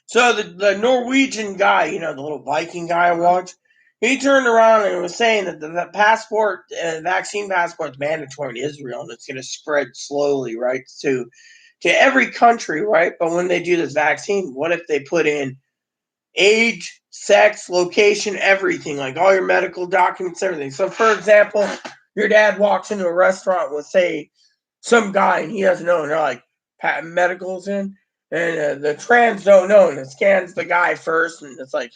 So the Norwegian guy, you know, the little Viking guy I watched, he turned around and was saying that the passport, vaccine passport, is mandatory in Israel, and it's going to spread slowly, right, to every country, right? But when they do this vaccine, what if they put in age, sex, location, everything, like all your medical documents, everything. So, for example, your dad walks into a restaurant with, say, some guy, and he doesn't know, and they're like, medical's in, and the trans don't know, and it scans the guy first, and it's like,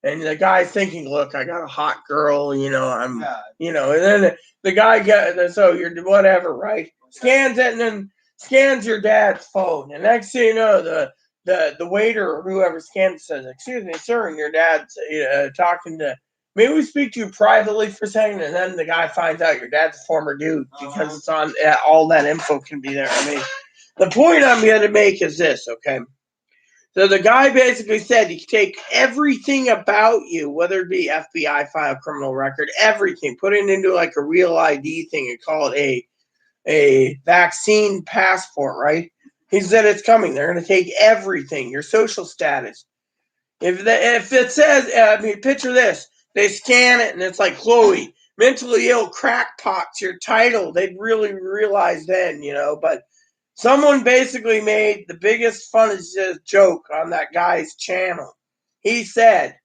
and the guy's thinking, look, I got a hot girl, you know, and then the guy so you're whatever, right? Scans it, and then scans your dad's phone, and next thing you know, the waiter or whoever scans says, excuse me, sir, and your dad's talking to, may we speak to you privately for a second? And then the guy finds out your dad's a former dude because it's on, all that info can be there. I mean, the point I'm going to make is this, okay? So the guy basically said you can take everything about you, whether it be FBI file, criminal record, everything, put it into like a real ID thing and call it a vaccine passport, right? He said it's coming. They're going to take everything, your social status. If it says, I mean, picture this. They scan it and it's like, Chloe, mentally ill crackpot's your title. They'd really realize then, you know, but someone basically made the biggest funniest joke on that guy's channel. He said,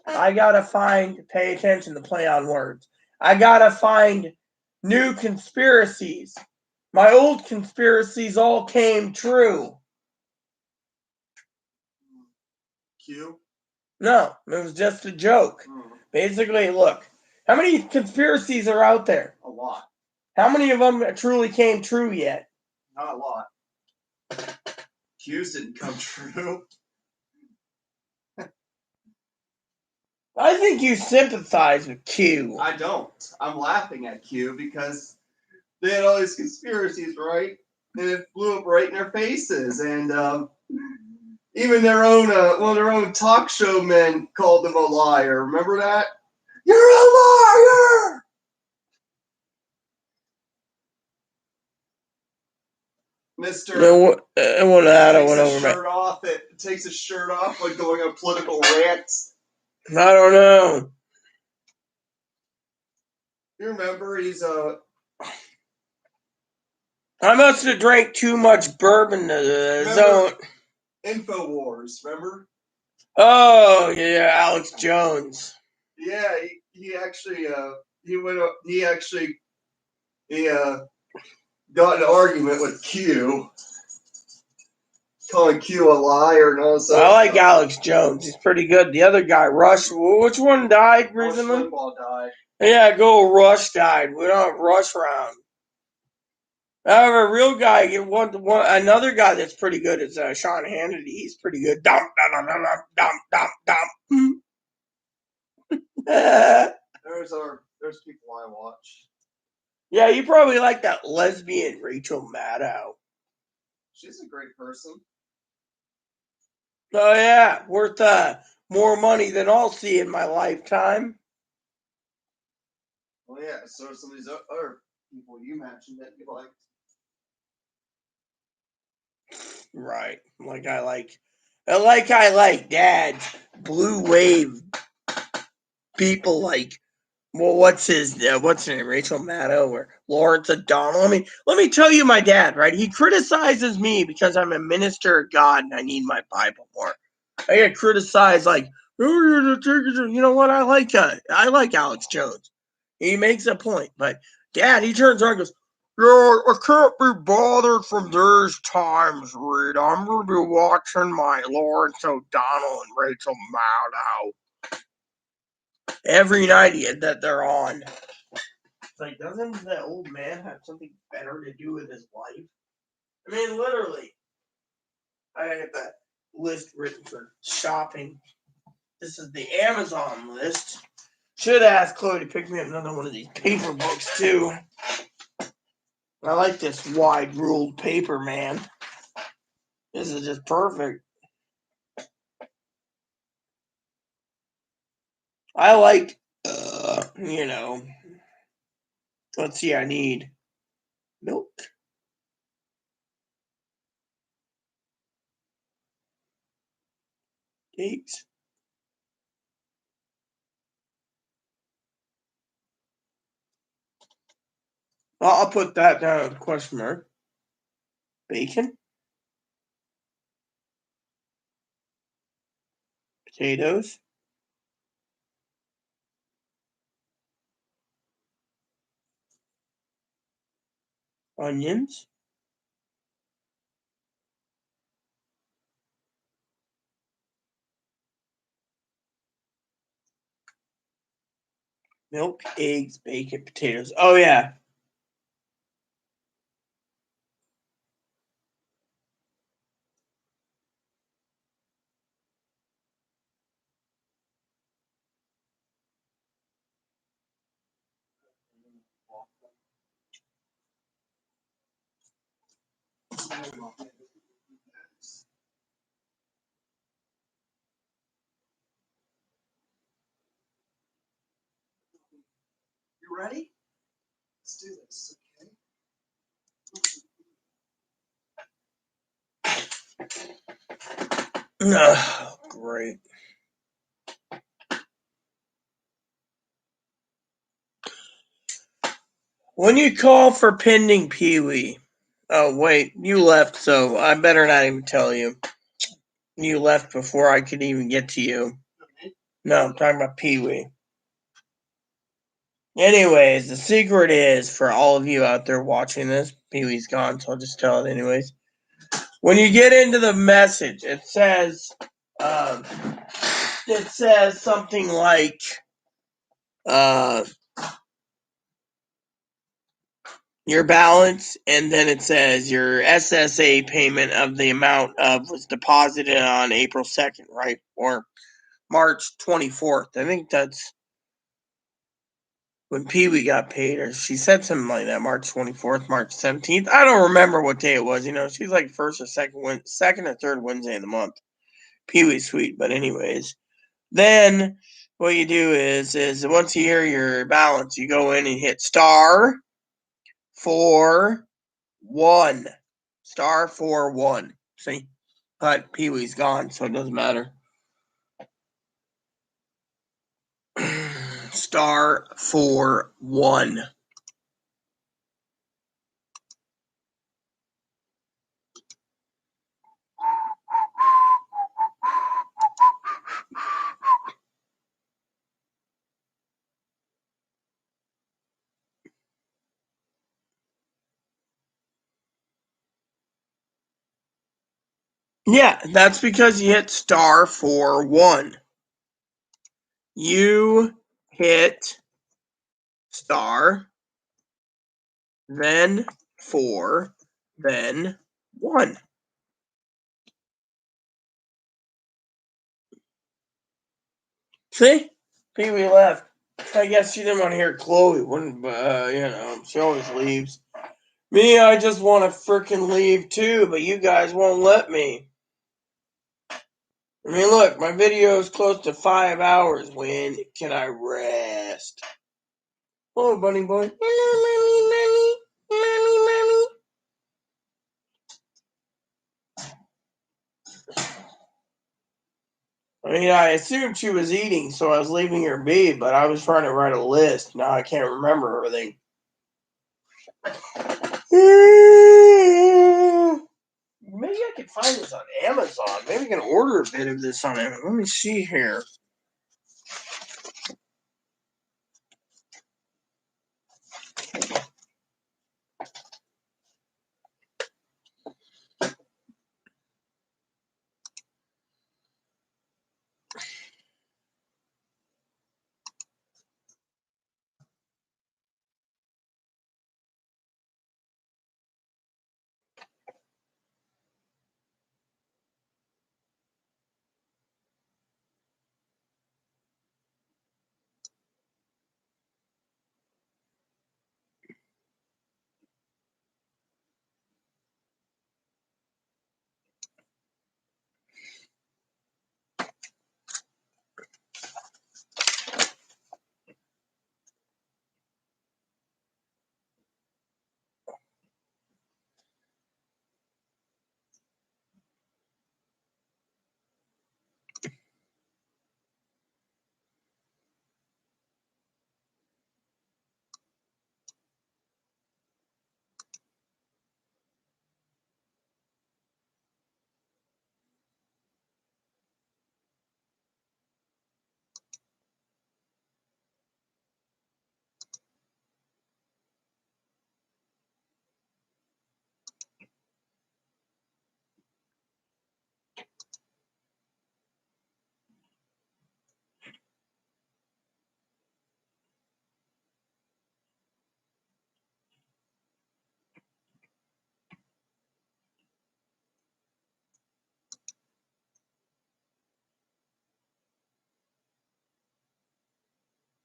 I got to pay attention to play on words. I got to find new conspiracies. My old conspiracies all came true. Q? No, it was just a joke. Basically, look, how many conspiracies are out there? A lot. How many of them truly came true yet? Not a lot. Q's didn't come true. I think you sympathize with Q. I don't. I'm laughing at Q because they had all these conspiracies, right? And it blew up right in their faces. And even their own, one of their own talk show men called them a liar. Remember that? You're a liar! Mr. I don't know. Shirt off. It takes his shirt off like going on political rants. I don't know. You remember he's I must have drank too much bourbon to zone. InfoWars, remember? Oh yeah, Alex Jones. Yeah, he actually got in an argument with Q, calling Q a liar and all this I like Alex Jones. He's pretty good. The other guy, Rush. Which one died recently? Rush Limbaugh died. Yeah, go Rush died. We don't have Rush around. However, a real guy, another guy that's pretty good is Sean Hannity. He's pretty good. Dum dum dum dum dum dum dum. There's people I watch. Yeah, you probably like that lesbian Rachel Maddow. She's a great person. Oh yeah, worth more money than I'll see in my lifetime. Well, yeah. So some of these other people you mentioned that you like. Right, I like dads, blue wave people like. Well, what's his name? Rachel Maddow or Lawrence O'Donnell? Let me tell you, my dad. Right, he criticizes me because I'm a minister of God and I need my Bible more. I get criticized like, oh, you know what? I like Alex Jones. He makes a point, but Dad, he turns around and goes, "Yeah, I can't be bothered from these times, Reed. I'm gonna be watching my Lawrence O'Donnell and Rachel Maddow every night that they're on." It's like, doesn't the old man have something better to do with his life? I mean, literally. I have that list written for shopping. This is the Amazon list. Should ask Chloe to pick me up another one of these paper books, too. I like this wide ruled paper, man. This is just perfect. I like, let's see, I need milk. Eggs. I'll put that down as a question mark. Bacon. Potatoes. Onions. Milk, eggs, bacon, potatoes. Oh, yeah. You ready? Let's do this, okay? Oh, great. When you call for pending Pee-wee. Oh, wait, you left, so I better not even tell you. You left before I could even get to you. No, I'm talking about Pee-wee. Anyways, the secret is, for all of you out there watching this, Pee-wee's gone, so I'll just tell it anyways. When you get into the message, it says something like, your balance, and then it says your SSA payment of the amount of was deposited on April 2nd, right? Or March 24th. I think that's when Pee-wee got paid, or she said something like that, March 24th, March 17th. I don't remember what day it was. She's like first or second or third Wednesday of the month. Pee-wee's sweet, but anyways. Then what you do is once you hear your balance, you go in and hit star 4-1. Star 4-1. See? But Pee-wee's gone, so it doesn't matter. Star 4-1. Yeah, that's because you hit star 4-1. You hit star, then 4, then 1. See? Pee Wee left. I guess she didn't want to hear Chloe. Wouldn't, she always leaves. Me, I just want to frickin' leave too, but you guys won't let me. I mean, look, my video is close to 5 hours. When can I rest? Hello, bunny boy. Hello, mommy. I mean, I assumed she was eating, so I was leaving her be, but I was trying to write a list. Now I can't remember everything. Maybe I could find this on Amazon. Maybe I can order a bit of this on Amazon. Let me see here.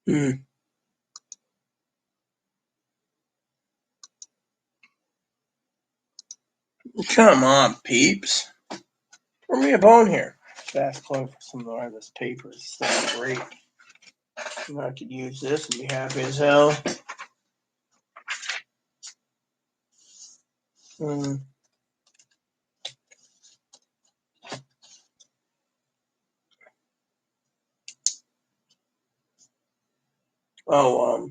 Come on, peeps. Throw me a bone here. Just ask Chloe for some more of this paper. This is great. I could use this and be happy as hell. Oh,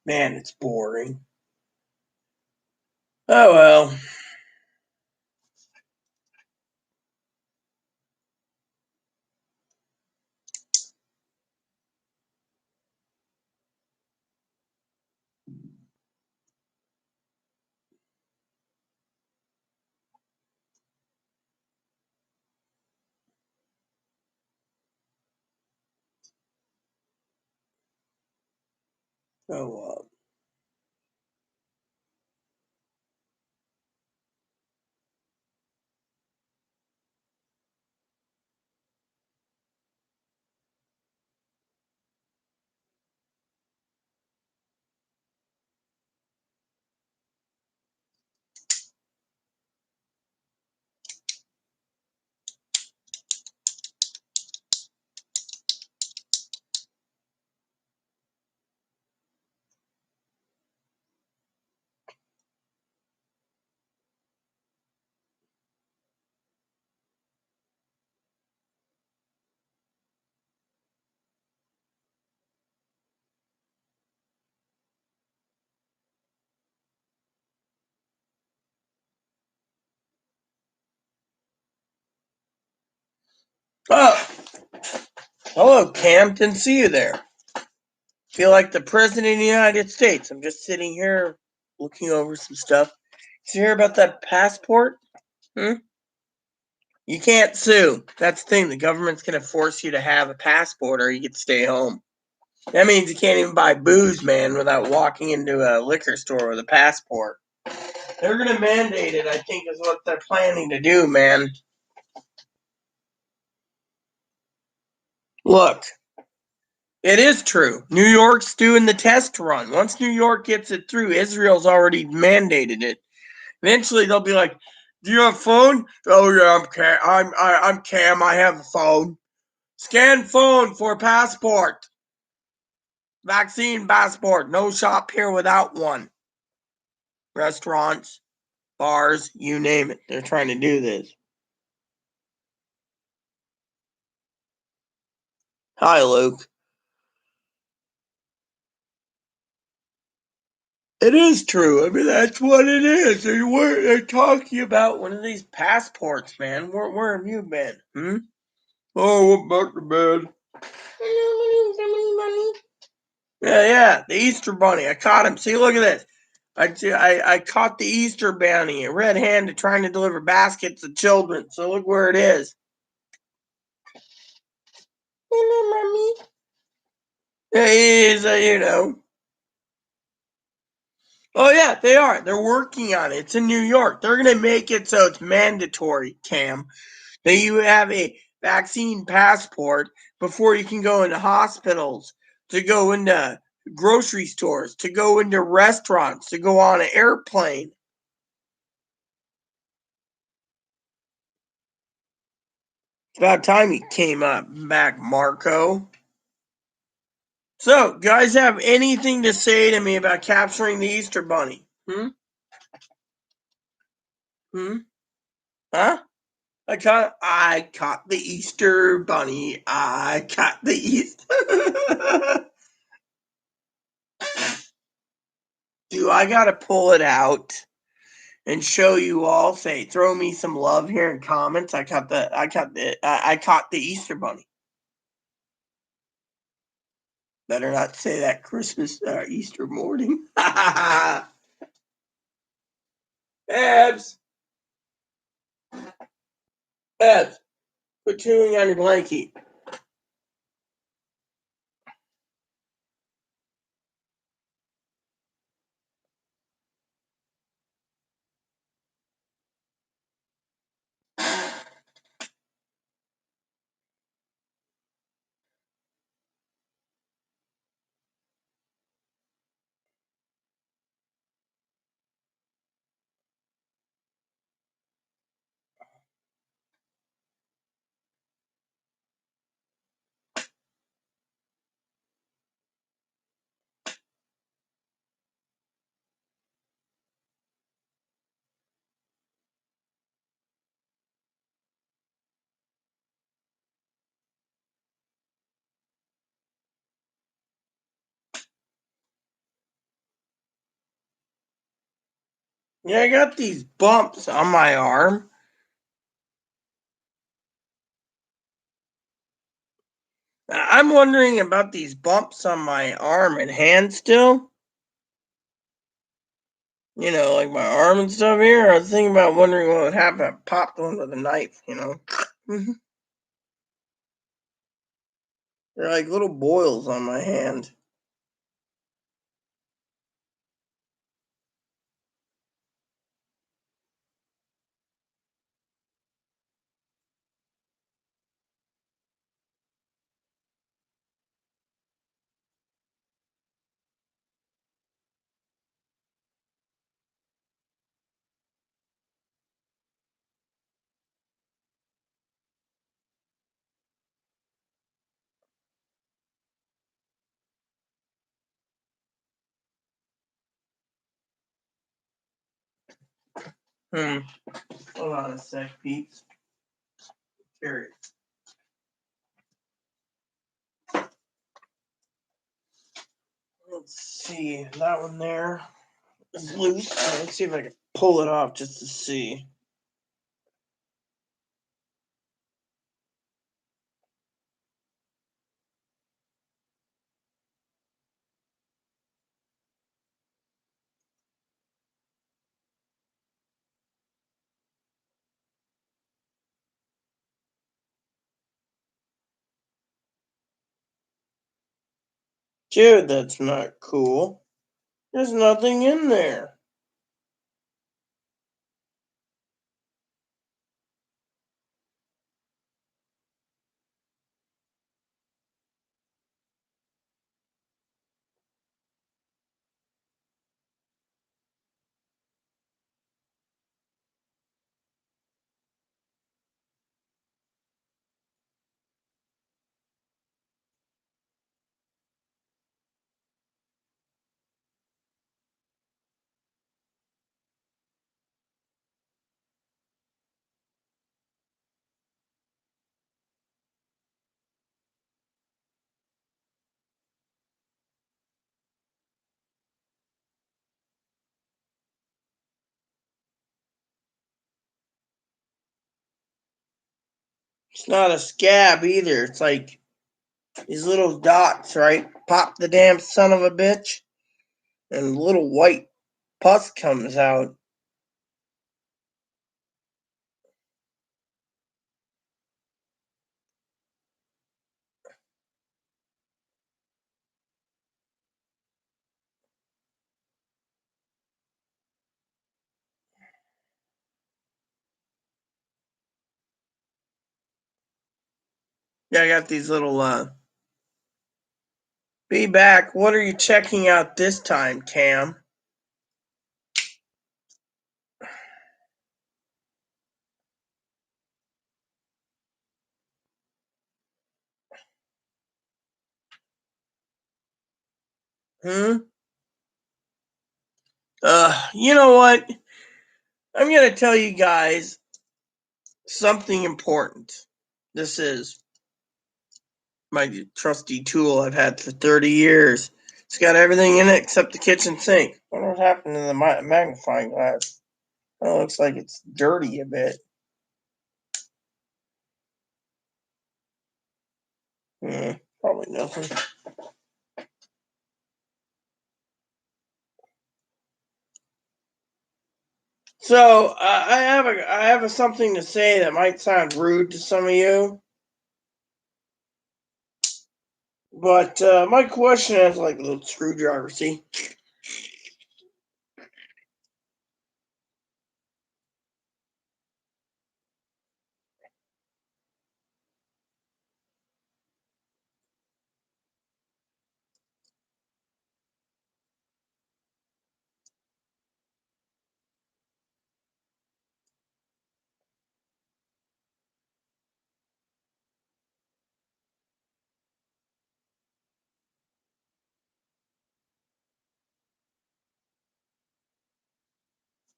Man, it's boring. Oh well. Oh well. Oh, hello, Cam. Didn't see you there. Feel like the President of the United States. I'm just sitting here looking over some stuff. Did you hear about that passport? Hmm? You can't sue. That's the thing. The government's going to force you to have a passport or you get to stay home. That means you can't even buy booze, man, without walking into a liquor store with a passport. They're going to mandate it, I think, is what they're planning to do, man. Look, it is true. New York's doing the test run. Once New York gets it through, Israel's already mandated it. Eventually, they'll be like, "Do you have a phone?" "Oh yeah, I'm Cam. I'm Cam. I have a phone. Scan phone for passport. Vaccine passport. No shop here without one." Restaurants, bars, you name it. They're trying to do this. Hi, Luke. It is true. I mean, that's what it is. They're talking about one of these passports, man. Where have you been? Hmm? Oh, I'm back to bed. Yeah, the Easter Bunny. I caught him. See, look at this. I caught the Easter Bunny, red-handed, trying to deliver baskets to children. So look where it is. Hello, mommy. It is, Oh yeah, they are. They're working on it. It's in New York. They're gonna make it so it's mandatory, Cam, that you have a vaccine passport before you can go into hospitals, to go into grocery stores, to go into restaurants, to go on an airplane. It's about time he came up back, Marco. So, guys have anything to say to me about capturing the Easter Bunny? Hmm? Hmm? Huh? I caught the Easter Bunny. I caught the Easter. Do I gotta pull it out and show you all? Say, throw me some love here in comments. I caught the Easter Bunny. Better not say that Christmas Easter morning. Abs, Abs, quit chewing on your blankie. Yeah, I got these bumps on my arm. I'm wondering about these bumps on my arm and hand still. Like my arm and stuff here. I was thinking about wondering what would happen if I popped one with a knife, They're like little boils on my hand. Hold on a sec, peeps. Curious. Let's see. That one there is loose. Let's see if I can pull it off just to see. Dude, that's not cool. There's nothing in there. It's not a scab either. It's like these little dots, right? Pop the damn son of a bitch, and little white pus comes out. Yeah, I got these little. Be back. What are you checking out this time, Cam? You know what? I'm going to tell you guys something important. This is my trusty tool I've had for 30 years. It's got everything in it except the kitchen sink. I wonder what happened to the magnifying glass. It looks like it's dirty a bit. Probably nothing. So I have something to say that might sound rude to some of you, but my question is like a little screwdriver. See,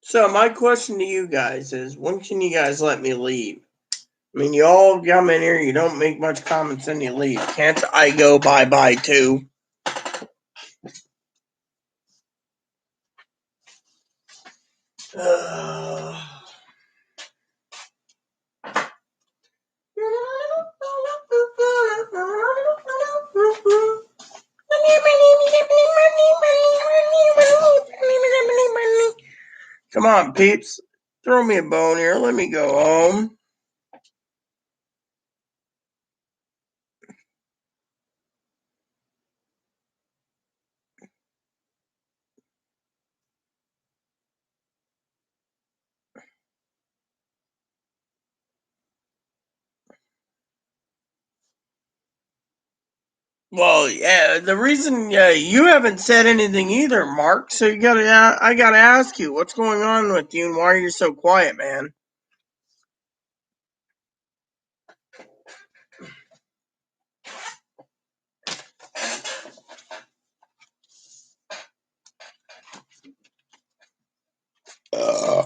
so my question to you guys is, when can you guys let me leave? I mean, you all come in here, you don't make much comments, and you leave. Can't I go bye-bye too? Come on, peeps. Throw me a bone here. Let me go home. Well, yeah, the reason you haven't said anything either, Mark. So I gotta ask you, what's going on with you, and why are you so quiet, man? Uh,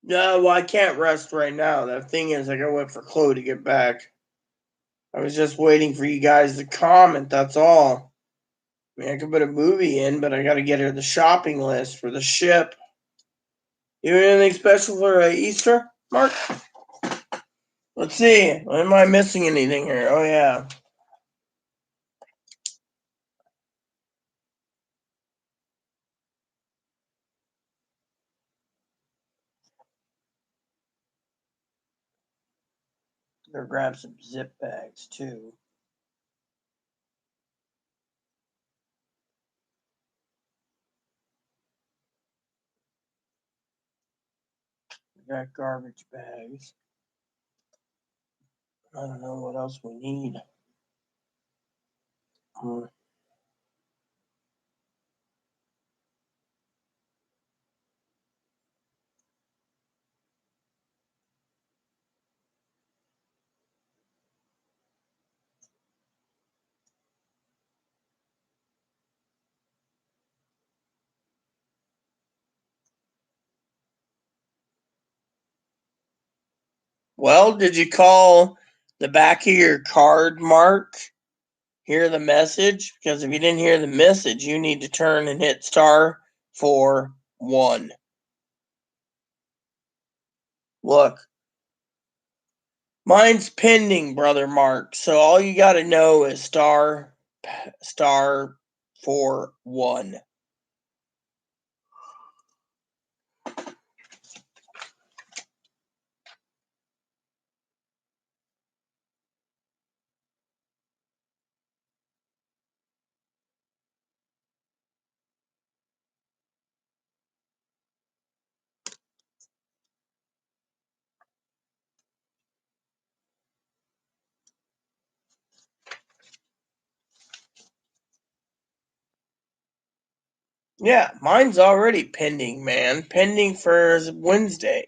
no, well, I can't rest right now. The thing is, I gotta wait for Chloe to get back. I was just waiting for you guys to comment. That's all. I mean, I could put a movie in, but I gotta get her the shopping list for the ship. You doing anything special for Easter, Mark? Let's see. Am I missing anything here? Oh yeah. Better grab some zip bags too. We got garbage bags. I don't know what else we need. Well, did you call the back of your card, Mark? Hear the message? Because if you didn't hear the message, you need to turn and hit *41. Look, mine's pending, brother Mark. So all you got to know is *41. Yeah, mine's already pending, man. Pending for Wednesday.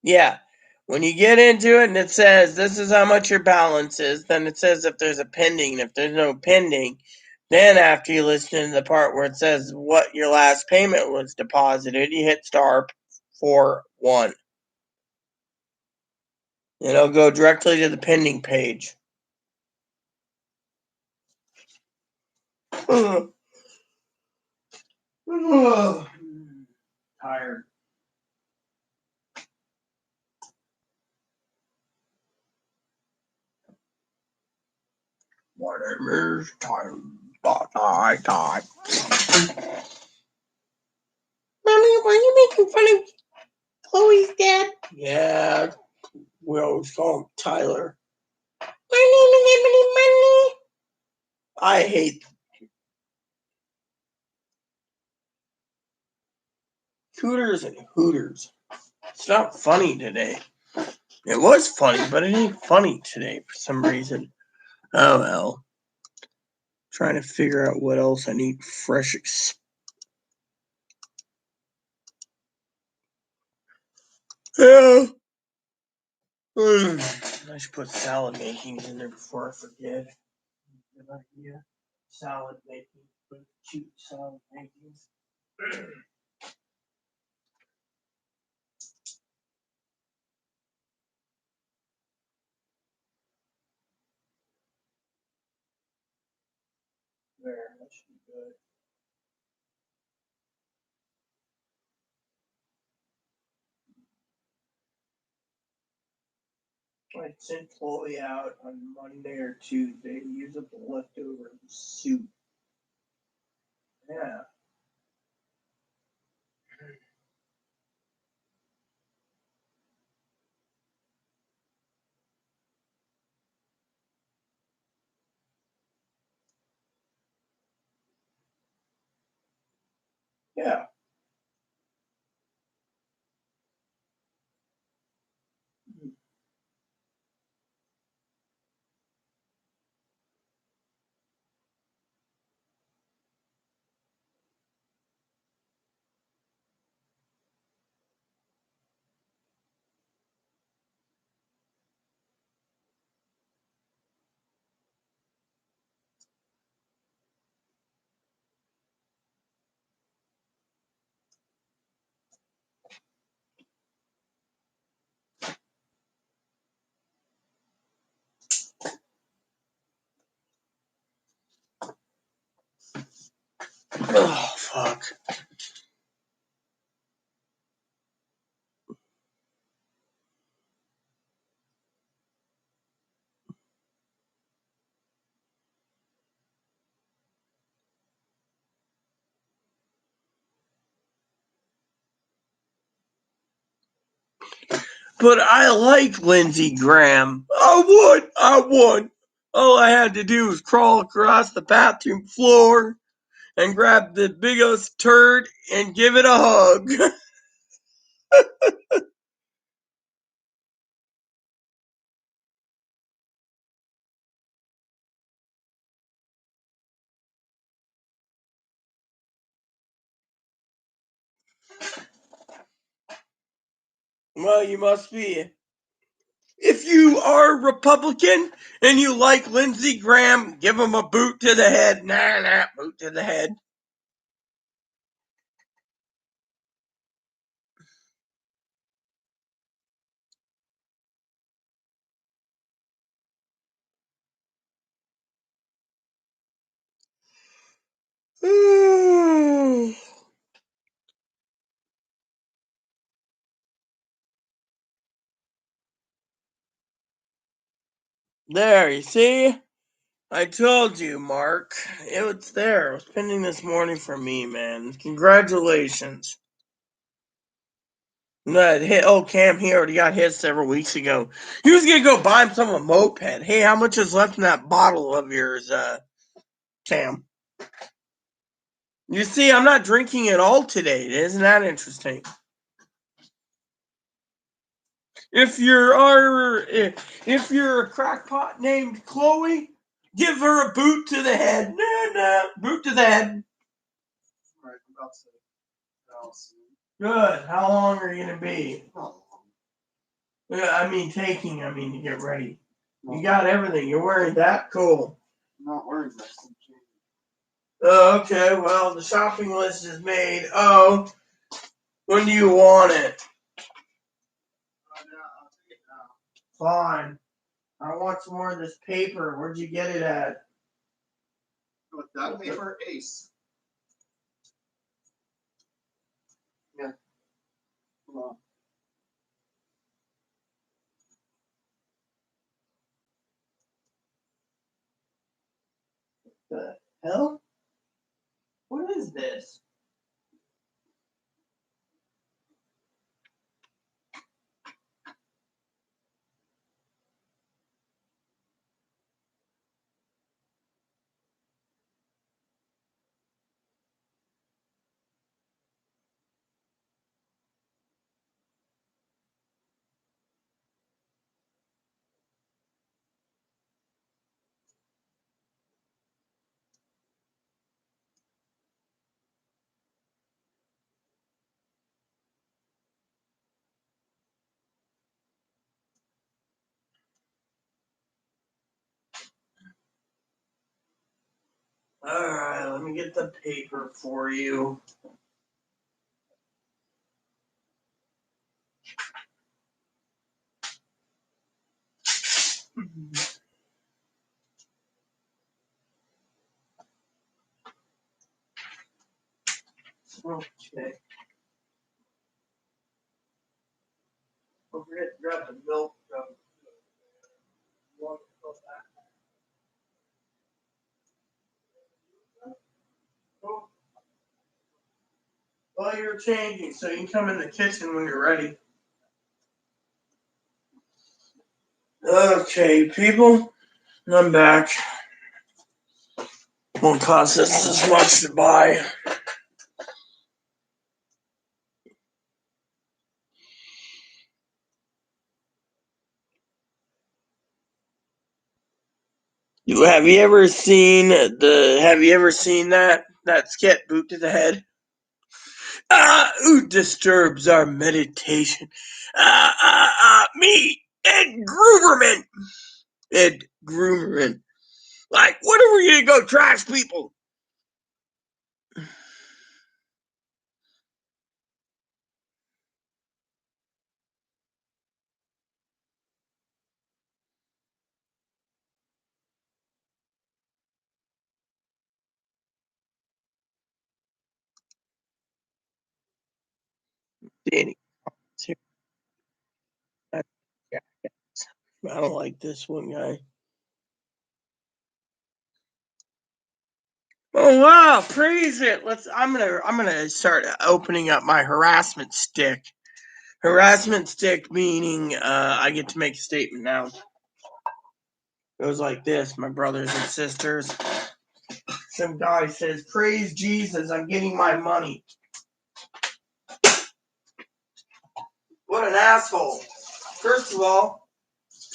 Yeah. When you get into it and it says this is how much your balance is, then it says if there's a pending. If there's no pending, then after you listen to the part where it says what your last payment was deposited, you hit *41. And it'll go directly to the pending page. Tired. My name is tired. Die. Mommy, why are you making fun of Chloe's dad? Yeah, we always call him Tyler. My name is Emily Money. I hate Tooters and hooters. It's not funny today. It was funny, but it ain't funny today for some reason. Oh well. Trying to figure out what else I need fresh. Yeah. I should put salad makings in there before I forget. Good idea. Salad making. Put cheap salad makings. There, that should be good. I sent Chloe out on Monday or Tuesday to use up the leftover soup. Yeah. Yeah. Oh, fuck. But I like Lindsey Graham. I won. All I had to do was crawl across the bathroom floor and grab the biggest turd and give it a hug. Well, you must be. If you are Republican and you like Lindsey Graham, give him a boot to the head. Nah, boot to the head. There, you see? I told you, Mark. It was there. It was pending this morning for me, man. Congratulations. Cam, he already got his several weeks ago. He was gonna go buy himself a moped. Hey, how much is left in that bottle of yours, Cam? You see, I'm not drinking at all today. Isn't that interesting? If you're a crackpot named Chloe, give her a boot to the head. Nah, boot to the head. All right, I'm about to go soon. Good. How long are you gonna be? To get ready. You got everything. You're wearing that? Cool. I'm not wearing this. Okay, well, the shopping list is made. Oh, when do you want it? I'll take it now. Fine. I want some more of this paper. Where'd you get it at? With that paper, Ace. Yeah. Come on. The hell? What is this? me get the paper for you. Okay. Don't forget to grab the milk. While you're changing, so you can come in the kitchen when you're ready. Okay, people, I'm back. Won't cost us as much to buy. Have you ever seen that skit, Boot to the Head? Who disturbs our meditation? Me, Ed Groomerman. Ed Groomerman. Like, when are we gonna go trash people? Danny. I don't like this one guy. Oh wow, praise it. I'm gonna start opening up my harassment stick. Harassment stick meaning I get to make a statement now. It goes like this, my brothers and sisters. Some guy says, praise Jesus, I'm getting my money. What an asshole. First of all,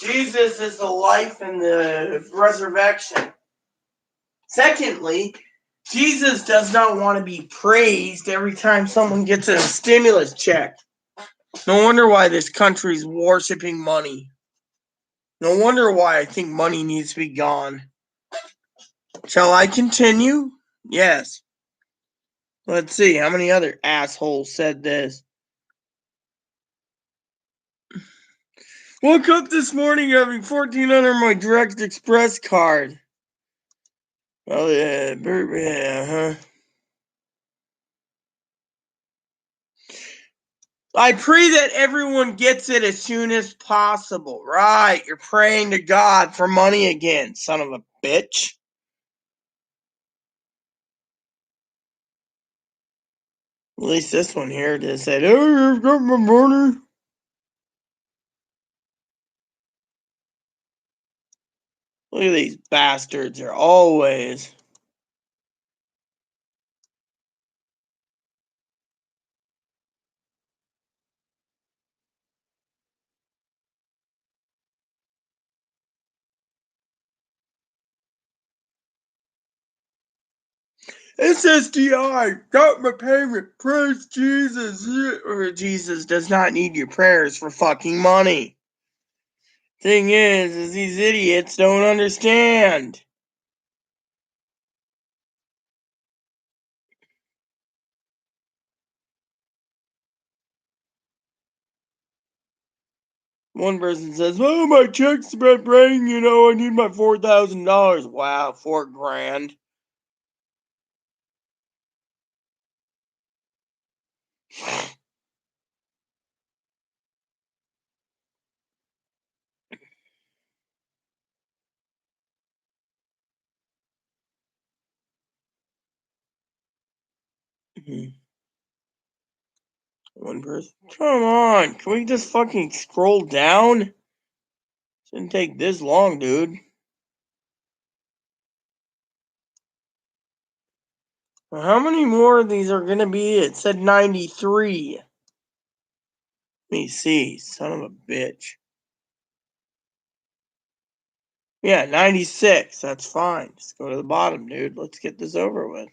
Jesus is the life and the resurrection. Secondly, Jesus does not want to be praised every time someone gets a stimulus check. No wonder why this country's worshiping money. No wonder why I think money needs to be gone. Shall I continue? Yes. Let's see, how many other assholes said this? Woke up this morning having $1,400 on my Direct Express card. Well, yeah, I pray that everyone gets it as soon as possible. Right, you're praying to God for money again, son of a bitch. At least this one here just said, oh, you've got my money. Look at these bastards. They're always. SSDI, got my payment. Praise Jesus. Or Jesus does not need your prayers for fucking money. Thing is these idiots don't understand. One person says, "Oh, my check's been brain. I need my $4,000." Wow, $4,000. One person, come on, can we just fucking scroll down? Shouldn't take this long, dude. How many more of these are gonna be? It said 93. Let me see, son of a bitch. Yeah, 96. That's fine. Just go to the bottom, dude. Let's get this over with.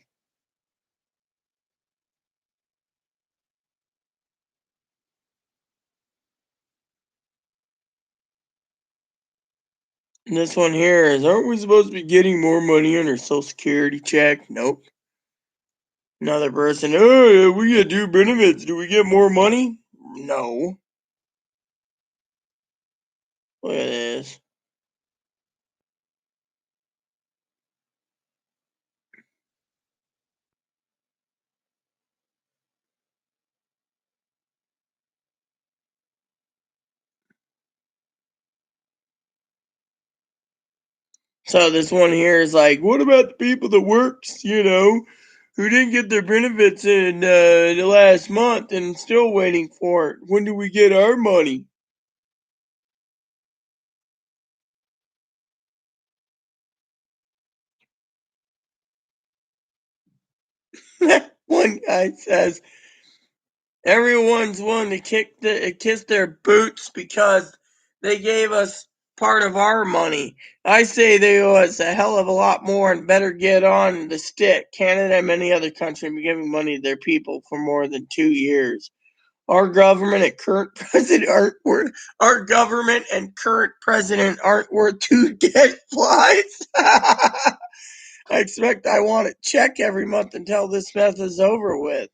And this one here is, aren't we supposed to be getting more money on our Social Security check? Nope. Another person, oh, we get 2 benefits. Do we get more money? No. Look at this. So this one here is like, what about the people that works, who didn't get their benefits in the last month and still waiting for it? When do we get our money? One guy says, everyone's willing to kiss their boots because they gave us part of our money. I say they owe us a hell of a lot more and better get on the stick. Canada and many other countries have been giving money to their people for more than 2 years. Our government and current president aren't worth 2 dead flies. I expect I want a check every month until this mess is over with.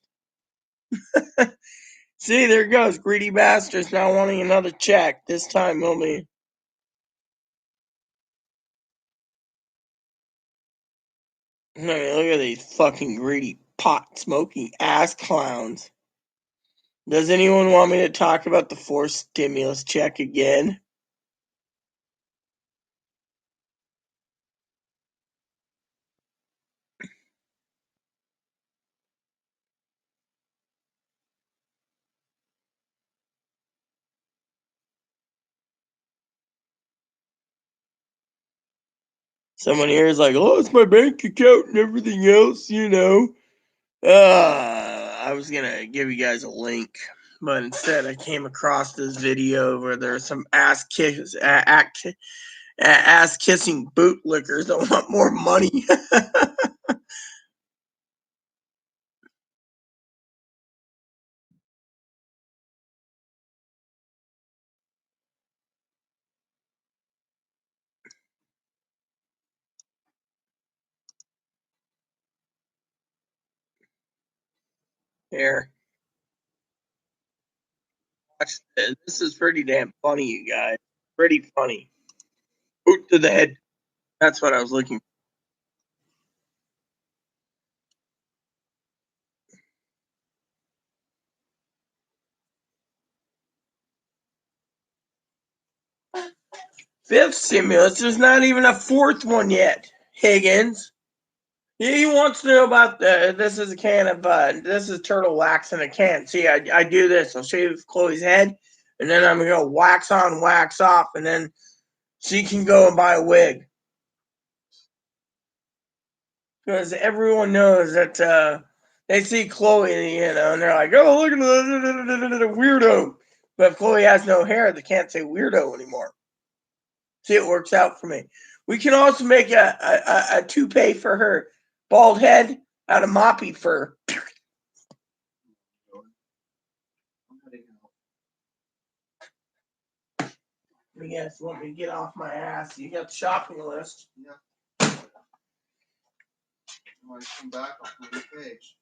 See, there goes. Greedy bastards now wanting another check. This time he'll be. I mean, look at these fucking greedy pot smoking ass clowns. Does anyone want me to talk about the forced stimulus check again? Someone here is like, oh, it's my bank account and everything else, I was gonna give you guys a link, but instead I came across this video where there's some ass kissing bootlickers that want more money. Here, watch this. This is pretty damn funny, you guys. Pretty funny. Boot to the head. That's what I was looking for. Fifth stimulus. There's not even a fourth one yet, Higgins. He wants to know about this is a can of this is turtle wax in a can. See, I do this. I'll shave Chloe's head, and then I'm gonna go wax on, wax off, and then she can go and buy a wig. Because everyone knows that they see Chloe, and they're like, "Oh, look at the weirdo." But if Chloe has no hair, they can't say weirdo anymore. See, it works out for me. We can also make a toupee for her bald head out of moppy fur. Yes, want me to get off my ass? You got the shopping list. Yeah. When I come back, I'll put the page.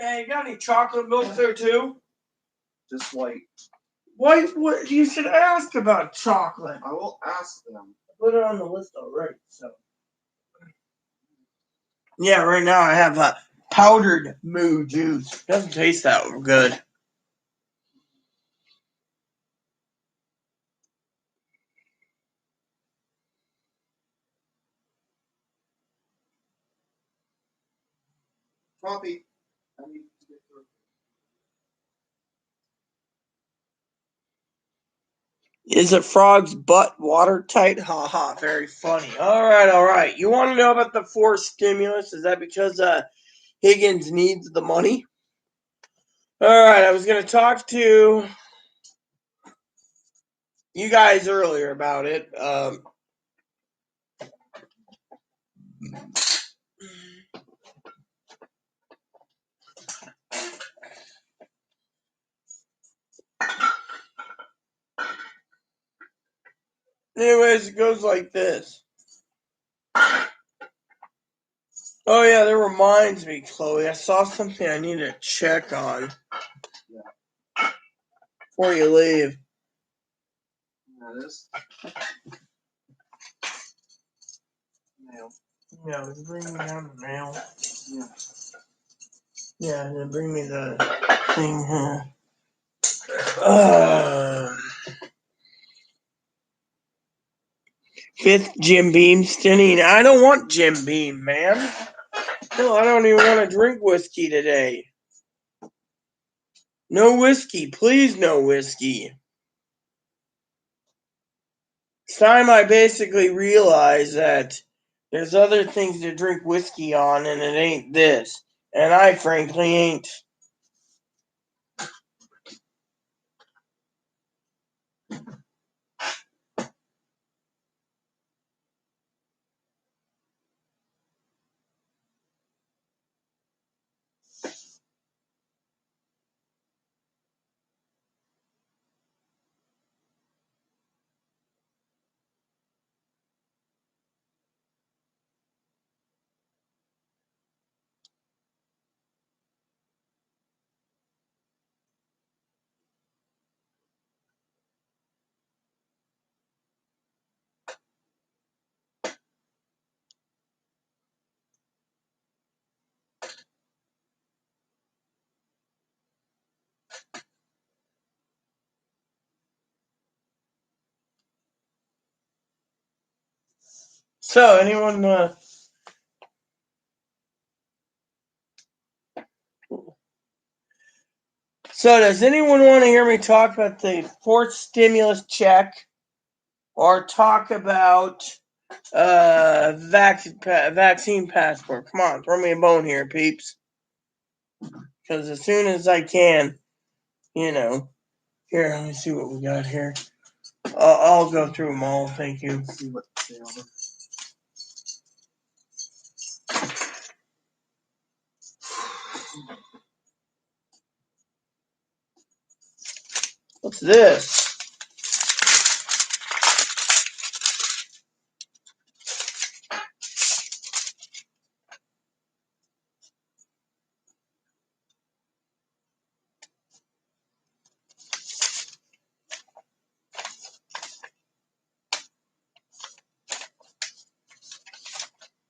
Hey, you got any chocolate milk there too? Just white. What? You should ask about chocolate. I will ask them. Put it on the list already. So. Yeah, right now I have a powdered moo juice. Doesn't taste that good. Coffee. I need to get through. Is a frog's butt watertight? Ha ha, very funny. All right. You want to know about the forced stimulus? Is that because Higgins needs the money? All right, I was going to talk to you guys earlier about it. Anyways, it goes like this. Oh yeah, that reminds me, Chloe. I saw something I need to check on before you leave. That is mail. Yeah, bring me down the mail. Yeah. Yeah, then bring me the thing here. Fifth Jim Beam stinning. I don't want Jim Beam, man. No, I don't even want to drink whiskey today. No whiskey, please, no whiskey. It's time I basically realize that there's other things to drink whiskey on, and it ain't this. And I frankly ain't. So, anyone, so does anyone want to hear me talk about the fourth stimulus check or talk about vaccine passport? Come on, throw me a bone here, peeps. Because as soon as I can, here, let me see what we got here. I'll go through them all, thank you. Let's see what they are. What's this?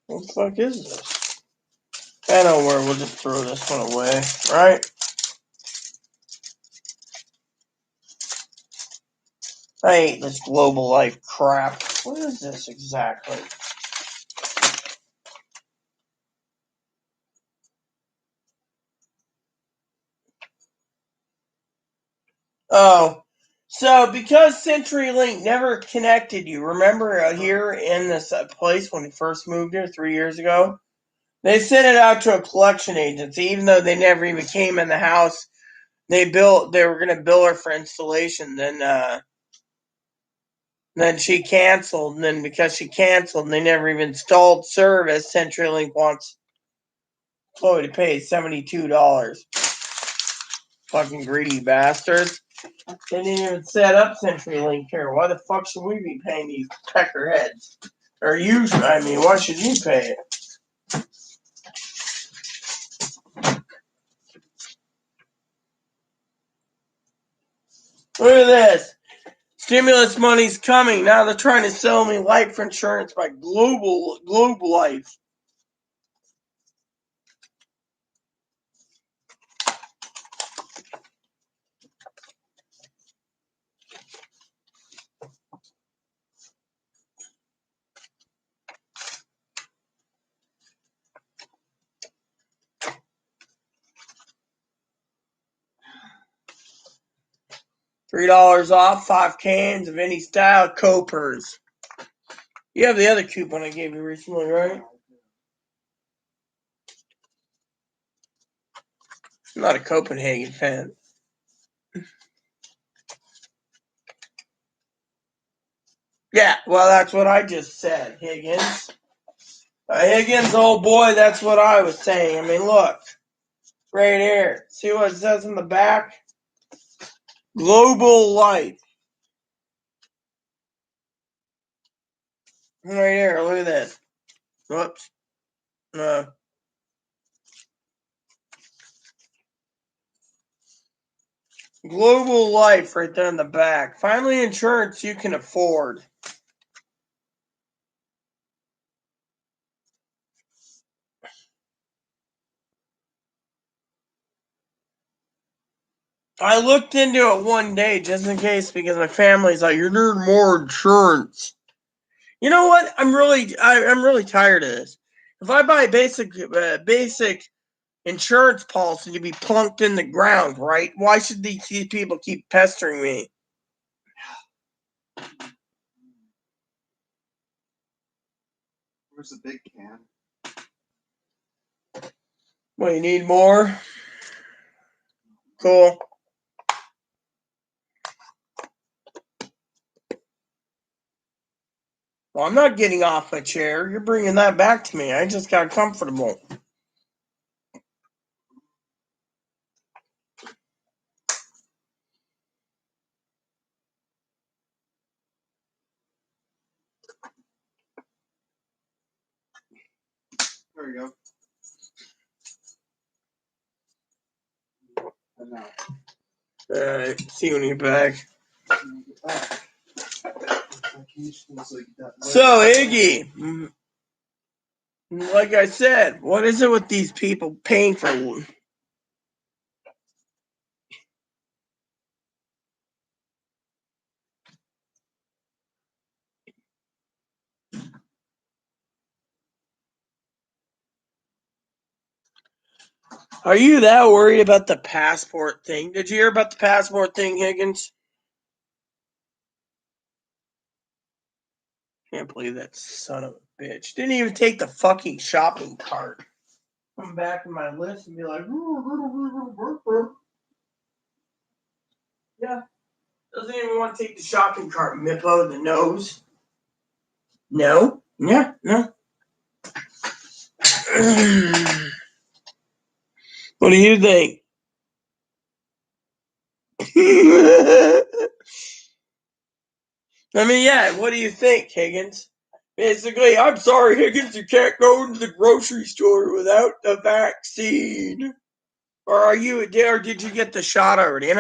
What the fuck is this? I don't know where, we'll just throw this one away, right? I hate this global life crap. What is this exactly? Oh, so because CenturyLink never connected you, remember here in this place when we first moved here 3 years ago? They sent it out to a collection agency, even though they never even came in the house. They were going to bill her for installation. Then she canceled, and then because she canceled, they never even installed service. CenturyLink wants Chloe to pay $72. Fucking greedy bastards. They didn't even set up CenturyLink here. Why the fuck should we be paying these peckerheads? Or you, why should you pay it? Look at this. Stimulus money's coming. Now they're trying to sell me life insurance by Global Life. $3 off 5 cans of any style Copers. You have the other coupon I gave you recently, right? I'm not a Copenhagen fan. Yeah, well, that's what I just said, Higgins. Higgins, old boy, that's what I was saying. Look, right here. See what it says in the back? Global Life. Right here, look at this. Whoops. Global Life right there in the back. Finally, insurance you can afford. I looked into it one day just in case because my family's like, "You're doing more insurance." You know what? I'm really tired of this. If I buy basic insurance policy to be plunked in the ground, right? Why should these people keep pestering me? Where's the big can? Well, you need more? Cool. Well, I'm not getting off my chair. You're bringing that back to me. I just got comfortable. There you go. And now. Alright, see you when you're back. So, Iggy, like I said, what is it with these people paying for? Are you that worried about the passport thing? Did you hear about the passport thing, Higgins? Can't believe that son of a bitch. Didn't even take the fucking shopping cart. Come back in my list and be like, yeah. Doesn't even want to take the shopping cart, Mippo, the nose. No? Yeah, no. What do you think? I mean, yeah, what do you think, Higgins? Basically, I'm sorry, Higgins, you can't go into the grocery store without the vaccine. Or did you get the shot already?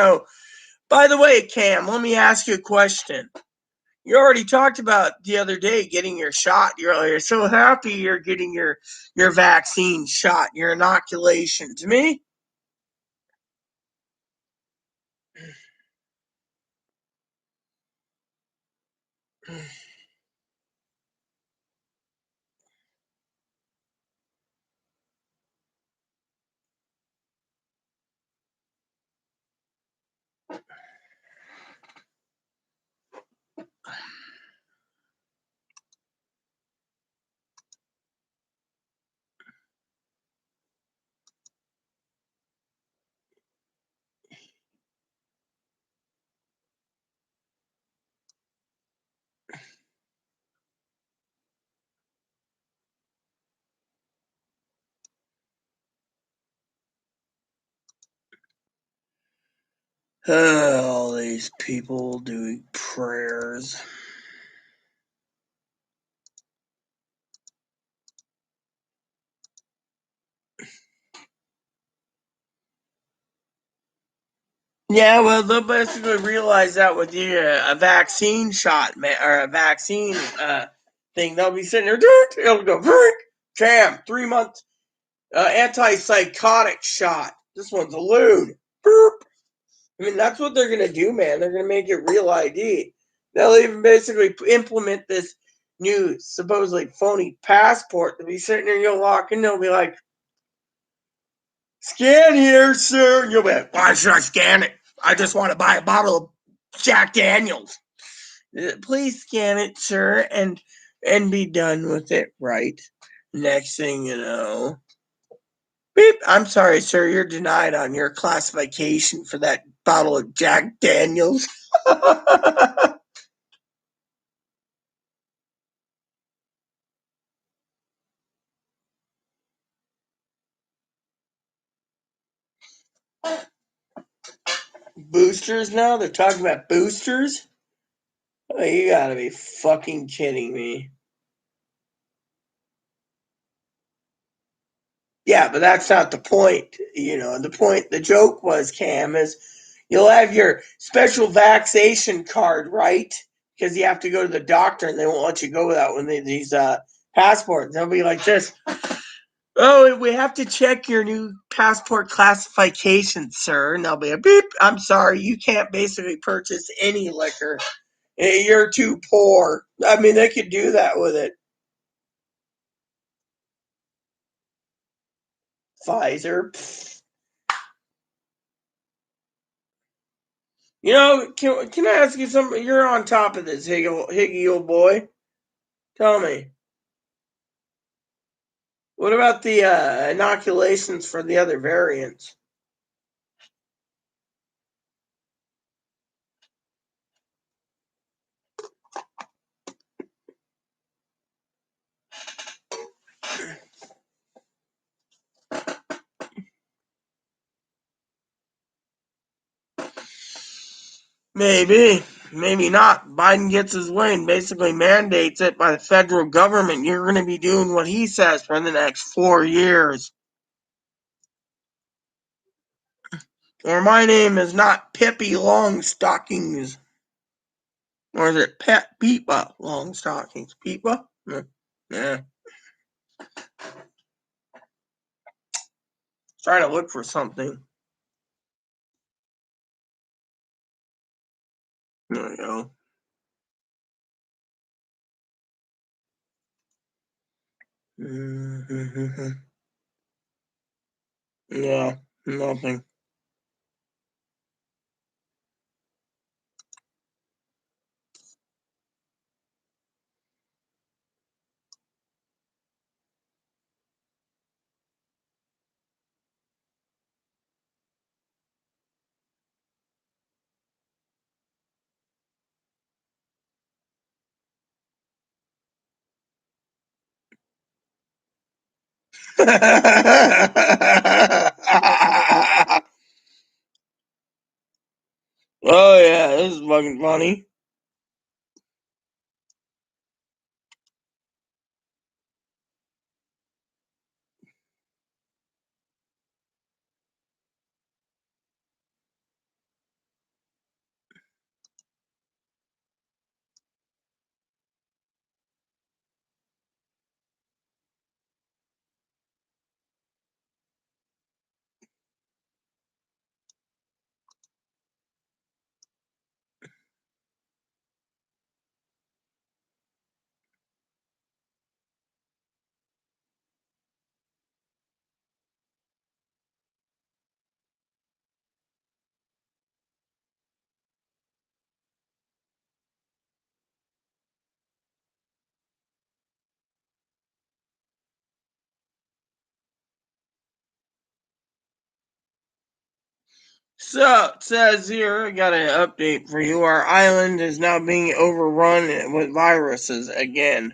By the way, Cam, let me ask you a question. You already talked about the other day getting your shot. You're so happy you're getting your vaccine shot, your inoculation. To me, all these people doing prayers. Yeah, well, they'll basically realize that with you a vaccine shot, or a vaccine thing. They'll be sitting there, it'll go, Cam, 3 months antipsychotic shot. This one's a lewd. I mean, that's what they're gonna do, man. They're gonna make it real ID. They'll even basically implement this new supposedly phony passport to be sitting there. You'll walk in, they'll be like, "Scan here, sir." And you'll be like, "Why should I scan it? I just want to buy a bottle of Jack Daniels." Please scan it, sir, and be done with it, right? Next thing you know, beep. I'm sorry, sir. You're denied on your classification for that bottle of Jack Daniels. Boosters now? They're talking about boosters? Oh, you gotta be fucking kidding me. Yeah, but that's not the point. The joke was, Cam, is you'll have your special vaccination card, right? Because you have to go to the doctor and they won't let you go without these passports. They'll be like this. Oh, we have to check your new passport classification, sir. And they'll be a beep. I'm sorry, you can't basically purchase any liquor. You're too poor. I mean, they could do that with it. Pfizer. Pfft. Can I ask you something? You're on top of this, Higgy old boy. Tell me, what about the inoculations for the other variants? Maybe, maybe not. Biden gets his way and basically mandates it by the federal government. You're going to be doing what he says for the next 4 years. Or my name is not Pippi Longstockings. Or is it Pet Peepa Longstockings? Peepa? Yeah. Trying to look for something. There we go. Yeah, nothing. Oh yeah, this is fucking funny. So it says here, I got an update for you. Our island is now being overrun with viruses again.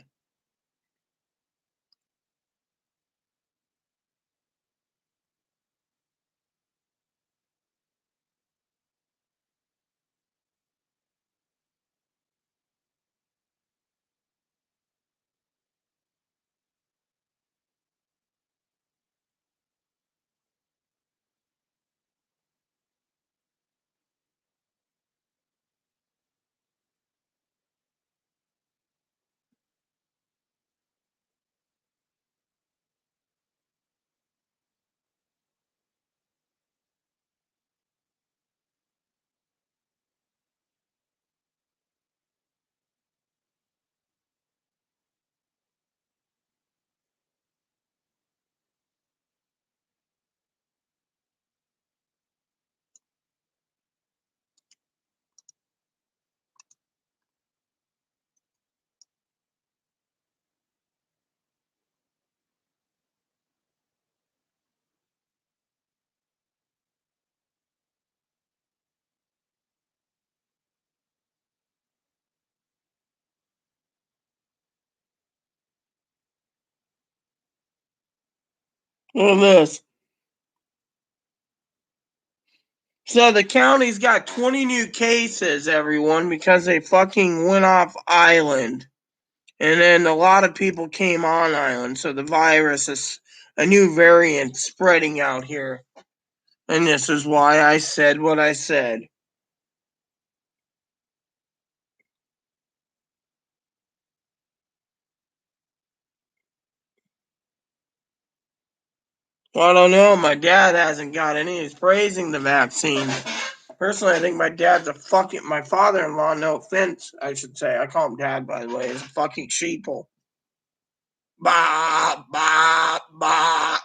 Look at this. So the county's got 20 new cases, everyone, because they fucking went off island. And then a lot of people came on island, so the virus is a new variant spreading out here. And this is why I said what I said. Well, I don't know. My dad hasn't got any. He's praising the vaccine. Personally, I think my dad's my father-in-law, no offense, I should say. I call him dad, by the way, is a fucking sheeple. Bah, bah, bah.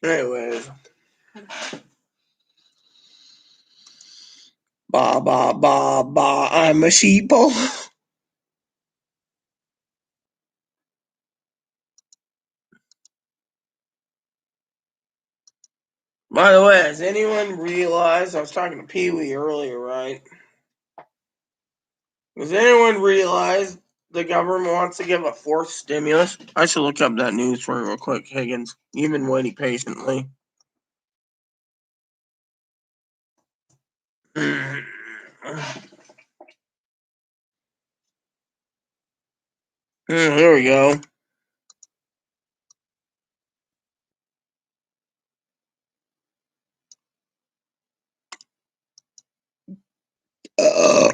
Anyways. Bah, bah, bah, bah. I'm a sheeple. By the way, has anyone realized, I was talking to Pee Wee earlier, right? Does anyone realize the government wants to give a fourth stimulus? I should look up that news for you real quick, Higgins. You've been waiting patiently. Here we go. Uh,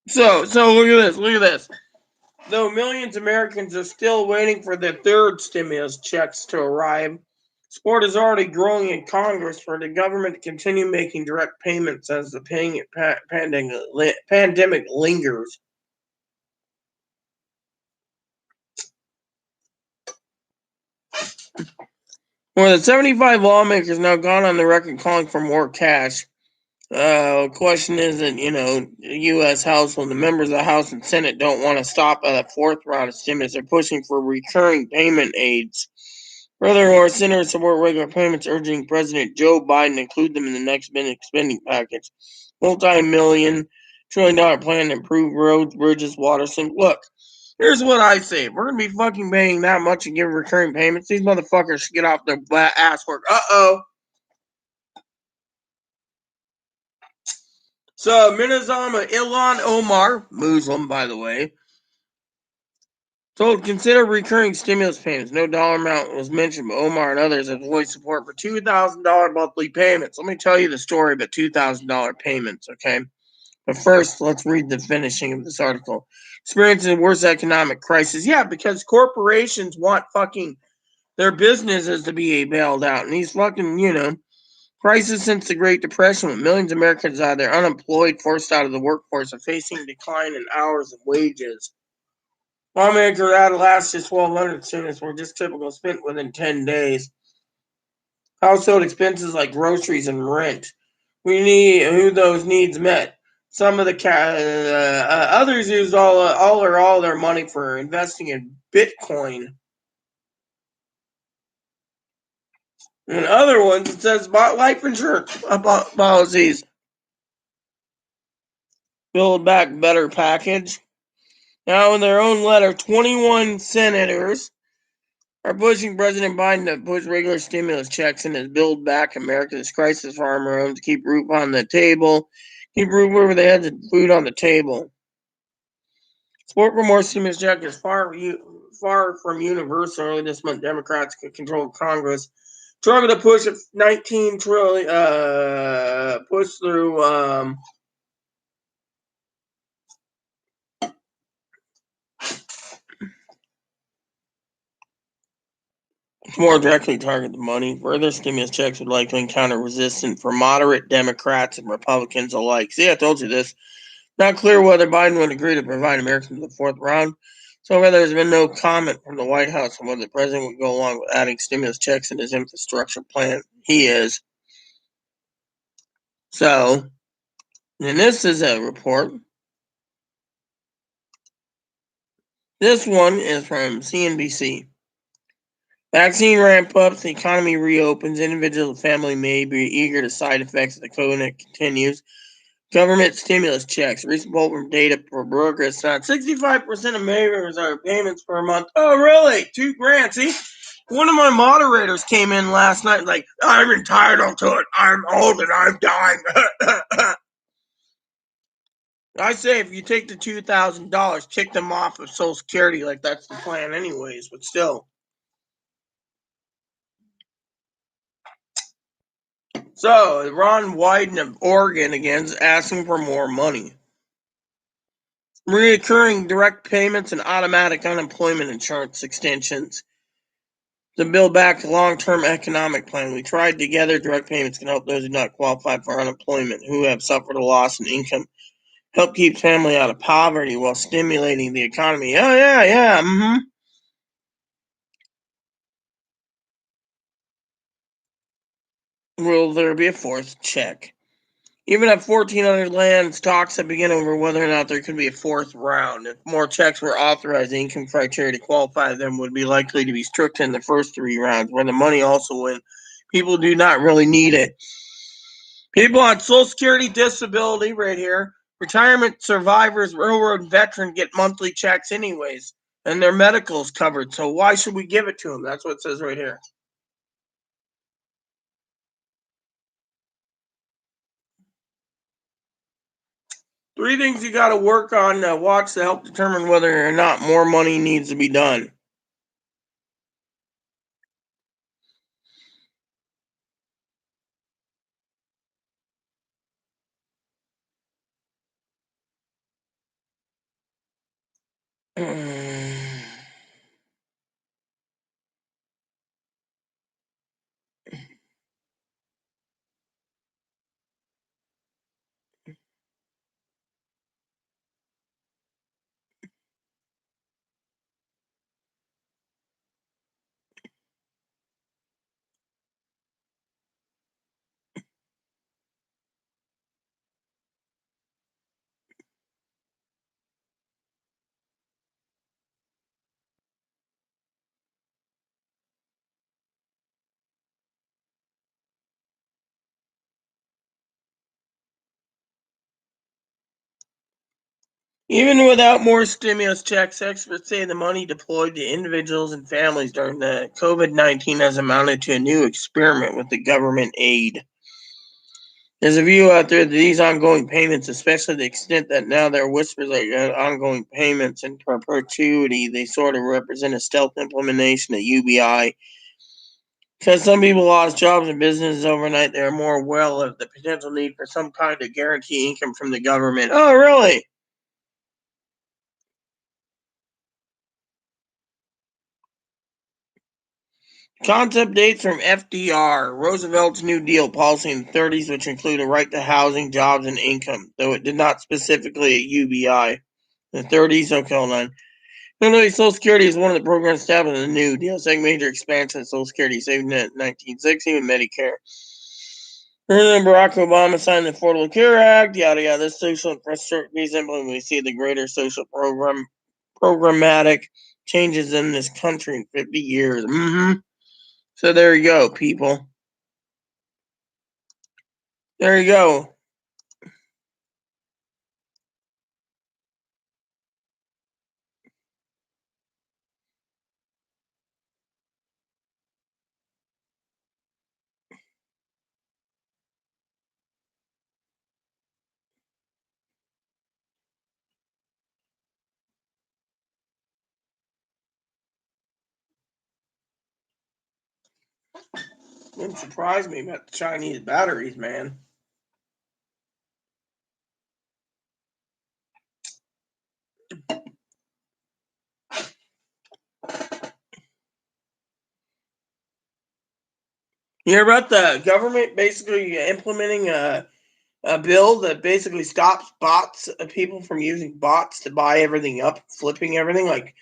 so look at this. Look at this. Though millions of Americans are still waiting for their third stimulus checks to arrive, support is already growing in Congress for the government to continue making direct payments as the pandemic lingers. More than 75 lawmakers now gone on the record calling for more cash. Question is that, the U.S. House, when the members of the House and Senate don't want to stop at a fourth round of stimulus, they're pushing for recurring payment aids. Furthermore, senators support regular payments, urging President Joe Biden to include them in the next spending package. Multi-million, trillion-dollar plan to improve roads, bridges, water. Look, here's what I say. If we're going to be fucking paying that much and giving recurring payments, these motherfuckers should get off their ass work. Uh-oh. So, Minazama Ilhan Omar, Muslim, by the way, told consider recurring stimulus payments. No dollar amount was mentioned, but Omar and others have voiced support for $2,000 monthly payments. Let me tell you the story about $2,000 payments, okay? But first, let's read the finishing of this article. Experiencing the worst economic crisis. Yeah, because corporations want fucking their businesses to be bailed out. And these fucking, crisis since the Great Depression, with millions of Americans either unemployed, forced out of the workforce, or facing a decline in hours and wages. Lawmakers out of last year's 1,200 students were just typical spent within 10 days. Household expenses like groceries and rent. We need who those needs met. Some of the others used all their money for investing in Bitcoin. And other ones, it says bought life insurance policies. Build Back Better package. Now, in their own letter, 21 senators are pushing President Biden to push regular stimulus checks in his Build Back America's Crisis Farmer Home to keep roof on the table, keep roof over the heads and food on the table. Support for more stimulus checks is far from universal. Early this month, Democrats could control Congress, trying to push a 19 trillion push through. To more directly target the money, further stimulus checks would likely encounter resistance from moderate Democrats and Republicans alike. See, I told you this. Not clear whether Biden would agree to provide Americans with the fourth round. So far, there's been no comment from the White House on whether the president would go along with adding stimulus checks in his infrastructure plan. He is. So, and this is a report. This one is from CNBC. Vaccine ramp ups, the economy reopens, individuals and family may be eager to side effects of the COVID continues. Government stimulus checks. Recent poll from data for brokers found 65% of Americans are payments per month. Oh, really? $2,000. See, one of my moderators came in last night like, I'm entitled to it. I'm old and I'm dying. I say if you take the $2,000, kick them off of Social Security, like that's the plan anyways, but still. So, Ron Wyden of Oregon again is asking for more money. Reoccurring direct payments and automatic unemployment insurance extensions to build back a long-term economic plan. We tried together. Direct payments can help those who do not qualify for unemployment, who have suffered a loss in income, help keep family out of poverty while stimulating the economy. Oh, yeah. Will there be a fourth check? Even at 1,400 lands, talks have begun over whether or not there could be a fourth round. If more checks were authorized, the income criteria to qualify them would be likely to be stricter in the first 3 rounds, where the money also went. People do not really need it. People on Social Security disability right here, retirement survivors, railroad veteran get monthly checks anyways, and their medical's covered. So why should we give it to them? That's what it says right here. 3 things you got to work on, watch to help determine whether or not more money needs to be done. Even without more stimulus checks, experts say the money deployed to individuals and families during the COVID-19 has amounted to a new experiment with the government aid. There's a view out there that these ongoing payments, especially the extent that now there are whispers like ongoing payments in perpetuity, they sort of represent a stealth implementation of UBI. Because some people lost jobs and businesses overnight, they're more aware of the potential need for some kind of guarantee income from the government. Oh, really? Concept dates from FDR, Roosevelt's New Deal policy in the 30s, which included a right to housing, jobs, and income, though it did not specifically at UBI. In the 30s, okay, hold on. Illinois Social Security is one of the programs established in the New Deal, second major expansion of Social Security, saving it in 1960 with Medicare. President Barack Obama signed the Affordable Care Act, yada yada. This social infrastructure is implemented. We see the greater social programmatic changes in this country in 50 years. So there you go, people. There you go. Wouldn't surprise me about the Chinese batteries, man. You hear about the government basically implementing a bill that basically stops bots, people from using bots to buy everything up, flipping everything, like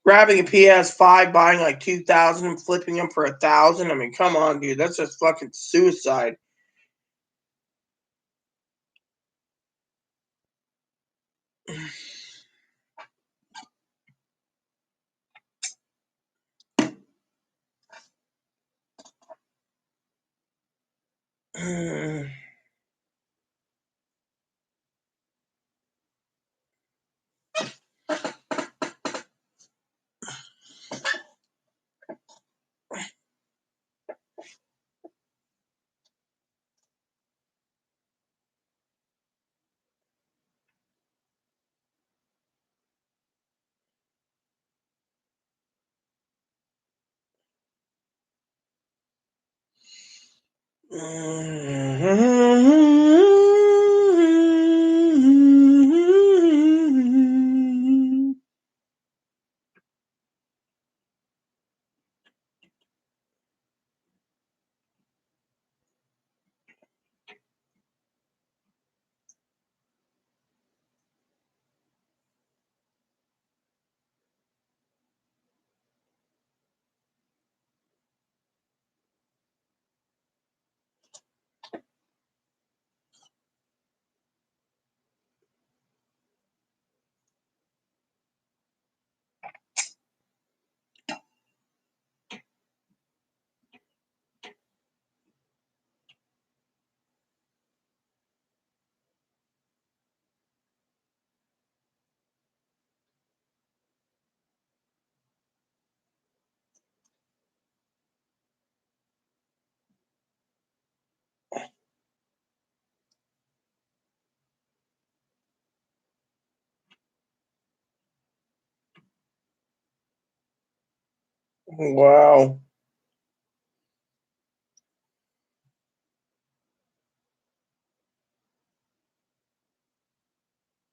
grabbing a PS5, buying like 2,000 and flipping them for 1,000. I mean, come on, dude, that's just fucking suicide. Wow.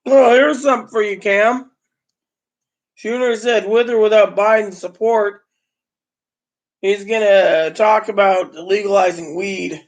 Well, here's something for you, Cam. Shooter said, with or without Biden's support, he's going to talk about legalizing weed.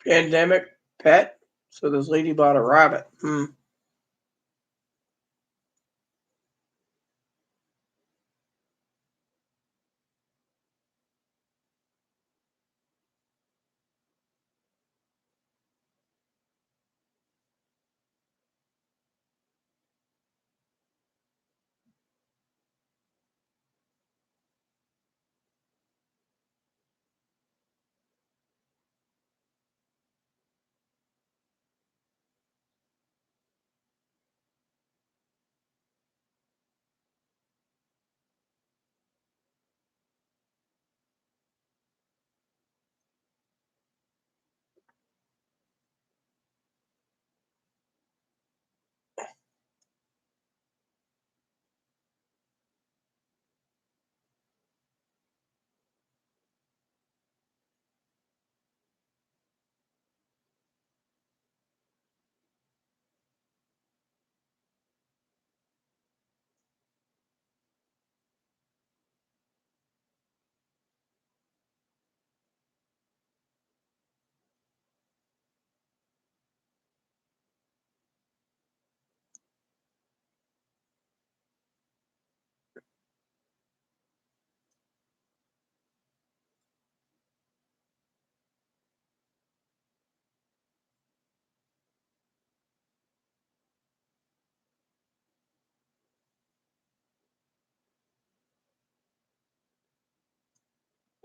Pandemic pet. So this lady bought a rabbit.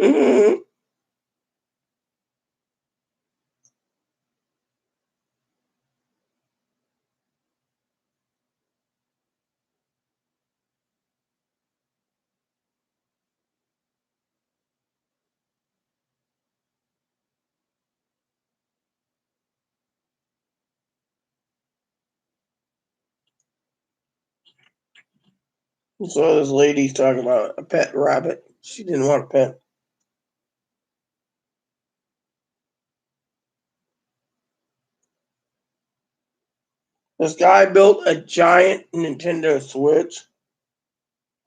Mhm. So this lady's talking about a pet rabbit. She didn't want a pet. This guy built a giant Nintendo Switch.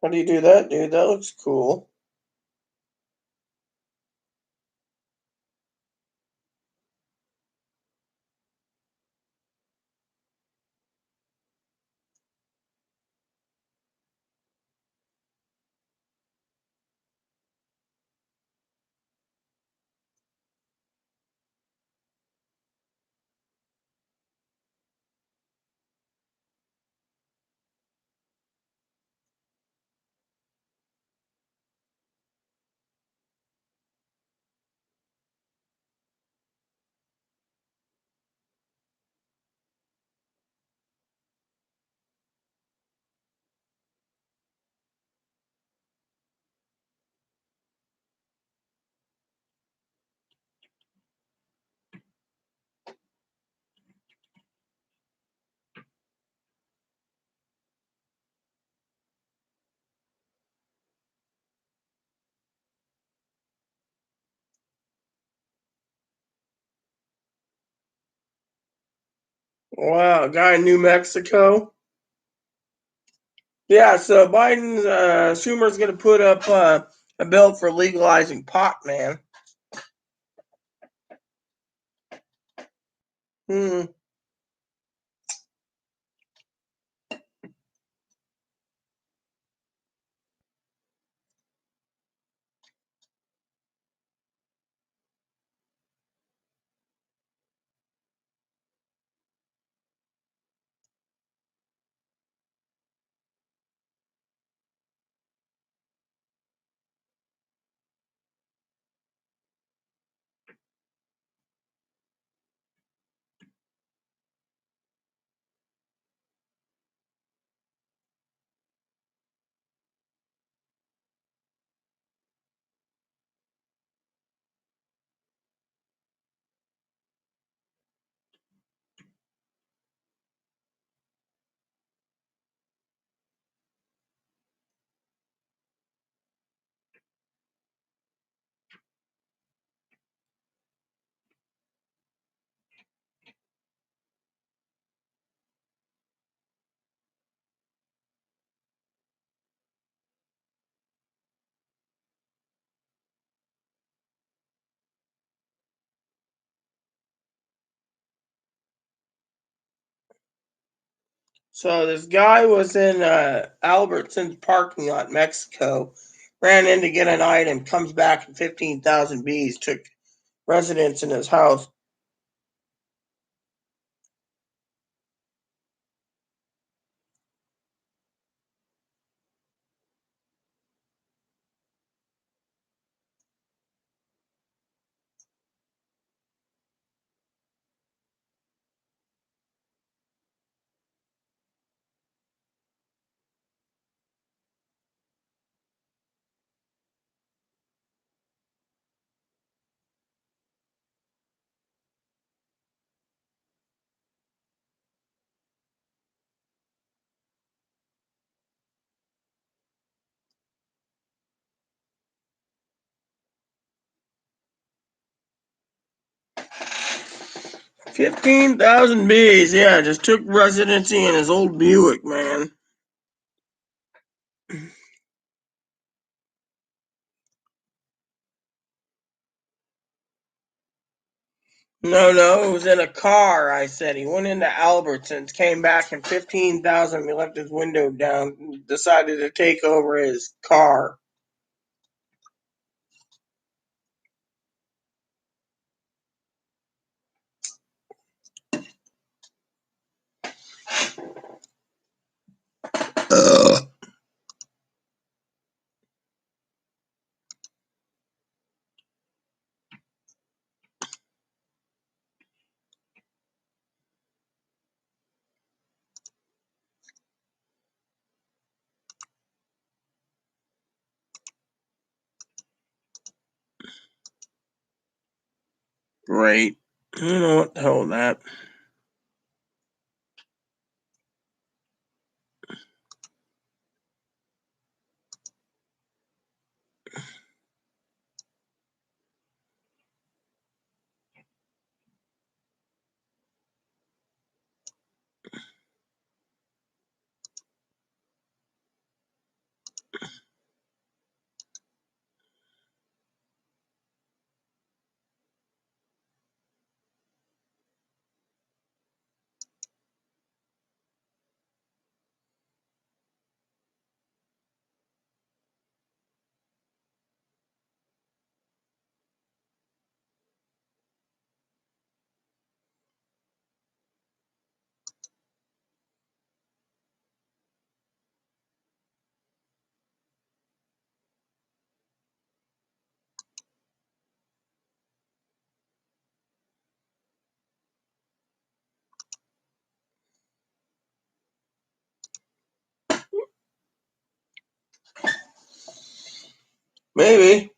How do you do that, dude? That looks cool. Wow, guy in New Mexico. Yeah, so Biden's Schumer's going to put up a bill for legalizing pot, man. Hmm. 'So this guy was in Albertson's parking lot, in Mexico, ran in to get an item, comes back and 15,000 bees took residence in his house. – 15,000 bees, yeah, just took residency in his old Buick, man. No, it was in a car, I said. He went into Albertsons, came back in 15,000. He left his window down, decided to take over his car. Great. You know what the hell with that. Maybe.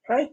Hi.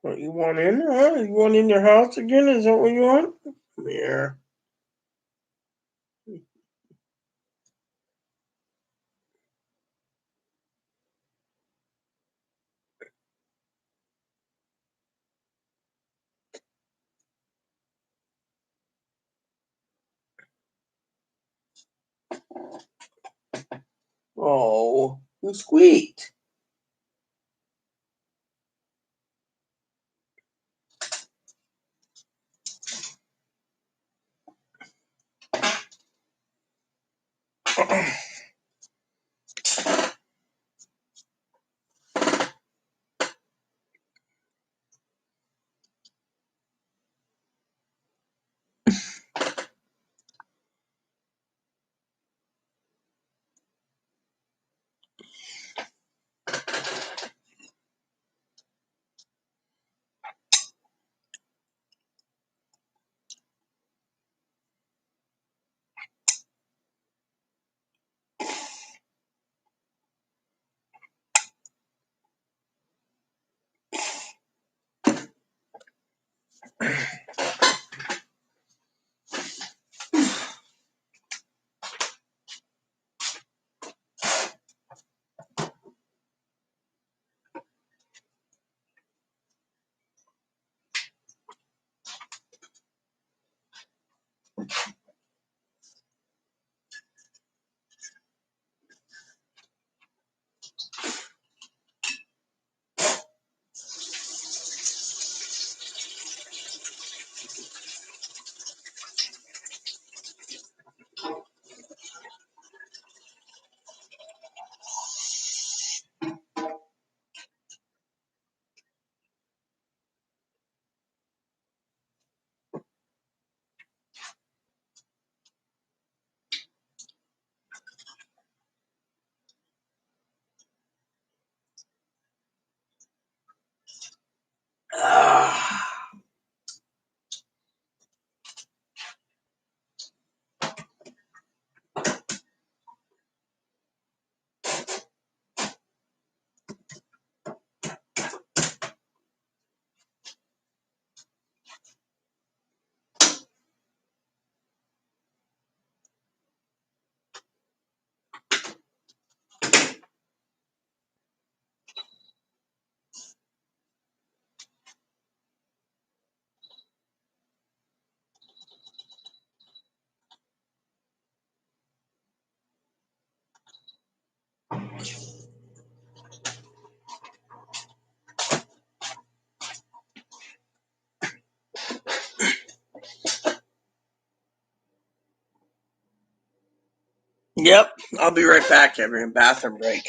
What you want in, huh? You want in your house again? Is that what you want? Come here. Oh, you squeaked. Yep, I'll be right back, everyone. Bathroom break.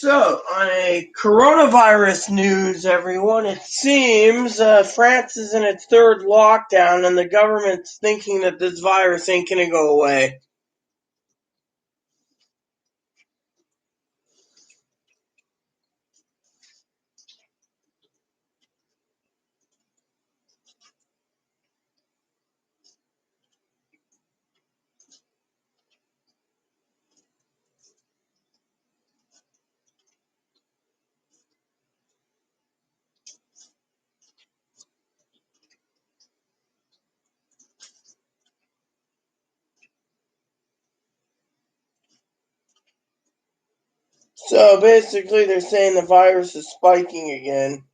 So, on a coronavirus news, everyone, it seems France is in its third lockdown and the government's thinking that this virus ain't gonna go away. So, basically, they're saying the virus is spiking again.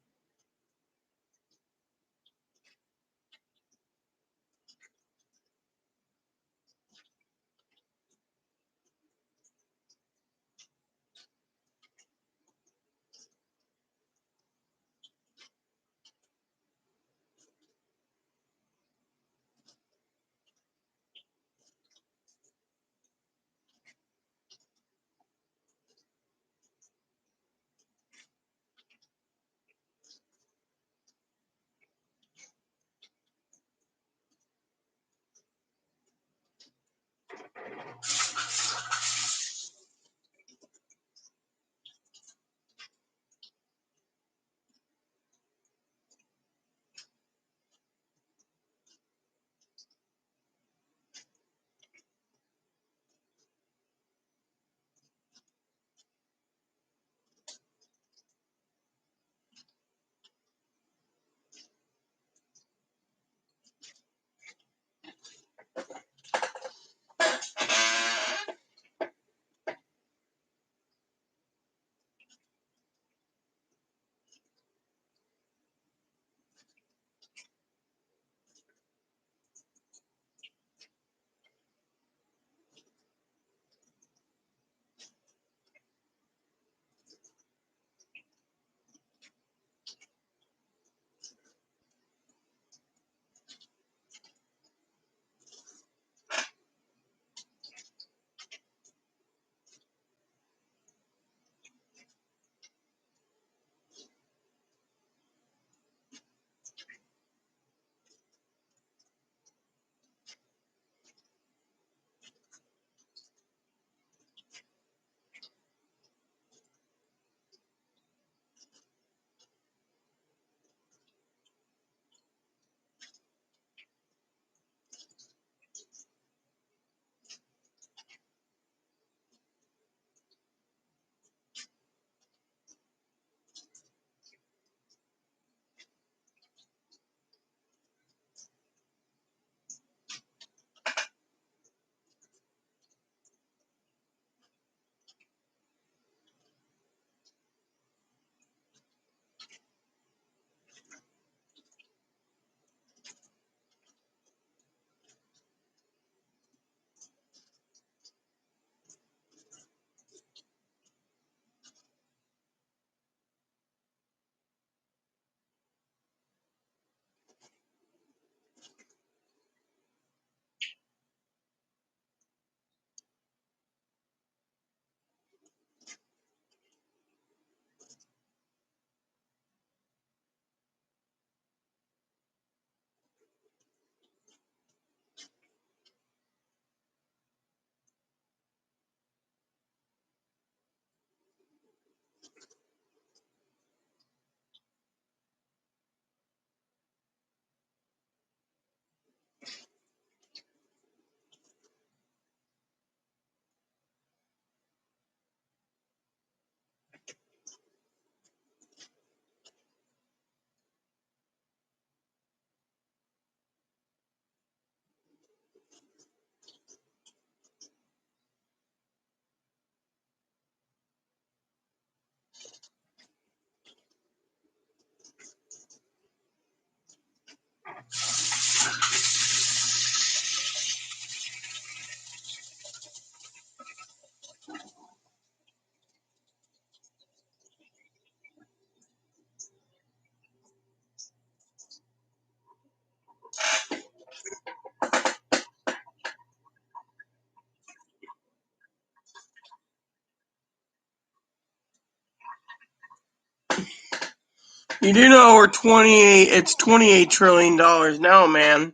You do know we're 28. It's $28 trillion now, man.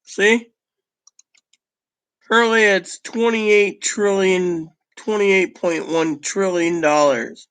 See? Currently, it's 28.1 trillion dollars.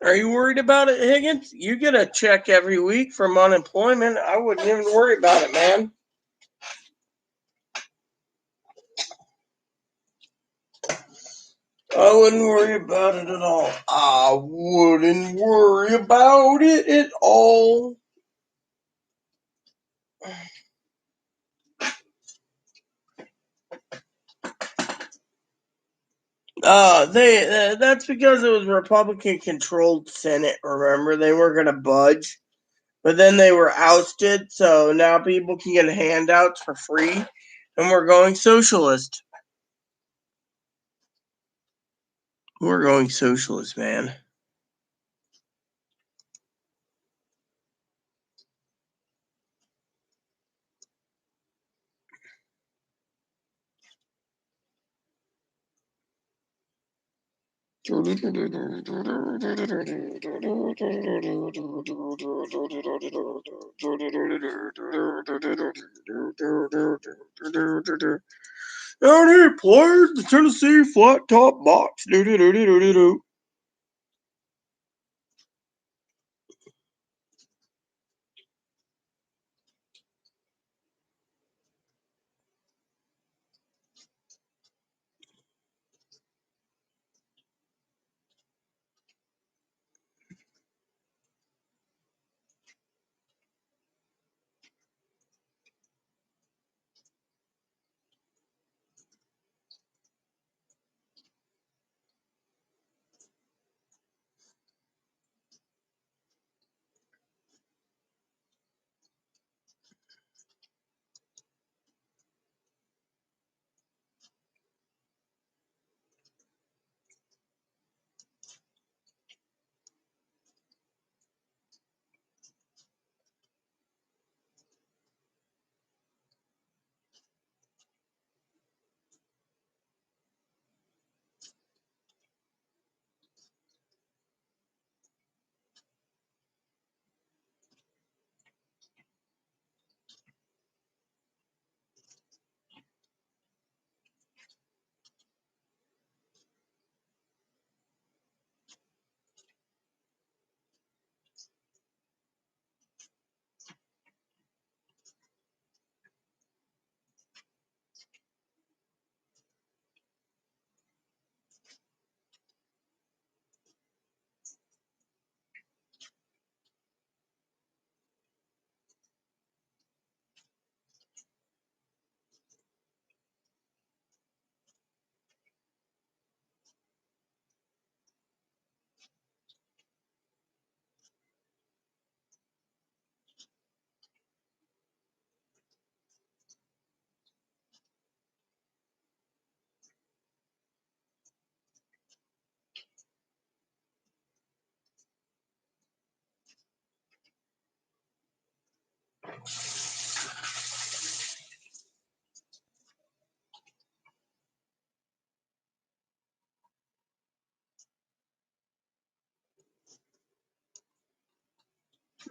Are you worried about it, Higgins? You get a check every week from unemployment. I wouldn't even worry about it, man. I wouldn't worry about it at all. I wouldn't worry about it at all. That's because it was Republican controlled Senate, remember? They weren't gonna budge. But then they were ousted, so now people can get handouts for free, and we're going socialist. We're going socialist, man. Down here, players, the Tennessee flat top box.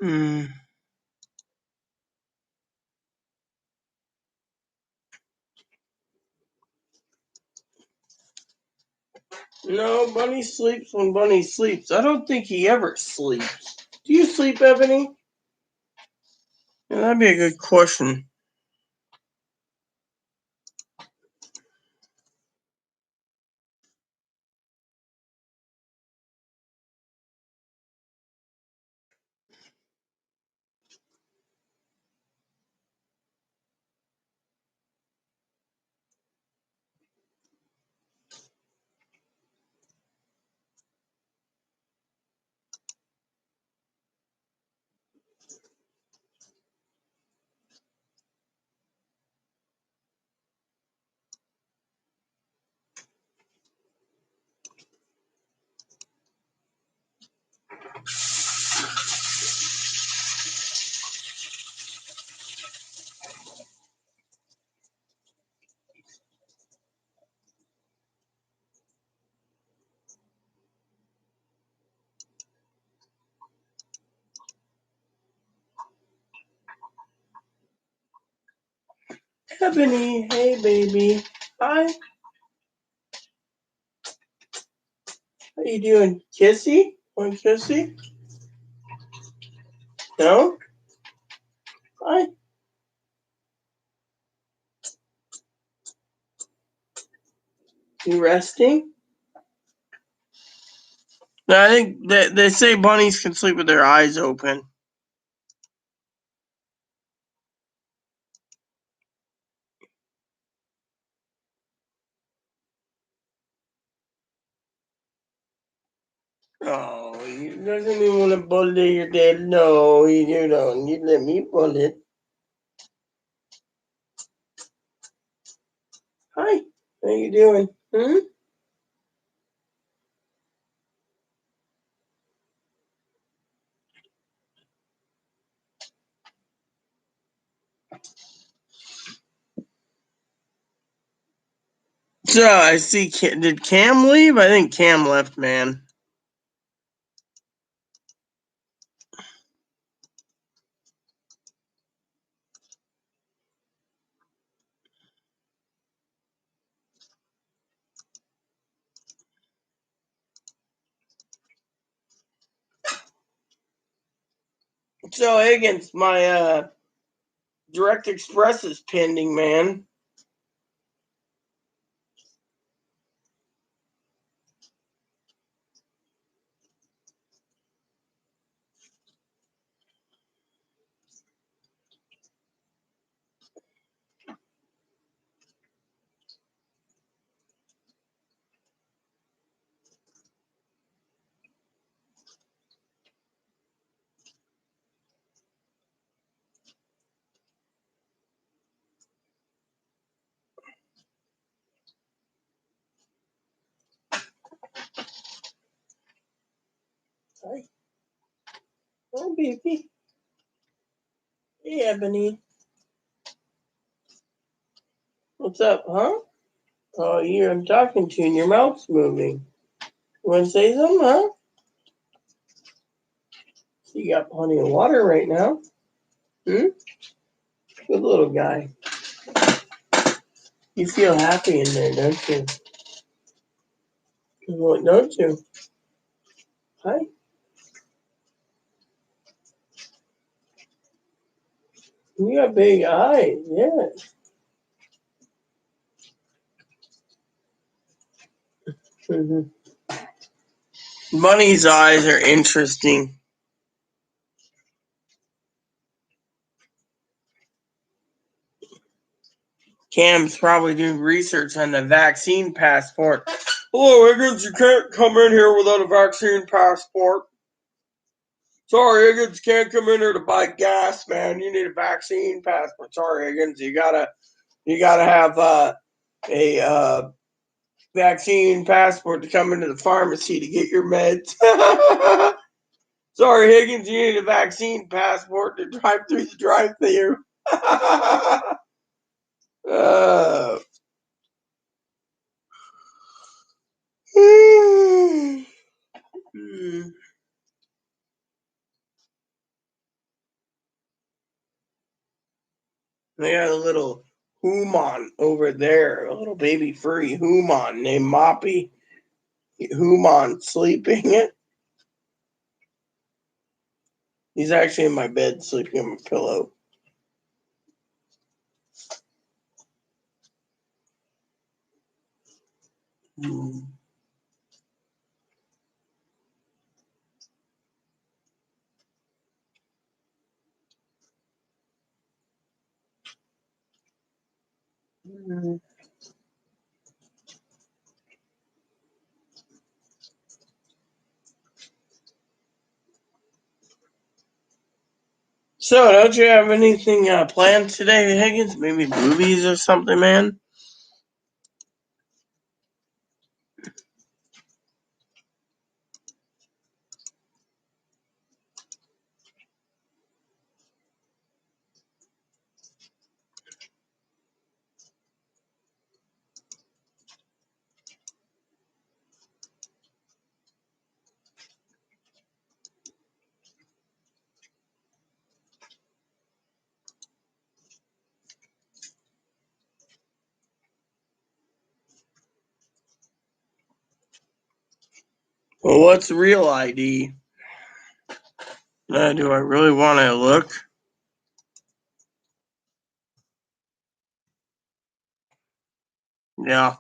Hmm. No, Bunny sleeps when Bunny sleeps. I don't think he ever sleeps. Do you sleep, Ebony? Yeah, that'd be a good question. Ebony, hey baby. Hi. How you doing? Kissy? Want kissy? No? Hi. You resting? No, I think they say bunnies can sleep with their eyes open. Oh, he doesn't even want to bully your dad. No, you don't. You let me bully. Hi. How you doing? Hmm? So I see. Did Cam leave? I think Cam left, man. So Higgins, my direct express is pending, man. Hi. Hi, baby. Hey, Ebony. What's up, huh? Oh, I'm talking to you and your mouth's moving. You want to say something, huh? So you got plenty of water right now. Hmm? Good little guy. You feel happy in there, don't you? What, don't you? Hi. You got big eyes, yeah. Mm-hmm. Bunny's eyes are interesting. Cam's probably doing research on the vaccine passport. Hello, Higgins. You can't come in here without a vaccine passport. Sorry, Higgins. Can't come in here to buy gas, man. You need a vaccine passport. Sorry, Higgins. You gotta have a vaccine passport to come into the pharmacy to get your meds. Sorry, Higgins. You need a vaccine passport to drive through the drive-thru. uh, Hmm. They got a little human over there, a little baby furry human named Moppy. Human sleeping. He's actually in my bed sleeping on my pillow. So, don't you have anything planned today, Higgins? Maybe movies or something, man? Well, what's real ID? Do I really want to look? Yeah.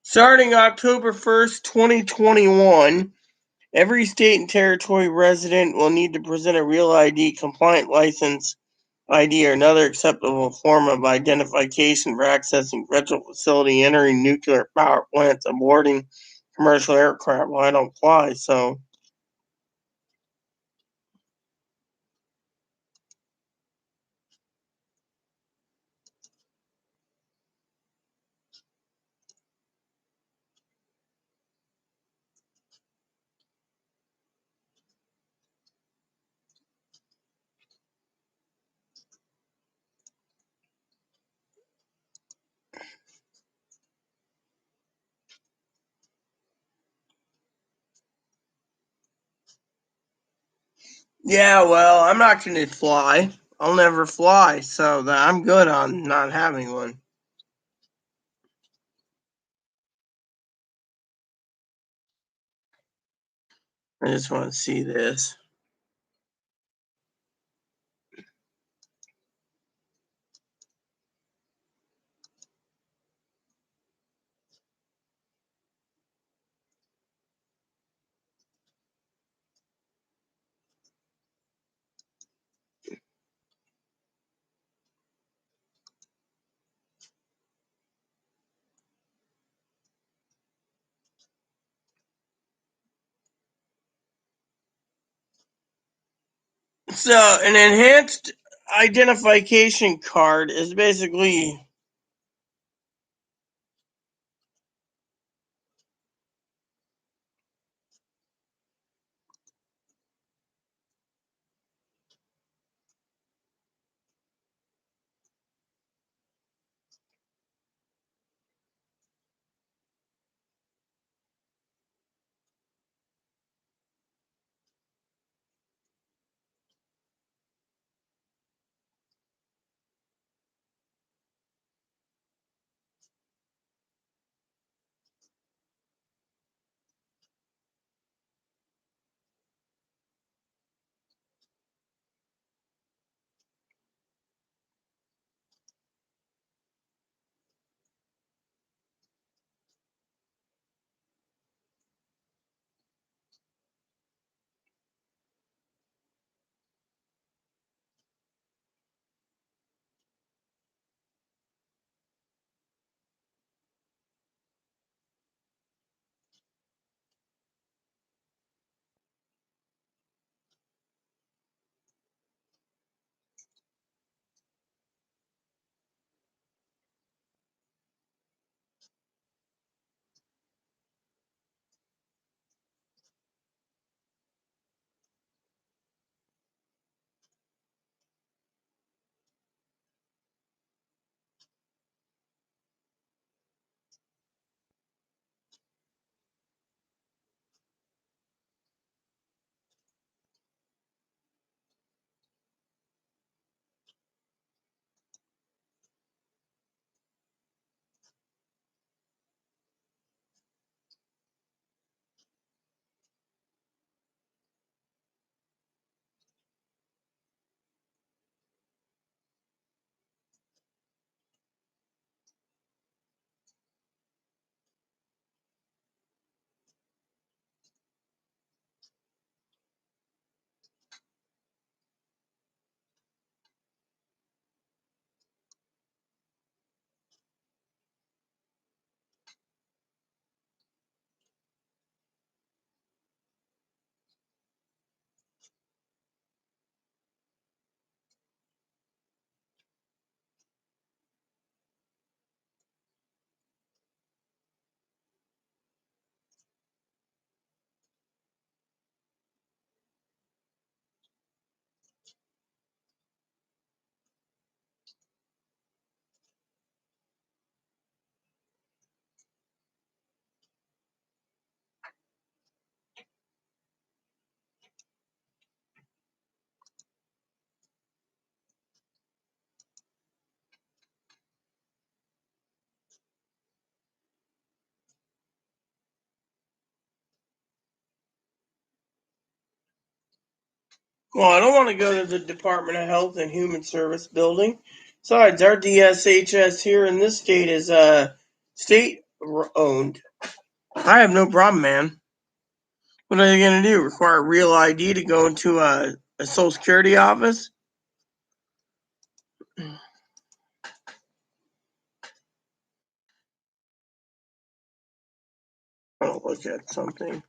Starting October 1st, 2021, every state and territory resident will need to present a real ID compliant license ID or another acceptable form of identification for accessing federal facility, entering nuclear power plants, and boarding commercial aircraft. Well, I don't fly, so yeah. Well, I'm not going to fly. I'll never fly, so I'm good on not having one. I just want to see this. So, an enhanced identification card is basically. Well, I don't want to go to the Department of Health and Human Service building. Besides, our DSHS here in this state is state owned. I have no problem, man. What are they going to do? Require a real ID to go into a Social Security office? I'll look at something.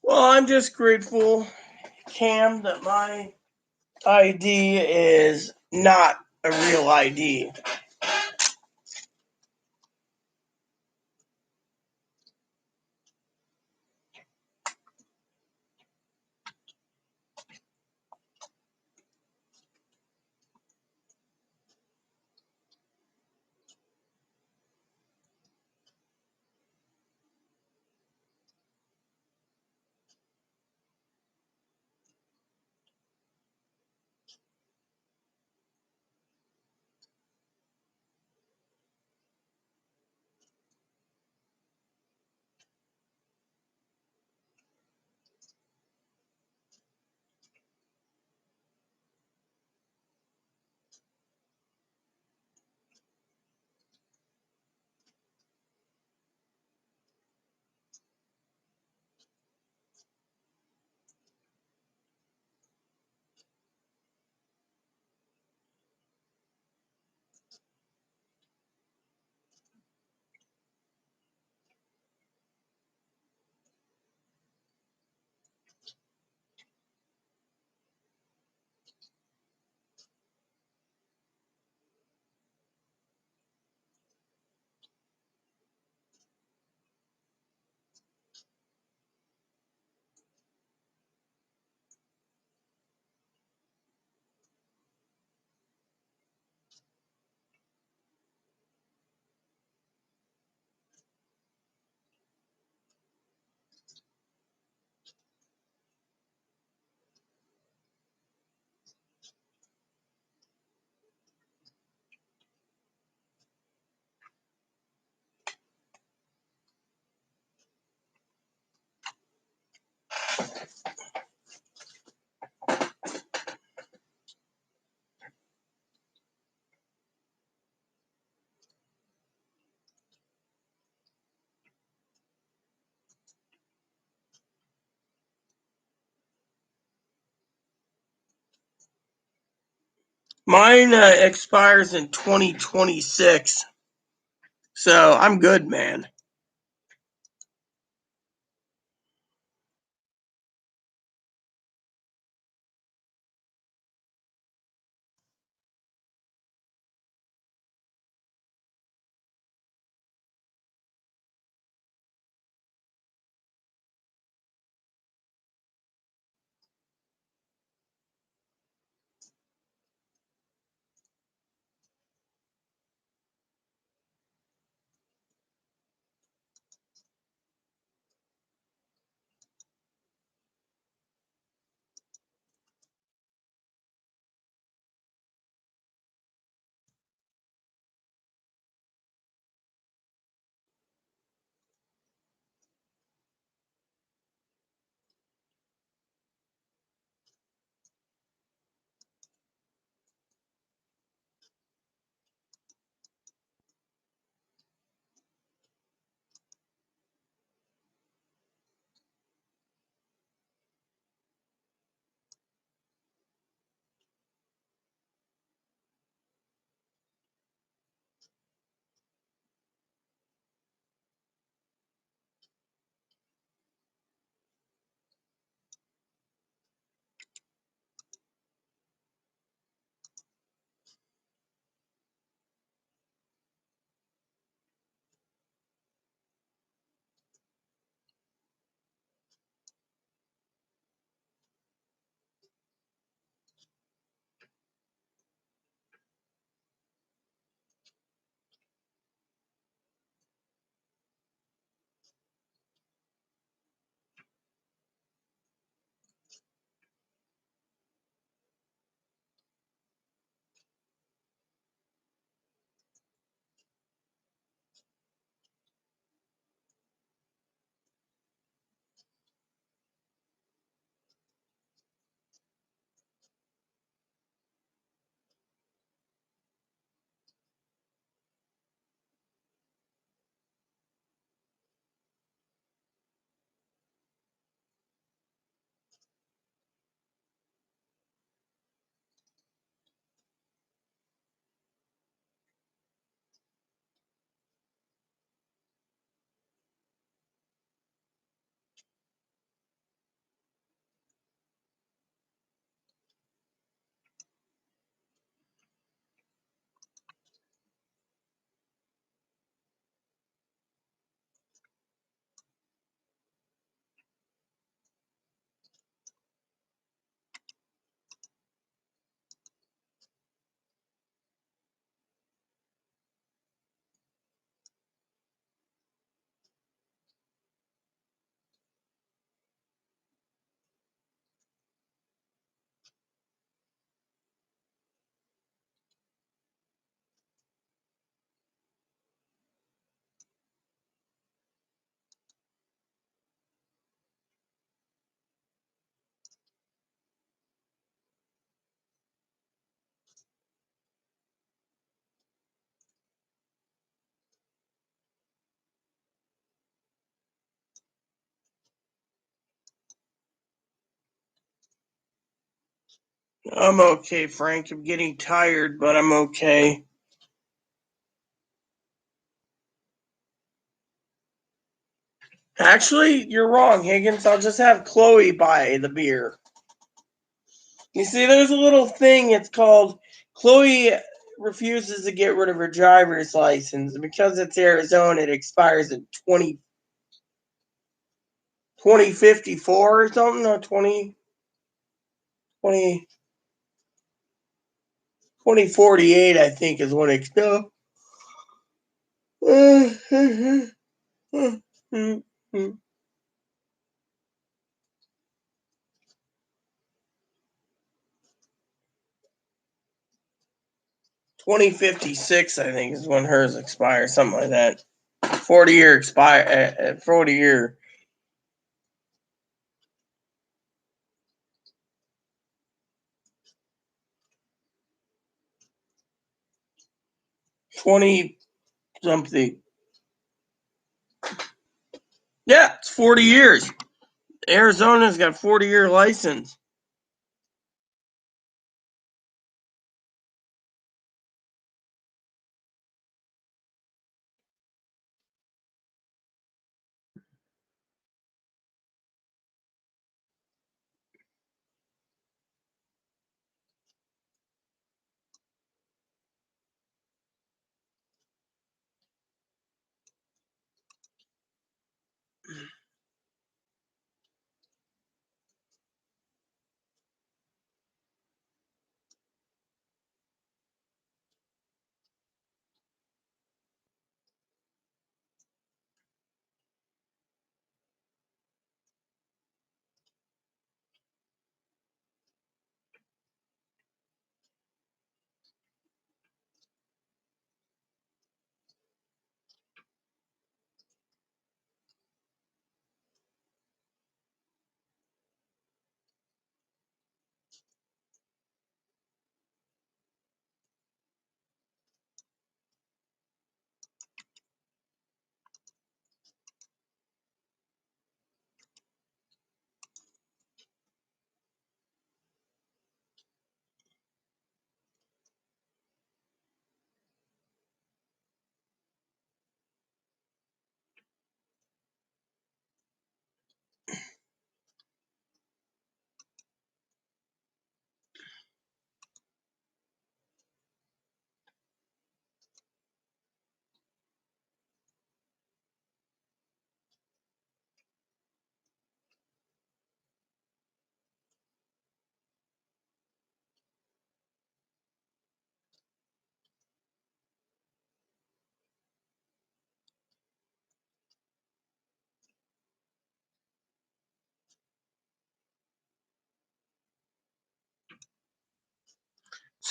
Well, I'm just grateful, Cam, that my ID is not a real ID. Mine expires in 2026. So I'm good, man. I'm okay, Frank. I'm getting tired, but I'm okay. Actually, you're wrong, Higgins. I'll just have Chloe buy the beer. You see, there's a little thing. It's called Chloe refuses to get rid of her driver's license. Because it's Arizona, it expires in 2054 or something, or 2048, I think, is when it's no. 2056, I think, is when hers expires, something like that. 40-year expire, 40-year. 20 something. Yeah, it's 40 years. Arizona's got 40-year license.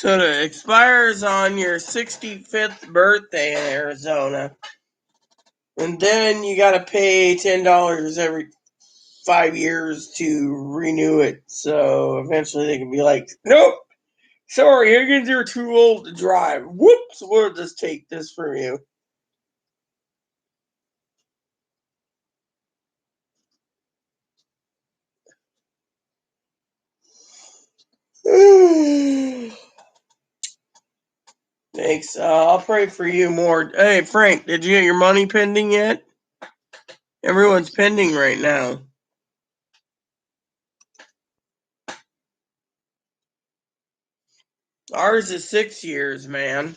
So it expires on your 65th birthday in Arizona. And then you got to pay $10 every 5 years to renew it. So eventually they can be like, nope, sorry, Higgins, you're too old to drive. Whoops, we'll just take this from you. Thanks. I'll pray for you more. Hey, Frank, did you get your money pending yet? Everyone's pending right now. Ours is 6 years, man.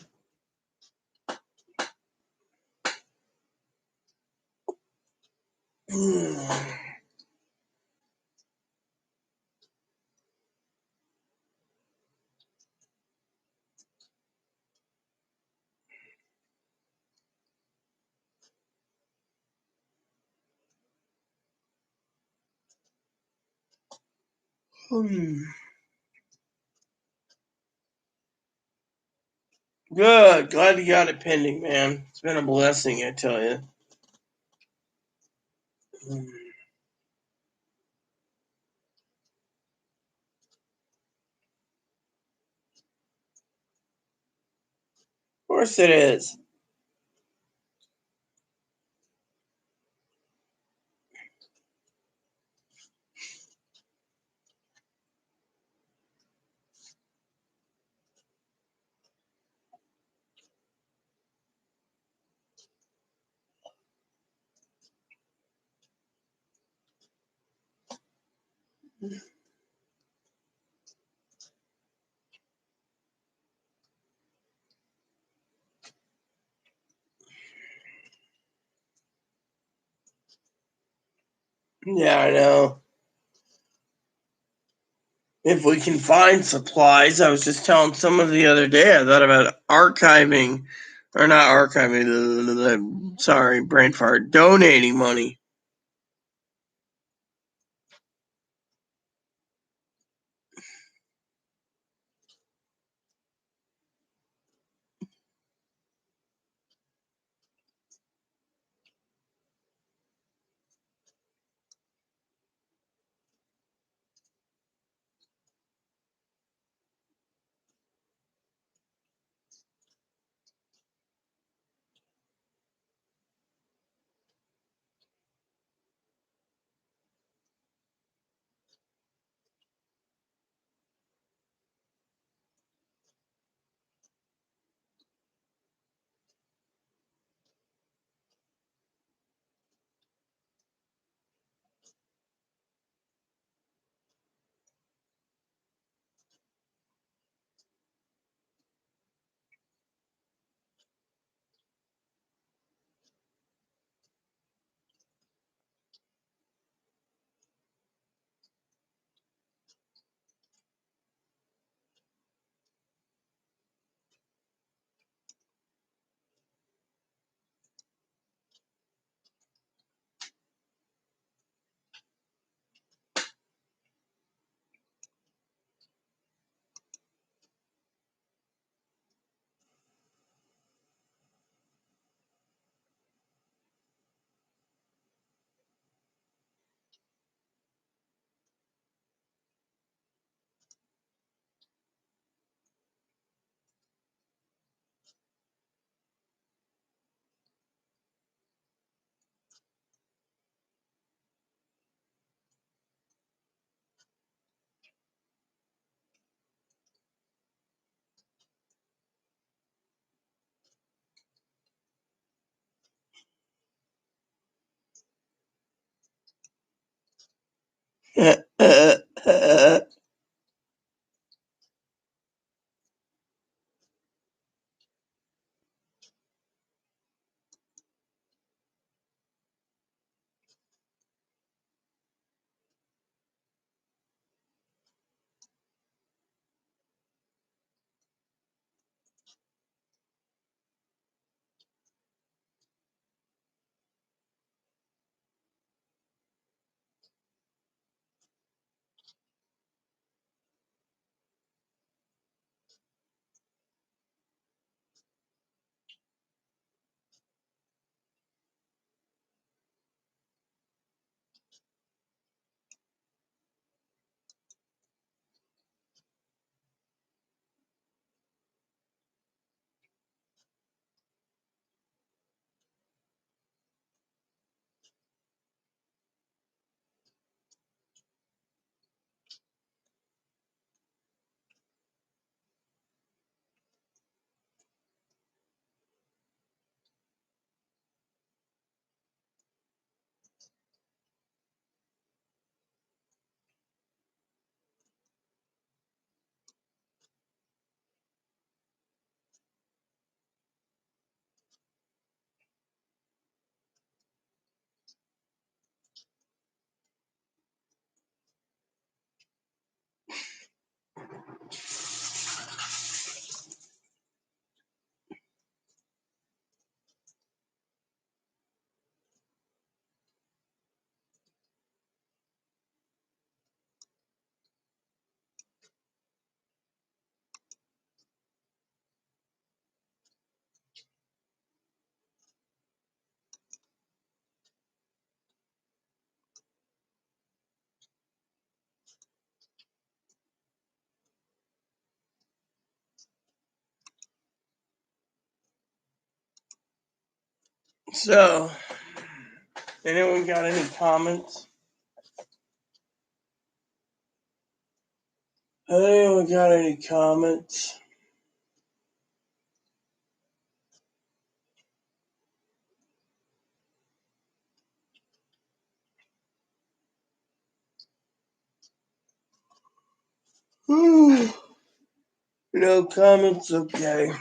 Good. Glad you got it pending, man. It's been a blessing, I tell you. Of course it is. Yeah, I know. If we can find supplies, I was just telling someone the other day, I thought about archiving, or not archiving, sorry, brain fart, donating money. So, anyone got any comments? Anyone got any comments? No comments? Okay.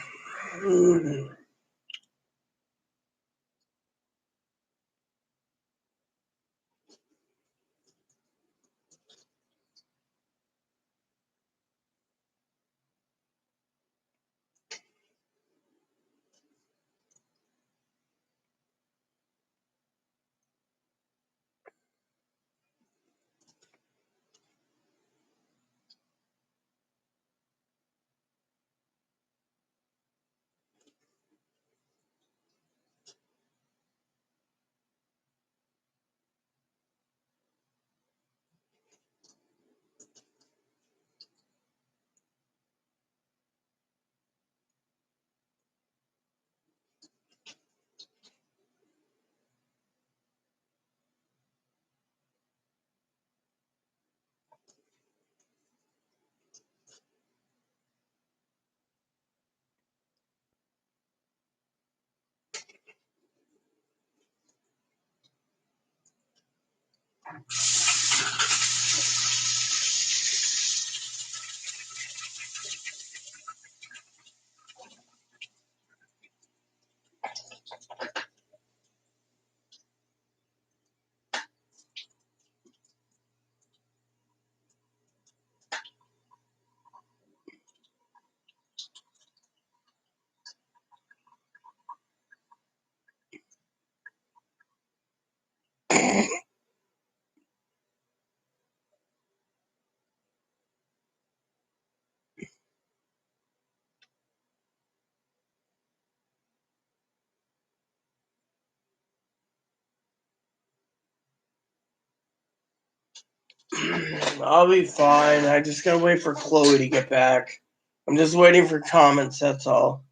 I'll be fine. I just gotta wait for Chloe to get back. I'm just waiting for comments, that's all.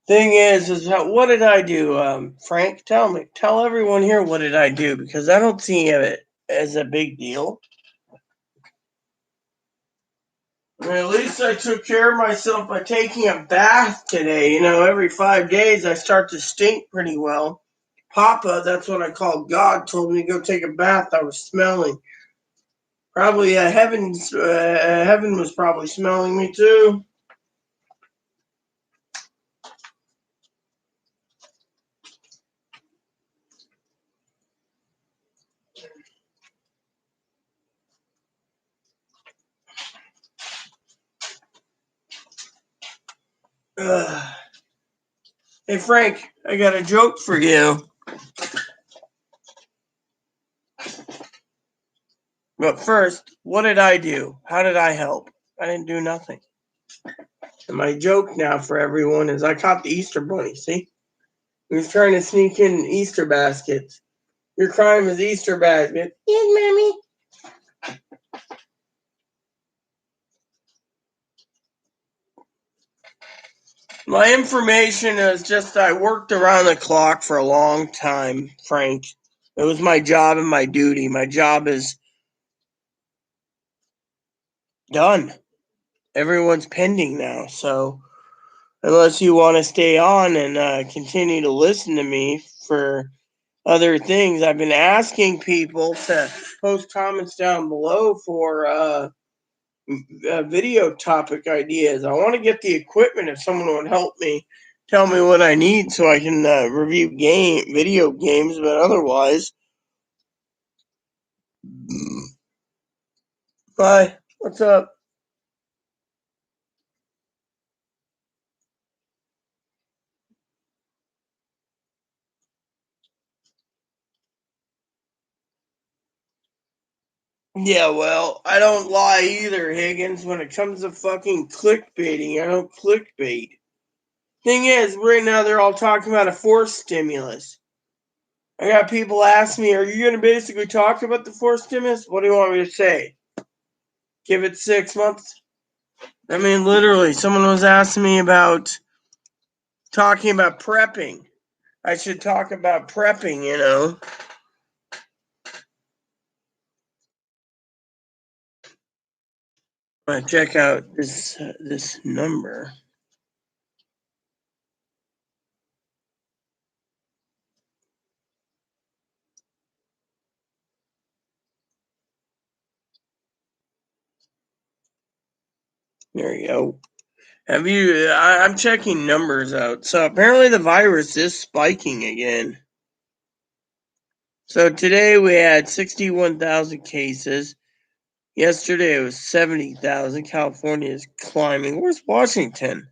Thing is what did I do? Frank, tell me. Tell everyone here what did I do, because I don't see it as a big deal. I mean, at least I took care of myself by taking a bath today. You know, every 5 days I start to stink pretty well. Papa, that's what I called God, told me to go take a bath. I was smelling. Probably heaven was probably smelling me too. Hey Frank, I got a joke for you. But first, what did I do? How did I help? I didn't do nothing. And my joke now for everyone is I caught the Easter bunny, see? He was trying to sneak in Easter baskets. Your crime is Easter basket. Yes, Mommy. My information is just I worked around the clock for a long time, Frank. It was my job and my duty. My job is done. Everyone's pending now, so unless you want to stay on and continue to listen to me for other things, I've been asking people to post comments down below for video topic ideas. I want to get the equipment if someone would help me tell me what I need so I can review video games, but otherwise, bye. What's up? Yeah, well, I don't lie either, Higgins. When it comes to fucking clickbaiting, I don't clickbait. Thing is, right now they're all talking about a forced stimulus. I got people ask me, are you going to basically talk about the forced stimulus? What do you want me to say? Give it 6 months? I mean, literally, someone was asking me about talking about prepping. I should talk about prepping, you know. Check out this number. There you go. I'm checking numbers out. So apparently the virus is spiking again. So today we had 61,000 cases. Yesterday it was 70,000. California is climbing. Where's Washington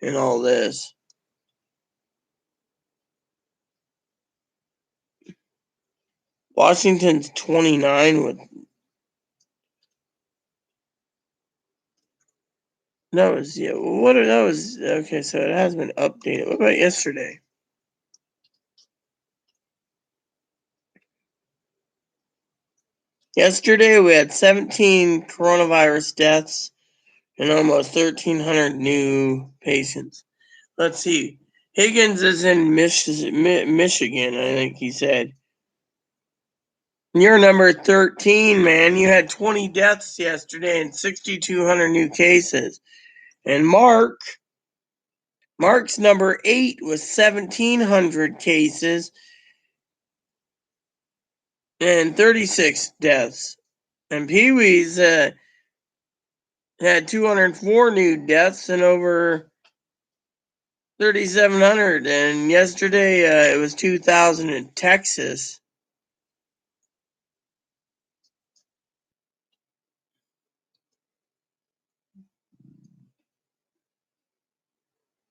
in all this? Washington's 29 with. That was, yeah. That was, okay, so it has been updated. What about yesterday? Yesterday we had 17 coronavirus deaths and almost 1,300 new patients. Let's see. Higgins is in Michigan, I think he said. You're number 13, man. You had 20 deaths yesterday and 6,200 new cases. And Mark's number 8 with 1,700 cases and 36 deaths. And Pee Wee's had 204 new deaths and over 3,700. And yesterday it was 2,000 in Texas.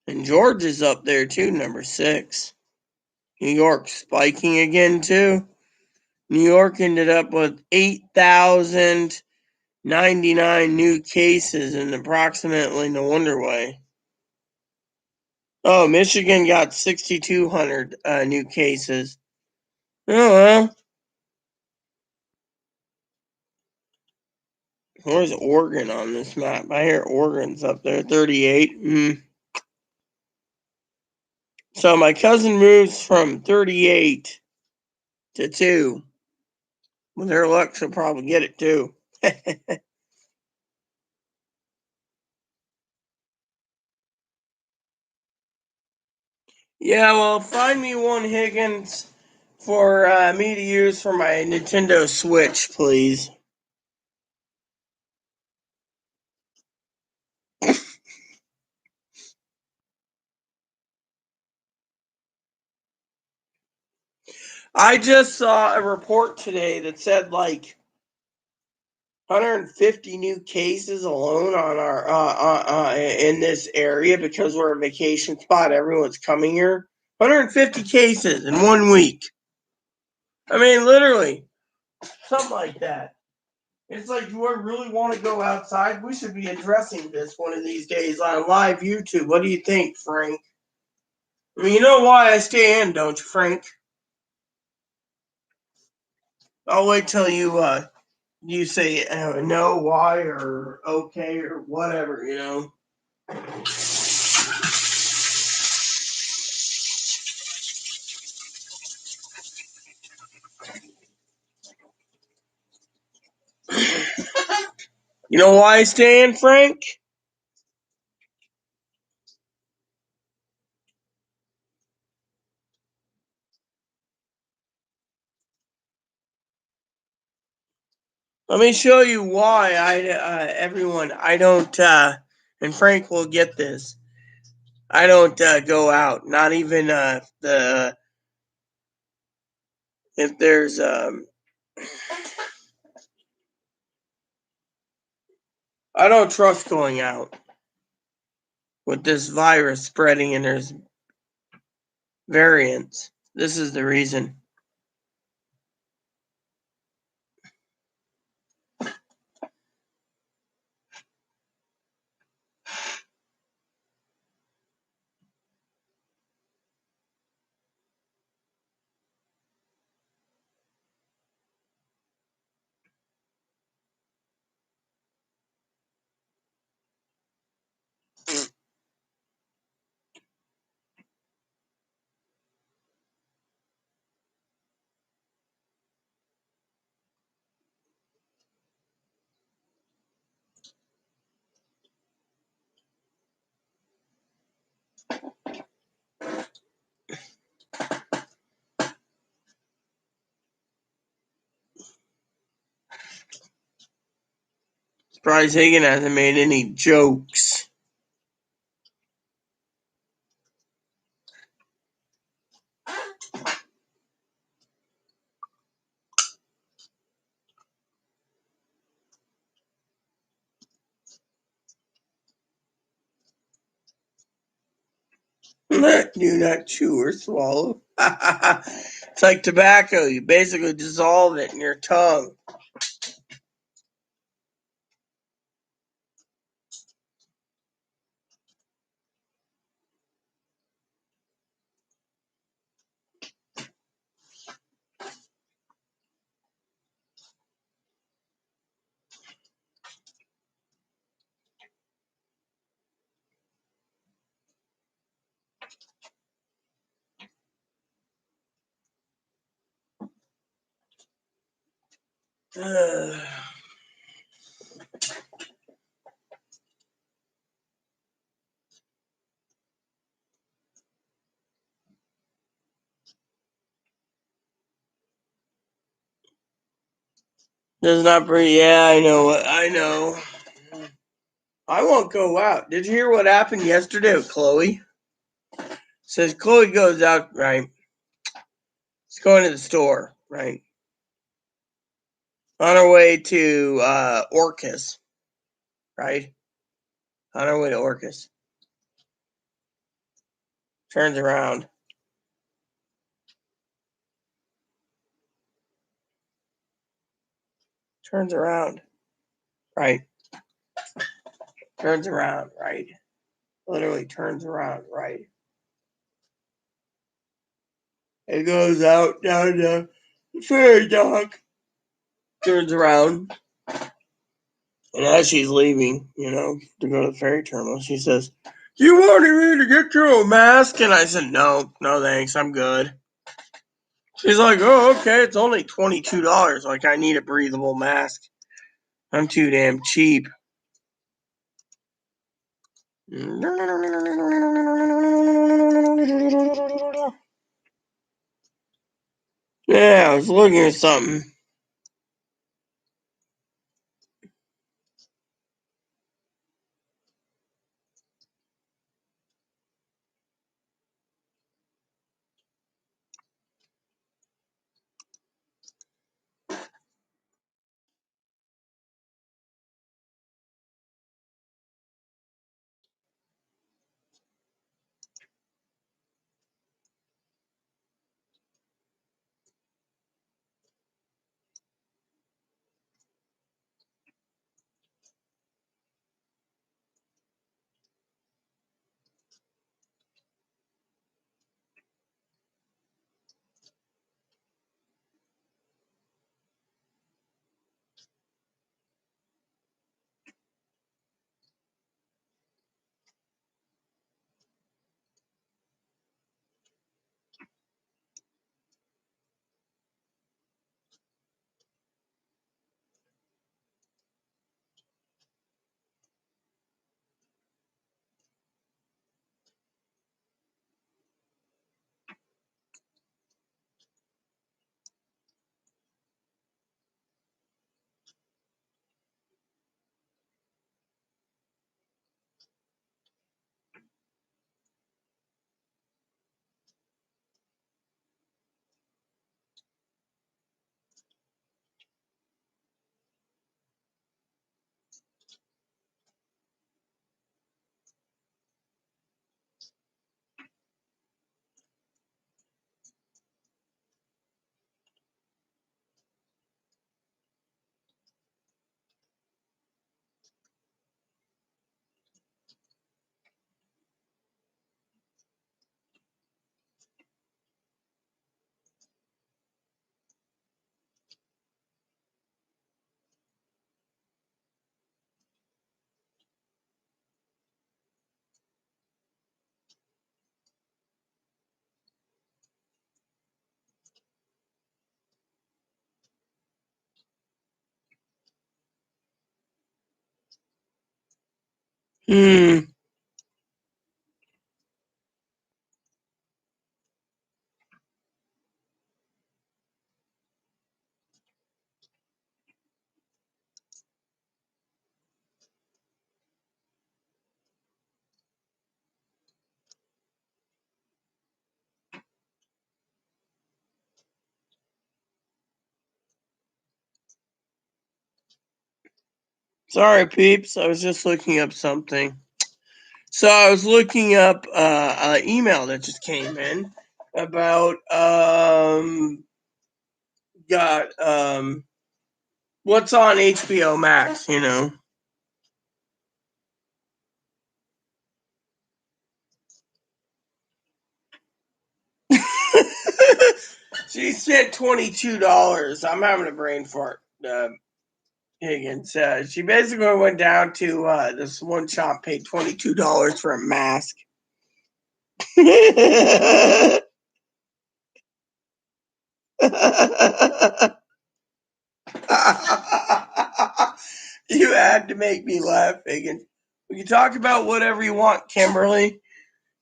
And George is up there too, number 6. New York spiking again too. New York ended up with 8,099 new cases and approximately, no wonder why. Oh, Michigan got 6,200 new cases. Oh, well. Where's Oregon on this map? I hear Oregon's up there, 38. So my cousin moves from 38 to 2. With her luck, she'll probably get it too. Yeah, well, find me one Higgins for me to use for my Nintendo Switch, please. I just saw a report today that said like 150 new cases alone on our in this area because we're a vacation spot. Everyone's coming here. 150 cases in 1 week. I mean, literally, something like that. It's like, do I really want to go outside? We should be addressing this one of these days on live YouTube. What do you think, Frank? I mean, you know why I stay in, don't you, Frank? I'll wait till you say no, why, or okay, or whatever, you know. You know why I stay in, Frank? Let me show you why everyone, I don't, and Frank will get this. I don't go out, not even if there's, I don't trust going out with this virus spreading and there's variants. This is the reason. Surprised Hagen hasn't made any jokes. Do not chew or swallow. It's like tobacco. You basically dissolve it in your tongue. Does not breathe. Yeah, I know. I know. I won't go out. Did you hear what happened yesterday with Chloe? Says Chloe goes out, right? She's going to the store, right? On her way to Orcas, right? On her way to Orcas. Turns around. Turns around, right? Turns around, right? Literally turns around, right? It goes out down the ferry dock. Turns around. And as she's leaving, to go to the ferry terminal, she says, "You wanted me to get you a mask?" And I said, No, thanks, I'm good. She's like, "Oh, okay, it's only $22. Like, I need a breathable mask. I'm too damn cheap." Yeah, I was looking at something. Hmm. Sorry, peeps. I was just looking up something. So I was looking up an email that just came in about what's on HBO Max, you know. She said $22. I'm having a brain fart. Higgins. She basically went down to this one shop, paid $22 for a mask. You had to make me laugh, Higgins. We can talk about whatever you want, Kimberly.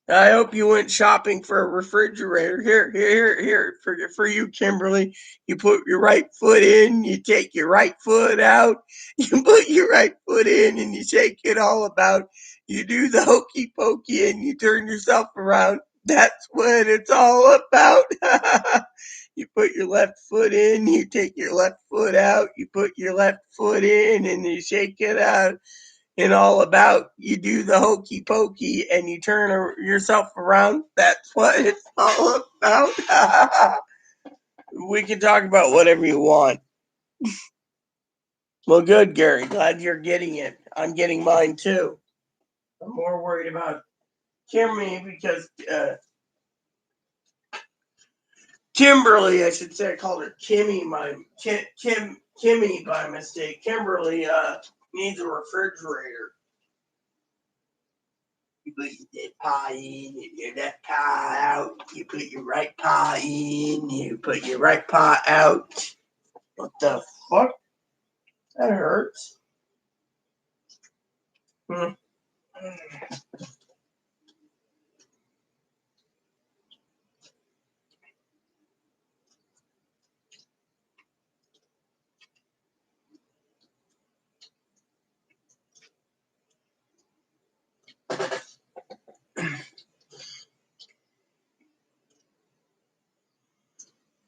I hope you went shopping for a refrigerator. Here. For you, Kimberly. You put your right foot in, you take your right foot out. You put your right foot in and you shake it all about. You do the hokey pokey and you turn yourself around. That's what it's all about. You put your left foot in, you take your left foot out. You put your left foot in and you shake it out and all about. You do the hokey pokey and you turn yourself around. That's what it's all about. We can talk about whatever you want. Well, good, Gary. Glad you're getting it. I'm getting mine too. I'm more worried about Kimmy because Kimberly, I should say. I called her Kimmy. Kimmy by mistake. Kimberly needs a refrigerator. You put your left paw in and your left paw out. You put your right paw in, you put your right paw out. What the fuck? That hurts. Hmm.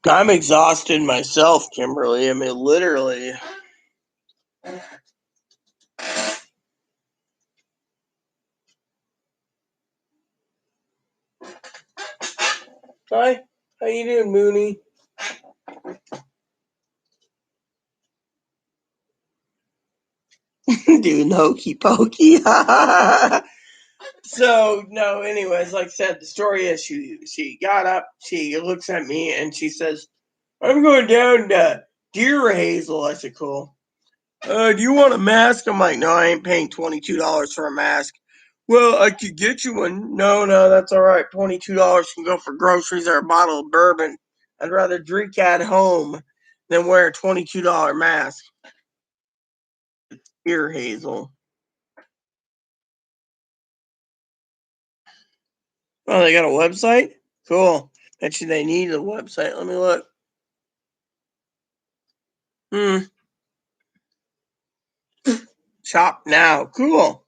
I'm exhausted myself, Kimberly. I mean, literally. Hi, how you doing, Mooney? Doing hokey pokey. So no, anyways, like I said, the story is she got up, she looks at me and she says, I'm going down to Deer Hazel. I said, cool. Do you want a mask? I'm like, no, I ain't paying $22 for a mask. Well, I could get you one. No, that's all right. $22 can go for groceries or a bottle of bourbon. I'd rather drink at home than wear a $22 mask. Deer Hazel. Oh, they got a website? Cool. Bet you they need a website. Let me look. Shop now. Cool.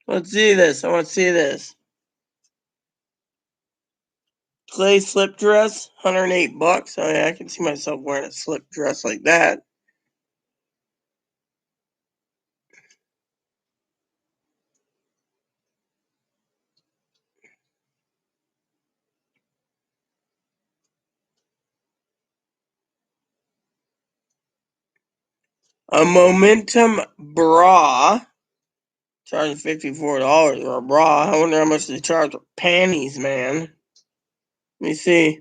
Let's see this. I want to see this. Clay slip dress, $108. Oh yeah, I can see myself wearing a slip dress like that. A Momentum bra, charging $54 for a bra. I wonder how much they charge for panties, man. Let me see.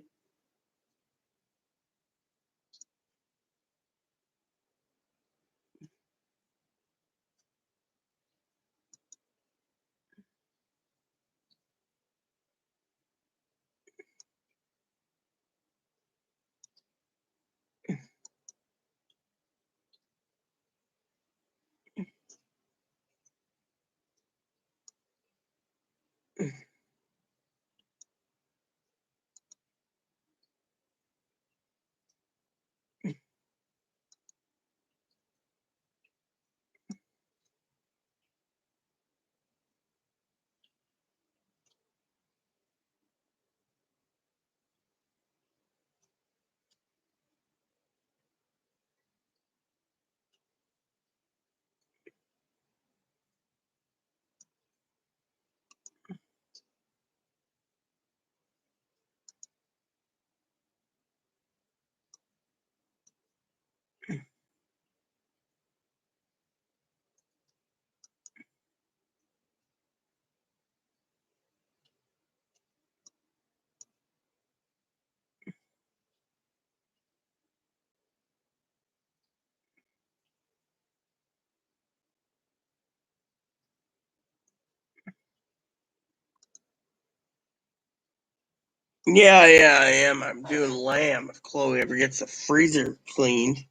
Yeah, I am. I'm doing lamb if Chloe ever gets the freezer cleaned.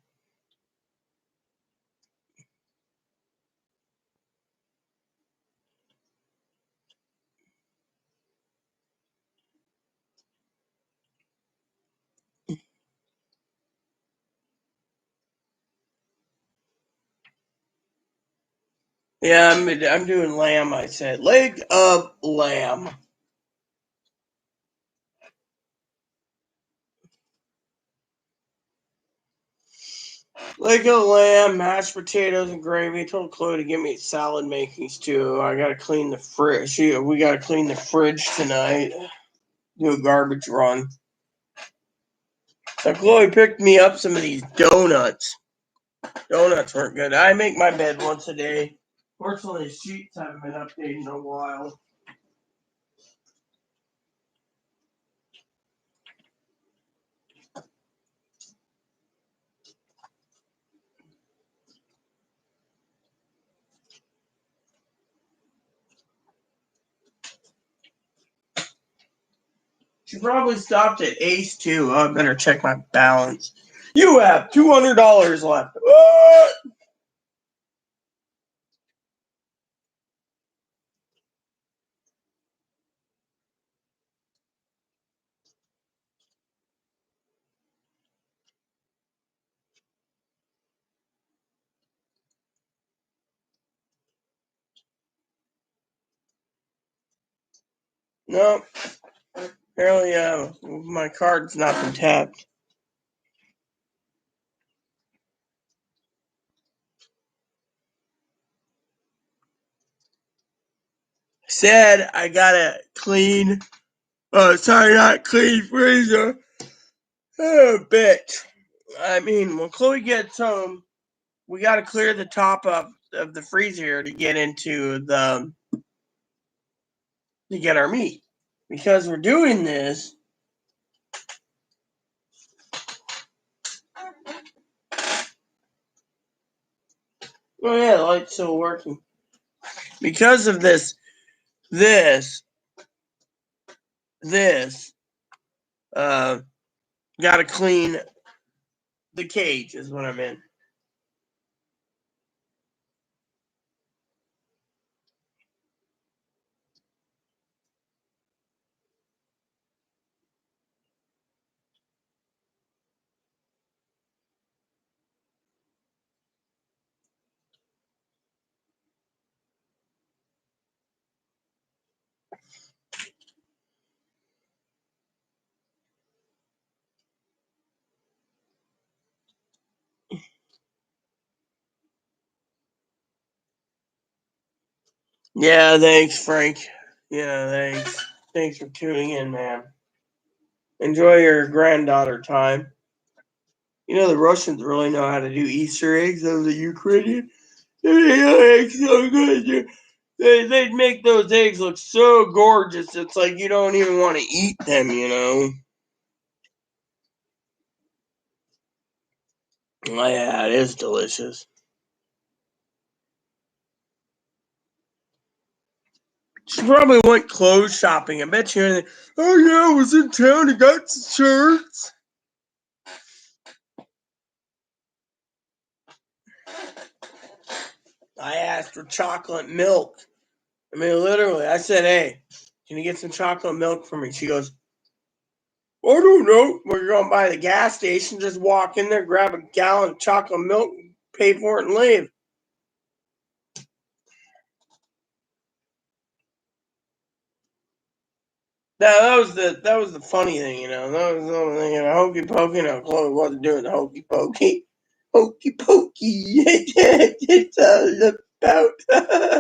Yeah, I'm doing lamb, I said. Leg of lamb. Leg of lamb, mashed potatoes, and gravy. I told Chloe to give me salad makings too. I gotta clean the fridge. We gotta clean the fridge tonight. Do a garbage run. So Chloe picked me up some of these donuts. Donuts weren't good. I make my bed once a day. Fortunately, the sheets haven't been updated in a while. She probably stopped at Ace too. I better check my balance. You have $200 left. What? No, apparently my card's not been tapped. Said I gotta clean. Sorry, not clean freezer. Oh, bitch. I mean, when Chloe gets home, we gotta clear the top of the freezer to get into to get our meat. Because we're doing this. Oh yeah, the light's still working. Because of this, uh, gotta clean the cage is what I'm in. Yeah, thanks, Frank. Yeah, thanks. Thanks for tuning in, man. Enjoy your granddaughter time. You know the Russians really know how to do Easter eggs. Those the Ukrainian. Eggs so good. They'd make those eggs look so gorgeous. It's like you don't even want to eat them, you know. Oh, yeah, it is delicious. She probably went clothes shopping. I bet you. Oh yeah, I was in town. I got some shirts. I asked for chocolate milk. I mean, literally, I said, "Hey, can you get some chocolate milk for me?" She goes, "I don't know. We're going by the gas station. Just walk in there, grab a gallon of chocolate milk, pay for it, and leave." That was the funny thing, you know. That was the only thing, you know, hokey pokey. No, Chloe wasn't doing the hokey pokey. Hokey pokey. It's all about.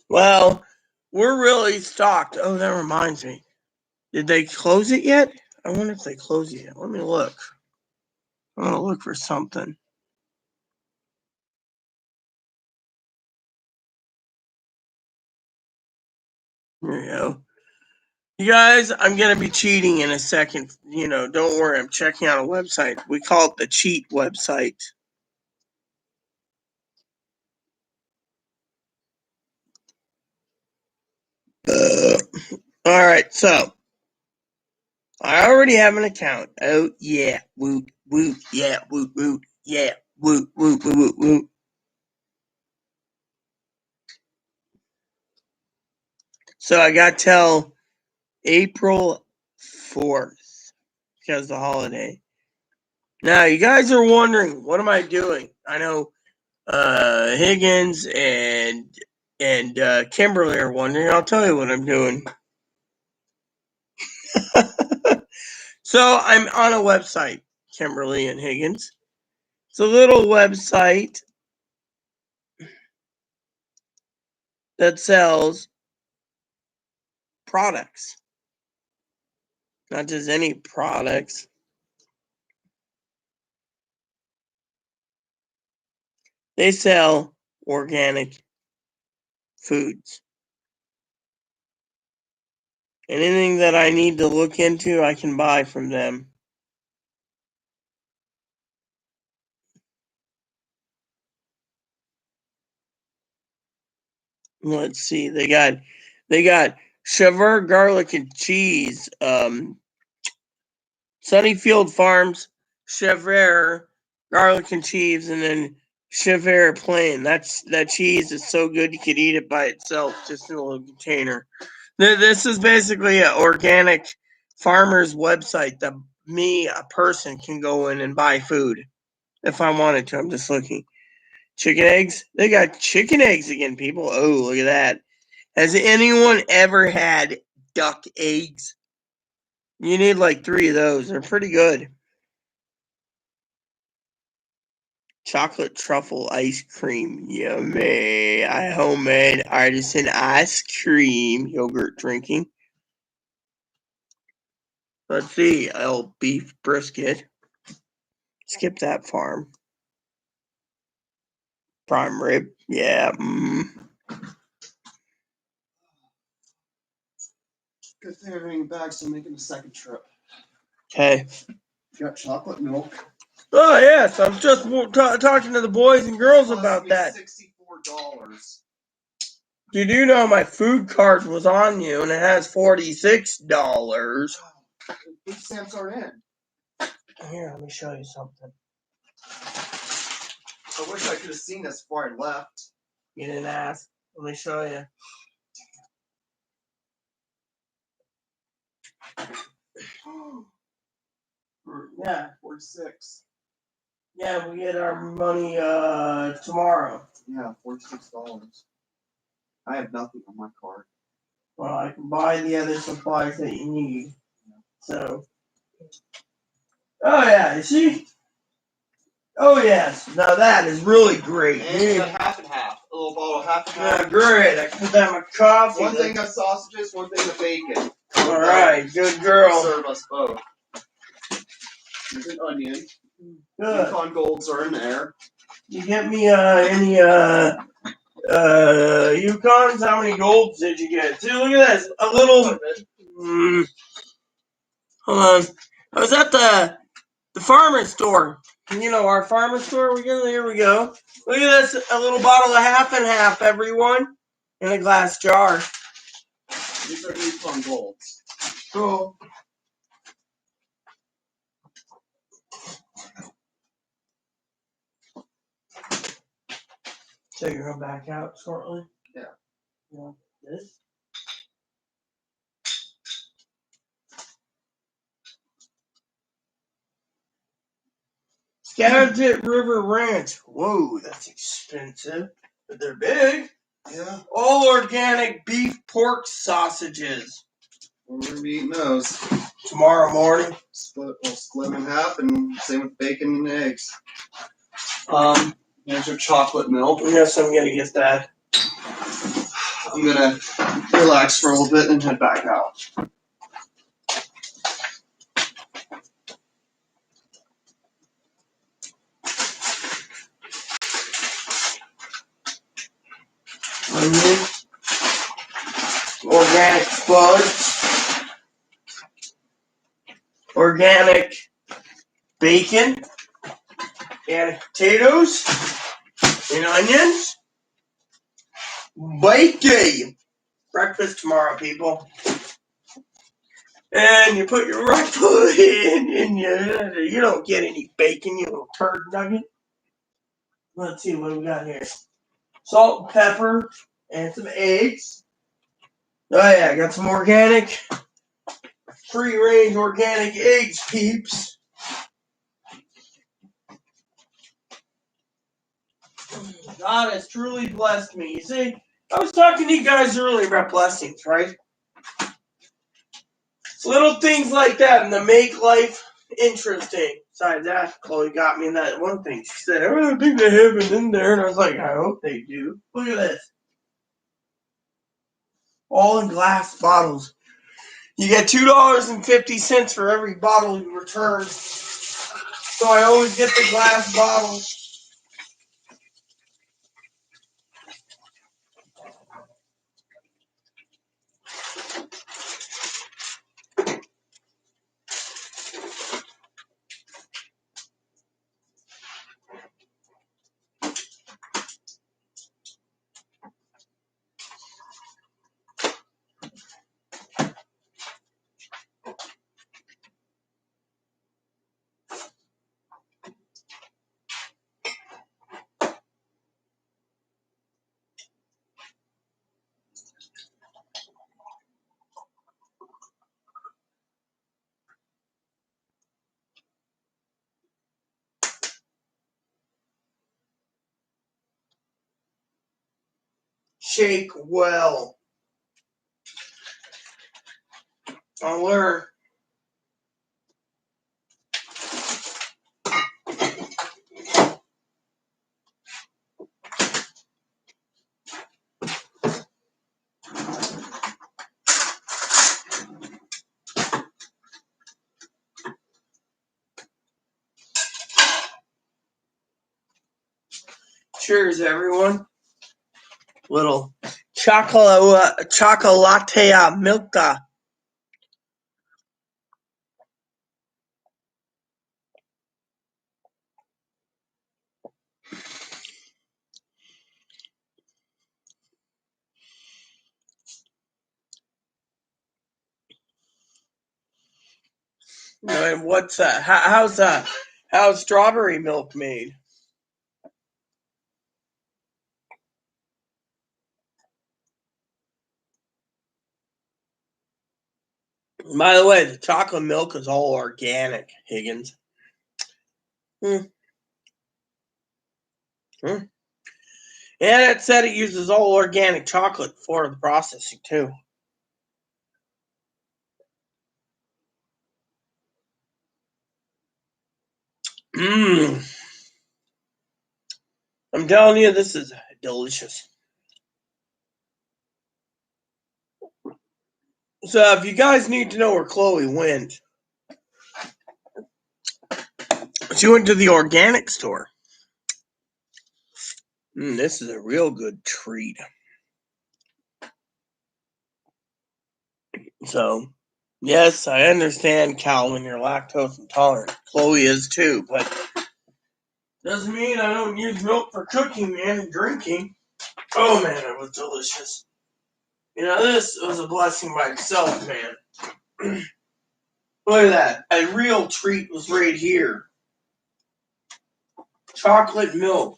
Well, we're really stocked. Oh, that reminds me. Did they close it yet? I wonder if they closed it yet. Let me look. I'm gonna look for something. There you go. You guys, I'm gonna be cheating in a second. You know, don't worry. I'm checking out a website. We call it the cheat website. Alright, so I already have an account. Oh yeah. Woot woot. Yeah, woot woot. Yeah. Woot woot woot woot woot. So I got till April 4th because of the holiday. Now you guys are wondering, what am I doing? I know Higgins and Kimberly are wondering. I'll tell you what I'm doing. So I'm on a website, Kimberly and Higgins. It's a little website that sells products. Not just any products. They sell organic foods. Anything that I need to look into, I can buy from them. Let's see. They got Chevre garlic and cheese. Sunnyfield Farms, Chevre garlic and cheese, and then Chevre plain. That cheese is so good you could eat it by itself, just in a little container. This is basically an organic farmer's website that a person, can go in and buy food if I wanted to. I'm just looking. Chicken eggs. They got chicken eggs again, people. Oh, look at that. Has anyone ever had duck eggs? You need like 3 of those. They're pretty good. Chocolate truffle ice cream. Yummy. Homemade artisan ice cream. Yogurt drinking. Let's see. Beef brisket. Skip that farm. Prime rib. Yeah. Good thing everything back, so I'm making a second trip. Okay. Got chocolate milk. Oh, yes. I was just talking to the boys and girls about that. $64. You do know my food card was on you, and it has $46. Food stamps aren't in. Here, let me show you something. I wish I could have seen this before I left. You didn't ask. Let me show you. Yeah. 46. Yeah, we get our money tomorrow. Yeah, $46. I have nothing on my card. Well, I can buy the other supplies that you need. So. Oh yeah, you see? Oh yes. Now that is really great. And you got half and half. A little bottle, half and half. Yeah, great. I can put that in my coffee. One thing of sausages, one thing of bacon. All right, good girl. Serve us both. There's an onion. Good. Yukon Golds are in there. You get me any Yukons? How many golds did you get? See, look at this. A little. Hold on. I was at the farmer's store. You know, our farmer's store. Here we go. Look at this. A little bottle of half and half, everyone, in a glass jar. These are Yukon Golds. Cool. So you're going back out shortly? Yeah. You want this? Skagit River Ranch. Whoa, that's expensive. But they're big. Yeah. All organic beef pork sausages. We're going to be eating those. Tomorrow morning. We'll split them in half, and same with bacon and eggs. Here's your chocolate milk. Yes, I'm going to get that. I'm going to relax for a little bit and head back out. Onion. Organic fudge. Organic bacon. Organic potatoes. And onions. Bacon. Breakfast tomorrow, people. and you put your right foot in, and you don't get any bacon, you little turd nugget. Let's see what we got here. Salt and pepper, and some eggs. Oh yeah, I got some organic, free-range organic eggs, peeps. God has truly blessed me. You see, I was talking to you guys earlier about blessings, right? It's little things like that and that make life interesting. Besides that, Chloe got me that one thing. She said, I don't think they have it in there. And I was like, I hope they do. Look at this. All in glass bottles. You get $2.50 for every bottle you return. So I always get the glass bottle. Shake well. I'll learn. Cheers, everyone. Little chocolatea milka. And what's that? How's strawberry milk made? By the way, the chocolate milk is all organic, Higgins. And it said it uses all organic chocolate for the processing too. I'm telling you, this is delicious. So if you guys need to know where Chloe went, she went to the organic store. This is a real good treat. So, yes, I understand, Calvin, you're lactose intolerant. Chloe is too, but doesn't mean I don't use milk for cooking, man, and drinking. Oh, man, it was delicious. You know, this was a blessing by itself, man. Look at that. A real treat was right here. Chocolate milk.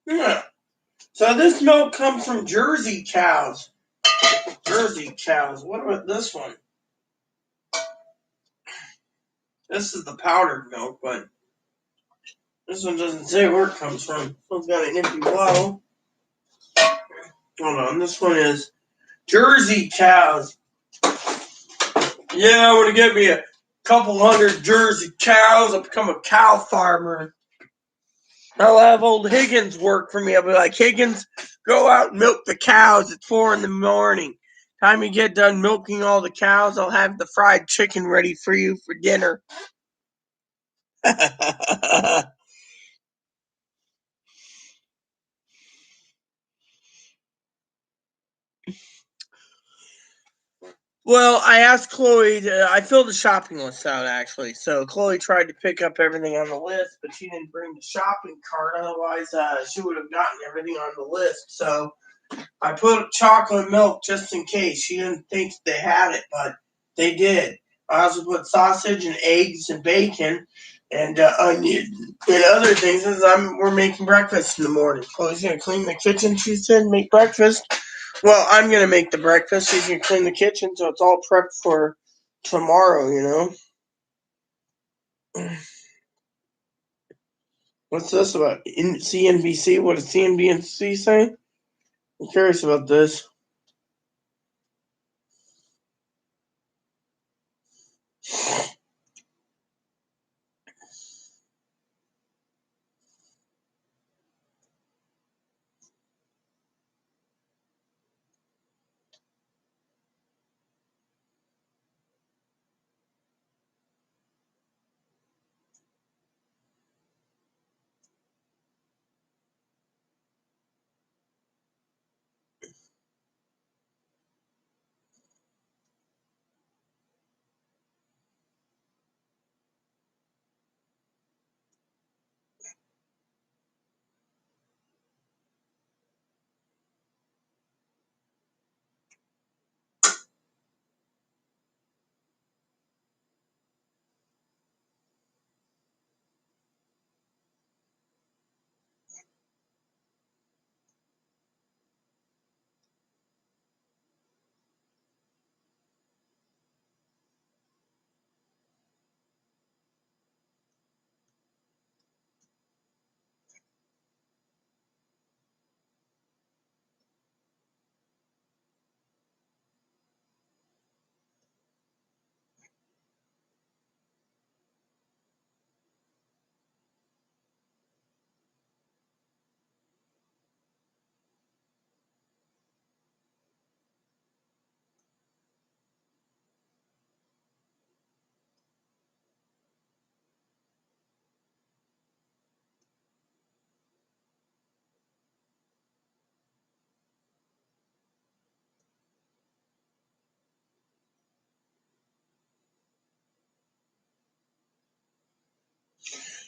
Yeah. So this milk comes from Jersey cows. Jersey cows. What about this one? This is the powdered milk, but this one doesn't say where it comes from. This one's got an empty bottle. Hold on. This one is Jersey cows. Yeah, I want to get me a couple hundred Jersey cows. I'll become a cow farmer. I'll have old Higgins work for me. I'll be like, Higgins, go out and milk the cows at 4 a.m. Time you get done milking all the cows, I'll have the fried chicken ready for you for dinner. Well, I asked Chloe I filled the shopping list out actually. So Chloe tried to pick up everything on the list, but she didn't bring the shopping cart. Otherwise, she would have gotten everything on the list. So I put chocolate milk just in case. She didn't think they had it, but they did. I also put sausage and eggs and bacon and onion and other things as we're making breakfast in the morning. Chloe's gonna clean the kitchen. She said make breakfast. Well, I'm gonna make the breakfast. She's gonna clean the kitchen, so it's all prepped for tomorrow. What's this about? In CNBC? What does CNBC say? I'm curious about this.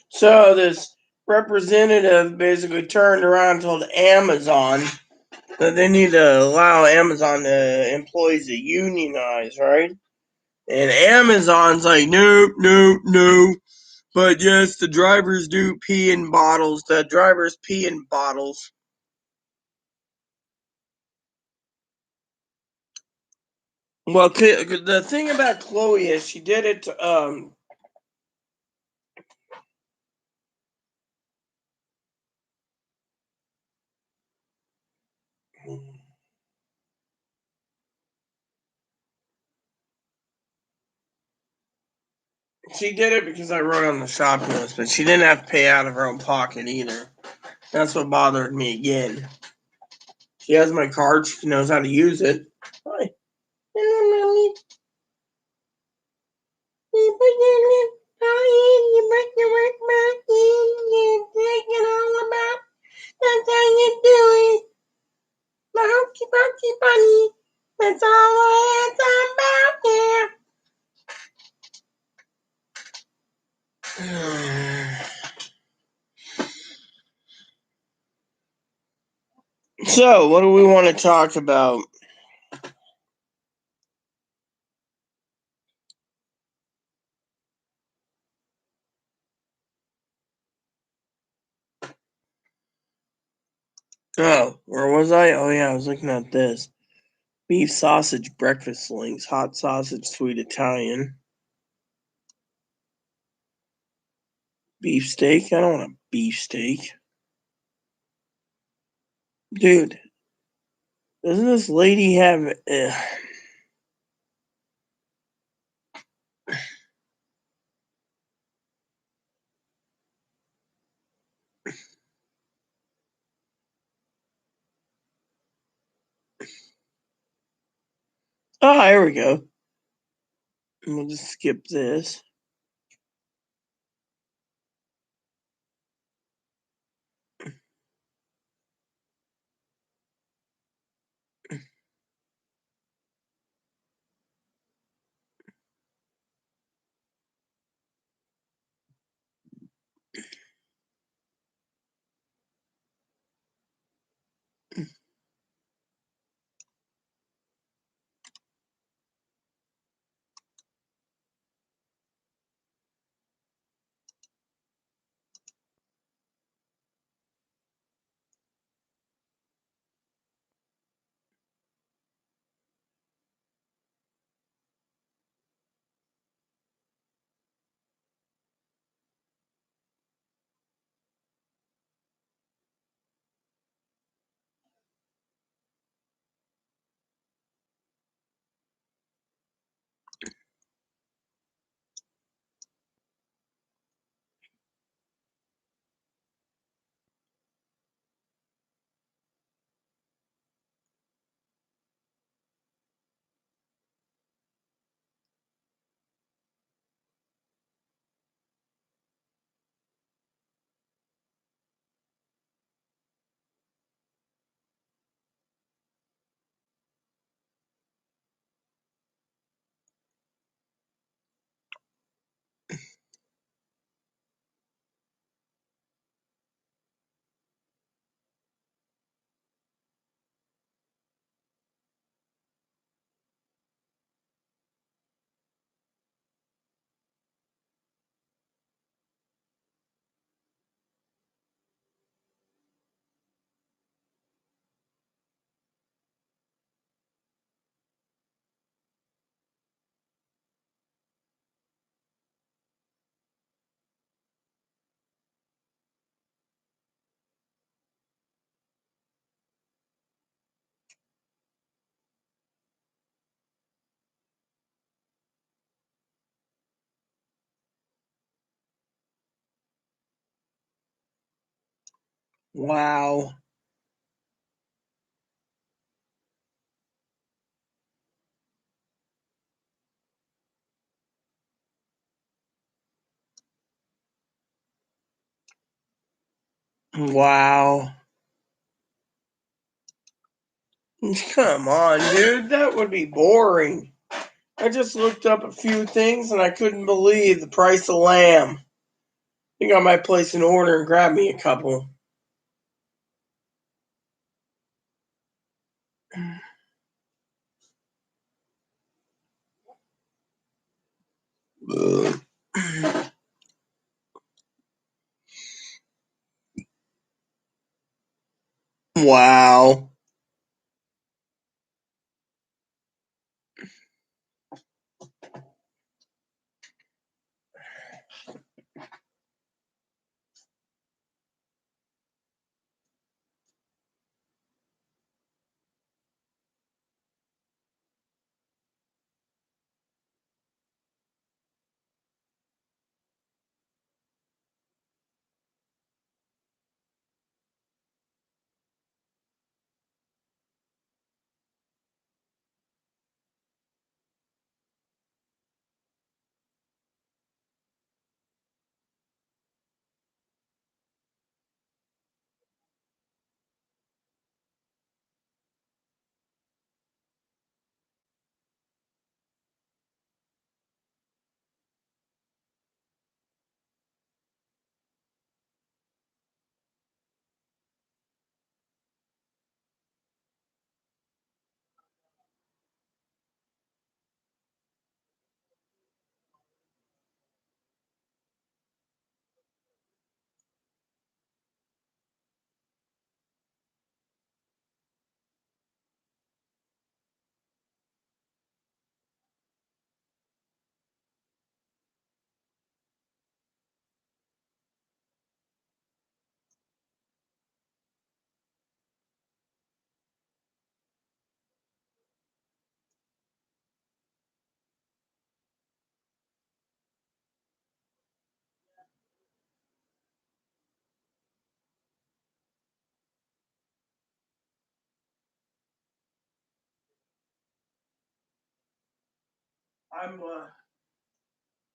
So this representative basically turned around and told Amazon that they need to allow Amazon employees to unionize, right? And Amazon's like, nope, nope, no. But yes, the drivers do pee in bottles. The drivers pee in bottles. Well, the thing about Chloe is she did it. She did it because I wrote on the shopping list, but she didn't have to pay out of her own pocket either. That's what bothered me again. She has my card. She knows how to use it. Hi. Hello, mommy. You put your you put your work back in. You take it all about. That's how you do it. The hokey pokey bunny. That's all it's about here. So, what do we want to talk about? Oh, where was I? Oh, yeah, I was looking at this. Beef sausage breakfast links, hot sausage, sweet Italian. Beefsteak? I don't want a beefsteak. Dude, doesn't this lady have. Oh, here we go. We'll just skip this. Wow. Wow. Come on, dude. That would be boring. I just looked up a few things and I couldn't believe the price of lamb. I think I might place an order and grab me a couple. Wow.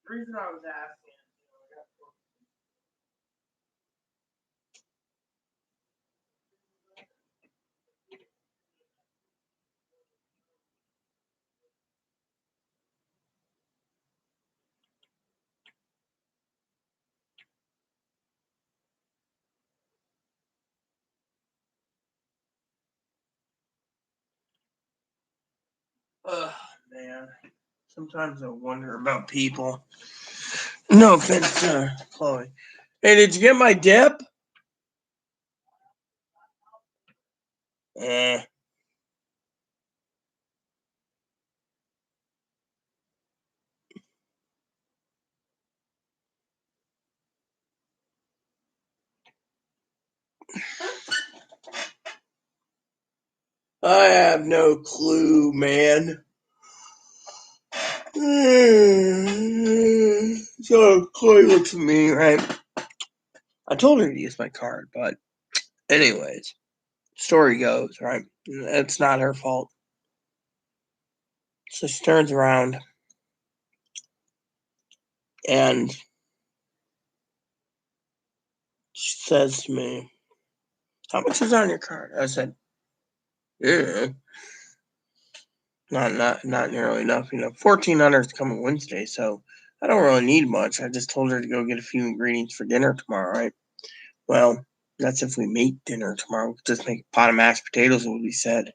The reason I was asking. Ugh, man. Sometimes I wonder about people. No offense, Chloe. Hey, did you get my dip? Eh. I have no clue, man. So Chloe looks at me, right? I told her to use my card, but anyways, story goes, right? It's not her fault. So she turns around and she says to me, "How much is on your card?" I said, "Yeah, not nearly enough. 1,400 is coming Wednesday, so I don't really need much. I just told her to go get a few ingredients for dinner tomorrow, right? Well, that's if we make dinner tomorrow. We'll just make a pot of mashed potatoes, will be said."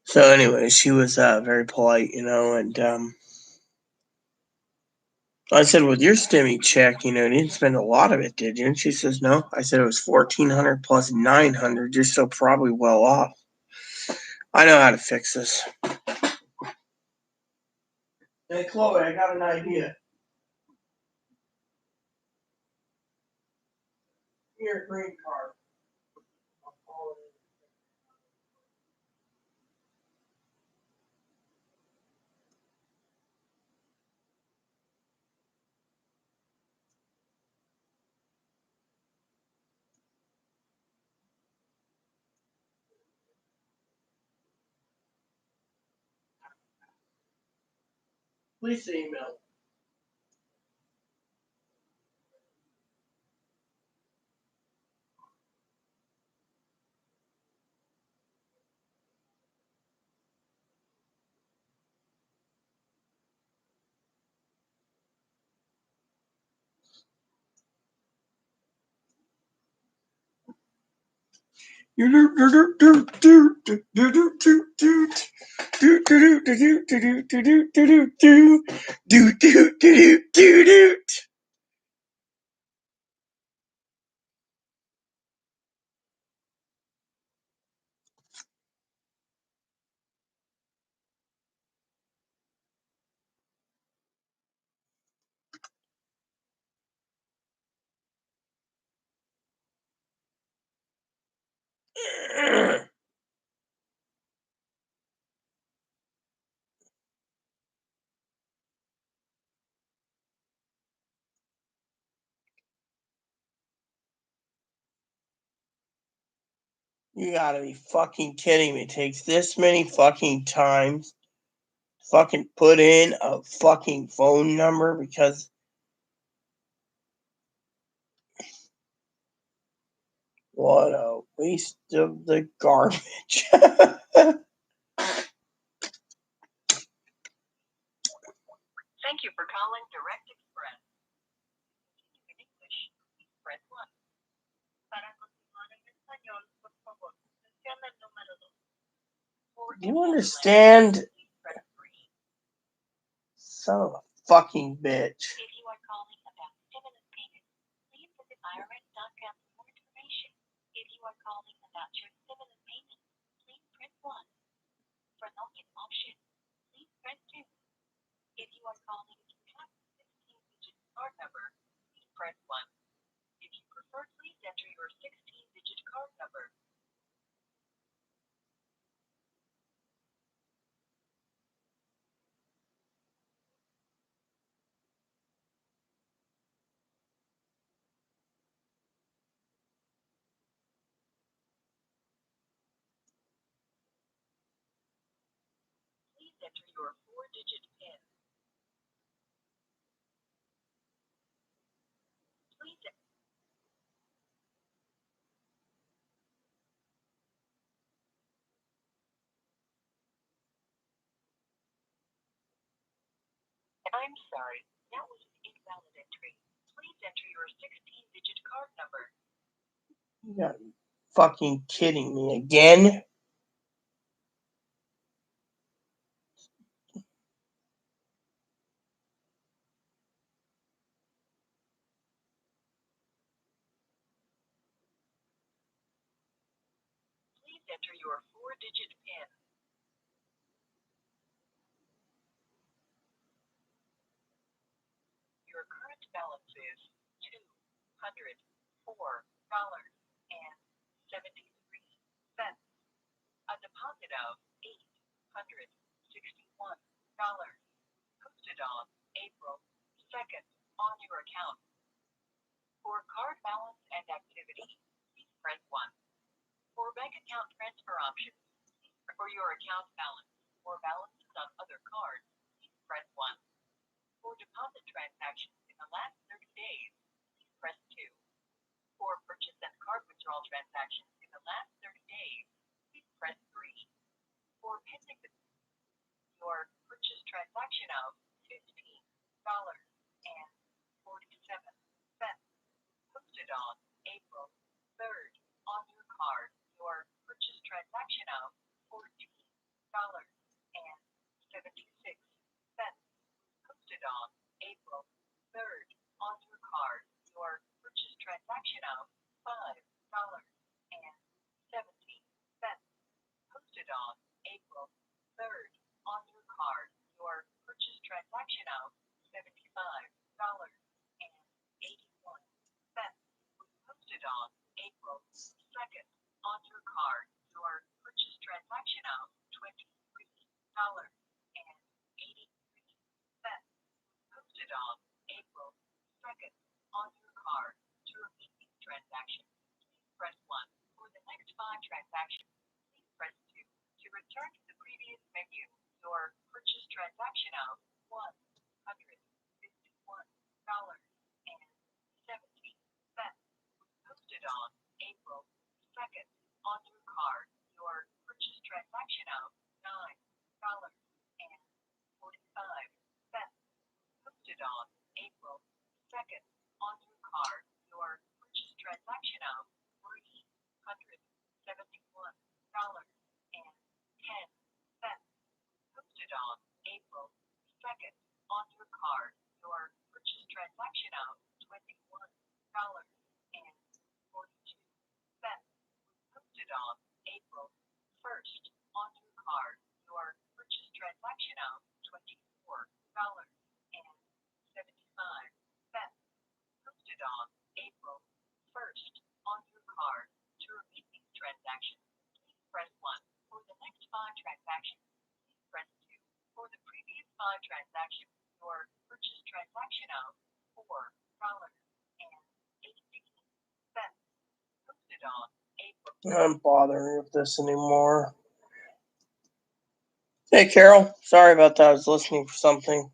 So anyway, she was very polite, and I said, "With your stimmy check, you didn't spend a lot of it, did you?" And she says, "No." I said, "It was 1,400 plus 900. You're still probably well off." I know how to fix this. Hey, Chloe, I got an idea. Your green card. Please email. You gotta be fucking kidding me. It takes this many fucking times to fucking put in a fucking phone number because what a waste of the garbage. Thank you for calling Direct Express. In English, press 1. Para continuar en español, por favor, presione el número 2. Do you understand? Press 3. Son of a fucking bitch. If you are calling about stimulus payments, please visit IRS.gov for more information. If you are calling about your stimulus payment, please press 1. For login option, please press 2. If you are calling to have a 16-digit card number, please press 1. If you prefer, please enter your 16-digit card number. Please enter your 4-digit PIN. Please I'm sorry, that was an invalid entry. Please enter your 16-digit card number. You gotta be fucking kidding me again. Please enter your 4-digit PIN. Your current balance is $204.73. A deposit of $861 posted on April 2nd on your account. For card balance and activity, please press 1. For bank account transfer options, for your account balance or balances on other cards, please press 1. For deposit transactions in the last 30 days, please press 2. For purchase and card withdrawal transactions in the last 30 days, please press 3. For pending your purchase transaction of $15.47 posted on April 3rd on your card, your purchase transaction of $14.76 posted on April 3rd on your card, your purchase transaction of $5.17 posted on April 3rd on your card, your purchase transaction of $75.81 posted on April 2nd on your card, your purchase transaction of $23.83 posted on April 2nd on your card. To repeat these transactions, please press 1. For the next 5 transactions, please press 2. To return to the previous menu, your purchase transaction of Posted on April 2nd on your card. Your purchase transaction of $9.45. Posted on April 2nd on your card. Your purchase transaction of $371.10. Posted on April 2nd on your card. Your purchase transaction of $21.42. Posted on April 1st on your card. Your purchase transaction of $24.75. Posted on April 1st on your card. To repeat these transactions, please press 1. For the next 5 transactions, please press 2. For the previous 5 transactions, your purchase transaction of $4.18. Posted on April. I'm bothering with this anymore. Hey, Carol. Sorry about that. I was listening for something.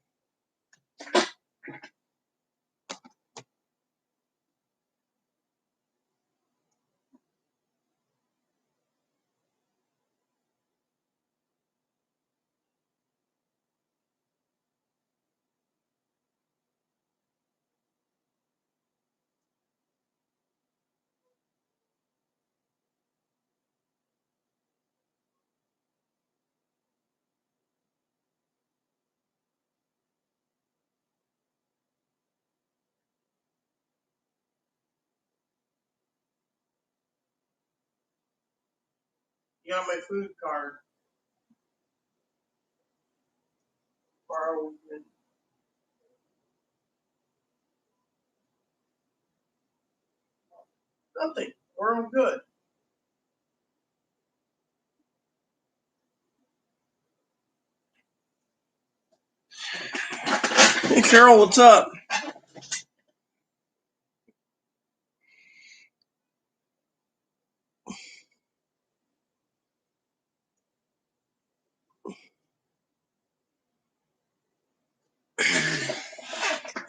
You got my food card. Borrowed it. Nothing. We're all good. Hey, Carol, what's up?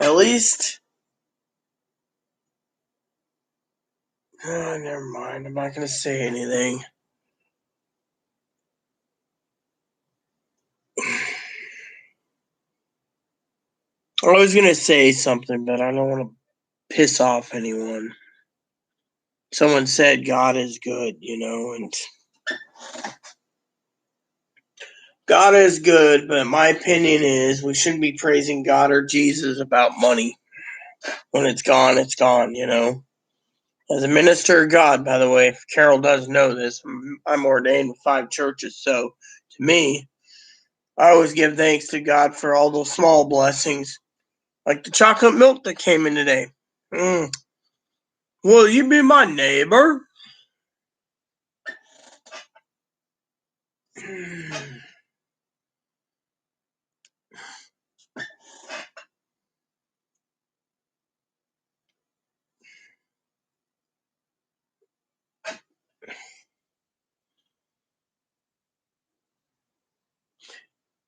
At least. Never mind. I'm not going to say anything. I was going to say something, but I don't want to piss off anyone. Someone said God is good, and God is good, but my opinion is we shouldn't be praising God or Jesus about money. When it's gone, As a minister of God, by the way, if Carol does know this, I'm ordained with 5 churches, so to me, I always give thanks to God for all those small blessings, like the chocolate milk that came in today. Will you be my neighbor?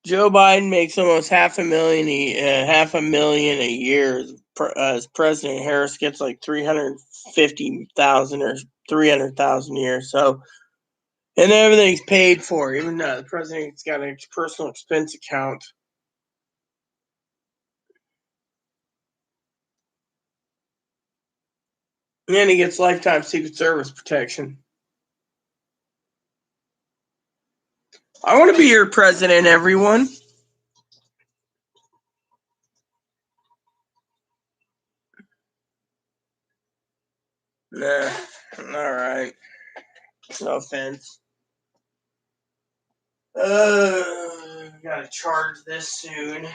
Joe Biden makes almost $500,000 a year as president. Harris gets like $350,000 or $300,000 a year. So, and everything's paid for. Even the president's got a personal expense account. And he gets lifetime Secret Service protection. I want to be your president, everyone. Nah, all right. No offense. Gotta charge this soon.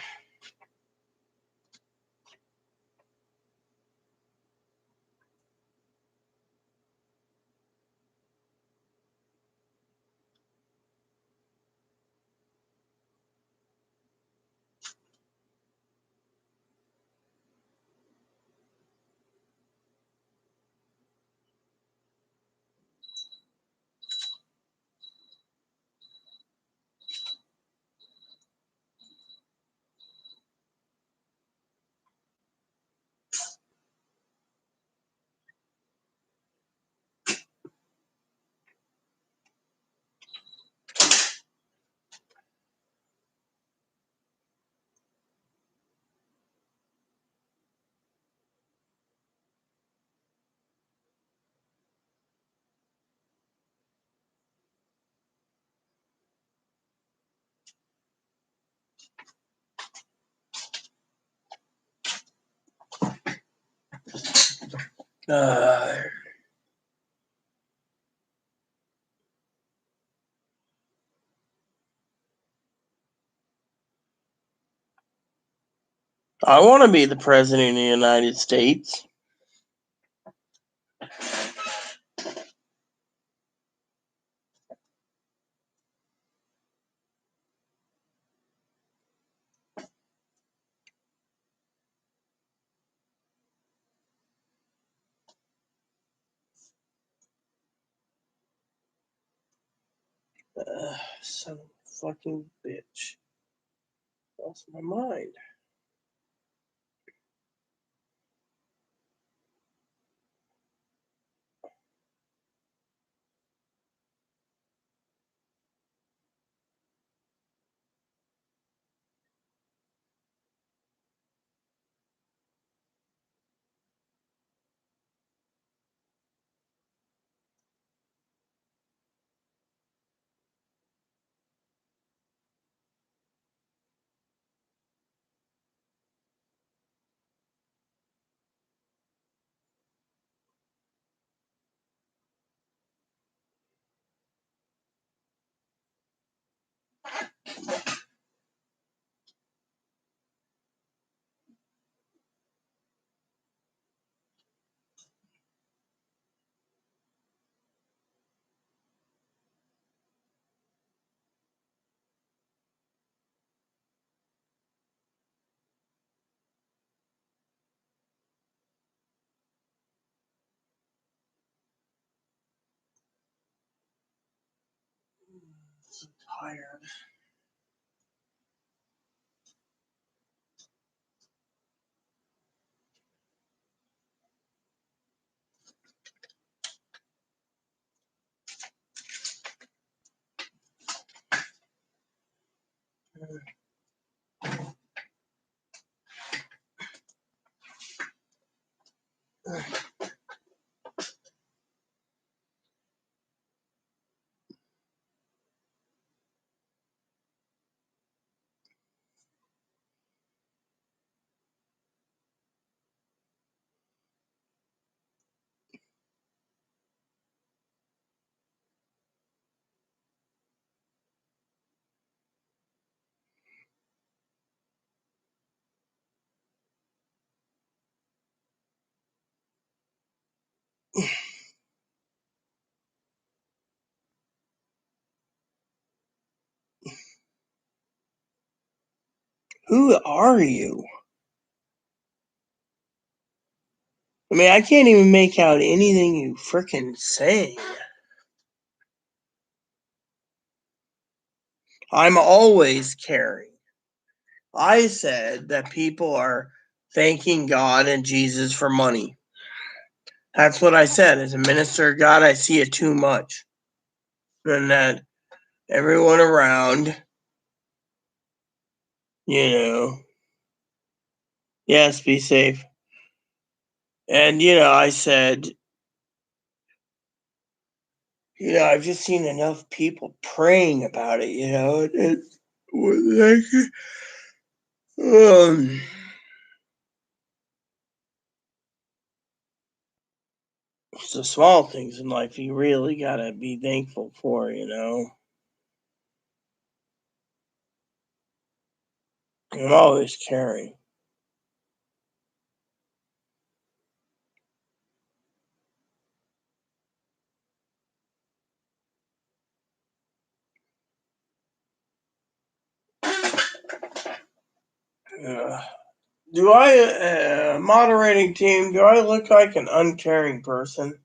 I want to be the president of the United States. Son of a fucking bitch. Lost my mind. I'm so tired. Who are you? I mean, I can't even make out anything you frickin' say. I'm always caring. I said that people are thanking God and Jesus for money. That's what I said. As a minister of God, I see it too much. And that everyone around, yes, be safe. And, I said, I've just seen enough people praying about it, it's the small things in life you really gotta be thankful for, I'm always caring. Do I, moderating team, do I look like an uncaring person?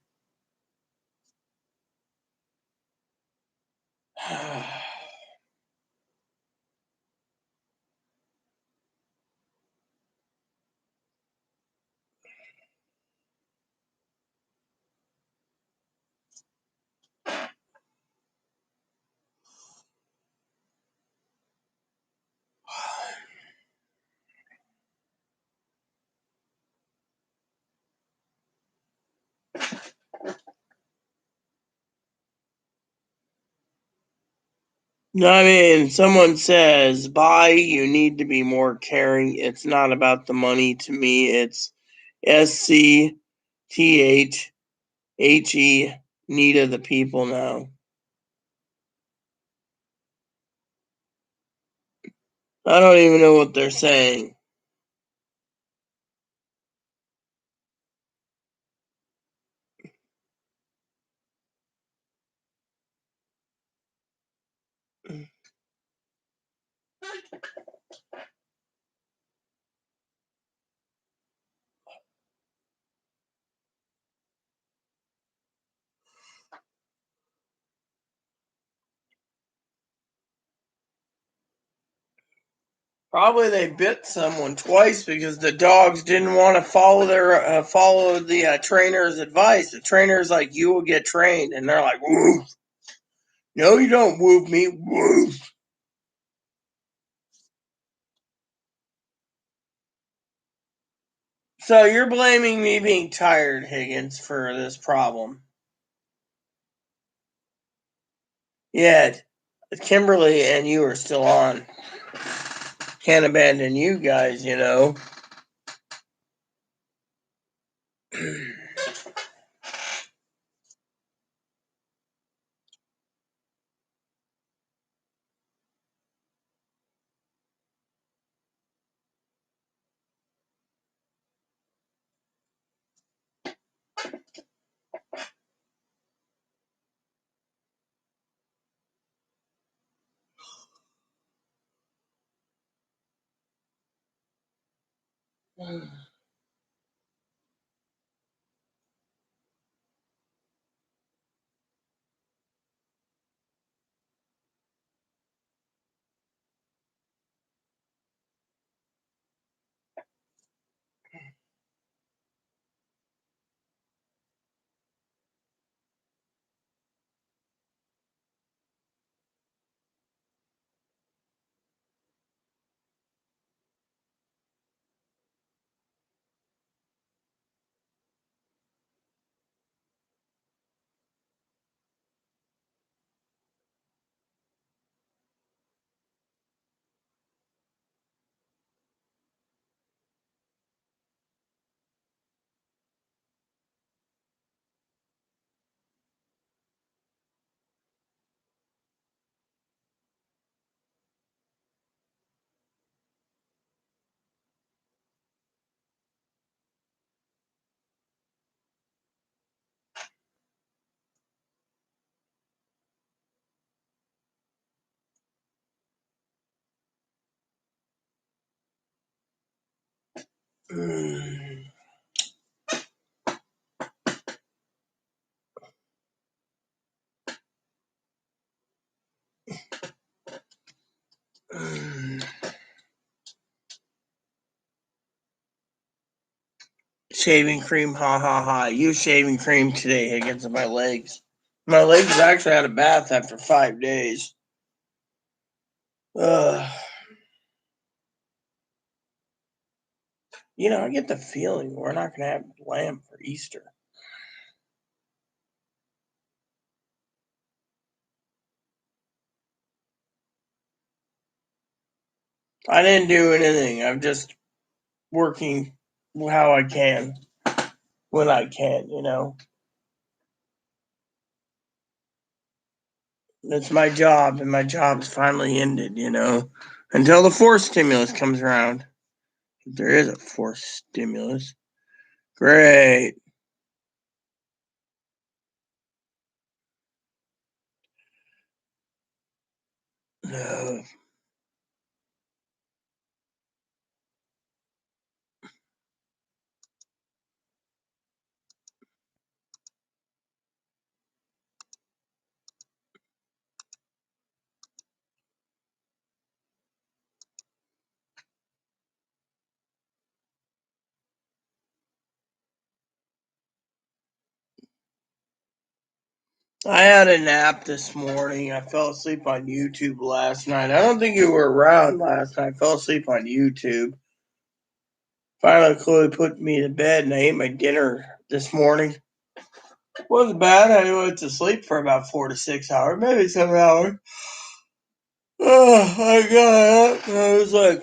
No, I mean, someone says, "Buy, you need to be more caring." It's not about the money to me. It's SC THE, need of the people now. I don't even know what they're saying. Probably they bit someone twice because the dogs didn't want to follow the trainer's advice. The trainer's like, "You will get trained," and they're like, "Woof! No, you don't woof me, woof!" So you're blaming me being tired, Higgins, for this problem? Yeah, Kimberly and you are still on. Can't abandon you guys, you know. Shaving cream, ha ha ha. Use shaving cream today against my legs. My legs actually had a bath after 5 days. Ugh. You know, I get the feeling we're not going to have lamb for Easter. I didn't do anything. I'm just working how I can when I can, you know. It's my job, and my job's finally ended, you know, until the fourth stimulus comes around. If there is a fourth stimulus. Great. No. I had a nap this morning. I fell asleep on YouTube last night. I don't think you were around last night. I fell asleep on YouTube. Finally, Chloe put me to bed, and I ate my dinner this morning. Wasn't bad. I went to sleep for about 4 to 6 hours, maybe 7 hours. Oh, I got up. I was like,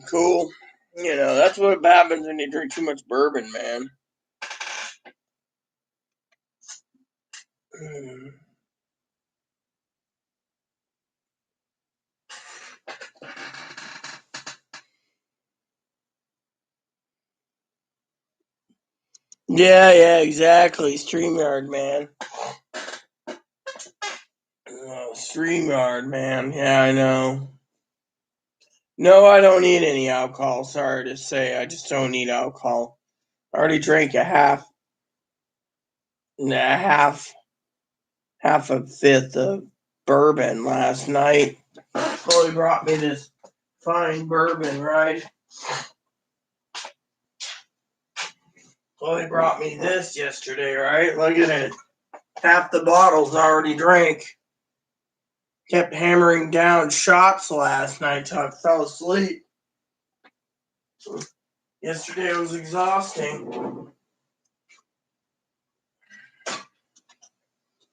cool. You know, that's what happens when you drink too much bourbon, man. Yeah, exactly. StreamYard, man. StreamYard, man. Yeah, I know. No, I don't need any alcohol. Sorry to say, I just don't need alcohol. I already drank half a fifth of bourbon last night. Chloe brought me this fine bourbon, right? Chloe brought me this yesterday, right? Look at it. Half the bottle's already drank. Kept hammering down shots last night till I fell asleep. Yesterday was exhausting.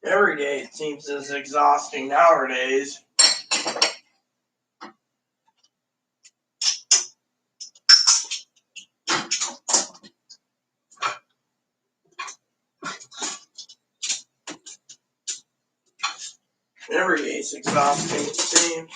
Every day it seems as exhausting nowadays. Every day it's exhausting, it seems.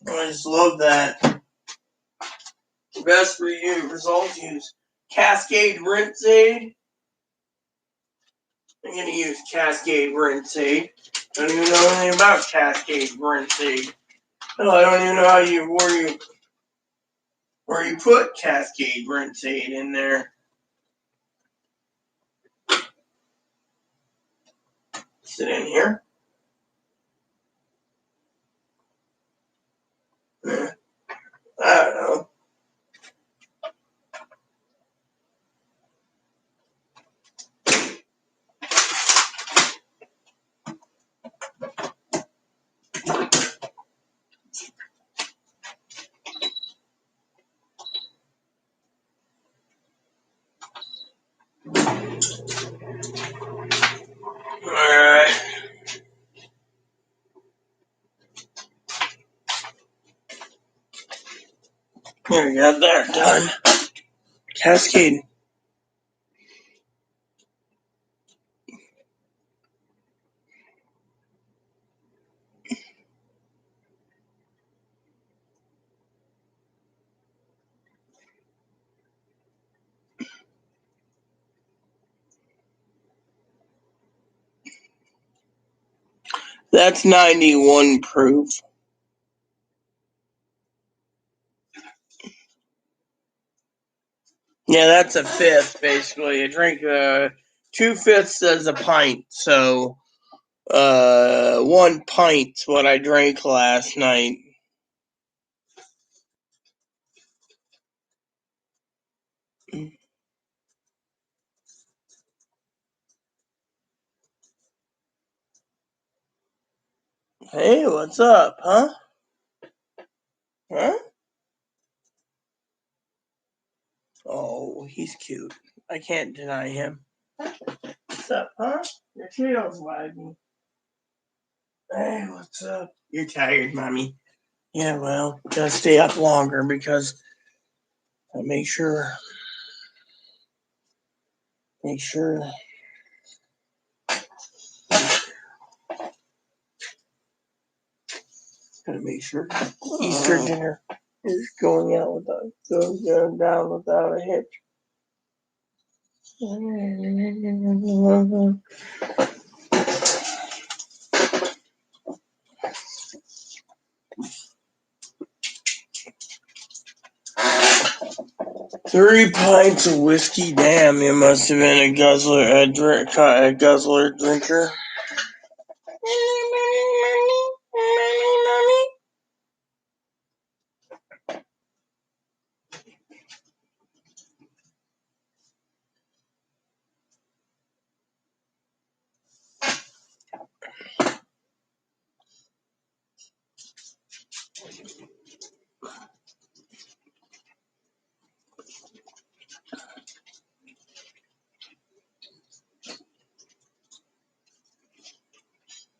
I just love that. Best for you results, use Cascade Rinse Aid. I'm going to use Cascade Rinse Aid. I don't even know anything about Cascade Rinse Aid. Hell, I don't even know where you put Cascade Rinse Aid in there. Is it in here? I don't know. There we go. There, done. Cascade. That's 91 proof. Yeah, that's a fifth, basically. I drink 2/5 as a pint, so 1 pint's what I drank last night. Hey, what's up, huh? Huh? Oh, he's cute. I can't deny him. What's up, huh? Your tail's wagging. Hey, what's up? You're tired, mommy. Yeah, well, gotta stay up longer because I make sure. Gotta make sure Easter dinner is going down without a hitch. 3 pints of whiskey. Damn, you must have been a guzzler drinker.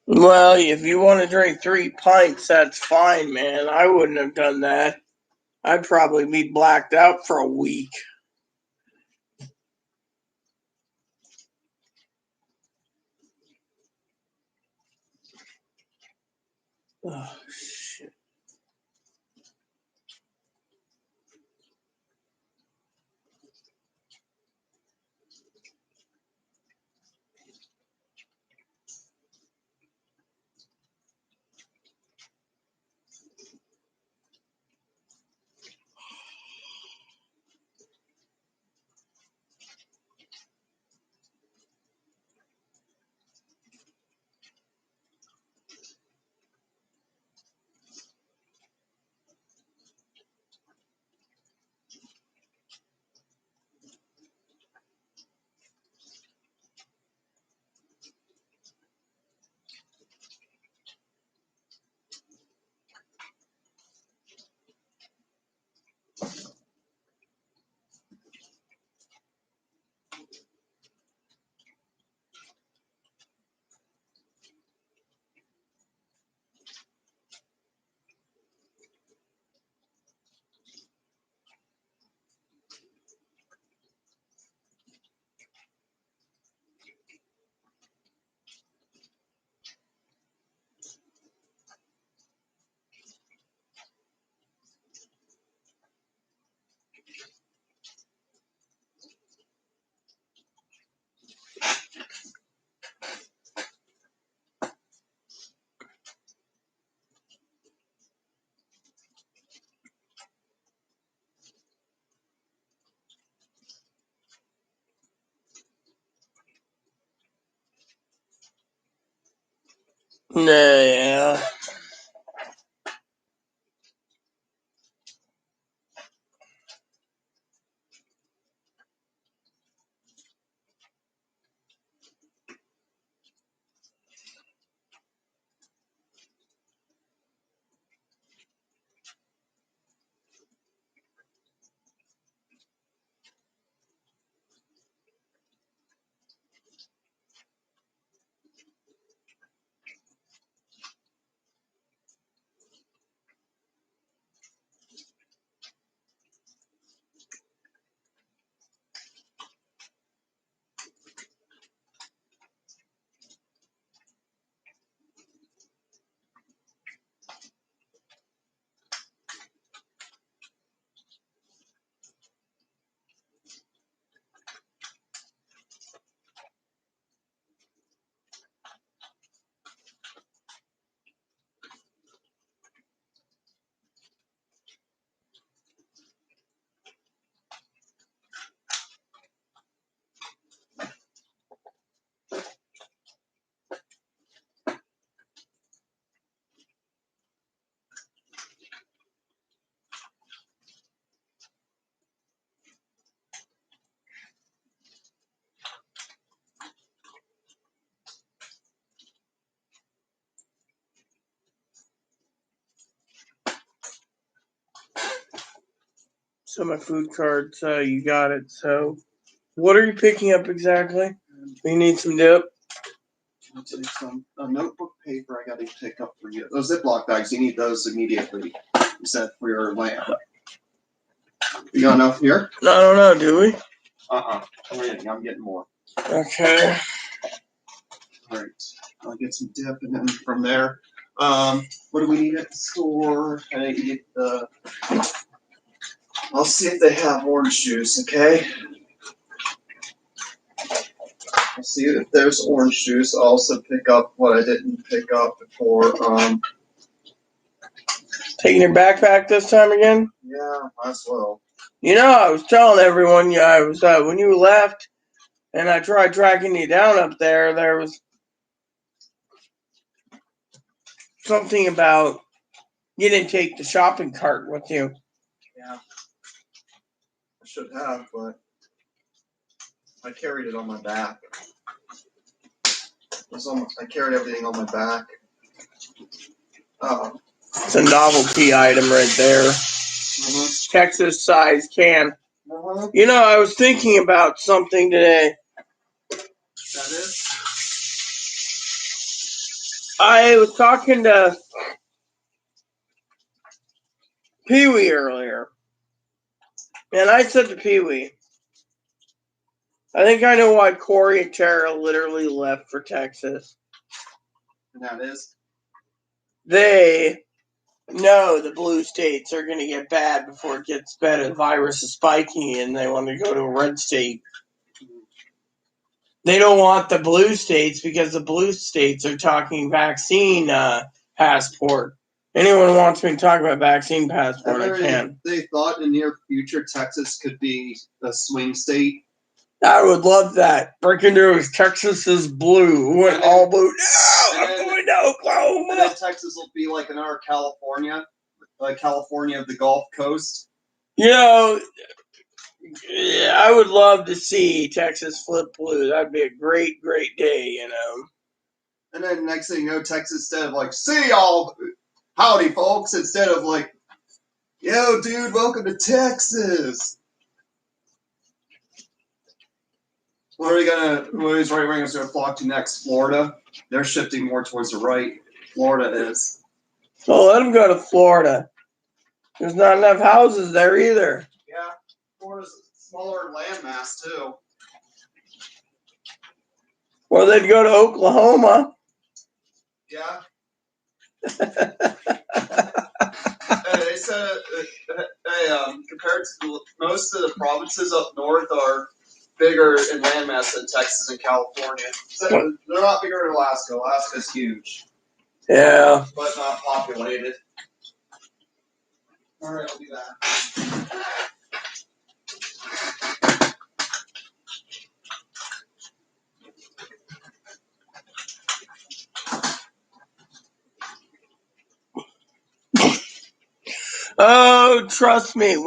Well, if you want to drink 3 pints, that's fine, man. I wouldn't have done that. I'd probably be blacked out for a week. Oh, shit. Yeah. So my food card, you got it. So what are you picking up exactly? You need some dip? I'll take some notebook paper I got to pick up for you. Those Ziploc bags, you need those immediately. You said for your lamb. You got enough here? I don't know, do we? I'm getting more. Okay. All right. I'll get some dip, and then from there, what do we need at the store? I need to get the. I'll see if they have orange juice. Okay. I'll see if there's orange juice. I'll also pick up what I didn't pick up before. Taking your backpack this time again? Yeah, might as well. You know, I was telling everyone, I was when you left, and I tried tracking you down up there. There was something about you didn't take the shopping cart with you. Yeah. I should have, but I carried it on my back. I carried everything on my back. It's a novelty item right there. Texas size can. You know, I was thinking about something today. That is? I was talking to Pee Wee earlier. And I said to Pee Wee, I think I know why Corey and Tara literally left for Texas. And that is? They know the blue states are going to get bad before it gets better. The virus is spiking and they want to go to a red state. They don't want the blue states because the blue states are talking vaccine passport. Anyone who wants me to talk about vaccine passport, I can. They thought in the near future Texas could be a swing state. I would love that. Breaking news, Texas is blue. We went all blue. No, I'm going to Oklahoma. And then Texas will be like another California, like California of the Gulf Coast. You know, yeah, I would love to see Texas flip blue. That'd be a great, great day, you know. And then next thing you know, Texas, instead of like, see y'all, howdy folks, instead of like, yo dude, welcome to Texas. What is right wing is going to flock to next? Florida. They're shifting more towards the right. Florida is. So let them go to Florida. There's not enough houses there either. Yeah, Florida's a smaller landmass too. Or they'd go to Oklahoma. Yeah. They said, compared to most of the provinces up north are bigger in landmass than Texas and California. So they're not bigger than Alaska. Alaska's huge. Yeah. But not populated. All right, I'll be back. Oh, trust me.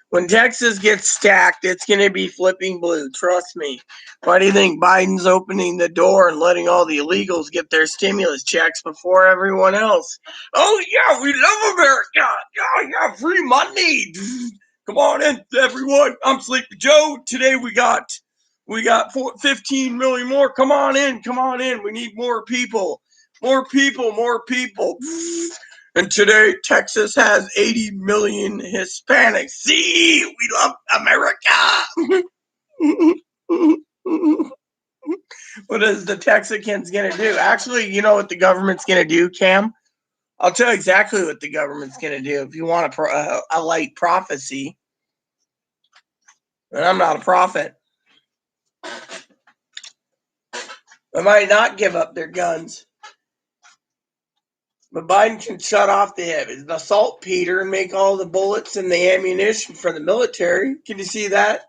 When Texas gets stacked, it's going to be flipping blue. Trust me. Why do you think Biden's opening the door and letting all the illegals get their stimulus checks before everyone else? Oh yeah, we love America. Yeah, free money. Come on in, everyone. I'm Sleepy Joe. Today we got 15 million more. Come on in. We need more people. More people. And today, Texas has 80 million Hispanics. See, we love America. What is the Texicans going to do? Actually, you know what the government's going to do, Cam? I'll tell you exactly what the government's going to do if you want a light prophecy. And I'm not a prophet. They might not give up their guns. But Biden can shut off the saltpeter and make all the bullets and the ammunition for the military. Can you see that?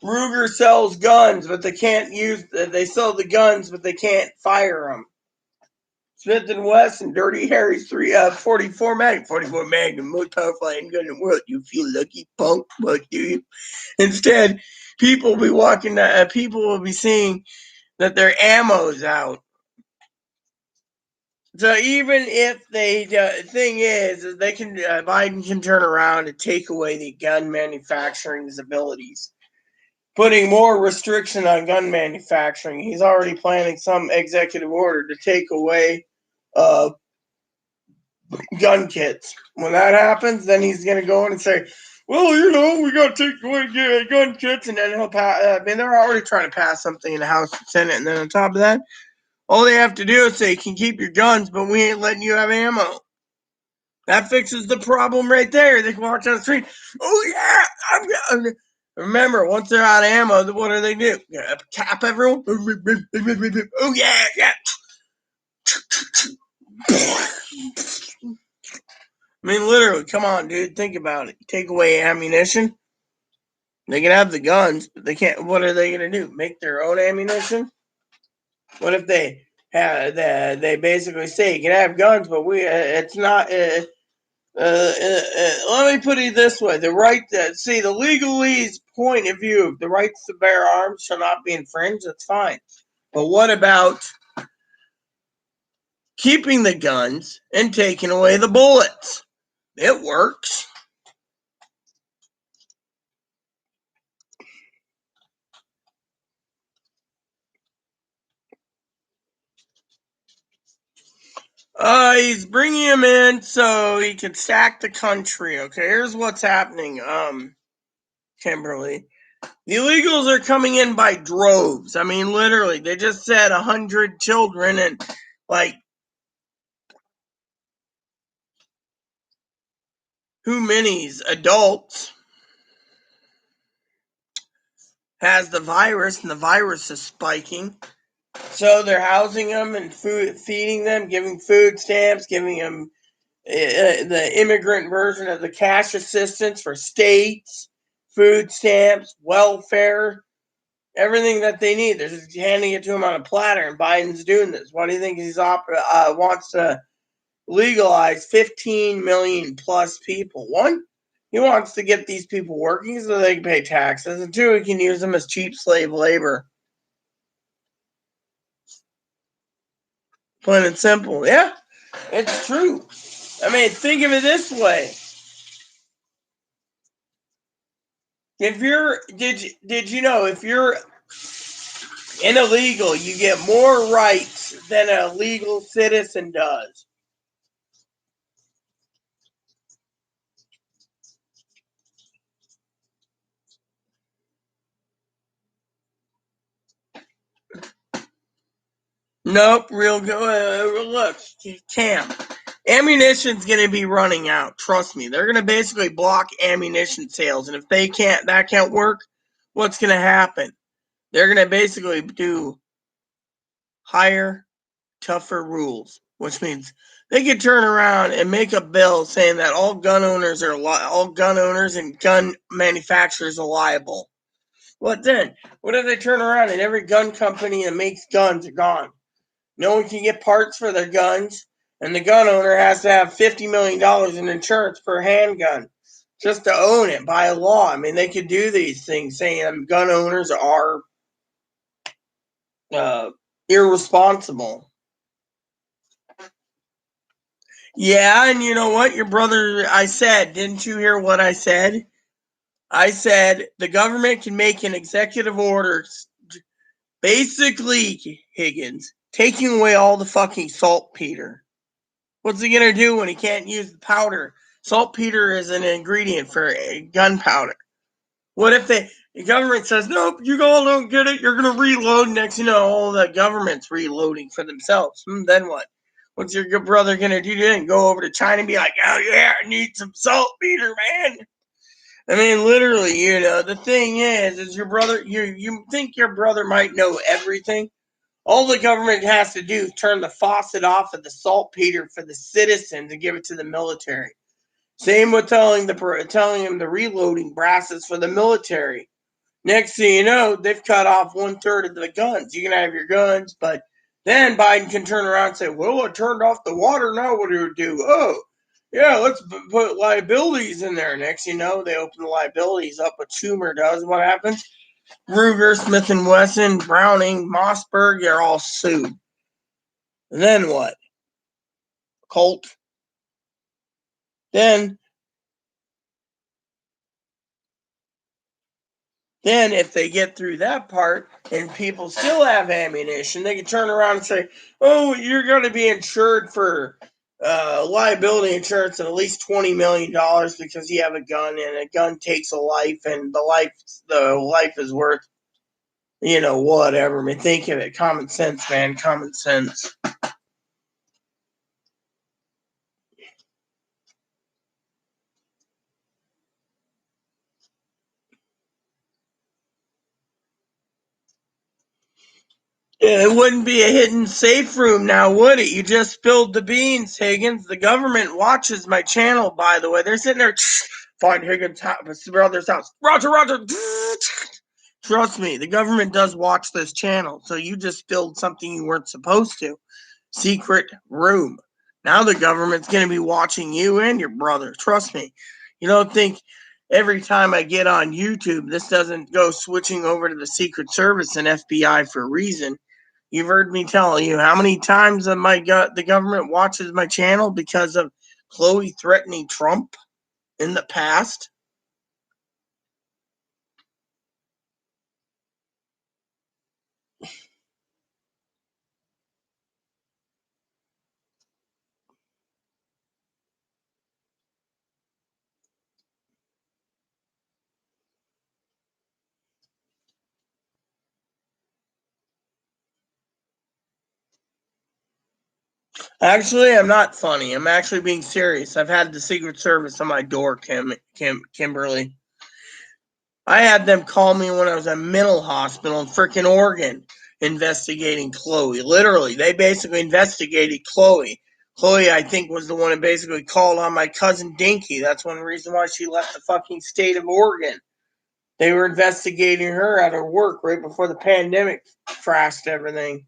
Ruger sells guns, but they can't they sell the guns, but they can't fire them. Smith & Wesson, Dirty Harry's 44 Magnum, most powerful handgun in the world. You feel lucky, punk? What do you? Instead, people will be seeing that their ammo's out. So even if they, thing is they can, Biden can turn around and take away the gun manufacturing's abilities, putting more restriction on gun manufacturing. He's already planning some executive order to take away uh, gun kits. When that happens, then he's going to go in and say, well, we got to take away gun kits, and then he'll pass. I mean, they're already trying to pass something in the House and Senate, and then on top of that, all they have to do is say, you can keep your guns, but we ain't letting you have ammo. That fixes the problem right there. They can walk down the street. Oh, yeah. Remember, once they're out of ammo, what do they do? Cap everyone? Oh, yeah, yeah. I mean, literally, come on, dude. Think about it. Take away ammunition. They can have the guns, but they can't. What are they going to do? Make their own ammunition? What if they have? They basically say you can have guns, but it's not. Let me put it this way: the right, see, the legalese point of view, the rights to bear arms shall not be infringed. That's fine, but what about keeping the guns and taking away the bullets? It works. He's bringing him in so he can stack the country. Okay, here's what's happening, Kimberly. The illegals are coming in by droves. I mean, literally, they just said 100 children and, like, who many's adults has the virus, and the virus is spiking. So they're housing them and feeding them, giving food stamps, giving them the immigrant version of the cash assistance for states, food stamps, welfare, everything that they need. They're just handing it to them on a platter, and Biden's doing this. Why do you think he's wants to legalize 15 million plus people? One, he wants to get these people working so they can pay taxes, and two, he can use them as cheap slave labor. Plain and simple. Yeah, it's true. I mean, think of it this way. If you're did you know if you're an illegal, you get more rights than a legal citizen does. Nope, real good. Look, Cam, ammunition's going to be running out. Trust me, they're going to basically block ammunition sales, and if that can't work, what's going to happen? They're going to basically do higher, tougher rules, which means they could turn around and make a bill saying that all gun owners and gun manufacturers are liable. What then? What if they turn around and every gun company that makes guns are gone? No one can get parts for their guns, and the gun owner has to have $50 million in insurance per handgun just to own it by law. I mean, they could do these things saying gun owners are irresponsible. Yeah, and you know what? Your brother, I said, didn't you hear what I said? I said the government can make an executive order, basically, Higgins, taking away all the fucking saltpeter. What's he gonna do when he can't use the powder? Saltpeter is an ingredient for gunpowder. What if the government says, nope, you all don't get it, you're gonna reload, next you know, all the government's reloading for themselves. Then what? What's your good brother gonna do then? Go over to China and be like, oh yeah, I need some saltpeter, man. I mean, literally, the thing is your brother, you think your brother might know everything? All the government has to do is turn the faucet off of the saltpeter for the citizens and give it to the military. Same with telling him the reloading brasses for the military. Next thing you know, they've cut off 1/3 of the guns. You can have your guns, but then Biden can turn around and say, well, I turned off the water, now what do we do? Oh, yeah, let's put liabilities in there. Next you know, they open the liabilities up, what Schumer does. What happens? Ruger, Smith & Wesson, Browning, Mossberg, they're all sued. And then what? cult. Then if they get through that part and people still have ammunition, they can turn around and say, oh, you're going to be insured for liability insurance at least $20 million because you have a gun, and a gun takes a life, and the life is worth, whatever. I mean, think of it. Common sense, man. Common sense. It wouldn't be a hidden safe room now, would it? You just spilled the beans, Higgins. The government watches my channel, by the way. They're sitting there, find Higgins' brother's house. Roger, Roger. Trust me, the government does watch this channel, so you just spilled something you weren't supposed to. Secret room. Now the government's going to be watching you and your brother. Trust me. You don't think every time I get on YouTube, this doesn't go switching over to the Secret Service and FBI for a reason. You've heard me tell you how many times the government watches my channel because of Chloe threatening Trump in the past. Actually, I'm not funny. I'm actually being serious. I've had the Secret Service on my door, Kimberly. I had them call me when I was in a mental hospital in frickin' Oregon investigating Chloe. Literally, they basically investigated Chloe. Chloe, I think, was the one who basically called on my cousin Dinky. That's one reason why she left the fucking state of Oregon. They were investigating her at her work right before the pandemic crashed everything.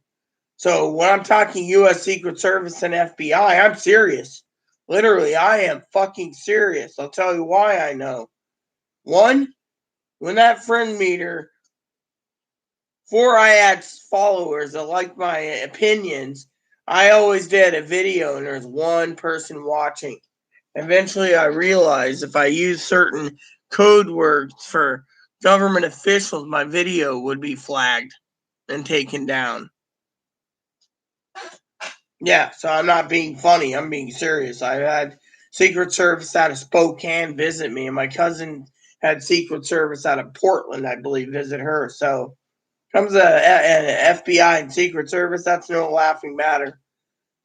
So when I'm talking U.S. Secret Service and FBI, I'm serious. Literally, I am fucking serious. I'll tell you why I know. One, when that friend meter, before I had followers that liked my opinions, I always did a video and there's one person watching. Eventually, I realized if I use certain code words for government officials, my video would be flagged and taken down. Yeah, so I'm not being funny. I'm being serious. I had Secret Service out of Spokane visit me, and my cousin had Secret Service out of Portland, I believe, visit her. So comes an FBI and Secret Service, that's no laughing matter.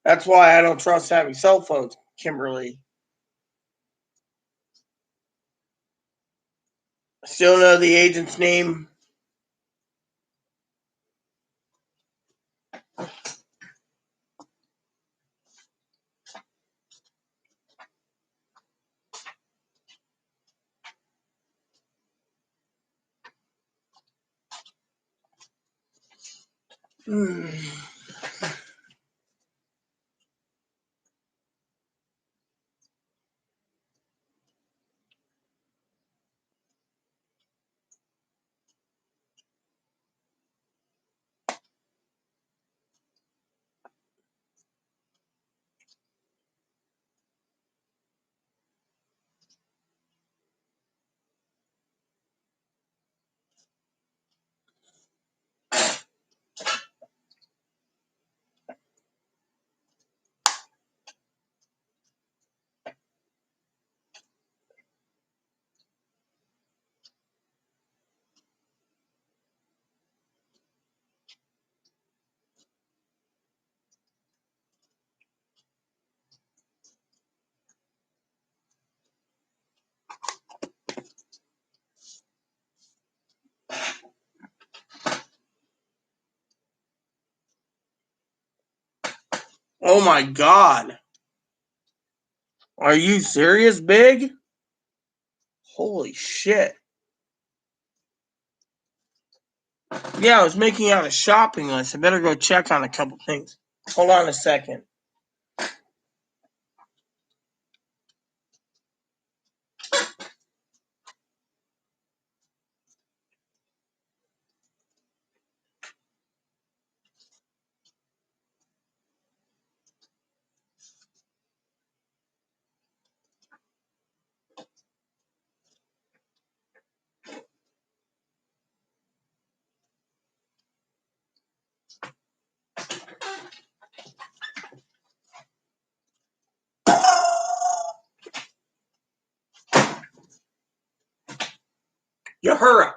That's why I don't trust having cell phones, Kimberly. Still know the agent's name. Oh my God. Are you serious, Big? Holy shit. Yeah, I was making out a shopping list. I better go check on a couple things. Hold on a second. Uhura.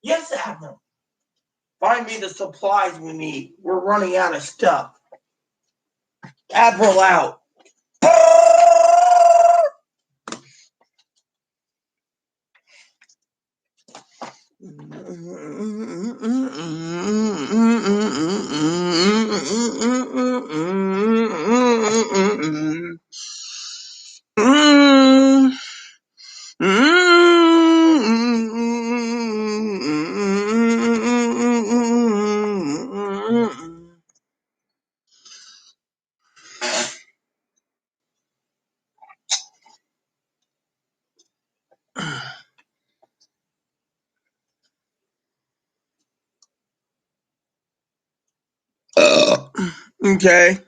Yes, Admiral. Find me the supplies we need. We're running out of stuff. Admiral out. Okay.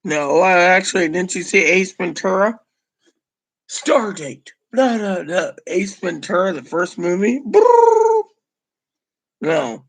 No, actually, didn't you see Ace Ventura? Stardate. No. Ace Ventura, the first movie. No.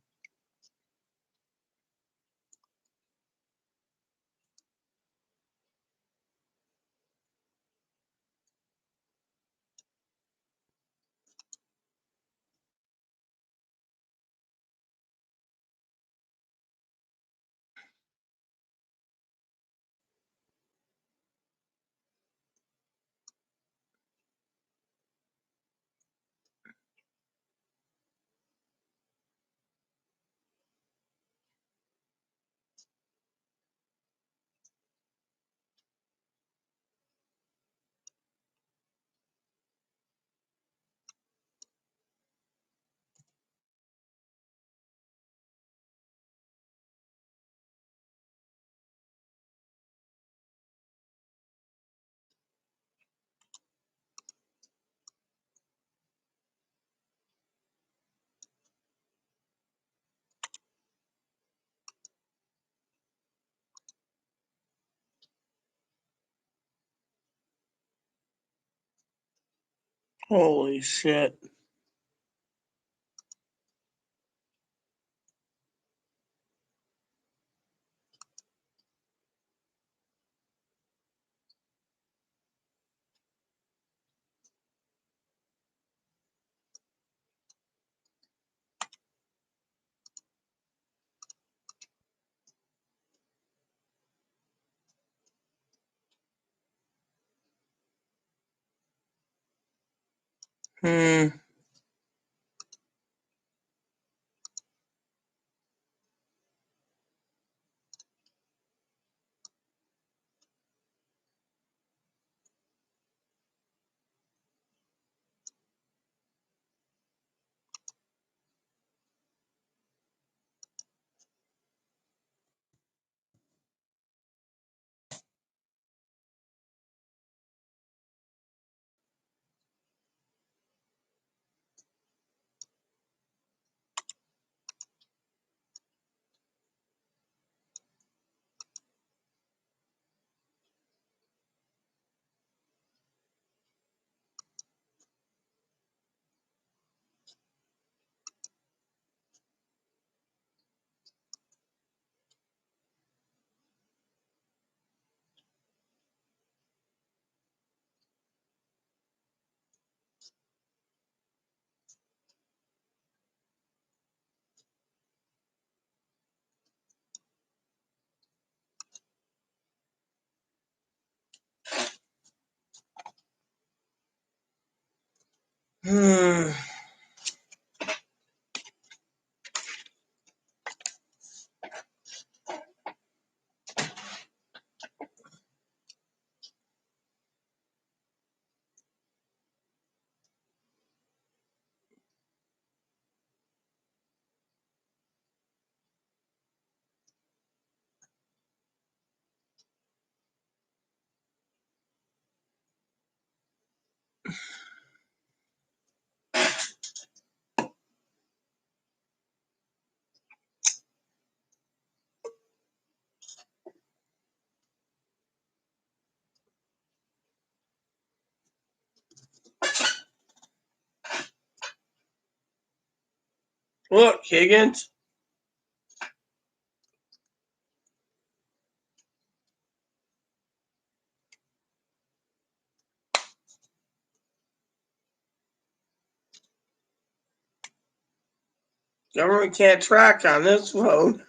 Holy shit. Hmm. Look, Higgins. Government can't track on this phone.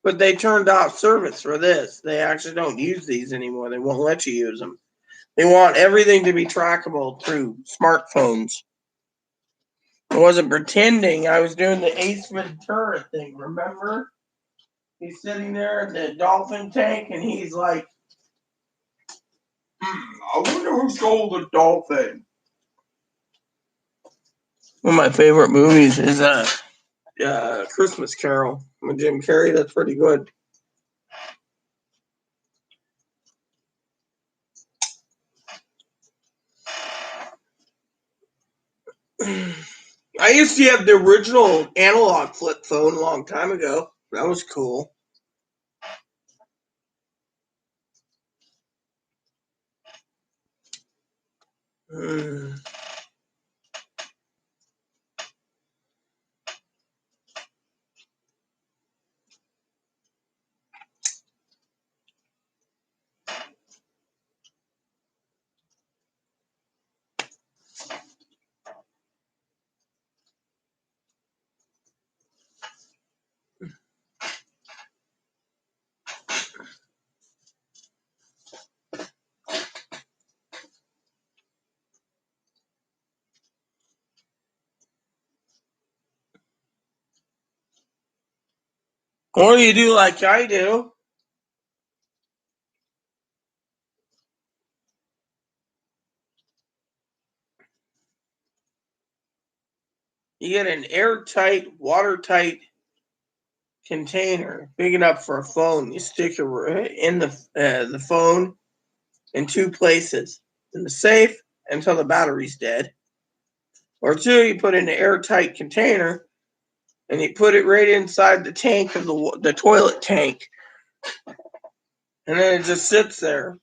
But they turned off service for this. They actually don't use these anymore. They won't let you use them. They want everything to be trackable through smartphones. I wasn't pretending. I was doing the Ace Ventura thing, remember? He's sitting there in the dolphin tank, and he's like, I wonder who stole the dolphin. One of my favorite movies is Christmas Carol with Jim Carrey. That's pretty good. I used to have the original analog flip phone a long time ago. That was cool. Or you do like I do. You get an airtight, watertight container big enough for a phone. You stick it in the phone in two places. In the safe until the battery's dead. Or two, you put in an airtight container and you put it right inside the tank of the toilet tank. And then it just sits there.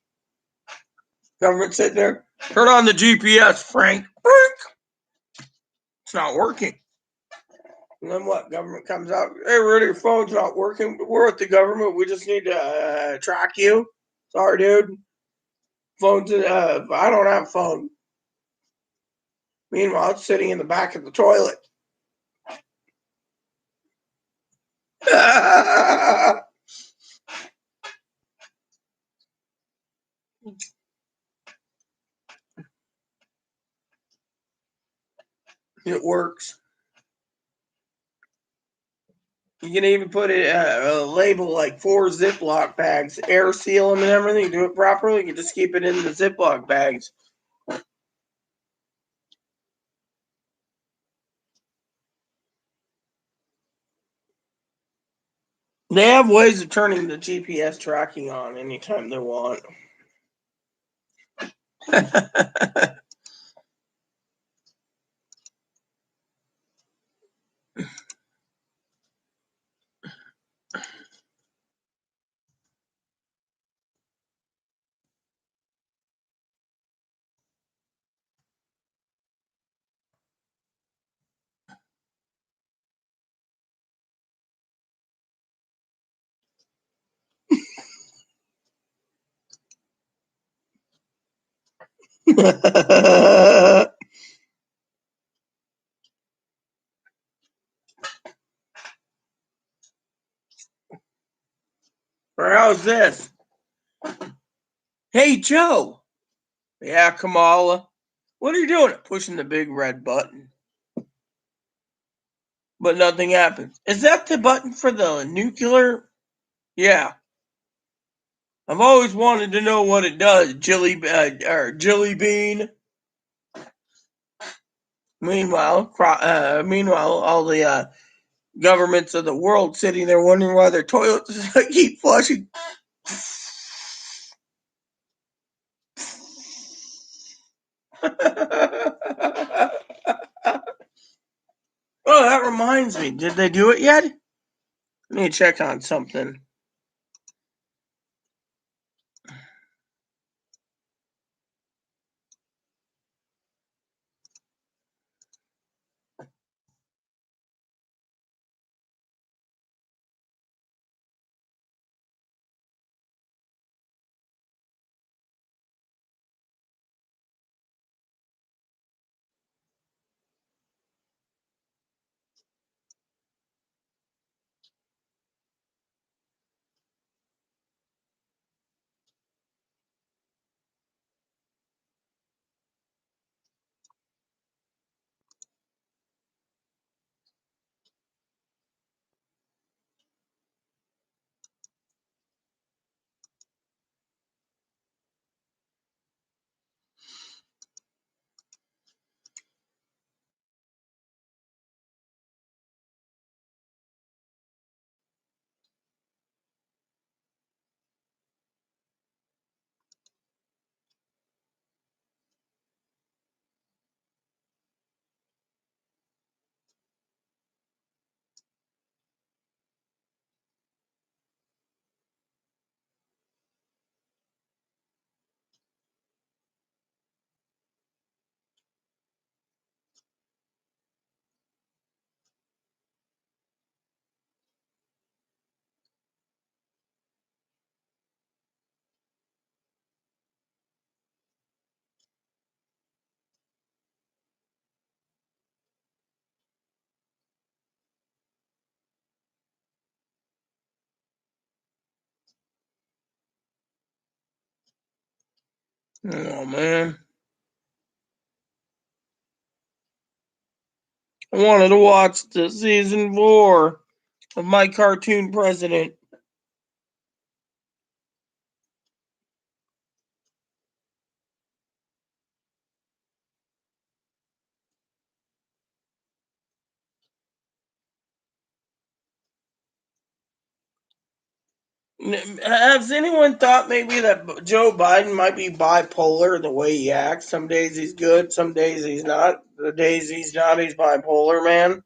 Government sitting there. Turn on the GPS, Frank. It's not working. And then what? Government comes out. Hey, really, your phone's not working. We're with the government. We just need to track you. Sorry, dude. Phone's. I don't have a phone. Meanwhile, it's sitting in the back of the toilet. It works. You can even put a label like 4 Ziploc bags, air seal them and everything. Do it properly. You just keep it in the Ziploc bags. They have ways of turning the GPS tracking on anytime they want. Or how's this? Hey, Joe. Yeah, Kamala. What are you doing? Pushing the big red button. But nothing happens. Is that the button for the nuclear? Yeah. I've always wanted to know what it does, Jelly Bean. Meanwhile, all the governments of the world sitting there wondering why their toilets keep flushing. Oh, that reminds me. Did they do it yet? Let me check on something. Oh man, I wanted to watch the season 4 of My Cartoon President. Has anyone thought maybe that Joe Biden might be bipolar the way he acts? Some days he's good, some days he's not. The days he's not, he's bipolar, man.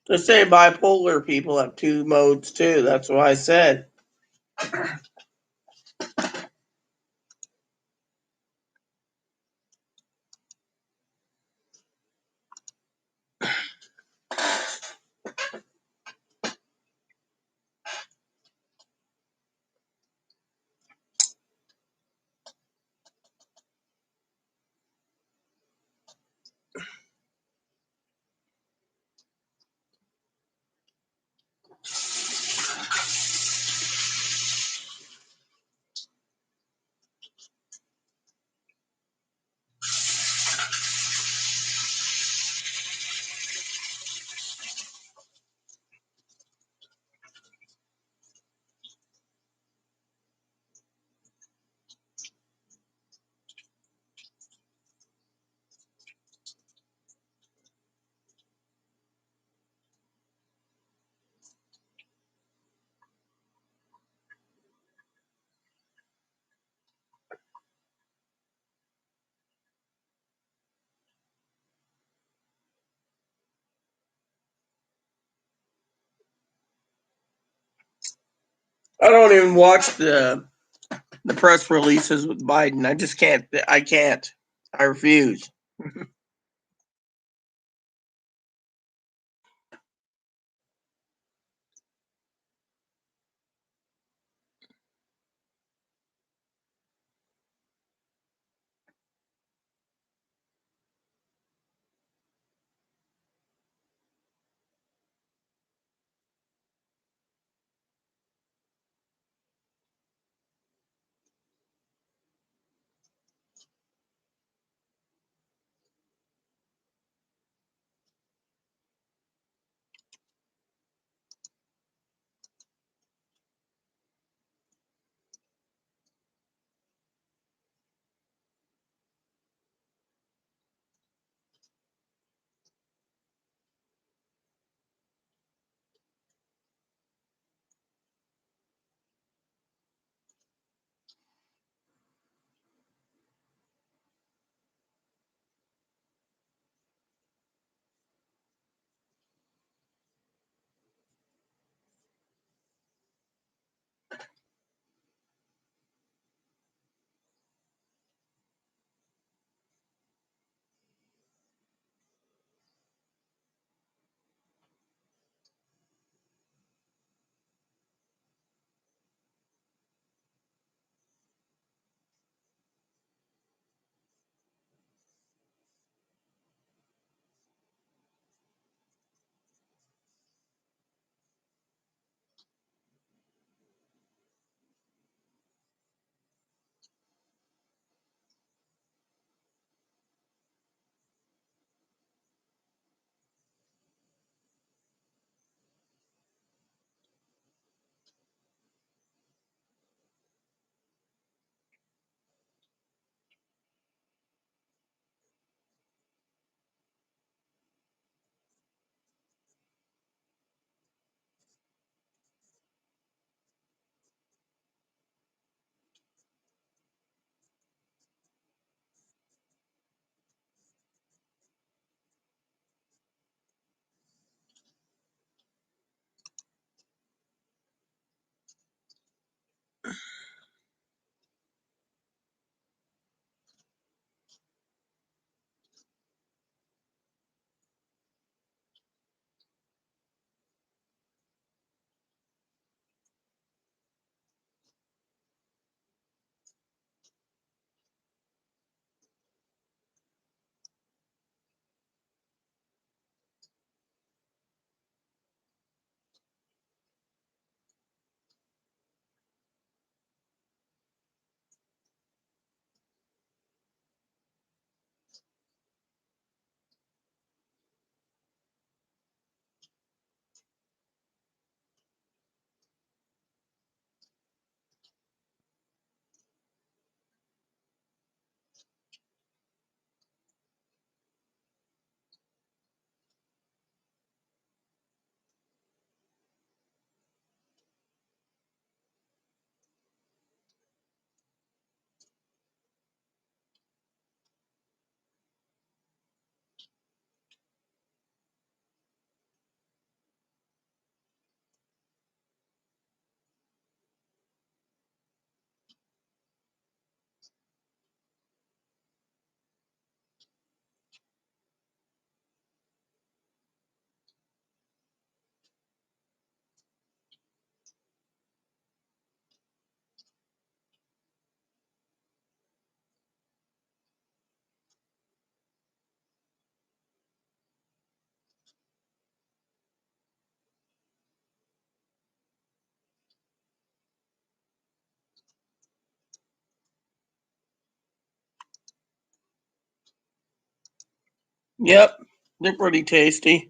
They say bipolar people have 2 modes too. That's what I said. I don't even watch the press releases with Biden. I just can't. I can't. I refuse. Yep, they're pretty tasty.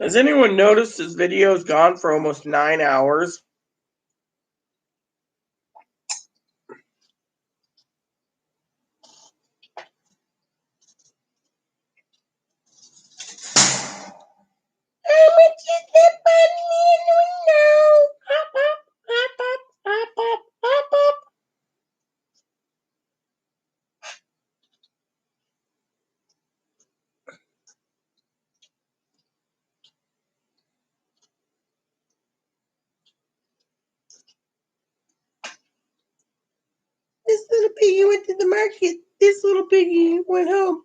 Has anyone noticed this video's gone for almost 9 hours? How much is that button in the window? Hop, hop, hop, hop, hop, hop, hop, hop. This little piggy went to the market. This little piggy went home.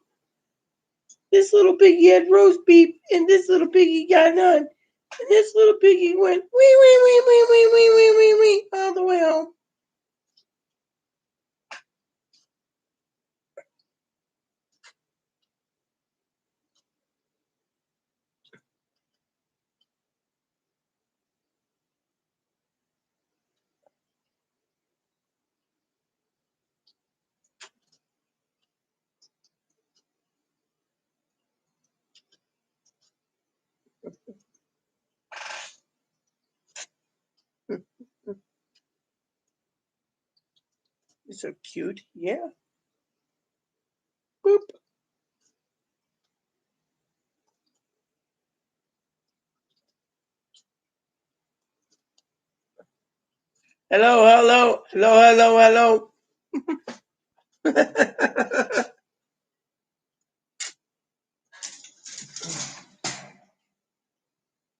This little piggy had roast beef, and this little piggy got none. And this little piggy went wee wee wee wee wee wee wee wee wee all the way home. It's so cute. Yeah. Boop. Hello, hello, hello, hello.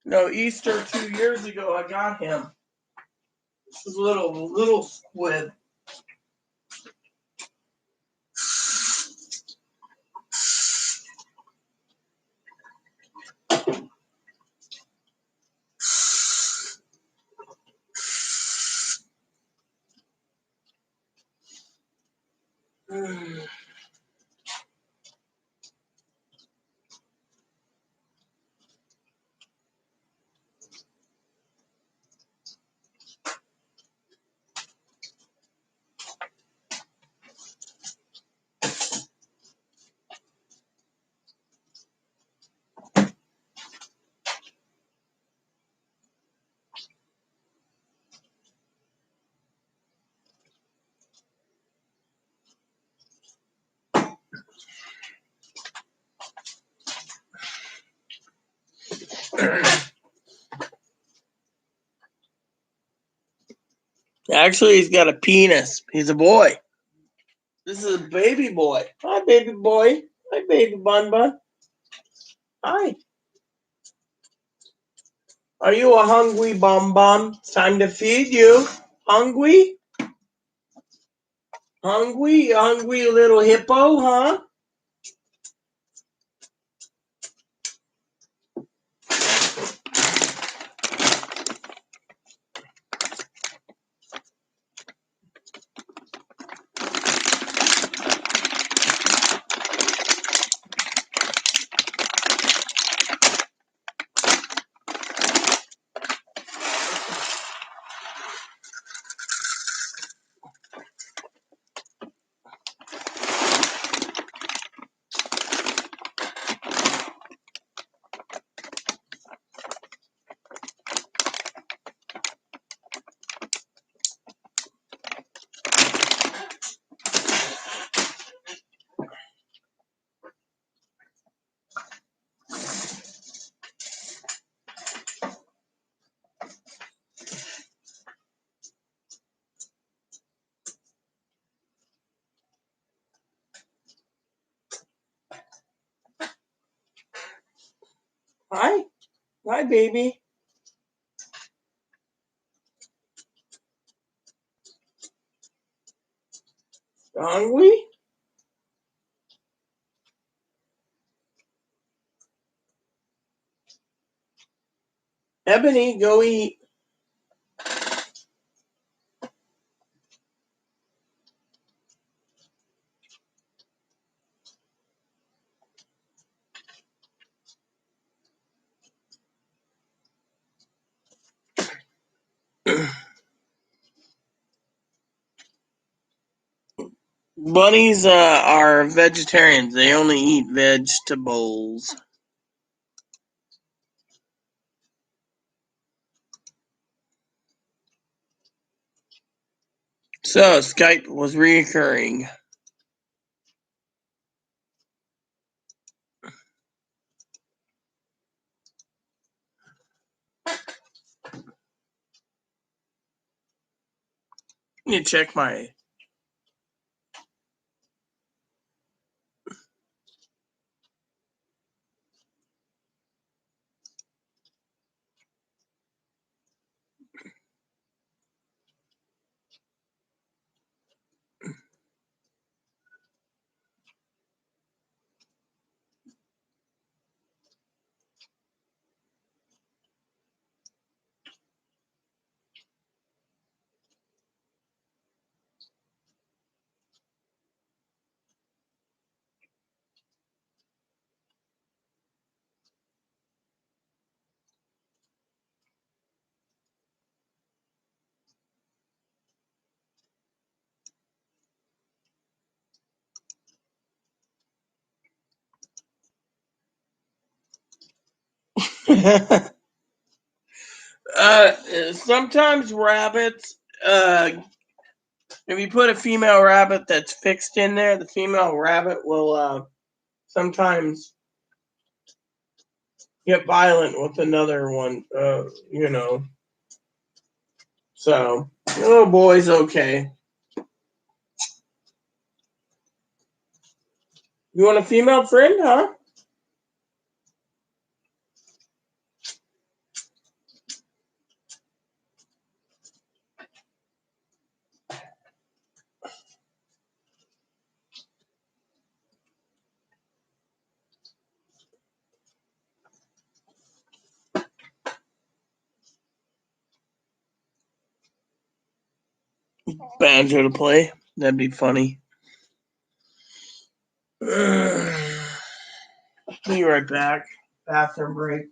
No, Easter 2 years ago, I got him. This is a little squid. Actually, he's got a penis. He's a boy. This is a baby boy. Hi, baby boy. Hi, baby bun bun. Hi. Are you a hungry bum bum? It's time to feed you. Hungry? Hungry? You hungry little hippo, huh? Hi. Hi, baby. You hungry? Ebony, go eat. Bunnies are vegetarians. They only eat vegetables. So Skype was reoccurring. I need to check my. Sometimes rabbits, if you put a female rabbit that's fixed in there, the female rabbit will sometimes get violent with another one, you know. So, little boy's okay. You want a female friend, huh? Banjo to play. That'd be funny. Be right back. Bathroom break.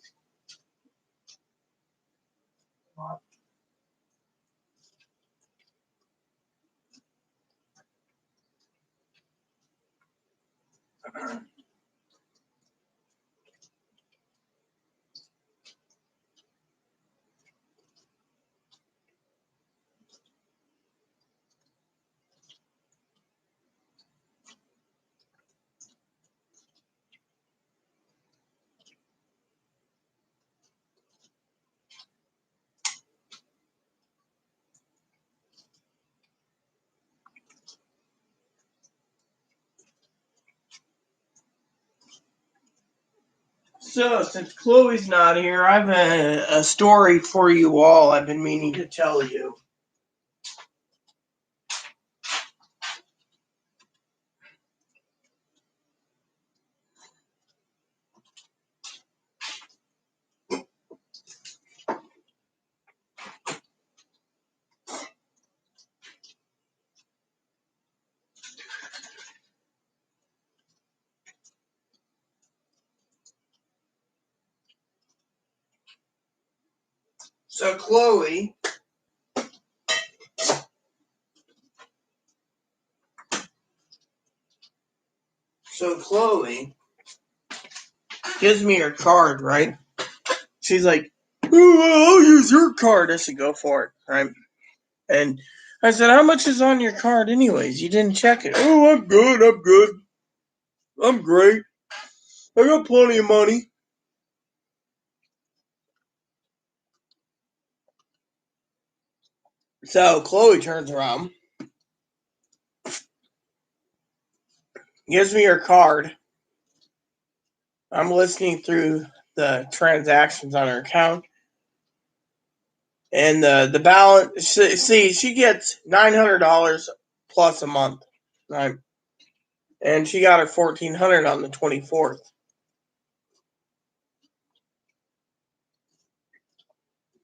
So, since Chloe's not here, I have a story for you all I've been meaning to tell you. So, Chloe gives me her card, right? She's like, "Oh, I'll use your card." I said, "Go for it," right? And I said, "How much is on your card anyways? You didn't check it." "Oh, I'm good. I'm great. I got plenty of money." So Chloe turns around, gives me her card. I'm listening through the transactions on her account. And the balance, see, she gets $900 plus a month, right? And she got her $1,400 on the 24th.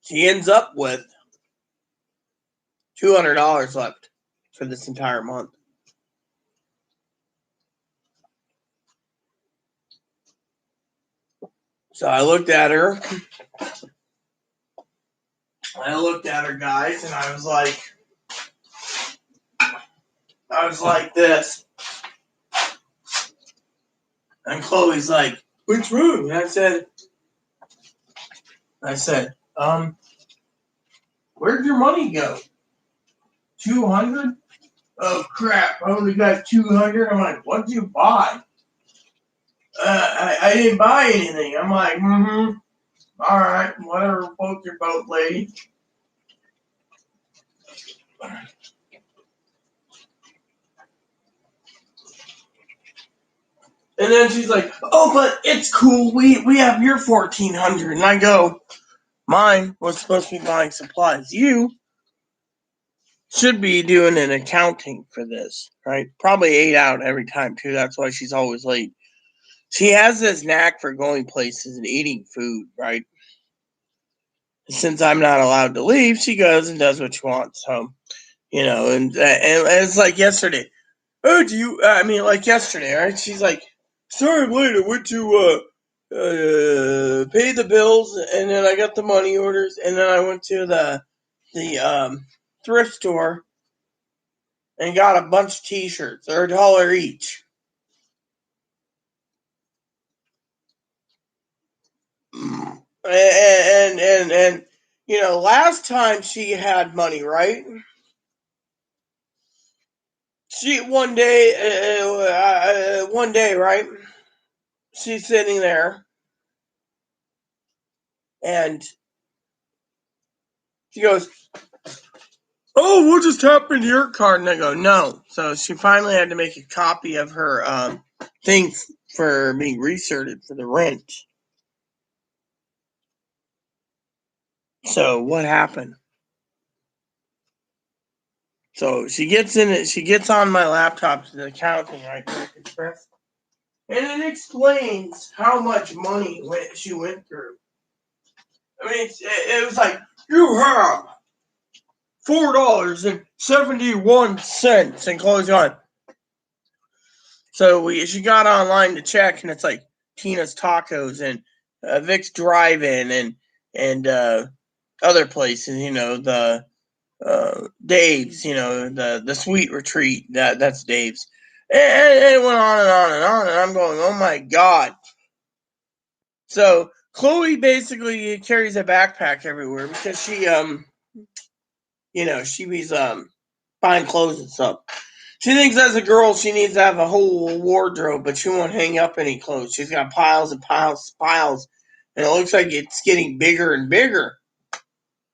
She ends up with $200 left for this entire month. So I looked at her, guys, and I was like this. And Chloe's like, "What's wrong?" And I said, "Where'd your money go? 200? Oh crap! I only got 200." I'm like, "What'd you buy?" I didn't buy anything. I'm like, all right, whatever, float your boat, lady. And then she's like, "Oh, but it's cool. We have your 1,400." And I go, "Mine was supposed to be buying supplies. You should be doing an accounting for this, right? Probably 8 out every time too. That's why she's always late. She has this knack for going places and eating food, right? Since I'm not allowed to leave, she goes and does what she wants. So, and it's like yesterday. "Oh, like yesterday, right?" She's like, "Sorry I'm late. I went to pay the bills, and then I got the money orders, and then I went to the thrift store and got a bunch of T-shirts. They're $1 each." And last time she had money, right? She one day, right? She's sitting there, and she goes, "Oh, what just happened to your card?" And I go, "No." So she finally had to make a copy of her thing for being recerted for the rent. So what happened? So she gets in it. She gets on my laptop to the accounting, right? Express, and it explains how much money she went through. I mean, it was like, "You have $4.71," and Chloe's on. So she got online to check, and it's like Tina's Tacos and Vic's Drive-In and other places. The Dave's. The Sweet Retreat. That's Dave's. And it went on and on and on, and I'm going, "Oh my god!" So Chloe basically carries a backpack everywhere because she she was buying clothes and stuff. She thinks as a girl she needs to have a whole wardrobe, but she won't hang up any clothes. She's got piles and piles and piles, and it looks like it's getting bigger and bigger.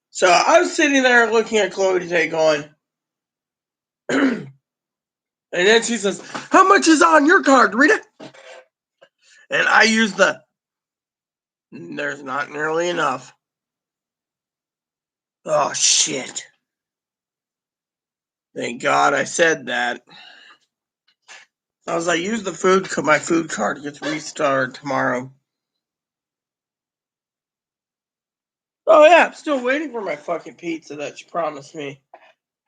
So I was sitting there looking at Chloe today going, and then she says, "How much is on your card, Rita?" And I use the There's not nearly enough. Oh, shit. Thank God I said that. I was like, use the food, my food card gets restarted tomorrow. Oh, yeah, I'm still waiting for my fucking pizza that she promised me.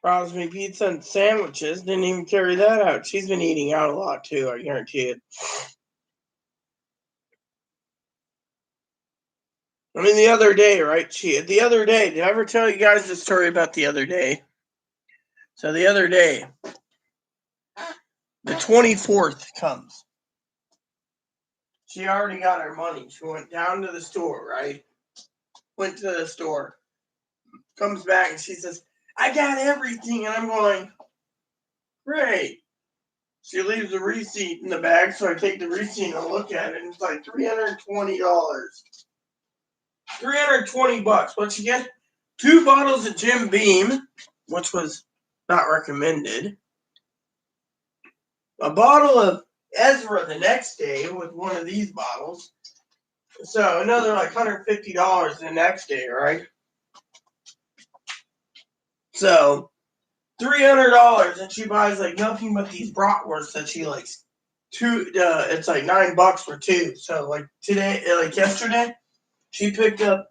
Promised me pizza and sandwiches. Didn't even carry that out. She's been eating out a lot, too, I guarantee it. I mean, the other day, right? The other day, did I ever tell you guys the story about the other day? So the other day, the 24th comes. She already got her money. She went down to the store, right? Went to the store. Comes back and she says, I got everything. And I'm going, great. She leaves the receipt in the bag, so I take the receipt and I look at it, and it's like $320. $320. What'd she get? 2 bottles of Jim Beam, which was not recommended. A bottle of Ezra the next day with one of these bottles. So another like $150 the next day, right? So $300, and she buys like nothing but these bratwursts that she likes. It's like $9 for 2. So like today, like yesterday, she picked up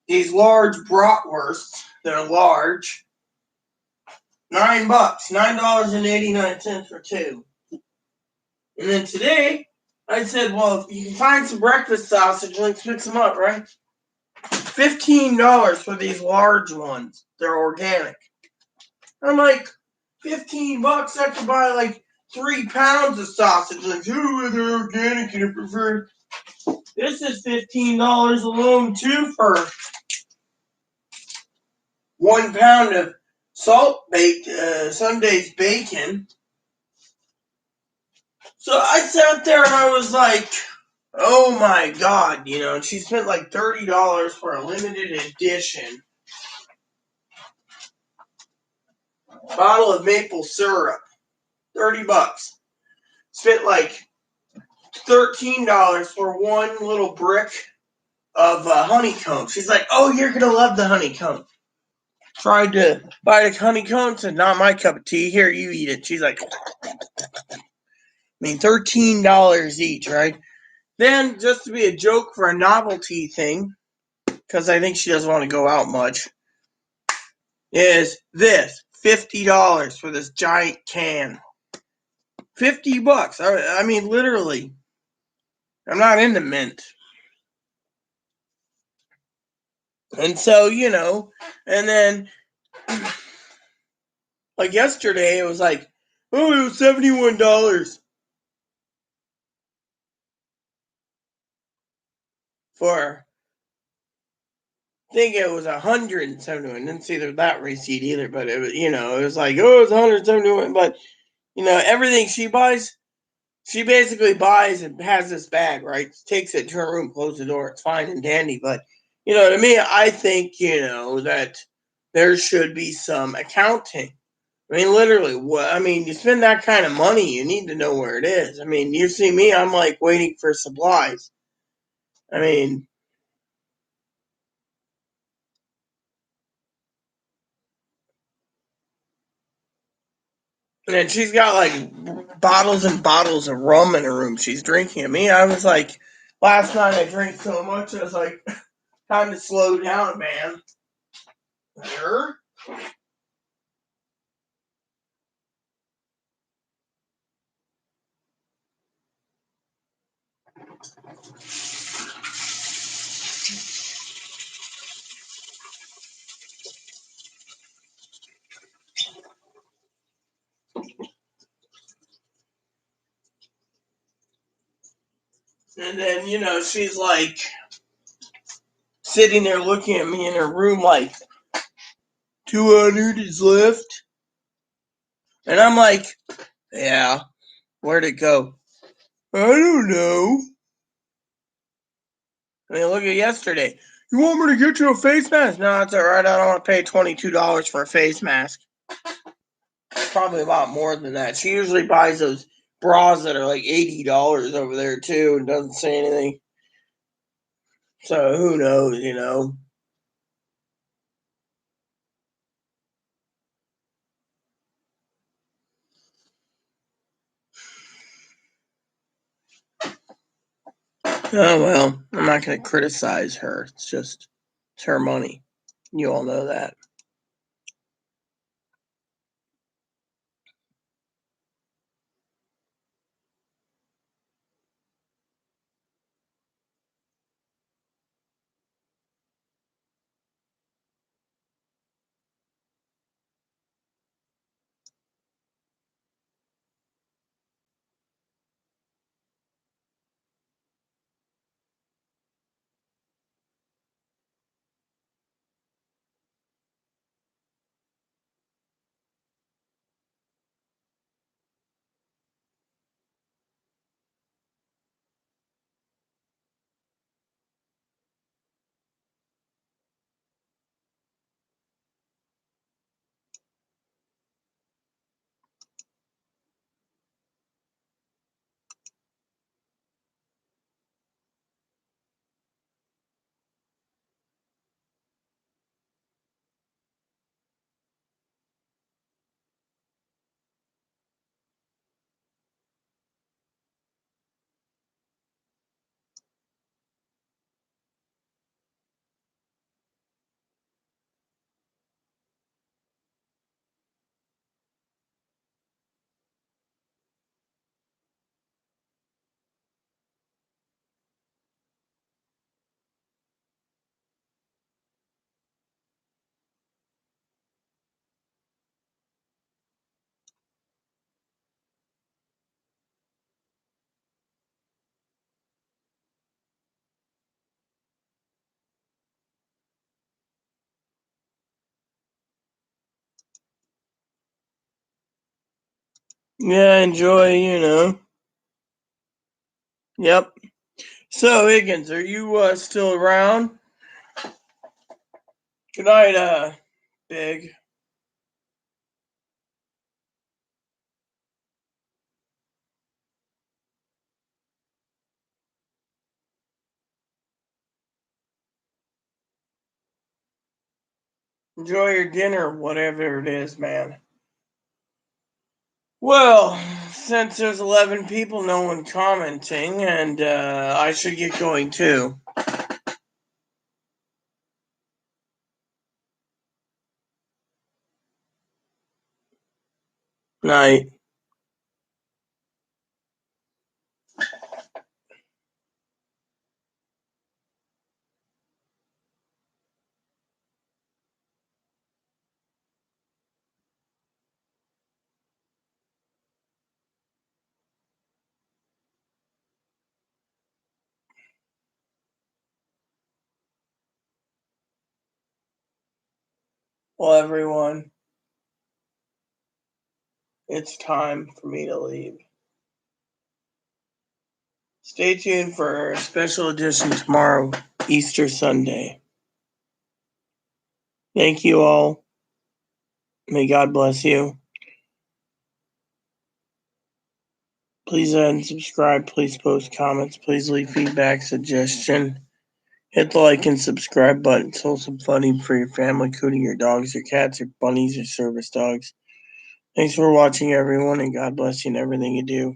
these large bratwursts. They're large. $9, $9.89 for 2. And then today, I said, well, if you can find some breakfast sausage, let's mix them up, right? $15 for these large ones. They're organic. I'm like, $15, I could buy like 3 pounds of sausage. Like, ooh, they're organic and I prefer. This is $15 alone, too, for 1 pound of salt-baked Sunday's bacon. So I sat there and I was like, oh my God, you know, and she spent like $30 for a limited edition bottle of maple syrup. $30. Spent like $13 for one little brick of honeycomb. She's like, oh, you're going to love the honeycomb. Tried to buy the honeycomb, said, not my cup of tea. Here, you eat it. She's like, I mean, $13 each, right? Then, just to be a joke for a novelty thing, because I think she doesn't want to go out much, is this $50 for this giant can. $50. I mean, literally. I'm not into mint. And so, you know, and then, like yesterday, it was like, oh, it was $71 for, I think it was 171. Didn't see that receipt either, but it was, you know, it was like, oh, it's 171. But, you know, everything she buys, she basically buys and has this bag, right? Takes it to her room, closes the door. It's fine and dandy. But, you know, to me, I think, you know, that there should be some accounting. I mean, literally, you spend that kind of money, you need to know where it is. I mean, you see me, I'm like waiting for supplies. I mean, and she's got like bottles and bottles of rum in her room she's drinking. I was like, last night I drank so much, I was like, time to slow down, man. Sure. And then, you know, she's like sitting there looking at me in her room like, 200 is left. And I'm like, yeah, where'd it go? I don't know. I mean, look at yesterday. You want me to get you a face mask? No, it's all right. I don't want to pay $22 for a face mask. Probably a lot more than that. She usually buys those bras that are like $80 over there, too, and doesn't say anything. So who knows, you know? Oh, well, I'm not going to criticize her. It's her money. You all know that. Yeah, enjoy, you know. Yep. So, Higgins, are you still around? Good night, Big. Enjoy your dinner, whatever it is, man. Well, since there's 11 people, no one commenting, and I should get going too. Night. Well, everyone, it's time for me to leave. Stay tuned for a special edition tomorrow, Easter Sunday. Thank you all. May God bless you. Please unsubscribe. Please post comments. Please leave feedback, suggestion. Hit the like and subscribe button. It's also funny for your family, including your dogs, your cats, your bunnies, your service dogs. Thanks for watching, everyone, and God bless you in everything you do.